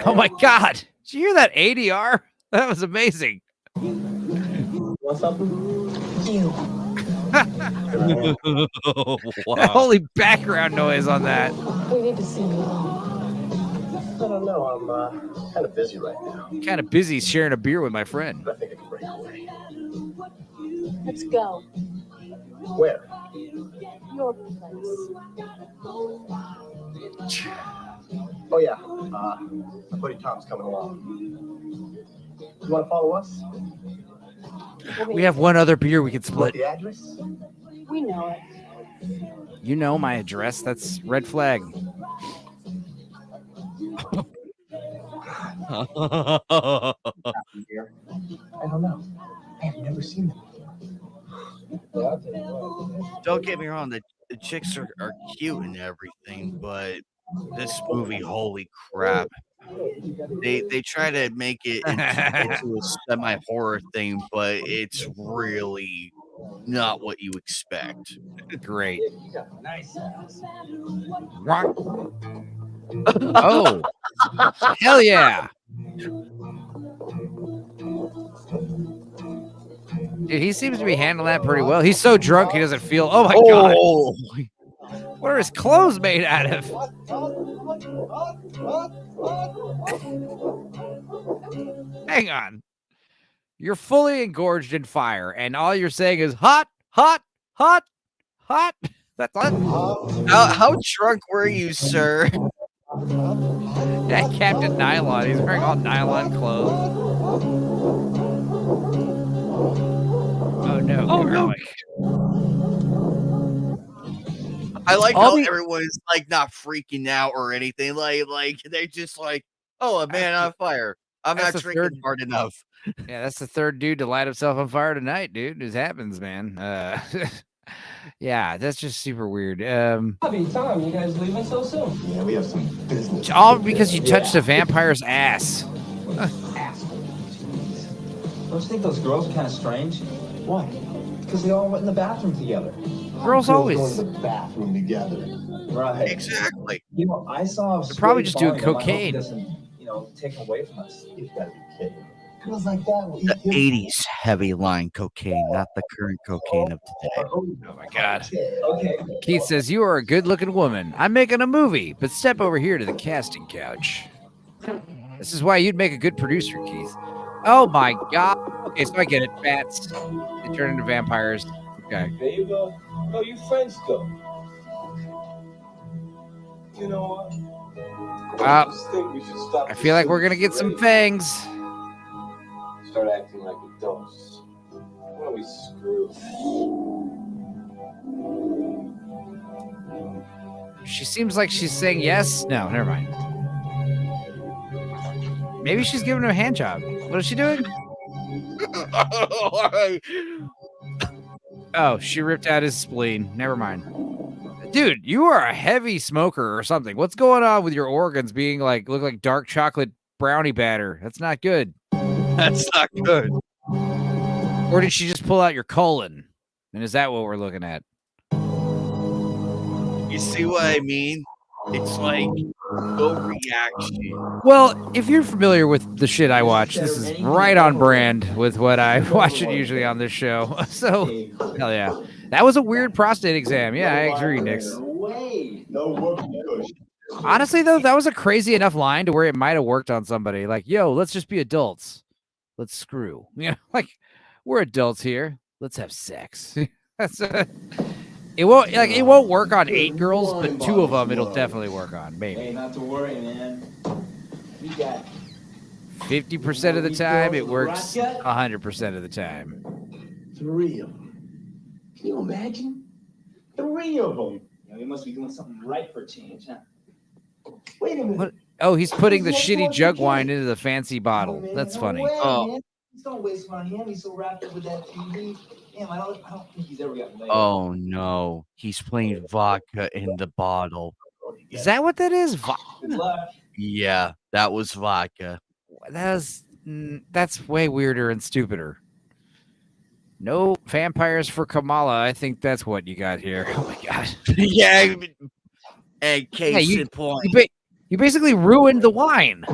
Oh my God! Did you hear that ADR? That was amazing. Wow. Holy background noise on that. We need to see you. I don't know. I'm kind of busy right now. Kind of busy sharing a beer with my friend. I think I can break away. Let's go. Where? Your place. Oh yeah. My buddy Tom's coming along. You want to follow us? We have one other beer we could split. The address? We know it. You know my address. That's red flag. I don't know. I've never seen them. Don't get me wrong, the chicks are cute and everything, but this movie, holy crap. They try to make it into a semi-horror thing, but it's really not what you expect. Great. Oh, hell yeah. Dude, he seems to be handling that pretty well. He's so drunk he doesn't feel. Oh my God. What are his clothes made out of? Hang on. You're fully engorged in fire, and all you're saying is hot, hot, hot, hot. That's all. How drunk were you, sir? Yeah, Captain Nylon. He's wearing all nylon clothes. Oh no. Oh no. I like how everyone's like not freaking out or anything. Like they're just like, oh, a man on fire. I'm That's not the drinking hard enough. Yeah, that's the third dude to light himself on fire tonight, dude. This happens, man. Yeah, that's just super weird. Happy time. You guys leaving so soon? Yeah, we have some business. All because you touched a vampire's ass. Don't you think those girls are kind of strange? Why? Because they all went in the bathroom together. Girls always go to the bathroom together. Right. Exactly. You know, I saw. They're probably just doing cocaine. Taken away from us. You've got to be kidding. Girls like that will The eat him. 80s heavy line cocaine, not the current cocaine of today. Oh my God. Okay. Keith says, "You are a good-looking woman. I'm making a movie, but step over here to the casting couch." This is why you'd make a good producer, Keith. Oh my God. Okay, so I get it. Bats. They turn into vampires. Okay. There you go. No, you friends go. You know what? I just think we should stop. I feel like we're gonna get some fangs. Start acting like adults. Why don't we screw? She seems like she's saying yes. No, never mind. Maybe she's giving him a hand job. What is she doing? Oh, she ripped out his spleen. Never mind. Dude, you are a heavy smoker or something. What's going on with your organs being like, look like dark chocolate brownie batter? That's not good. That's not good. Or did she just pull out your colon? And is that what we're looking at? You see what I mean? It's like no reaction. Well, if you're familiar with the shit I watch, this is right on brand with what I watch it usually on this show. So, hell yeah. That was a weird prostate exam. Yeah, I agree, Nix. Honestly, though, that was a crazy enough line to where it might have worked on somebody. Like, yo, let's just be adults. Let's screw. You know, like, we're adults here. Let's have sex. That's it won't work on 8 girls, but 2 of them it'll definitely work on. Maybe. Hey, not to worry, man. We got 50% of the time it works 100% of the time. 3 of them. Can you imagine? 3 of them. Yeah, we must be doing something right for a change, huh? Wait a minute. What? Oh, he's putting the shitty jug wine into the fancy bottle. That's funny. Man. He's don't waste money. He's so wrapped up with that TV. Damn, I don't think he's ever gotten laid. Oh no, he's playing vodka in the bottle. Is that what that is? Good luck. Yeah, that was vodka. That's way weirder and stupider. No vampires for Kamala. I think that's what you got here. Oh my God. Yeah. And case you, in point. You basically ruined the wine.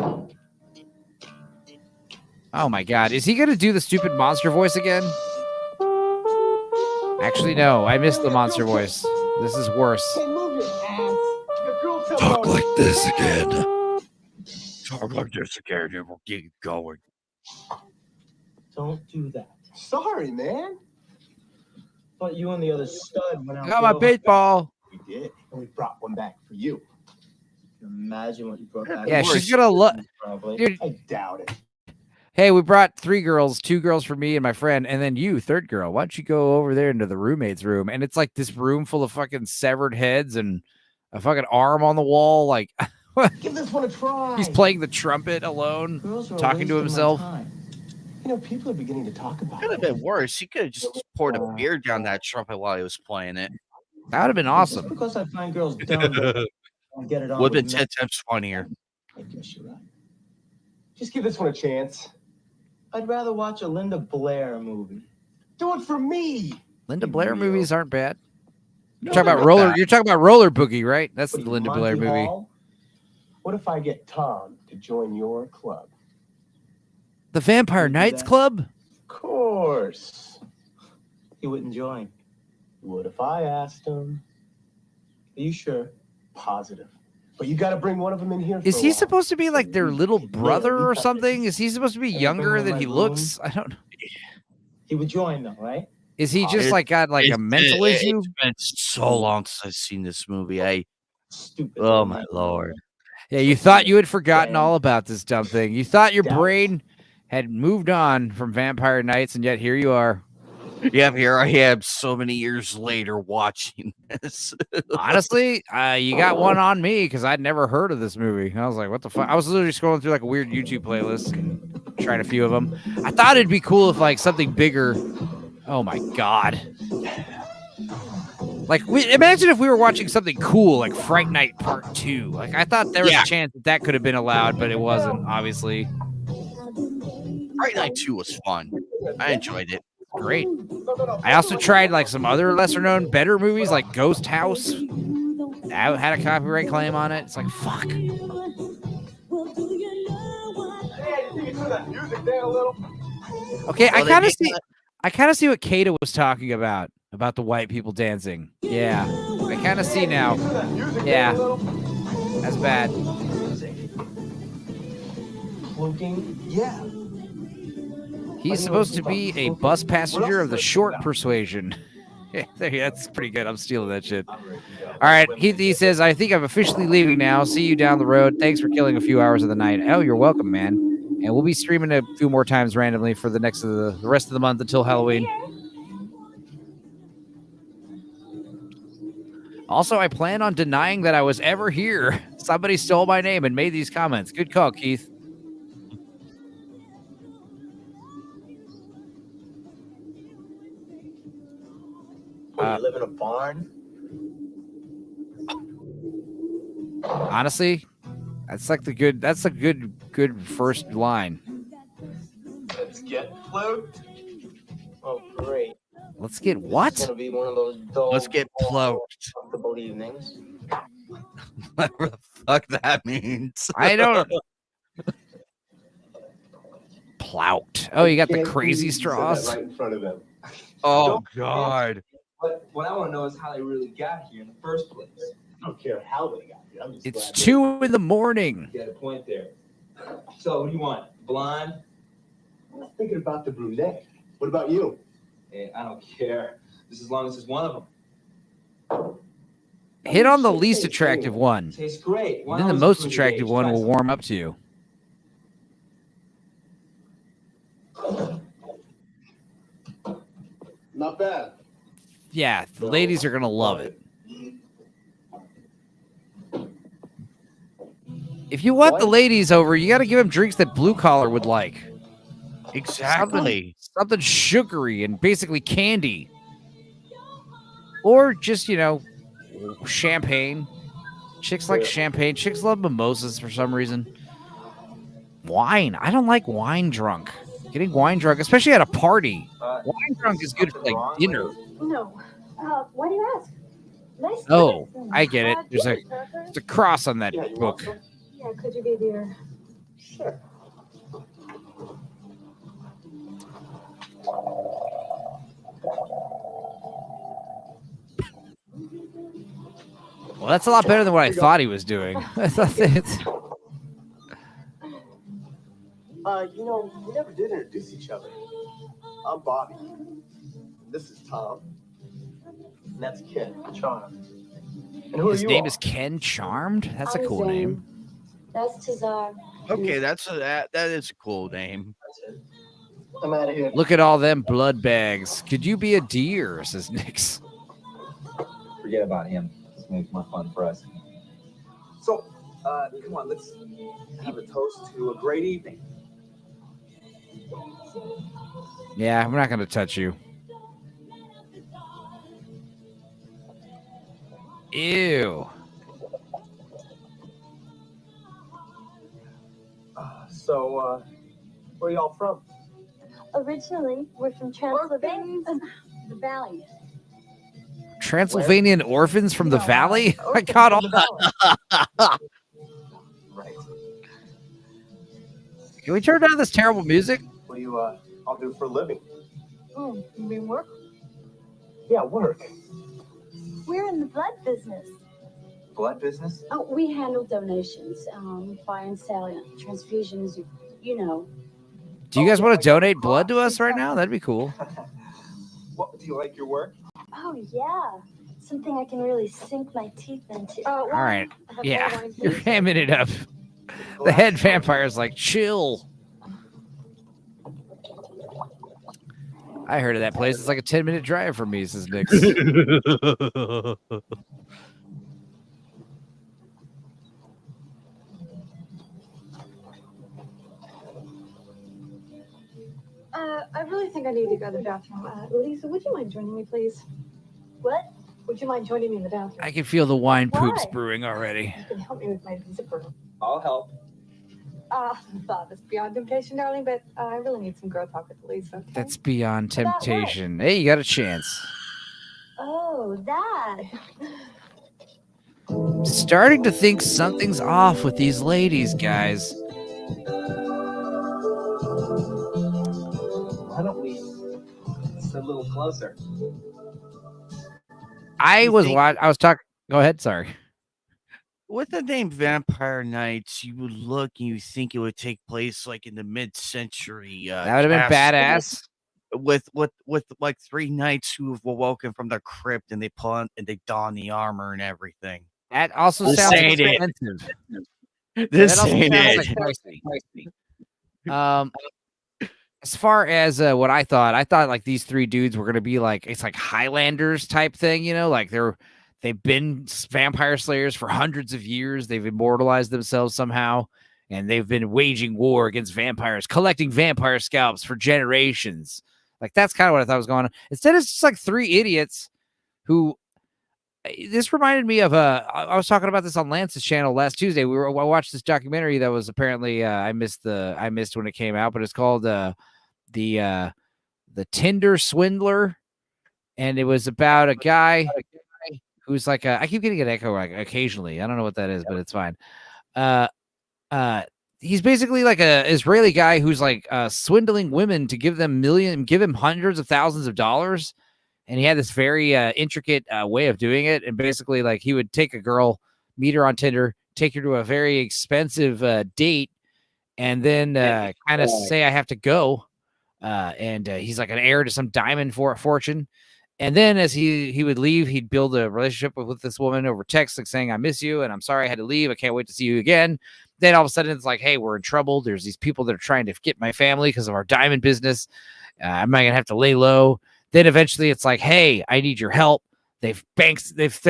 Oh my God. Is he going to do the stupid monster voice again? Actually, no. I missed the monster voice. This is worse. Talk like this again. Talk like this again and we'll get going. Don't do that. Sorry, man. Thought you and the other stud went out. Got my baseball. We did, and we brought one back for you. Imagine what you brought back. Yeah, she's gonna look. Dude, I doubt it. hey, we brought 3 girls, 2 girls for me and my friend, and then you, third girl. Why don't you go over there into the roommate's room? And it's like this room full of fucking severed heads and a fucking arm on the wall. Like, Give this one a try. he's playing the trumpet alone, talking to himself. You know, people are beginning to talk about Could have been worse. He could have just poured a beer down that trumpet while he was playing it. That would have been awesome. Because I find girls dumb. Don't get it on. Would have been 10 times funnier. I guess you're right. Just give this one a chance. I'd rather watch a Linda Blair movie. Do it for me. Linda Blair movies aren't bad. You're talking about roller. You're talking about Roller Boogie, right? That's the Linda Blair movie. What if I get Tom to join your club? The Vampire Knights Club? Of course. He wouldn't join. What if I asked him? Are you sure? Positive. But you got to bring one of them in here. Is he supposed to be like their little brother or something? Is he supposed to be younger than he looks? I don't know. He would join though, right? Is he just like got like a mental issue? It's been so long since I've seen this movie. Oh my Lord. Yeah, you thought you had forgotten all about this dumb thing. You thought your brain had moved on from Vampire Knights, and yet here you are. Yeah, here I am so many years later watching this. Honestly, you got one on me because I'd never heard of this movie. I was like, what the fuck? I was literally scrolling through like a weird YouTube playlist and tried a few of them. I thought it'd be cool if like something bigger. Oh my God. Like, imagine if we were watching something cool like Fright Night Part 2. Like, I thought there was a chance that could have been allowed, but it wasn't, obviously. Fright Night 2 was fun. I enjoyed it. Great. I also tried like some other lesser known, better movies like Ghost House. That had a copyright claim on it. It's like, fuck. Okay, I kind of see what Kata was talking about the white people dancing. Yeah, I kind of see now. Yeah, that's bad. Cloaking, yeah. He's supposed to be a bus passenger of the short persuasion. That's pretty good. I'm stealing that shit. All right, he says, I think I'm officially leaving now. See you down the road. Thanks for killing a few hours of the night. Oh, you're welcome, man. And we'll be streaming a few more times randomly for the rest of the month until Halloween. Also, I plan on denying that I was ever here. Somebody stole my name and made these comments. Good call, Keith. You live in a barn? Honestly, that's a good first line. Let's get float. Oh, great. Let's get what? It's gonna be one of those dull, Let's get float. comfortable evenings. Whatever the fuck that means. I don't. Plout. Oh, you got the crazy straws. Right in front of them. Oh God. But what I want to know is how they really got here in the first place. I don't care how they got here. I'm just It's glad 2 a.m. You got a point there. So, what do you want? Blonde? I was thinking about the brunette. What about you? Hey, I don't care. Just as long as it's one of them. Hit on the least attractive one. Tastes great. Then the most attractive one will warm up to you. Not bad. Yeah, the ladies are going to love it. If you want the ladies over, you got to give them drinks that Blue Collar would like. Exactly. Something sugary and basically candy. Or just, champagne. Chicks like champagne. Chicks love mimosas for some reason. Wine. I don't like wine drunk. Getting wine drunk, especially at a party. Wine drunk is good for like dinner. No. Why do you ask? Nice. Oh, I get it. There's a cross on that book. Yeah, could you be there? Sure. Well, that's a lot better than what I thought he was doing. I thought We never did introduce each other. I'm Bobby. This is Tom. And that's Ken. Charmed. And who his are you name all? is Ken Charmed. That's a cool name. That's Tazar. Okay, that is a cool name. I'm out of here. Look at all them blood bags. Could you be a deer? Says Nix. Forget about him. This makes more fun for us. So, come on, let's have a toast to a great evening. Yeah, I'm not going to touch you. Ew. So, where y'all from? Originally, we're from Transylvania, the Valley. Transylvanian orphans from the valley? I got all that. Right. Can we turn down this terrible music? What do you all do for a living? Oh, you mean work? Yeah, work. We're in the blood business. Blood business? Oh, we handle donations, buy and sell, transfusions, you know. Do you guys want to donate blood to us right now? That'd be cool. What, do you like your work? Oh, yeah. Something I can really sink my teeth into. Oh, All right. Yeah, you're hamming it up. The head vampire's like, chill. I heard of that place. It's like a 10-minute drive from me, says Nix. I really think I need to go to the bathroom. Lisa, would you mind joining me, please? What? Would you mind joining me in the bathroom? I can feel the wine poops Why? brewing already. You can help me with my zipper. I'll help. That's beyond temptation, darling, but I really need some girl talk with Lisa. Okay? That's beyond temptation. Hey, you got a chance. Oh, that. Starting to think something's off with these ladies, guys. Why don't we sit a little closer? I was talking. Go ahead. Sorry. With the name Vampire Nights, you would look and you think it would take place like in the mid-century. That would have been badass. With like 3 knights who have awoken from their crypt and they pull on and they don the armor and everything. That also sounds expensive. This ain't it. As far as what I thought like these 3 dudes were gonna be like, it's like Highlanders type thing, you know, like they've been vampire slayers for hundreds of years. They've immortalized themselves somehow, and they've been waging war against vampires, collecting vampire scalps for generations. Like that's kind of what I thought was going on. Instead, it's just like 3 idiots who. This reminded me of I was talking about this on Lance's channel last Tuesday. I watched this documentary that was apparently I missed when it came out, but it's called the Tinder Swindler, and it was about a guy who's like I keep getting an echo like occasionally. I don't know what that is, but it's fine. He's basically like a Israeli guy who's like swindling women to give him hundreds of thousands of dollars. And he had this very intricate way of doing it. And basically, like, he would take a girl, meet her on Tinder, take her to a very expensive date, and then kind of say, I have to go. And he's like an heir to some diamond for a fortune. And then as he would leave, he'd build a relationship with this woman over text, like saying, I miss you, and I'm sorry I had to leave. I can't wait to see you again. Then all of a sudden, it's like, hey, we're in trouble. There's these people that are trying to get my family because of our diamond business. I'm not going to have to lay low. Then eventually it's like, hey, I need your help. They've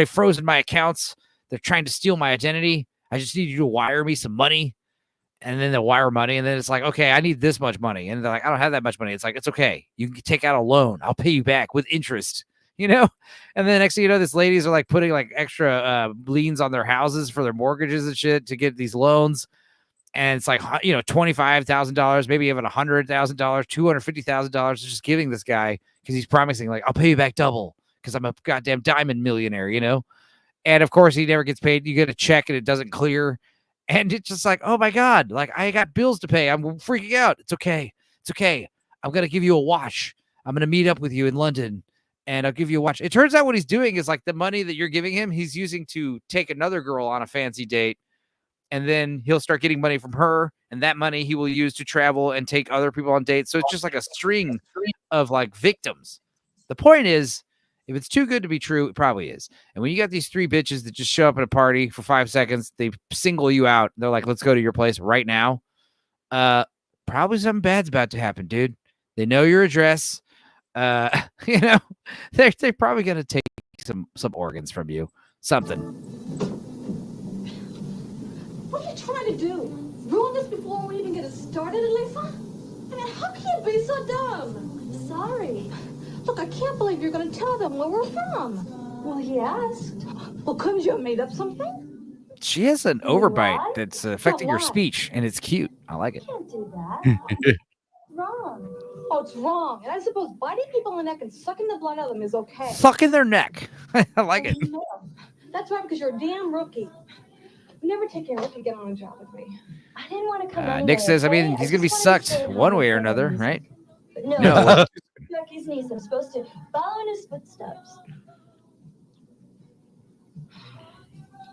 frozen my accounts. They're trying to steal my identity. I just need you to wire me some money. And then they'll wire money. And then it's like, okay, I need this much money. And they're like, I don't have that much money. It's like, it's okay. You can take out a loan. I'll pay you back with interest, you know? And then next thing you know, these ladies are like putting like extra liens on their houses for their mortgages and shit to get these loans. And it's like, you know, $25,000, maybe even $100,000, $250,000 just giving this guy because he's promising, like, I'll pay you back double because I'm a goddamn diamond millionaire, you know? And of course, he never gets paid. You get a check and it doesn't clear. And it's just like, oh my God, like, I got bills to pay. I'm freaking out. It's okay. It's okay. I'm going to give you a watch. I'm going to meet up with you in London and I'll give you a watch. It turns out what he's doing is like the money that you're giving him, he's using to take another girl on a fancy date. And then he'll start getting money from her, and that money he will use to travel and take other people on dates. So it's just like a string of like victims. The point is, if it's too good to be true, it probably is. And when you got these 3 bitches that just show up at a party for 5 seconds, they single you out. They're like, let's go to your place right now. Probably something bad's about to happen, dude. They know your address. You know, they're probably going to take some organs from you. Something. What are you trying to do? Ruin this before we even get it started, Elisa? I mean, how can you be so dumb? I'm sorry. Look, I can't believe you're going to tell them where we're from. Well, he asked. Well, couldn't you have made up something? She has an overbite that's affecting her speech, and it's cute. I like it. You can't do that. Wrong. Oh, it's wrong. And I suppose biting people in the neck and sucking the blood out of them is okay. Sucking their neck. I like it. No. That's right, because you're a damn rookie. Never take your rookie to get on a job with me. I didn't want to come Nick says, I mean, he's going to be sucked one way or another, right? No. Becky's niece. I'm supposed to follow in his footsteps.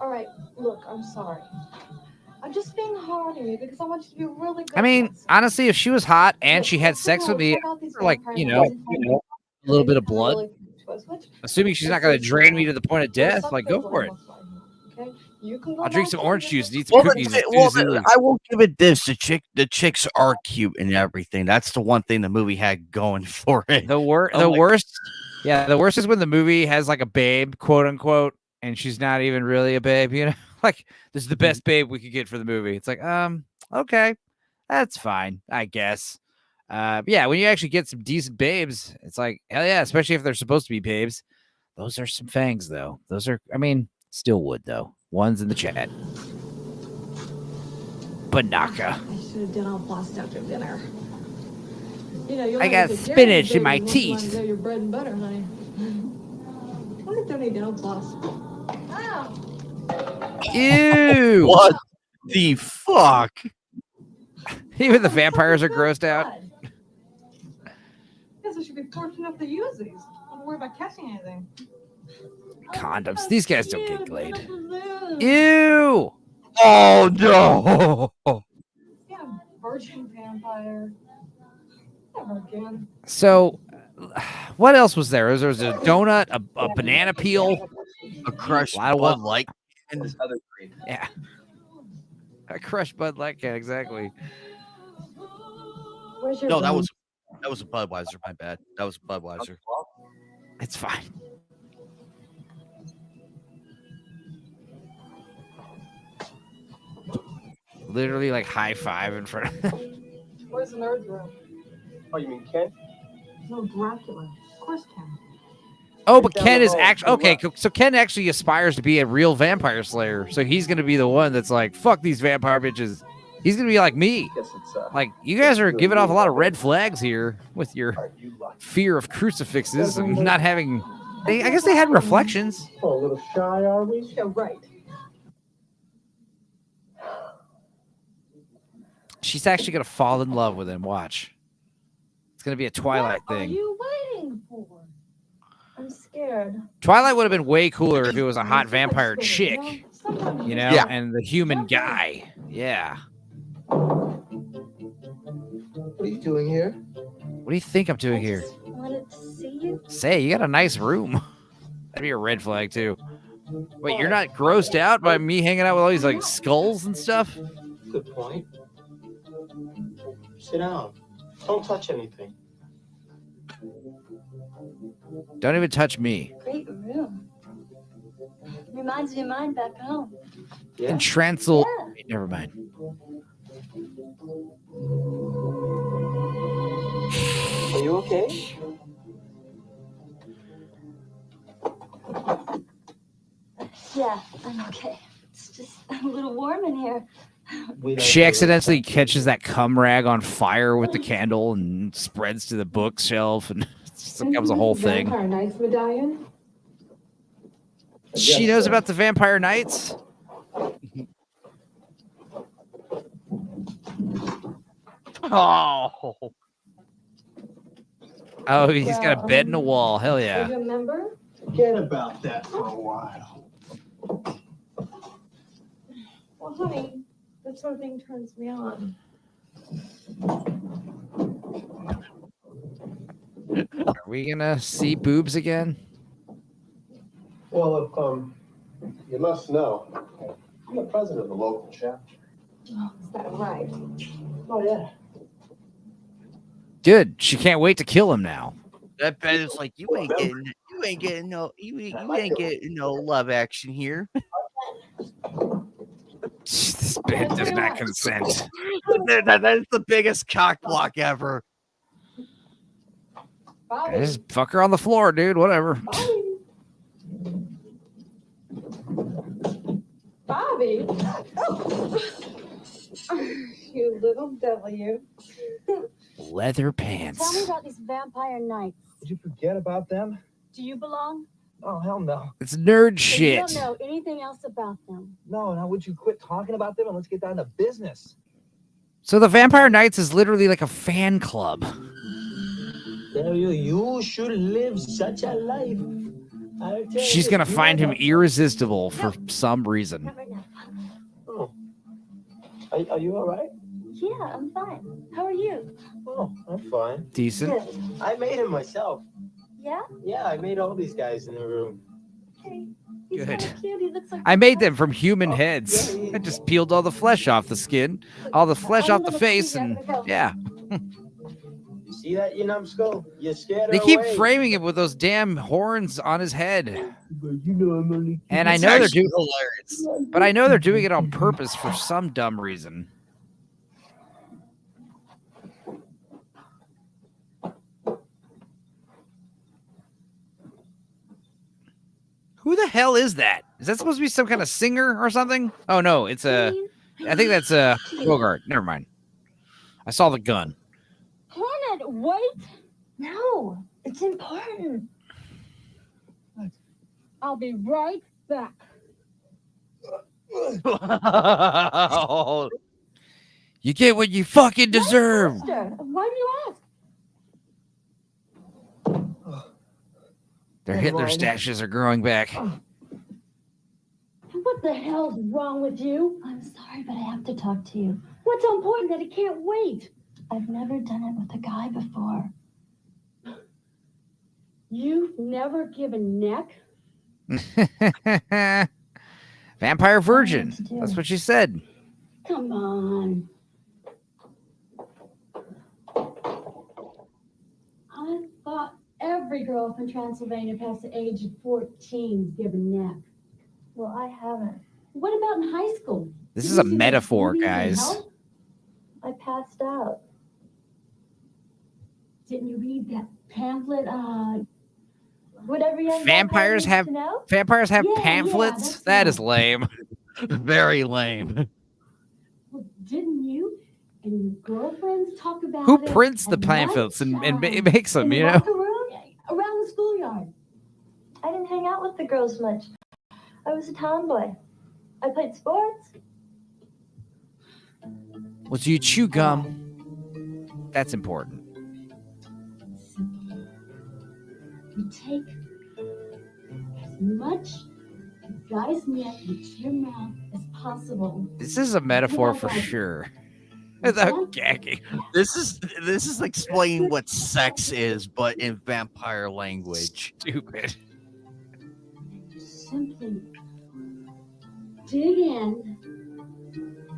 All right, look, I'm sorry. I'm just being hard on you because I want you to be really good. I mean, honestly, if she was hot and she had sex with me, like, you know, a little bit of blood, assuming she's not going to drain me to the point of death, like, go for it. Okay? You can go I'll drink back some in. orange juice and eat some cookies. As soon as they leave. I will give it this. The chicks are cute and everything. That's the one thing the movie had going for it. The worst. Yeah, the worst is when the movie has like a babe, quote unquote, and she's not even really a babe. You know, like this is the best babe we could get for the movie. It's like, okay, that's fine, I guess. Yeah, when you actually get some decent babes, it's like, hell yeah, especially if they're supposed to be babes. Those are some fangs, though. Those are, I mean, still wood, though. One's in the chat. Banaka. I should have done all flossed after dinner. You know, you'll I have got to spinach in baby my once you wanna teeth. know your bread and butter, honey. Why don't you dental floss? Ew. What the fuck? Even the vampires are grossed out. Guess I should be fortunate enough to use these. I don't worry about catching anything. Condoms. These guys don't get laid. Ew. Oh no. Yeah, virgin vampire. Never again. So, what else was there? There was a donut, a banana peel, a crushed a lot of Bud Light, and this other green. Yeah. A crushed Bud Light can, exactly. Where's your No, that bone? was a Budweiser. My bad. That was a Budweiser. It's fine. Literally like high five in front of Where's the nerd's room? Oh, you mean Ken? No, Dracula. Of course, Ken. Oh, but Ken is actually okay. So Ken actually aspires to be a real vampire slayer. So he's gonna be the one that's like, fuck these vampire bitches. He's gonna be like me. Like, you guys are giving off a lot of red flags here with your fear of crucifixes and not having. I guess they had reflections. Oh, a little shy, are we? Yeah, right. She's actually gonna fall in love with him. Watch. It's gonna be a Twilight What thing. are you waiting for? I'm scared. Twilight would have been way cooler if it was a hot vampire chick, you know, Yeah. and the human guy. Yeah. What are you doing here? What do you think I'm doing here? Wanted to see you. Say, you got a nice room. That'd be a red flag too. Wait, you're not grossed out by me hanging out with all these like skulls and stuff? Good point. Sit down. Don't touch anything. Don't even touch me. Great room. Reminds me of mine back home. In Transylvania. Never mind. Are you okay? Yeah, I'm okay. It's just a little warm in here. She accidentally catches that cum rag on fire with the candle and spreads to the bookshelf, and it just becomes a whole thing. Vampire Knights medallion. She knows about the Vampire Knights. Oh. Oh, he's got a bed in a wall. Hell Do yeah. you remember? Forget about that for a while. Well, honey, that sort of thing turns me on. Are we gonna see boobs again? Well, if you must know, I'm the president of the local chapter. Oh, is that right? Oh yeah. Good. She can't wait to kill him now. That bed is like, you ain't getting no love action here. This bed does not consent. That is the biggest cock block ever. Just fuck her on the floor, dude. Whatever. Bobby. You little devil, you. Leather Tell me pants. about these vampire knights. Did you forget about them? Do you belong? Oh hell no. It's nerd So you shit. don't know anything else about them. No, now would you quit talking about them and let's get down to business? So the Vampire Knights is literally like a fan club. Tell you should live such a life. I'll tell She's you, gonna you find him are- irresistible for some reason. Oh. Are you all right? Yeah, I'm fine. How are you? Oh, I'm fine. Decent. I made him myself. Yeah? Yeah, I made all these guys in the room. Okay. He's Good. so cute. He looks like I made them from human heads. I just peeled all the flesh off the skin, all the flesh off the face, and yeah. You see that, you numbskull? You scared They her keep away. framing it with those damn horns on his head. But you know I'm only And I It's know they're actually doing hilarious. but I know they're doing it on purpose for some dumb reason. Who the hell is that? Is that supposed to be some kind of singer or something? Oh no, it's I think that's Bogart. Never mind. I saw the gun. Can it wait? No, it's important. I'll be right back. You get what you fucking deserve. Sister, why do you ask? Their Hitler stashes are growing back. What the hell's wrong with you? I'm sorry, but I have to talk to you. What's so important that it can't wait? I've never done it with a guy before. You've never given neck? Vampire virgin. That's what she said. Come on. I thought every girl from Transylvania past the age of 14 is given neck. Well, I haven't. What about in high school? This Did is you a see those metaphor, movies and guys. help? I passed out. Didn't you read that pamphlet? Whatever young Vampires vampire have needs to know? vampires have Yeah, pamphlets? that's That right. is lame. Very lame. Well, didn't you and your girlfriends talk about Who it prints the at pamphlets and lunch, makes them, in the you know? locker room, around the schoolyard? I didn't hang out with the girls much. I was a tomboy. I played sports. Well, do you chew gum? That's important. You take as much guy's neck into your mouth as possible. This is a metaphor for Without sure. Without gagging. This is explaining what sex is, but in vampire language. Stupid. Simply dig in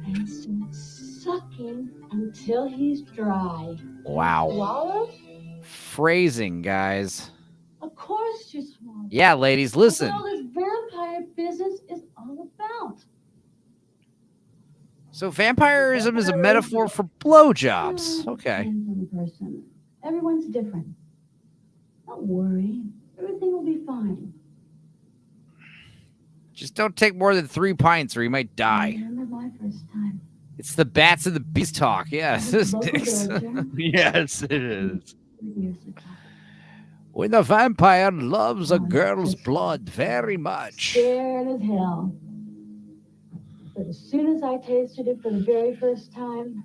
and start sucking until he's dry. Wow. Swallow? Phrasing, guys. Of course you swallow. Yeah, ladies, listen. That's what all this vampire business is all about. So vampirism is a metaphor for blowjobs. Okay. Depends on the person. Everyone's different. Don't worry. Everything will be fine. Just don't take more than 3 pints or you might die. I remember my first time. It's the bats and the bees talk. Yes, this Local dicks. villager, Yes, it is. 3 years ago. When the vampire loves a girl's blood very much. Scared as hell. But as soon as I tasted it for the very first time,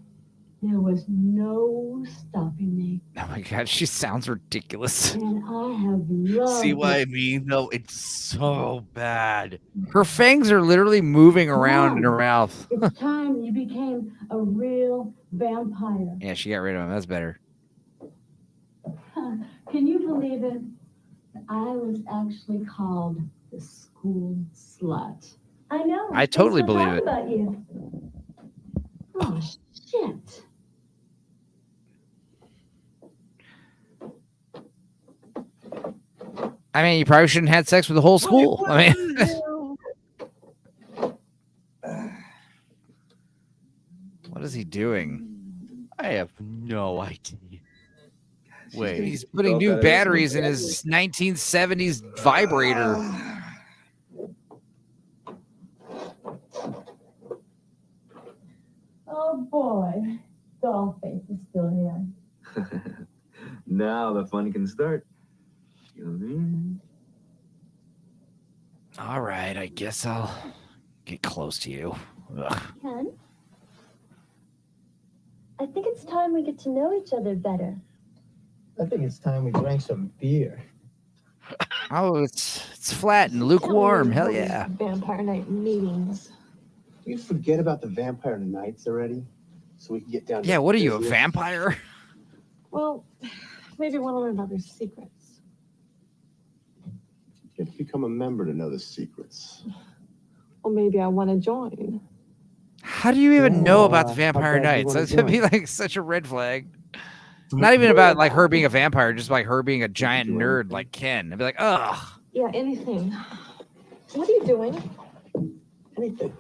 there was no stopping me. Oh my god, she sounds ridiculous. And I have loved See what I it. mean? Though it's so bad. Her fangs are literally moving around in her mouth. It's time you became a real vampire. Yeah, she got rid of him. That's better. Can you believe it? I was actually called the school slut. I know. I totally They still believe talk it. About you. Oh shit. I mean, you probably shouldn't have had sex with the whole school. I mean, what is he doing? I have no idea. Wait, He's putting new batteries in his 1970s vibrator. Oh boy. Dollface is still here. Now the fun can start. You know what I mean? All right, I guess I'll get close to you. Ugh. Ken? I think it's time we get to know each other better. I think it's time we drank some beer. Oh, it's flat and lukewarm. Hell yeah. Vampire night meetings. Can you forget about the vampire nights already? So we can get down to Yeah, what are you, a business? vampire? Well, maybe one of another's secrets. Okay. You have to become a member to know the secrets. Well, maybe I want to join. How do you even know about the how Vampire bad do you Nights? wanna That's gonna be join? like such a red flag. Not even about like her being a vampire, just like her being a giant nerd like Ken. I'd be like, ugh. Yeah, anything. What are you doing? Anything.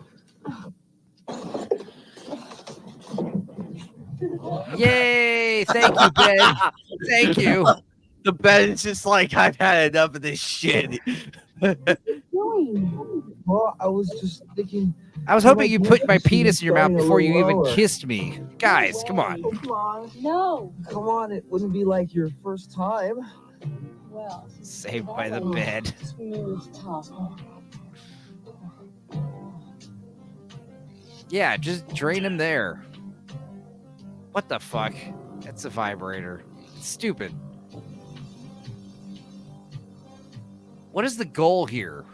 Yay! Thank you, Ben. Thank you. The bed is just like, I've had enough of this shit. Well, I was just thinking. I was hoping you put my penis in your mouth before you even kissed me. Guys, come on. Come on. No. Come on, it wouldn't be like your first time. Well, Saved by the bed. smooth talk. Yeah, just drain him there. What the fuck? That's a vibrator. It's stupid. What is the goal here?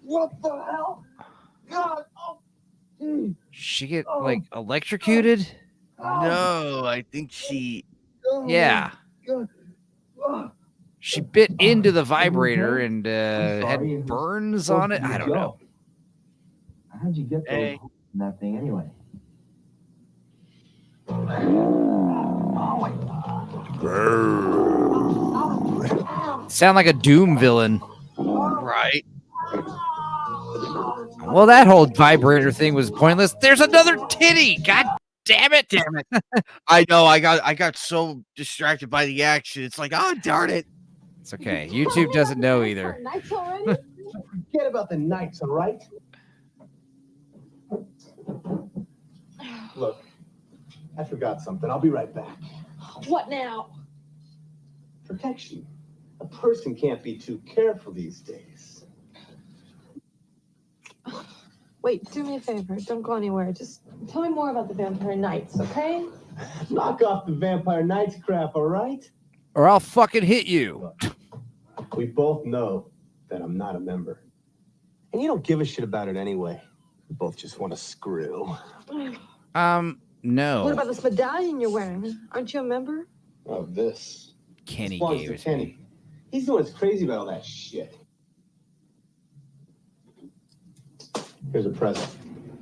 What the hell? God! Oh. She get like electrocuted? No, I think she. Yeah. She bit into the vibrator and had burns on it. I don't know. How'd you get those in that thing anyway? Sound like a Doom villain. Right. Well, that whole vibrator thing was pointless. There's another titty. God damn it. Damn it. I know. I got so distracted by the action. It's like, oh, darn it. It's okay. YouTube doesn't know either. Nights already? Forget about the nights, all right? Look, I forgot something. I'll be right back. What now? Protection. A person can't be too careful these days. Wait, do me a favor. Don't go anywhere. Just tell me more about the Vampire Nights, okay? Knock off the Vampire Nights crap, all right? Or I'll fucking hit you. We both know that I'm not a member. And you don't give a shit about it anyway. We both just want to screw. No. What about this medallion you're wearing? Aren't you a member? Oh, this. Kenny belongs gave to it to Kenny. me. He's the one that's crazy about all that shit. Here's a present.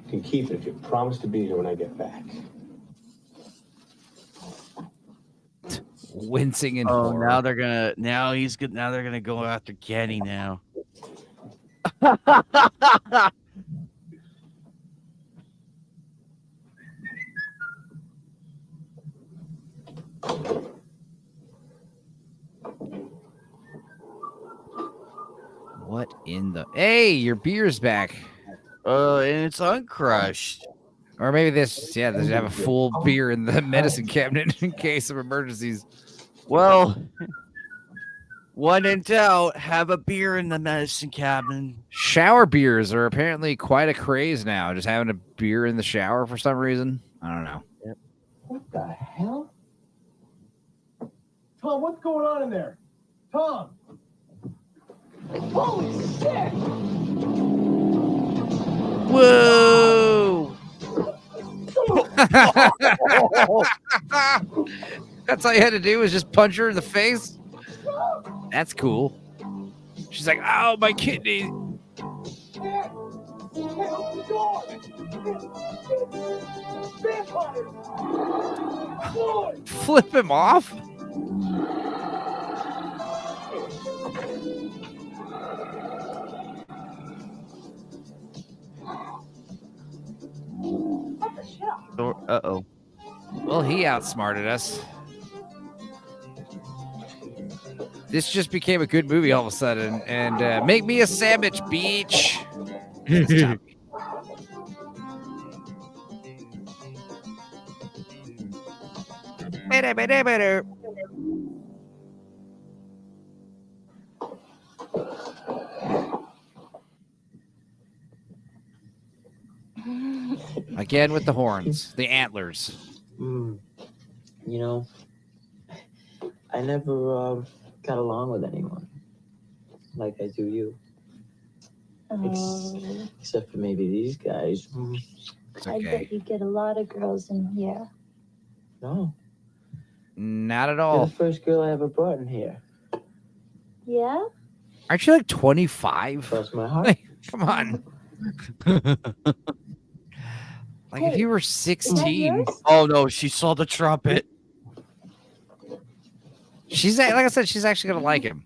You can keep it if you promise to be here when I get back. Wincing in Oh, horror. now they're gonna. Now he's good. Now they're gonna go after Kenny now. What in the... Hey, your beer's back. And it's uncrushed. Or maybe this, yeah, they have a full beer in the medicine cabinet in case of emergencies. Well, when in doubt, have a beer in the medicine cabinet. Shower beers are apparently quite a craze now. Just having a beer in the shower for some reason. I don't know. What the hell? Tom, what's going on in there? Tom! Holy shit! Whoa! That's all you had to do was just punch her in the face? That's cool. She's like, ow, my kidney. Flip him off? Uh-oh. Well, he outsmarted us. This just became a good movie all of a sudden. And make me a sandwich, beach. Again with the horns, the antlers. You know, I never got along with anyone like I do you. Except for maybe these guys. It's I okay. bet you get a lot of girls in here. No. Not at You're all. the first girl I ever brought in here. Yeah? Aren't you like 25? Cross my heart. Like, come on. Like if you were 16. Oh no, she saw the trumpet. She's like I said, she's actually gonna like him.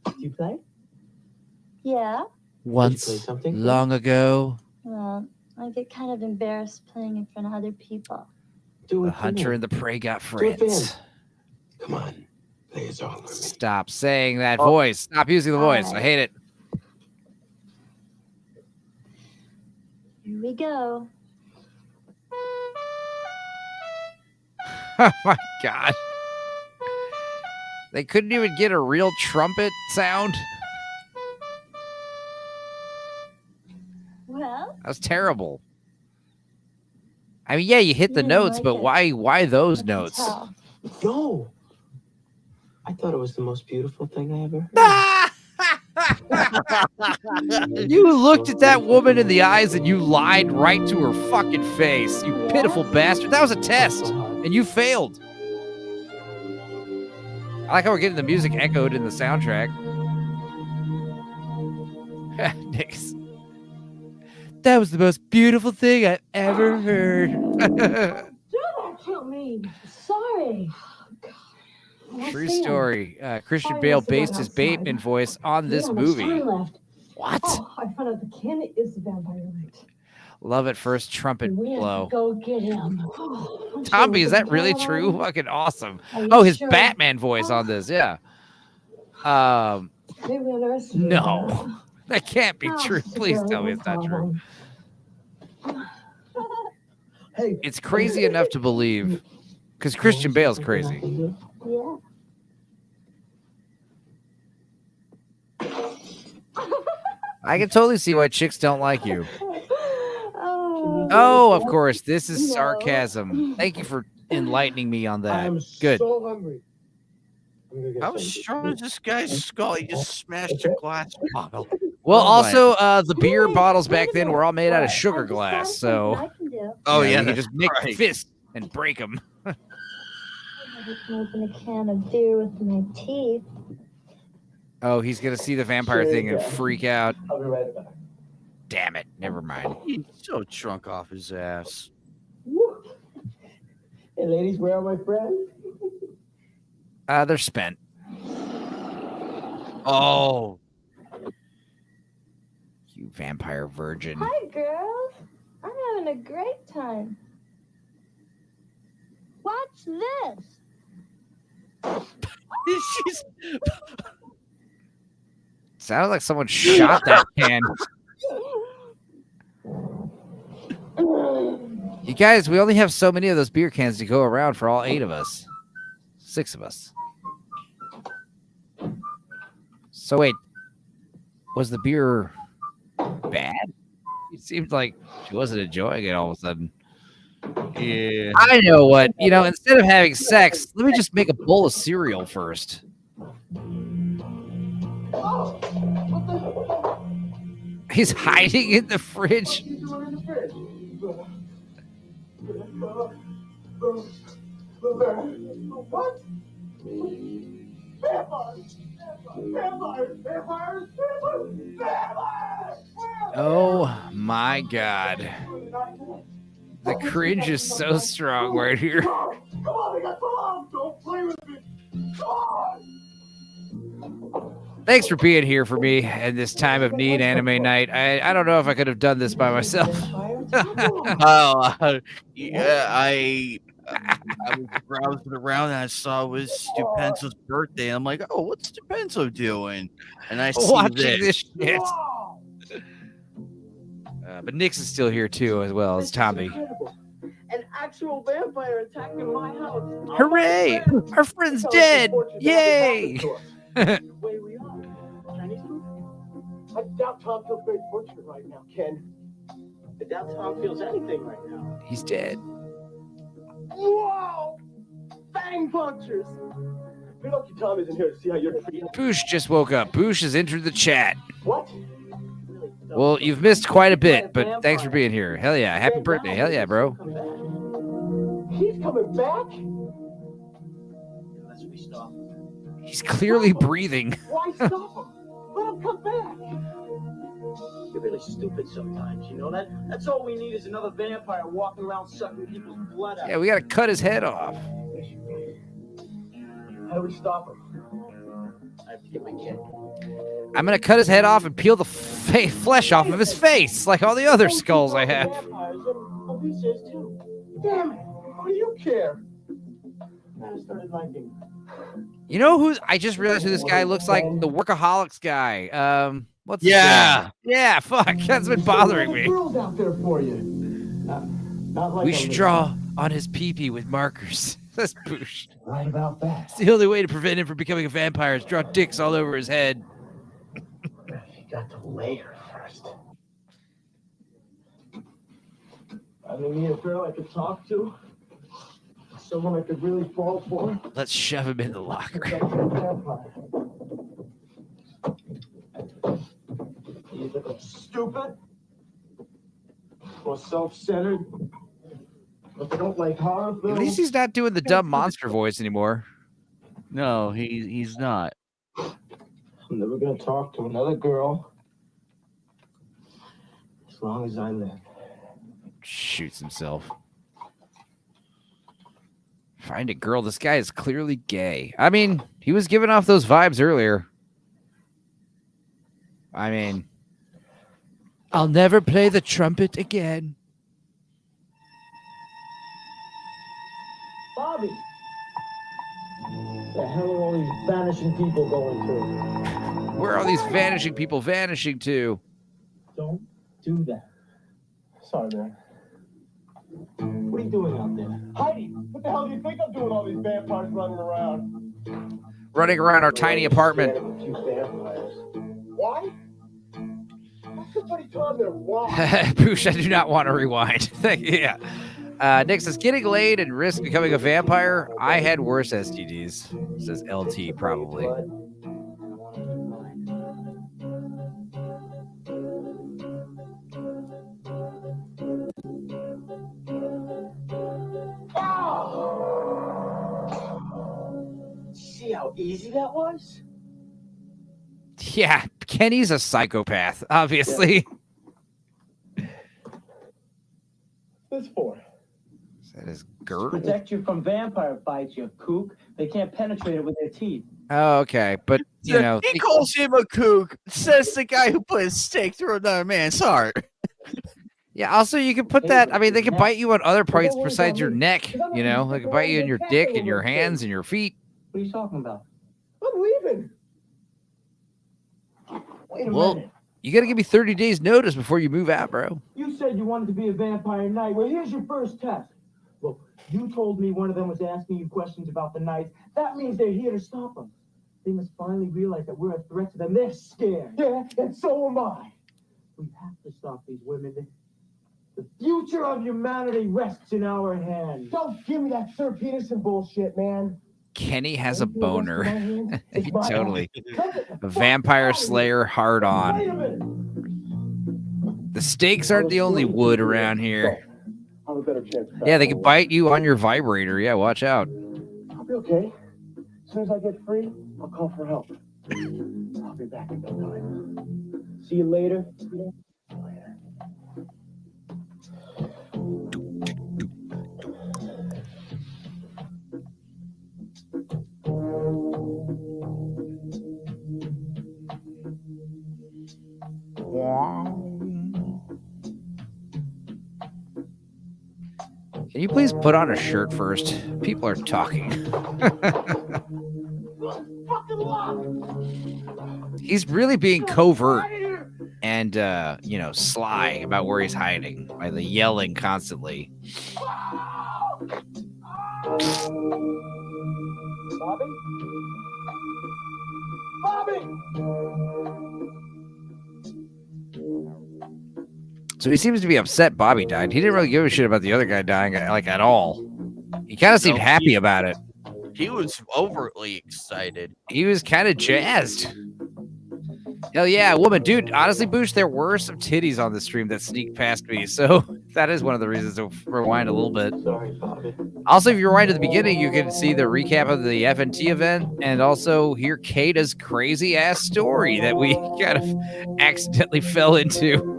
Do you play? Yeah? Once long ago, Well, I get kind of embarrassed playing in front of other people. the hunter and the prey got friends. Come on, play a song with me. Stop saying that voice. Stop using the voice. I hate it. Here we go. Oh my god. They couldn't even get a real trumpet sound. Well, That was terrible. I mean, yeah, you hit the notes, but why those notes? No. I thought it was the most beautiful thing I ever heard. You looked at that woman in the eyes and you lied right to her fucking face. You pitiful bastard. That was a test, and you failed. I like how we're getting the music echoed in the soundtrack. Nice. That was the most beautiful thing I've ever heard. Don't kill me. Sorry. True story. Christian Bale based his Bateman voice on this movie. What? Oh, I found out the can is the vampire light. Love at first trumpet We have blow. to go get him. Tommy, is that really true? Fucking awesome. Oh, his Batman voice on this, yeah. Maybe No, that can't be true. Please tell me it's not true. It's crazy enough to believe, because Christian Bale's crazy. Yeah. I can totally see why chicks don't like you. Oh, of course. This is sarcasm. Thank you for enlightening me on that. Good. So hungry. How strong is this guy's skull? He just smashed a glass bottle. Well, Oh, also, the beer bottles back then were all made out of sugar glass. So, Oh, you yeah, could just make right. fists and break them. I can open a can of beer with my teeth. Oh, he's going to see the vampire thing and freak out. I'll be right back. Damn it. Never mind. He's so drunk off his ass. Hey, ladies, where are my friends? They're spent. Oh. You vampire virgin. Hi, girls. I'm having a great time. Watch this. She's... Sounded like someone shot that can. You guys, we only have so many of those beer cans to go around for all 8 of us. 6 of us. So wait, was the beer bad? It seemed like she wasn't enjoying it all of a sudden. Yeah. I know what. Instead of having sex, let me just make a bowl of cereal first. He's hiding in the fridge. What? Vampires! Vampires! Vampires! Vampires! Oh my god. The cringe is so strong right here. Come on, I got bombs! Don't play with me! Come on! Thanks for being here for me at this time of need, anime night. I don't know if I could have done this by myself. Yeah, I was browsing around and I saw it was Stupenzo's birthday. I'm like, oh, what's Stupenzo doing? And I see Watching this shit. But Nix is still here too, as well as Tommy. An actual vampire attacking my house. Hooray! Our friend's dead! Yay! Way we are. Chinese food? I doubt Tom feels very fortunate right now, Ken. I doubt Tom feels anything right now. He's dead. Whoa! Bang punctures! You're lucky Tom isn't here to see how you're treated. Boosh just woke up. Boosh has entered the chat. What? Well, you've missed quite a bit, but thanks for being here. Hell yeah. Happy birthday. Hell yeah, bro. He's coming back? Unless we stop. He's clearly breathing. Why stop him? Let him come back. You're really stupid sometimes, you know that? That's all we need is another vampire walking around sucking people's blood out. Yeah, we got to cut his head off. How do we stop him? I have to get my kid. I'm going to cut his head off and peel the flesh off of his face, like all the other skulls I have. Alicia is too. Damn it. What do you care? I started liking. You know who? I just realized who this guy looks like. The Workaholics guy. What's his Yeah. name? Yeah, fuck. That's been bothering me. Girls out there for you. Not like We should draw on his pee-pee with markers. That's Boosh. Right about that. It's the only way to prevent him from becoming a vampire is draw dicks all over his head. You got to layer first. I need a girl I could talk to. Someone I could really fall for. Let's shove him in the locker. Either stupid or self-centered. If they don't like horror films. At least he's not doing the dumb monster voice anymore. No, he's not. I'm never gonna talk to another girl as long as I live. Shoots himself. Find a girl. This guy is clearly gay. I mean, he was giving off those vibes earlier. I mean, I'll never play the trumpet again. Bobby! The hell are all these vanishing people going through? Where are these vanishing people vanishing to? Don't do that. Sorry, man. What are you doing out there? Heidi, what the hell do you think I'm doing all these vampires running around? Running around our tiny apartment. Why? Somebody told me why. Poosh, I do not want to rewind. Thank you. Yeah. Nick says, getting laid and risk becoming a vampire. I had worse STDs. Says LT, probably. See how easy that was? Yeah, Kenny's a psychopath, obviously. What's this for? That is girdle. Protect you from vampire bites, you kook. They can't penetrate it with their teeth. Oh, okay. But, you know. He calls him a kook. Says the guy who put a stake through another man's heart. Yeah, also, you can put that. I mean, they can bite you on other parts besides your neck. You know, they can bite you in your dick and your hands and your feet. What are you talking about? I'm leaving. Wait a minute. You got to give me 30 days notice before you move out, bro. You said you wanted to be a vampire knight. Well, here's your first test. Look, you told me one of them was asking you questions about the knights. That means they're here to stop them. They must finally realize that we're a threat to them. They're scared. Yeah, and so am I. We have to stop these women. The future of humanity rests in our hands. Don't give me that Sir Peterson bullshit, man. Kenny has a boner. Totally. A vampire slayer hard on. The stakes aren't the only wood around here. Yeah, they can bite you on your vibrator. Yeah, watch out. I'll be okay. As soon as I get free, I'll call for help. I'll be back in no time. See you later. Can you please put on a shirt first? People are talking. He's really being covert and, you know, sly about where he's hiding by the yelling constantly. Bobby? Bobby! So he seems to be upset Bobby died. He didn't really give a shit about the other guy dying, like, at all. He kind of seemed happy about it. He was overtly excited. He was kind of jazzed. Hell yeah, woman, dude. Honestly, Boosh, there were some titties on the stream that sneaked past me, so that is one of the reasons to rewind a little bit. Sorry, Bobby. Also, if you rewind to the beginning, you can see the recap of the FNT event, and also hear Kata's crazy ass story that we kind of accidentally fell into.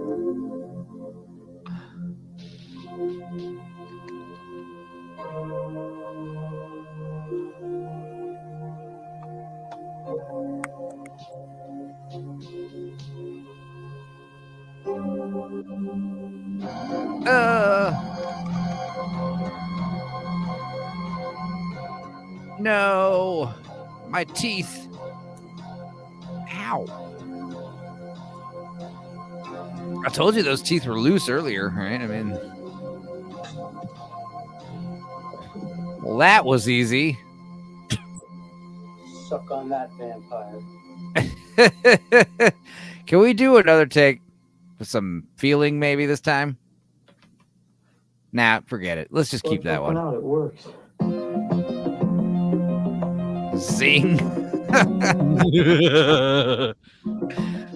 No, my teeth. Ow. I told you those teeth were loose earlier, right? I mean, well, that was easy. Suck on that, vampire. Can we do another take with some feeling maybe this time? Nah, forget it. Let's just keep that one. Out, it works. Zing.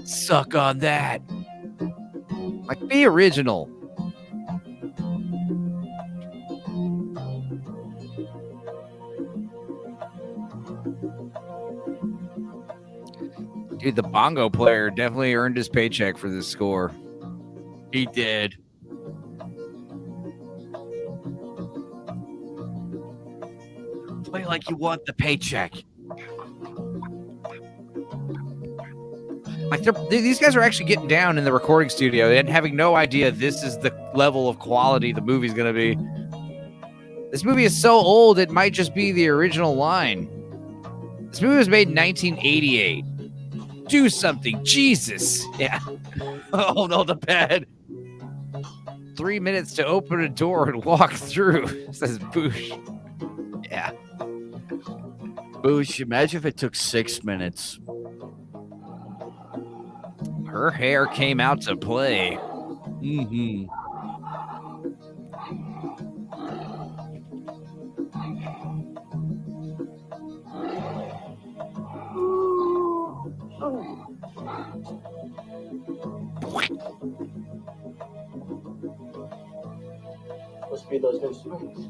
Suck on that. Like, be original. Dude, the bongo player definitely earned his paycheck for this score. He did. Play like you want the paycheck. Like these guys are actually getting down in the recording studio and having no idea this is the level of quality the movie's going to be. This movie is so old, it might just be the original line. This movie was made in 1988. Do something, Jesus. Yeah. Oh, no, the bed. 3 minutes to open a door and walk through, says Boosh. Yeah. Boosh, imagine if it took 6 minutes. Her hair came out to play. Mm-hmm. Must be those new swings.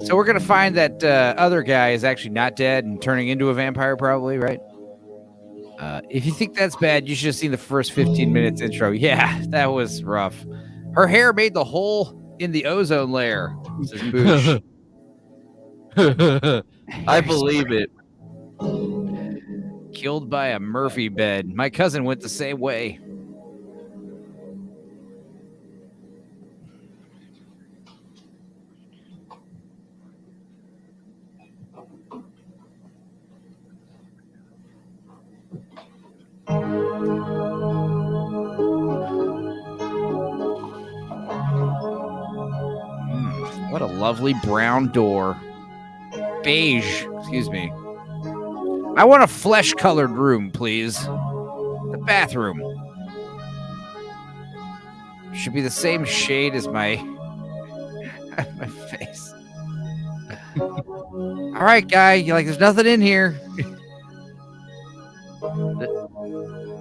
So we're gonna find that other guy is actually not dead and turning into a vampire, probably, right? If you think that's bad, you should have seen the first 15 minutes intro. Yeah, that was rough. Her hair made the hole in the ozone layer. Says Boosh. I believe it. Killed by a Murphy bed. My cousin went the same way. What a lovely brown door. Beige, excuse me. I want a flesh-colored room, please. The bathroom. Should be the same shade as my my face. All right, guy. You're like, there's nothing in here.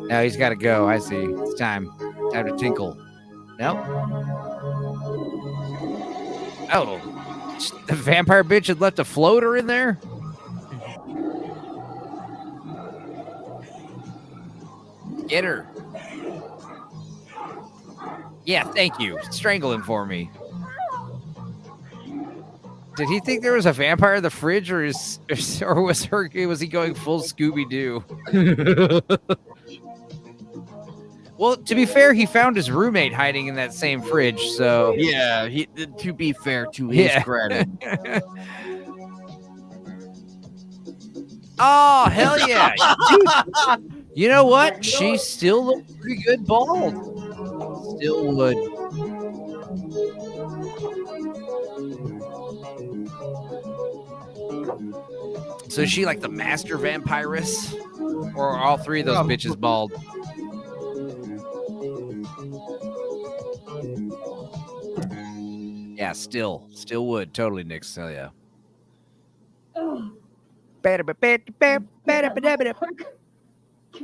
Now he's got to go. I see. It's time. Time to tinkle. Nope. Oh. The vampire bitch had left a floater in there? Get her. Yeah, thank you. Strangle him for me. Did he think there was a vampire in the fridge, or was he going full Scooby-Doo? Well, to be fair, he found his roommate hiding in that same fridge, so yeah. To be fair to his credit. Oh, hell yeah. Dude, you know what? She still looks pretty good bald. Still would. So is she like the master vampiress? Or are all three of those bitches bald? Yeah, Yeah, still would. Totally, Nick. So yeah. Ugh.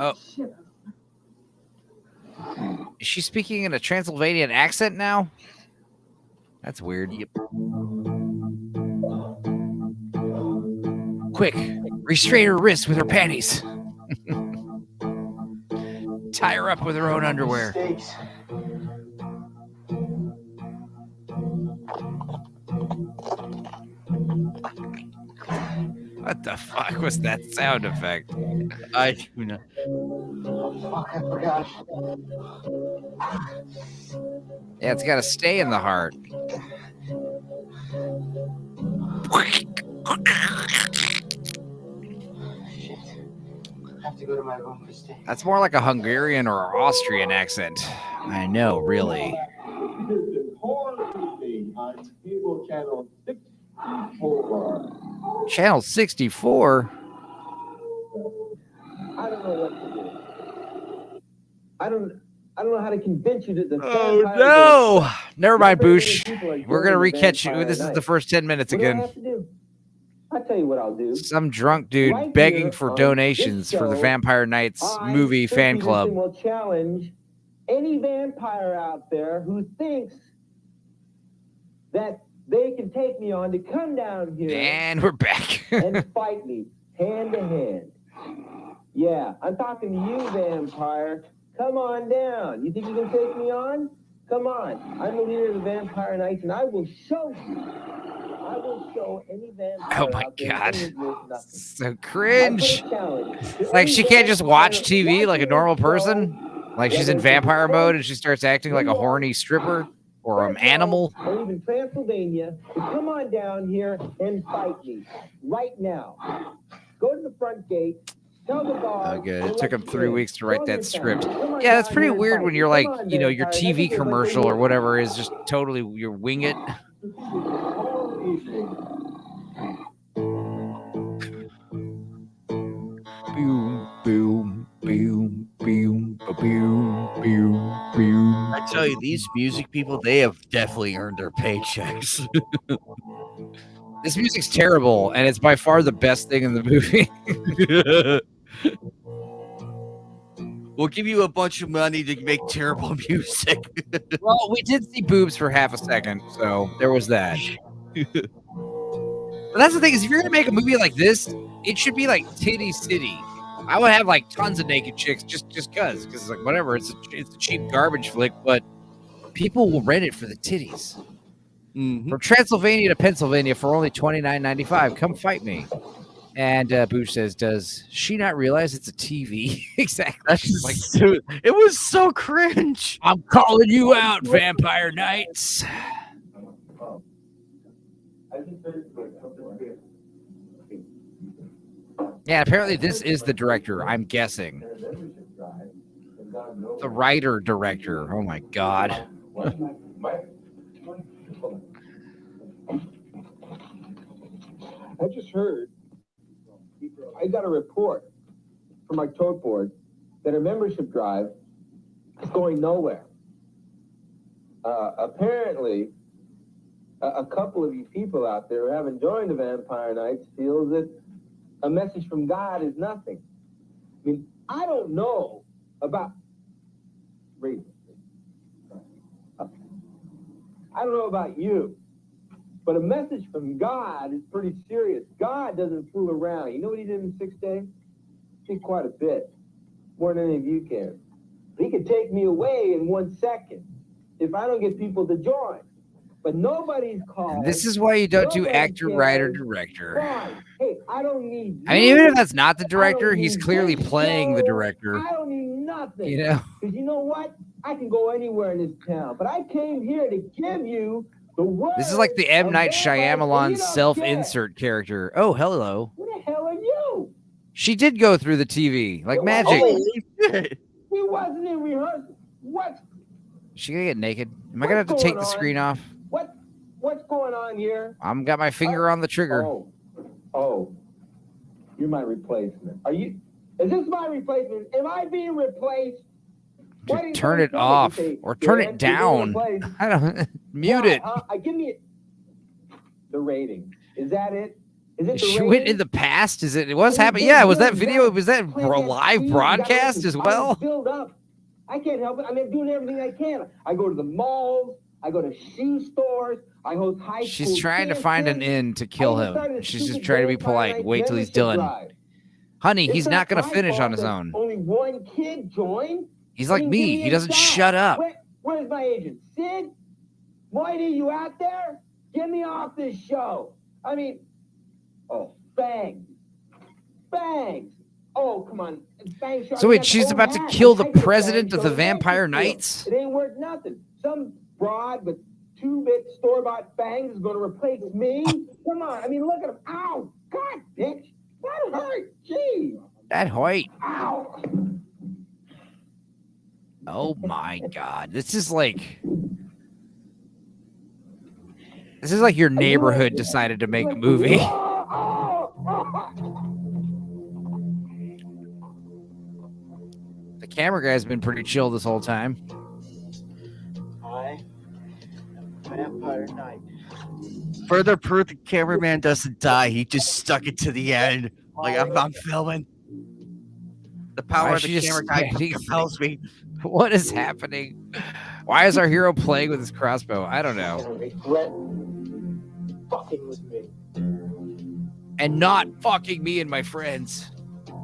Oh. Is she speaking in a Transylvanian accent now? That's weird. Yep. Quick, restrain her wrists with her panties. Tie her up with her own underwear. What the fuck was that sound effect? I do not. Fuck, I forgot. Yeah, it's got to stay in the heart. Shit. I have to go to my room for stay. That's more like a Hungarian or Austrian accent. I know, really. Cable channel 64. Channel 64? I don't know what to do. I don't know how to convince you that the Oh vampires no! are- Never mind, Not very Boosh. many people are We're gonna joining the recatch you. Vampire This is Night. the first 10 minutes What do I again. have to do? I'll tell you what I'll do. Some drunk dude Right begging here for on donations this for the show, Vampire Nights I, movie Stu fan Peterson, club. will challenge any vampire out there who thinks that they can take me on to come down here And we're back. and fight me hand to hand. Yeah, I'm talking to you, vampire. Come on down. You think you can take me on? Come on. I'm the leader of the Vampire Knights, and I will show you. I will show any vampire Oh my out there God. who is worth nothing. So cringe. I put a challenge to Like any she can't just watch vampire TV like a watching normal this show, person. Like she's in whether it's in vampire mode and Spain, she starts acting like a horny stripper or an Fresno, animal. or even Transylvania, to come on down here and fight me right now. Go to the front gate. Tell the guard. Oh, good. to It took let him you 3 in. weeks to write Show that your script. family. Come on Yeah, that's down pretty here and weird fight when me. you're Come like, on, you know, your vampires. I TV think you're a bunch of commercial or wimps. whatever is just totally, you wing it. Boom, boom, boom, boom, boom, boom, boom. I tell you, these music people, they have definitely earned their paychecks. This music's terrible, and it's by far the best thing in the movie. We'll give you a bunch of money to make terrible music. Well, we did see boobs for half a second, so there was that. But that's the thing, is if you're gonna make a movie like this, it should be like Titty City. I would have like tons of naked chicks just cause it's like whatever, it's a cheap garbage flick, but people will rent it for the titties. Mm-hmm. From Transylvania to Pennsylvania for only $29.95. Come fight me. And Boosh says, does she not realize it's a TV? Exactly. That's like, it was so cringe. I'm calling you out, Vampire Knights. Yeah, apparently this is the director, I'm guessing. The writer-director. Oh my God. I just heard, I got a report from my tote board that a membership drive is going nowhere. Apparently, a couple of you people out there who haven't joined the Vampire Knights feel that a message from God is nothing. I mean, I don't know about... Read. I don't know about you, but a message from God is pretty serious. God doesn't fool around. You know what he did in 6 days? He did quite a bit, more than any of you can. He could take me away in 1 second if I don't get people to join. But nobody's called. This is why you don't do Nobody actor, cares. writer, director. Why? Hey, I don't need I mean, you. even if that's not the director, I don't he's need clearly this playing the show. director. I don't need nothing. You know? Because you know what? I can go anywhere in this town. But I came here to give you the word. This is like the M. of Night vampires, and Shyamalan you don't self-insert character. Oh, hello. care. Who the hell are you? She did go through the TV like magic. Holy shit. He wasn't in rehearsal. What? Is she gonna get naked? Am I gonna have to What's take going the on? screen off? What's going on here? I'm got my finger on the trigger. Oh, you're my replacement. Are you? Is this my replacement? Am I being replaced? Dude, turn it off or turn it down. I don't mute it. Give me the ratings. Is that it? Is it the She went in ratings? the past. Is it? It was happening. Yeah. Was that video? Was that live broadcast as well? Build up. I can't help it. I mean, I'm doing everything I can. I go to the malls. I go to shoe stores. I host high school. She's trying to find an end to kill him. She's just trying to be polite. Wait till he's done. Honey, he's not going to finish on his own. Only one kid joined. He's like me. He doesn't shut up. Where's my agent? Sid? Whitey, you out there? Get me off this show. I mean, oh, bangs. Bangs. Oh, come on. Bangs. So wait, she's about to kill the president of the Vampire Knights? It ain't worth nothing. Some broad with 2-bit store-bought bangs is going to replace me? Come on. I mean, look at him. Ow. God, bitch. That hurt. Jeez. That hurt. Ow. Oh my God. This is like your neighborhood decided to make a movie. The camera guy's been pretty chill this whole time. I am Vampire Knight. Further proof the cameraman doesn't die. He just stuck it to the end. Like, I'm filming. The power of the camera guy compels me. What is happening? Why is our hero playing with his crossbow? I don't know. Regret fucking with me. And not fucking me and my friends.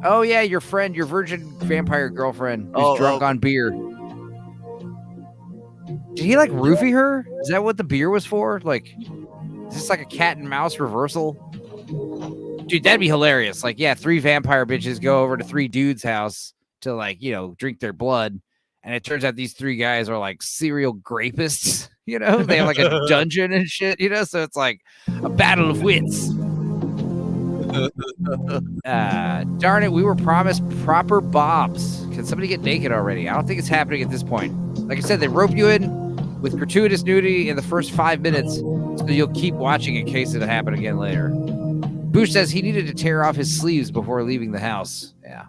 Oh yeah, your friend, your virgin vampire girlfriend who's drunk on beer. Did he like roofie her? Is that what the beer was for? Like, is this like a cat and mouse reversal? Dude, that'd be hilarious. Like, yeah, 3 vampire bitches go over to 3 dudes' house to, like, you know, drink their blood. And it turns out these 3 guys are like serial grapists. You know, they have like a dungeon and shit, you know, so it's like a battle of wits. Darn it, we were promised proper bobs. Can somebody get naked already? I don't think it's happening at this point. Like I said, they rope you in with gratuitous nudity in the first 5 minutes, so you'll keep watching in case it'll happen again later. Boosh says he needed to tear off his sleeves before leaving the house. Yeah.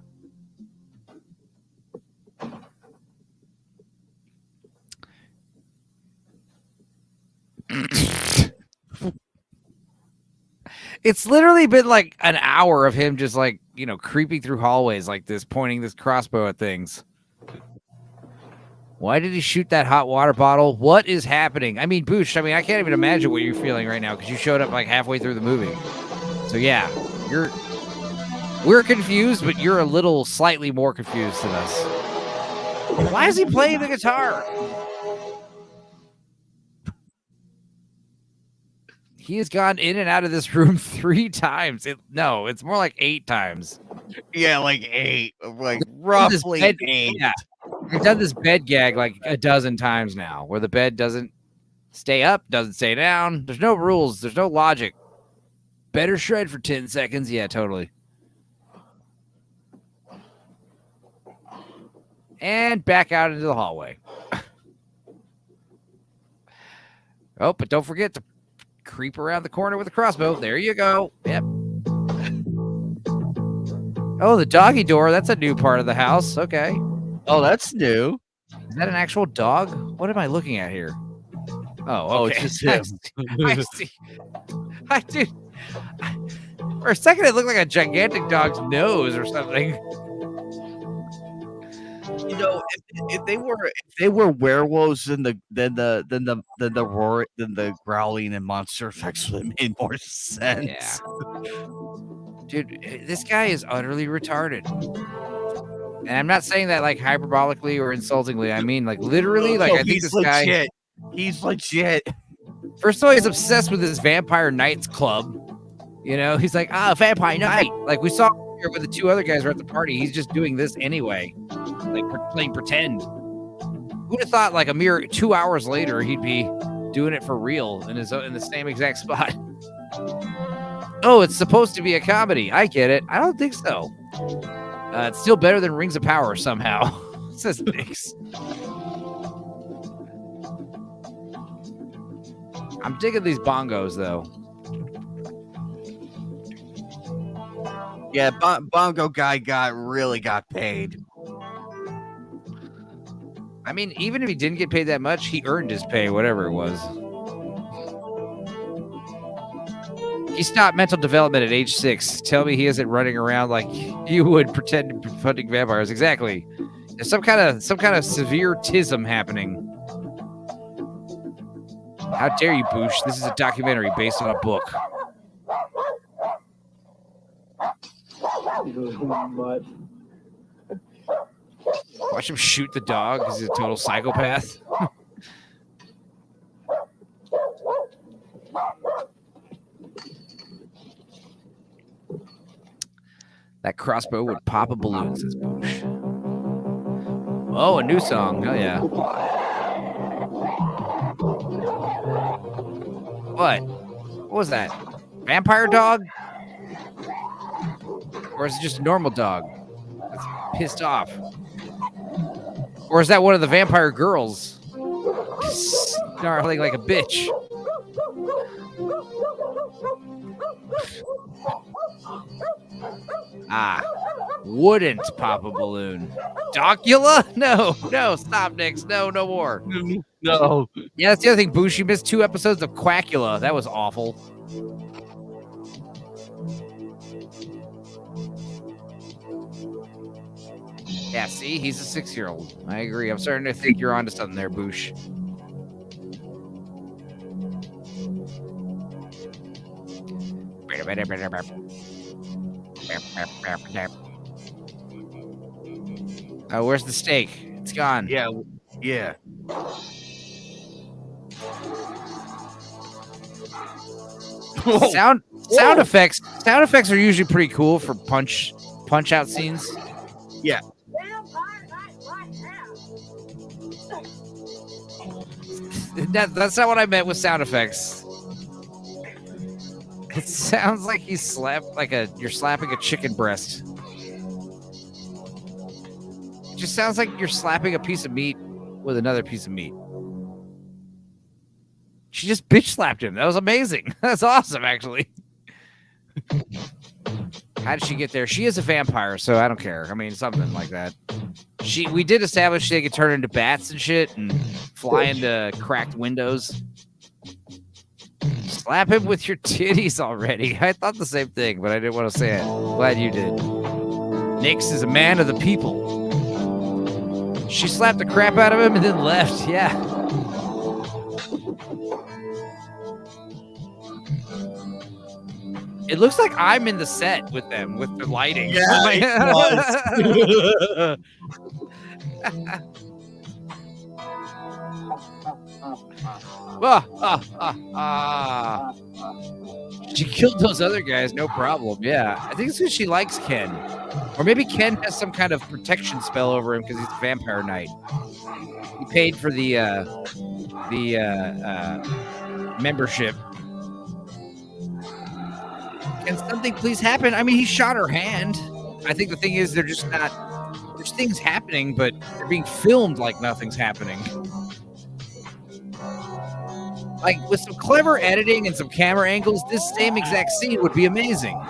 It's literally been like an hour of him just like, you know, creeping through hallways like this, pointing this crossbow at things. Why did he shoot that hot water bottle? What is happening? I mean, Boosh, I can't even imagine what you're feeling right now because you showed up like halfway through the movie. So yeah, we're confused, but you're a little slightly more confused than us. Why is he playing the guitar? He has gone in and out of this room 3 times. No, it's more like 8 times. Yeah, like 8. Like roughly 8. Yeah. We've done this bed gag like a dozen times now, where the bed doesn't stay up, doesn't stay down. There's no rules. There's no logic. Better shred for 10 seconds. Yeah, totally. And back out into the hallway. Oh, but don't forget to creep around the corner with a crossbow. There you go. Yep. Oh, the doggy door. That's a new part of the house. Okay. Oh, that's new. Is that an actual dog? What am I looking at here? Oh, okay. It's just him. I see. I did. For a second, it looked like a gigantic dog's nose or something. You know, if they were werewolves, then the growling and monster effects would have made more sense. Yeah. Dude, this guy is utterly retarded. And I'm not saying that like hyperbolically or insultingly. I mean like literally. Like I think this guy. He's legit. First of all, he's obsessed with his Vampire Knights club. You know, he's like, Vampire Knight. Like we saw here when the 2 other guys were at the party. He's just doing this anyway, like playing pretend. Who'd have thought like a mere 2 hours later he'd be doing it for real in the same exact spot? Oh, it's supposed to be a comedy. I get it. I don't think so. It's still better than Rings of Power somehow, says Nix. I'm digging these bongos, though. Yeah, bongo guy really got paid. I mean, even if he didn't get paid that much, he earned his pay, whatever it was. He stopped mental development at age 6. Tell me he isn't running around like you would pretend to be hunting vampires. Exactly. There's some kind of severe tism happening. How dare you, Boosh? This is a documentary based on a book. Watch him shoot the dog because he's a total psychopath. That crossbow would pop a balloon, says Boosh. Oh, a new song. Oh, yeah. What? What was that? Vampire dog? Or is it just a normal dog that's pissed off? Or is that one of the vampire girls snarling like a bitch? Ah, wouldn't pop a balloon. Docula? No, stop, Nix. No more. No. Yeah, that's the other thing, Boosh. You missed 2 episodes of Quackula. That was awful. Yeah, see? He's a 6-year-old. I agree. I'm starting to think you're onto something there, Boosh. Oh, where's the steak? It's gone. Yeah. Sound effects are usually pretty cool for punch out scenes. Yeah. That's not what I meant with sound effects. It sounds like you're slapping a chicken breast. It just sounds like you're slapping a piece of meat with another piece of meat. She just bitch slapped him. That was amazing. That's awesome, actually. How did she get there? She is a vampire, so I don't care. I mean, something like that. We did establish they could turn into bats and shit and fly into cracked windows. Slap him with your titties already. I thought the same thing, but I didn't want to say it. Glad you did. Nix is a man of the people. She slapped the crap out of him and then left. Yeah. It looks like I'm in the set with them, with the lighting. Yeah, it She killed those other guys, no problem. Yeah, I think it's because she likes Ken. Or maybe Ken has some kind of protection spell over him because he's a vampire knight. He paid for the membership. Can something please happen? I mean, he shot her hand. I think the thing is they're just not... There's things happening, but they're being filmed like nothing's happening. Like, with some clever editing and some camera angles, this same exact scene would be amazing.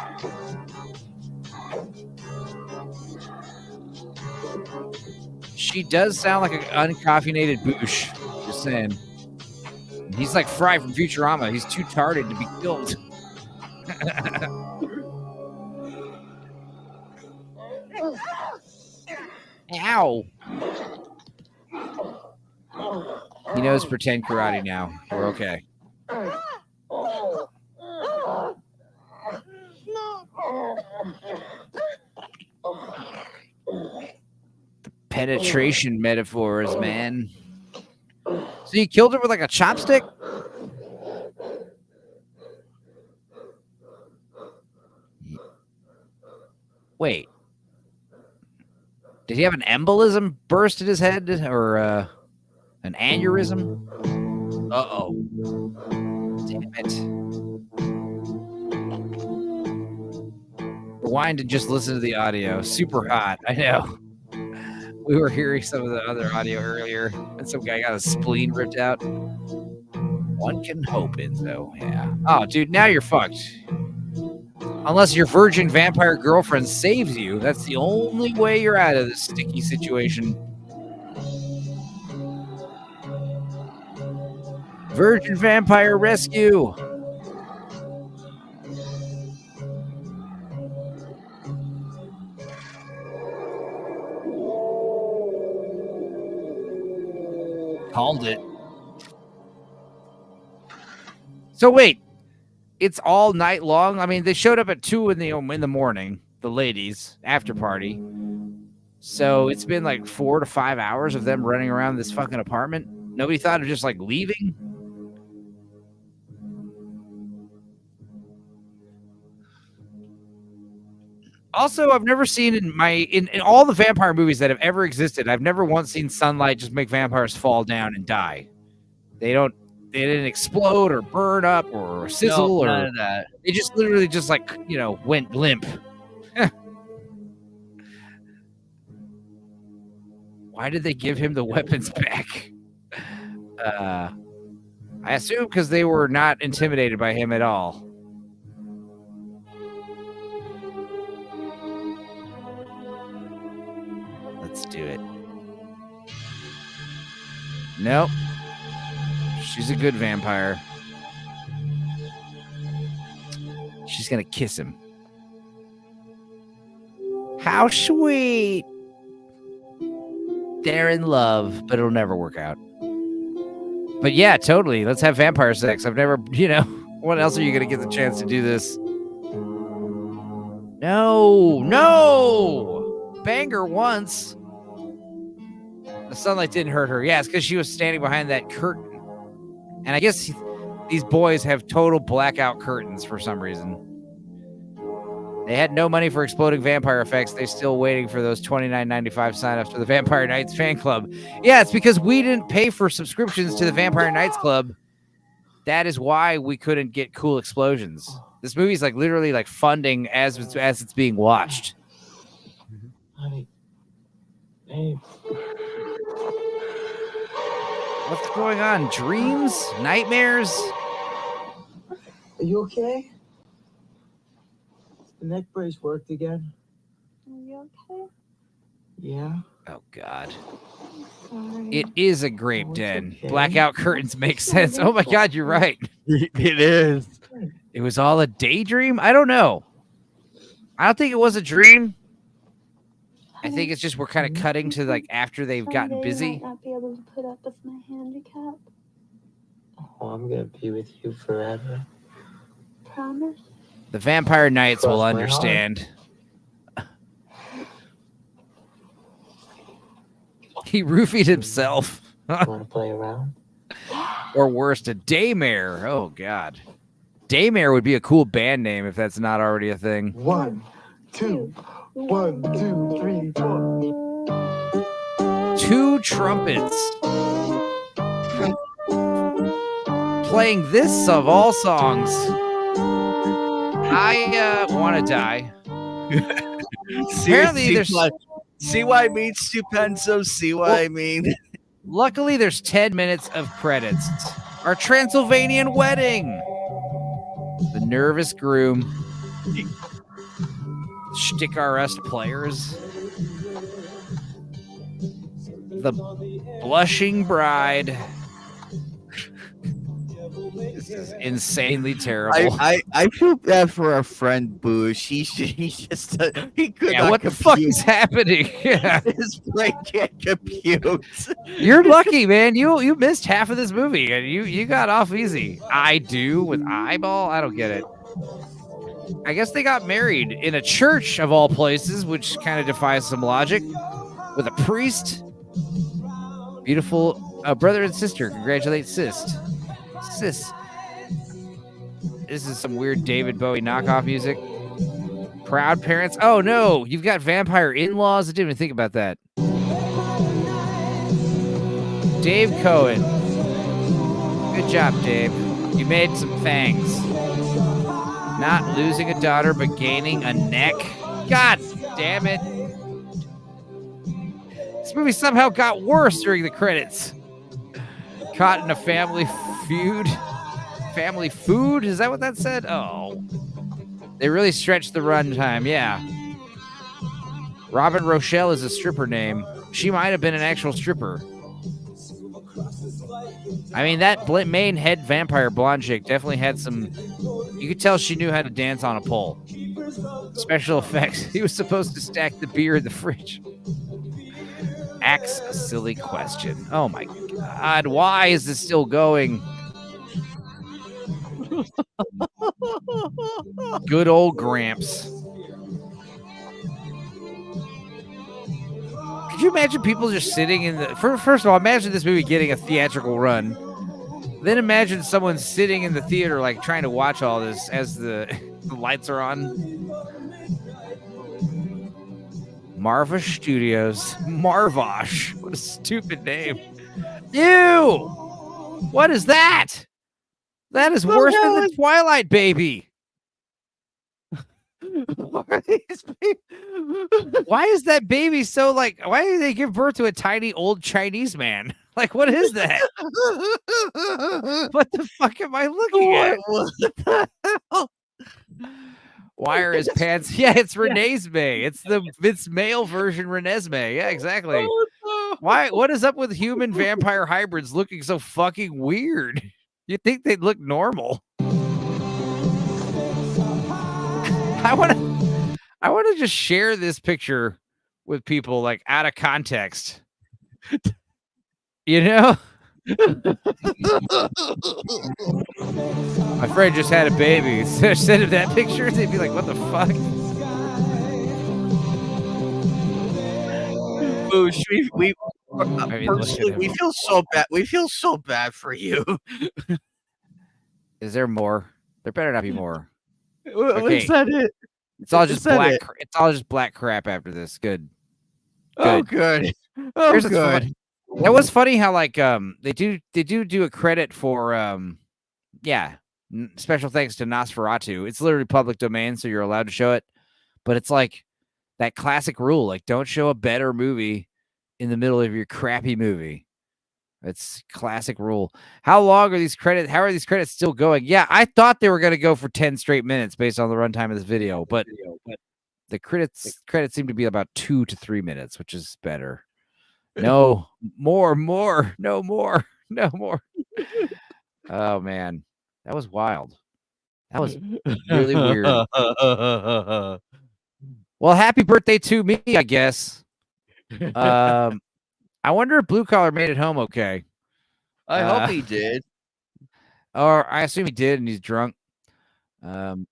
She does sound like an uncaffeinated Boosh. Just saying. He's like Fry from Futurama. He's too tarded to be killed. Ow. He knows pretend karate now. We're okay. The penetration metaphors, man. So you killed her with like a chopstick? Wait. Did he have an embolism burst in his head? Or an aneurysm? Uh-oh. Damn it. Rewind and just listen to the audio. Super hot. I know. We were hearing some of the other audio earlier, and some guy got his spleen ripped out. One can hope, Enzo. Yeah. Oh, dude, now you're fucked. Unless your virgin vampire girlfriend saves you, that's the only way you're out of this sticky situation. Virgin vampire rescue. Called it. So wait, it's all night long? I mean, they showed up at 2 in the morning, the ladies, after party. So it's been like 4 to 5 hours of them running around this fucking apartment. Nobody thought of just like leaving? Also, I've never seen in all the vampire movies that have ever existed, I've never once seen sunlight just make vampires fall down and die. They didn't explode or burn up or sizzle or none of that. They just literally just like, went limp. Why did they give him the weapons back? I assume because they were not intimidated by him at all. Let's do it. Nope. She's a good vampire. She's gonna kiss him. How sweet. They're in love, but it'll never work out. But yeah, totally. Let's have vampire sex. I've never, what else are you gonna get the chance to do this? No. Banger once. The sunlight didn't hurt her. Yeah, it's because she was standing behind that curtain. And I guess these boys have total blackout curtains for some reason. They had no money for exploding vampire effects. They're still waiting for those $29.95 signups for the Vampire Nights fan club. Yeah, it's because we didn't pay for subscriptions to the Vampire Nights Club. That is why we couldn't get cool explosions. This movie's like literally like funding as it's being watched. Honey. Babe. What's going on? Dreams? Nightmares? Are you okay? The neck brace worked again? Are you okay? Yeah. Oh, God. Sorry. It is a grape den. Okay. Blackout curtains make sense. Oh, my God, you're right. It is. It was all a daydream? I don't know. I don't think it was a dream. I think it's just we're kind of cutting to like after they've gotten busy. I might not be able to put up with my handicap. Oh, I'm gonna be with you forever. Promise? The Vampire Knights will understand. He roofied himself. Want to play around? Or worse, a daymare. Oh, God. Daymare would be a cool band name if that's not already a thing. 1, 2, 1, 2, 3, 4. 2 trumpets. Playing this of all songs. I want to die. Apparently, there's... See what I mean, Stupenzo? See what I mean? Luckily, there's 10 minutes of credits. Our Transylvanian wedding. The nervous groom. Shtick-arrest players. The blushing bride. This is insanely terrible. I feel bad for our friend Bush. He just he could not what the fuck is happening? Yeah. His brain can't compute. You're lucky, man. You missed half of this movie and you got off easy. I do with eyeball. I don't get it. I guess they got married in a church of all places, which kind of defies some logic. With a priest. Beautiful brother and sister. Congratulate sis. This is some weird David Bowie knockoff music. Proud parents. Oh no, you've got vampire in-laws. I didn't even think about that. Dave Cohen. Good job, Dave. You made some fangs. Not losing a daughter, but gaining a neck. God damn it. This movie somehow got worse during the credits. Caught in a family feud. Family food? Is that what that said? Oh. They really stretched the runtime, yeah. Robin Rochelle is a stripper name. She might have been an actual stripper. I mean, that main head vampire blonde chick definitely had some... You could tell she knew how to dance on a pole. Special effects. He was supposed to stack the beer in the fridge. Ask a silly question. Oh my God, why is this still going? Good old Gramps. Could you imagine people just sitting in the... First of all, imagine this movie getting a theatrical run. Then imagine someone sitting in the theater, like, trying to watch all this as the lights are on. Marvash Studios. Marvash. What a stupid name. Ew! What is that? That is worse than the Twilight Baby. Why is that baby so like? Why did they give birth to a tiny old Chinese man? Like, what is that? What the fuck am I looking at? What the hell? Why are his pants? Yeah, it's Renesmee. It's male version Renesmee. Yeah, exactly. Why? What is up with human vampire hybrids looking so fucking weird? You'd think they'd look normal. I want to just share this picture with people, like, out of context. You know? My friend just had a baby. So send him that picture. They'd be like, what the fuck? Boosh, we I mean, personally, we feel so bad. We feel so bad for you. Is there more? There better not be more. Okay. Is that it? It's all just black. It's all just black crap after this. Good. Oh, good. Oh, Here's good. That was funny how, like, they do a credit for special thanks to Nosferatu. It's literally public domain, so you're allowed to show it. But it's like that classic rule, like, don't show a better movie in the middle of your crappy movie. It's classic rule. How long are these credits? How are these credits still going? Yeah, I thought they were going to go for 10 straight minutes based on the runtime of this video, but the credits seem to be about 2 to 3 minutes, which is better. No more, no more. Oh man, that was wild. That was really weird. Well, happy birthday to me, I guess. I wonder if Blue Collar made it home okay. I hope he did. Or I assume he did, and he's drunk. Let's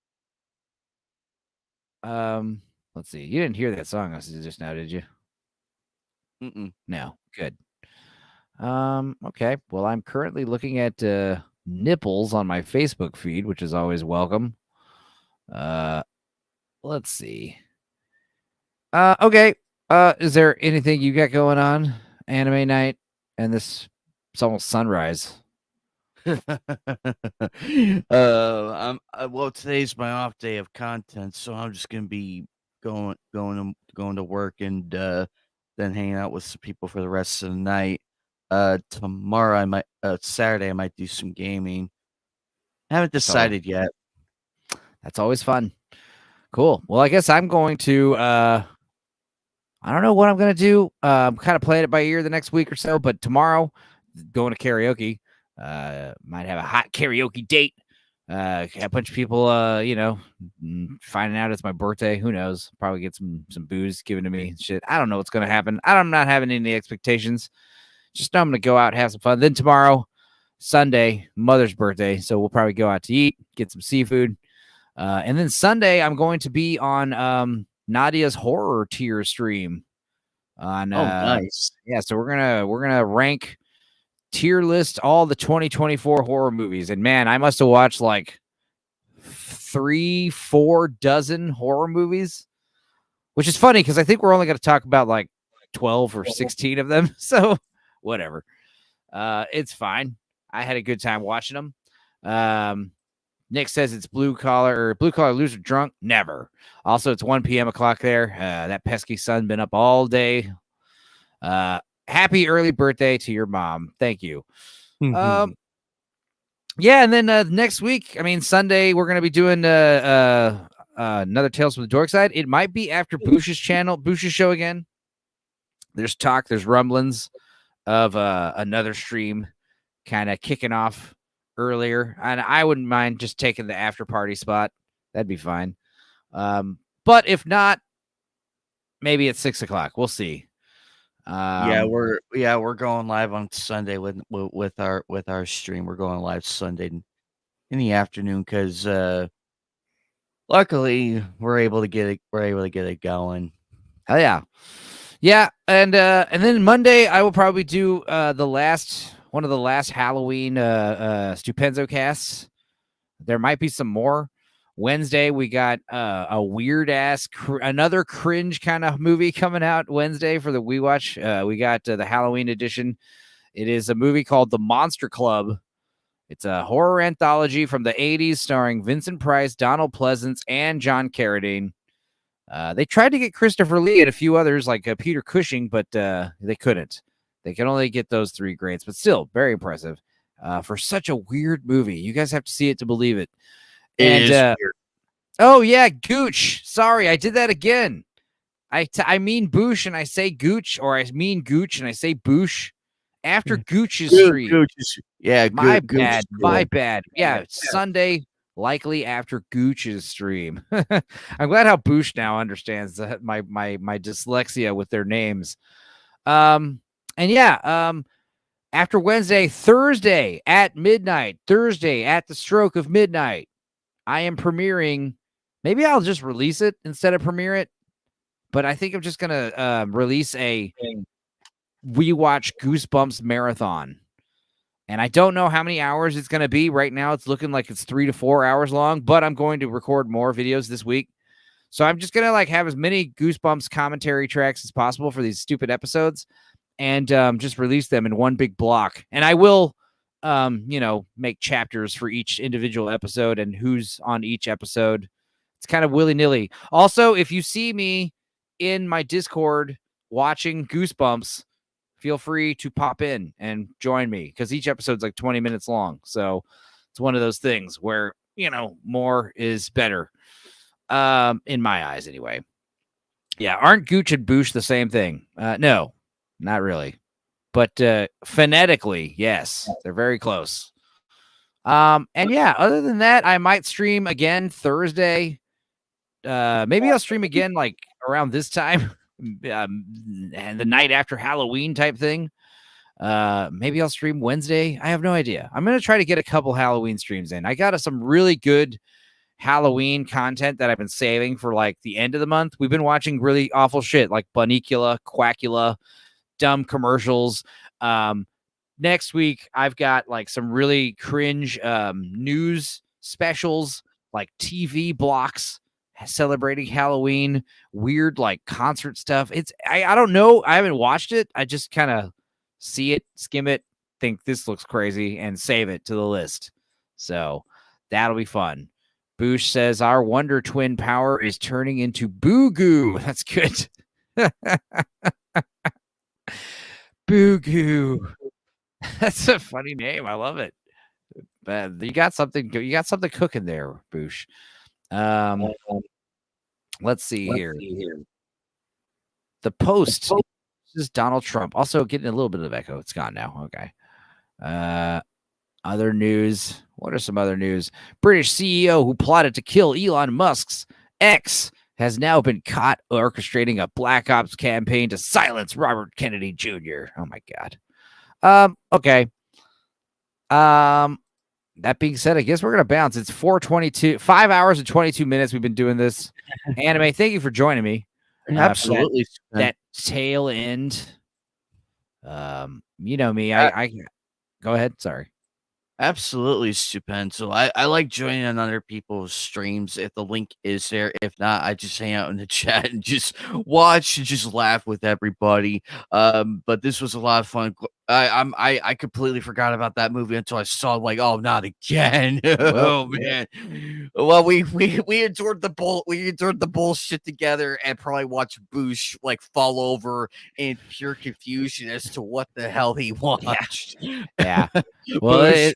see. You didn't hear that song just now, did you? No. Good. Okay. Well, I'm currently looking at nipples on my Facebook feed, which is always welcome. Let's see. Okay. Is there anything you got going on? Anime night and this, it's almost sunrise. Well, today's my off day of content, so I'm just gonna be going to work and then hanging out with some people for the rest of the night. Tomorrow Saturday I might do some gaming. I haven't decided yet. That's always fun. Cool. Well, I guess I'm going to I don't know what I'm gonna do. I'm kind of playing it by ear the next week or so, but tomorrow going to karaoke. Might have a hot karaoke date. A bunch of people, finding out it's my birthday. Who knows? Probably get some booze given to me. Shit. I don't know what's gonna happen. I'm not having any expectations. Just know I'm gonna go out and have some fun. Then tomorrow, Sunday, Mother's birthday, so we'll probably go out to eat, get some seafood. And then Sunday, I'm going to be on Nadia's horror tier stream. Nice. Yeah, so we're gonna rank tier list all the 2024 horror movies, and man, I must have watched like 3-4 dozen horror movies, which is funny because I think we're only going to talk about like 12 or 16 of them. So whatever, it's fine. I had a good time watching them. Nick says it's blue collar loser drunk. Never. Also, it's 1 p.m. o'clock there. That pesky sun been up all day. Happy early birthday to your mom. Thank you. Yeah, and then next week, I mean Sunday, we're gonna be doing another Tales from the Dork Side. It might be after Bush's show again. There's rumblings of another stream kind of kicking off earlier, and I wouldn't mind just taking the after party spot. That'd be fine. But if not, maybe at 6 o'clock. We'll see. We're going live on Sunday with our stream. We're going live Sunday in the afternoon because luckily we're able to get it going. Hell yeah. Yeah, and then Monday I will probably do one of the last Halloween Stupenzocast. There might be some more. Wednesday we got a weird ass another cringe kind of movie coming out Wednesday for the We Watch. We got the Halloween edition. It is a movie called The Monster Club. It's a horror anthology from the 80s starring Vincent Price, Donald Pleasance, and John Carradine. They tried to get Christopher Lee and a few others like Peter Cushing, but they couldn't. They can only get those 3 grades, but still very impressive for such a weird movie. You guys have to see it to believe it. It is weird. Oh, yeah, Gooch. Sorry, I did that again. I mean Boosh and I say Gooch, or I mean Gooch and I say Boosh. After Gooch's stream. My bad. My bad. Yeah, Sunday, likely after Gooch's stream. I'm glad how Boosh now understands my dyslexia with their names. After Wednesday, Thursday at midnight, Thursday at the stroke of midnight, I am premiering. Maybe I'll just release it instead of premiere it, but I think I'm just gonna release a We Watch Goosebumps marathon. And I don't know how many hours it's going to be. Right now, it's looking like it's 3 to 4 hours long, but I'm going to record more videos this week. So I'm just going to have as many Goosebumps commentary tracks as possible for these stupid episodes and just release them in one big block. And I will, make chapters for each individual episode and who's on each episode. It's kind of willy-nilly. Also, if you see me in my Discord watching Goosebumps, feel free to pop in and join me because each episode's like 20 minutes long. So it's one of those things where, more is better. In my eyes anyway. Yeah. Aren't Gooch and Boosh the same thing? No, not really. But phonetically, yes, they're very close. Other than that, I might stream again Thursday. Maybe I'll stream again like around this time. And the night after Halloween type thing. Maybe I'll stream Wednesday. I have no idea. I'm going to try to get a couple Halloween streams in. I got some really good Halloween content that I've been saving for like the end of the month. We've been watching really awful shit like Bunicula, Quackula, dumb commercials. Next week, I've got like some really cringe news specials, like TV blocks celebrating Halloween, weird like concert stuff. I don't know. I haven't watched it. I just kind of see it, skim it, think this looks crazy, and save it to the list. So that'll be fun. Boosh says our Wonder Twin power is turning into Boo Goo. That's good. Boo Goo. That's a funny name. I love it. But you got something cooking there, Boosh. Let's see here. The Post is Donald Trump. Also getting a little bit of echo. It's gone now. Okay. Other news. What are some other news? British CEO who plotted to kill Elon Musk's ex has now been caught orchestrating a Black Ops campaign to silence Robert Kennedy Jr. Oh my God. Okay. That being said, I guess we're gonna bounce. It's 4:22, 5 hours and 22 minutes. We've been doing this. Anime, thank you for joining me. Absolutely. That tail end. You know me. I go ahead. Sorry. Absolutely stupendous. So I like joining on other people's streams if the link is there. If not, I just hang out in the chat and just watch and just laugh with everybody. But this was a lot of fun. I completely forgot about that movie until I saw like, oh, not again. Oh man. Well, we endured the bullshit together and probably watched Boosh like fall over in pure confusion as to what the hell he watched. Yeah. Well,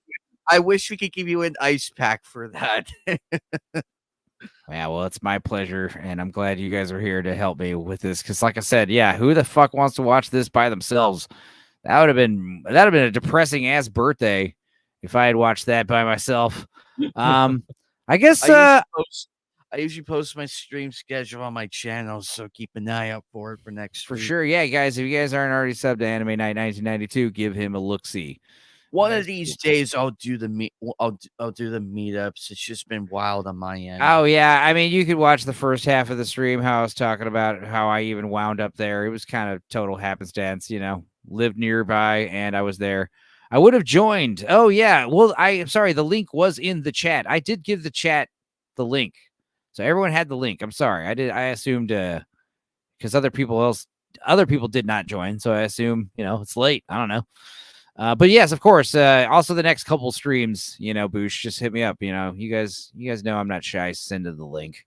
I wish we could give you an ice pack for that. Yeah, well, it's my pleasure, and I'm glad you guys are here to help me with this. Because, like I said, yeah, who the fuck wants to watch this by themselves? That would have been a depressing ass birthday if I had watched that by myself. I guess I usually post my stream schedule on my channel, so keep an eye out for it for next week. sure. Yeah, guys, if you guys aren't already subbed to Anime Night 1992, give him a look-see. One of these days, I'll do the I'll do the meetups. It's just been wild on my end. Oh yeah, I mean, you could watch the first half of the stream. How I was talking about how I even wound up there. It was kind of total happenstance, you know. Lived nearby, and I was there. I would have joined. Oh yeah. Well, I'm sorry. The link was in the chat. I did give the chat the link, so everyone had the link. I'm sorry. I assumed because other people did not join, so I assume it's late. I don't know. But yes, of course. Also, the next couple streams, Boosh, just hit me up. You guys know I'm not shy. Send the link.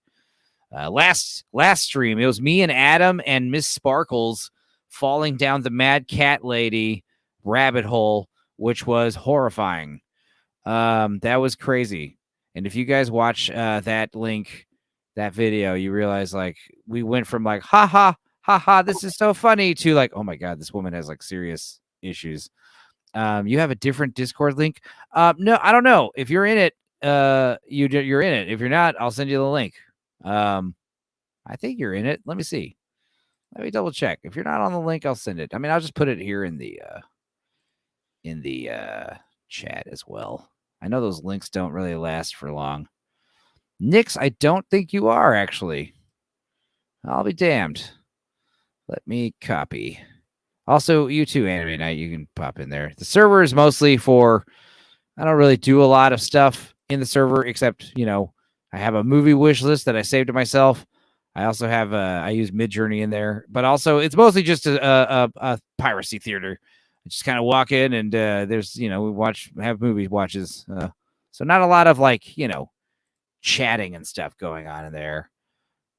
Last stream, it was me and Adam and Miss Sparkles falling down the Mad Cat Lady rabbit hole, which was horrifying. That was crazy. And if you guys watch that link, that video, you realize like we went from like ha ha ha ha, this is so funny, to like, oh my god, this woman has like serious issues. You have a different Discord link. No, I don't know. If you're in it, you're in it. If you're not, I'll send you the link. I think you're in it. Let me see. Let me double check. If you're not on the link, I'll send it. I mean, I'll just put it here in the chat as well. I know those links don't really last for long. Nix, I don't think you are actually. I'll be damned. Let me copy. Also, you too, Anime Night, you can pop in there. The server is mostly for, I don't really do a lot of stuff in the server, except, I have a movie wish list that I saved to myself. I also have, I use Midjourney in there, but also it's mostly just a piracy theater. I just kind of walk in and there's, we have movie watches. So not a lot of like, chatting and stuff going on in there.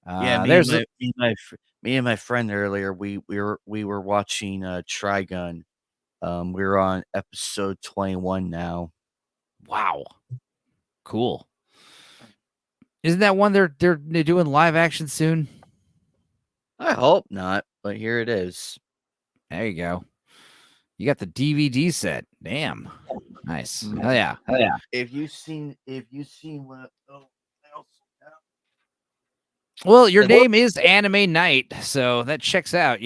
Yeah, me and my friend earlier, we were watching Trigun. We were on episode 21 now. Wow, cool. Isn't that one they're doing live action soon? I hope not, but here it is. There you go. You got the DVD set. Damn, nice. Hell yeah, hell yeah. If you seen what else? Well, your name is Anime Night, so that checks out,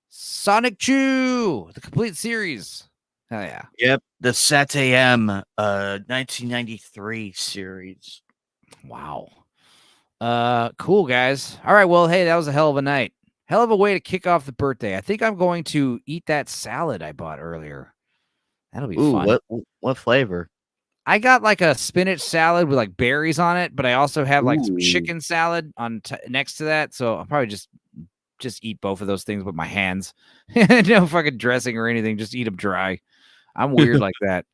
Sonic Chew, the complete series. Hell yeah. Yep, the SAT-AM 1993 series. Wow. Cool, guys. All right, well, hey, that was a hell of a night. Hell of a way to kick off the birthday. I think I'm going to eat that salad I bought earlier. That'll be fun. What flavor? I got like a spinach salad with like berries on it, but I also have like some chicken salad on next to that. So I'll probably just eat both of those things with my hands. No fucking dressing or anything. Just eat them dry. I'm weird like that.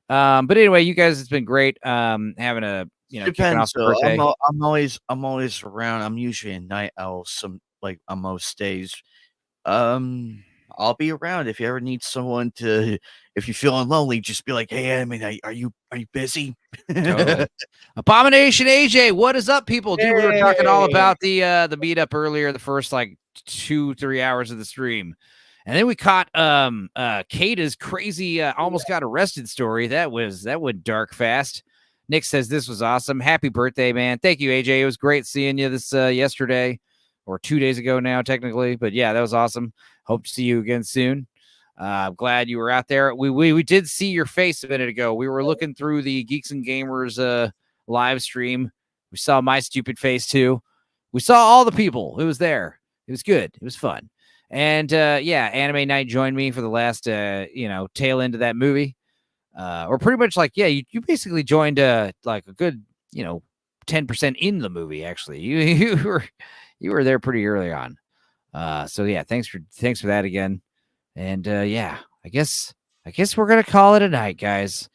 But anyway, you guys, it's been great. Having a kicking off the birthday. I'm always around. I'm usually a night owl. On most days. I'll be around if you ever need someone to. If you're feeling lonely, just be like, "Hey, are you busy?" Totally. Abomination AJ, what is up, people? Dude, we were talking all about the meetup earlier, the first like 2-3 hours of the stream, and then we caught Kata's crazy almost got arrested story. That went dark fast. Nick says this was awesome. Happy birthday, man! Thank you, AJ. It was great seeing you this yesterday. Or 2 days ago now, technically. But yeah, that was awesome. Hope to see you again soon. I'm glad you were out there. We did see your face a minute ago. We were looking through the Geeks and Gamers live stream. We saw my stupid face too. We saw all the people. It was there. It was good. It was fun. And yeah, Anime Night joined me for the last tail end of that movie. Or pretty much like, yeah, you basically joined like a good 10% in the movie. Actually, you were there pretty early on. So yeah, thanks for that again. And yeah, I guess we're gonna call it a night, guys.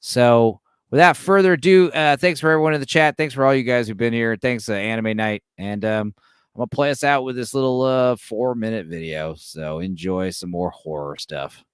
So without further ado, thanks for everyone in the chat. Thanks for all you guys who've been here. Thanks Anime Night. And I'm gonna play us out with this little 4-minute video. So enjoy some more horror stuff.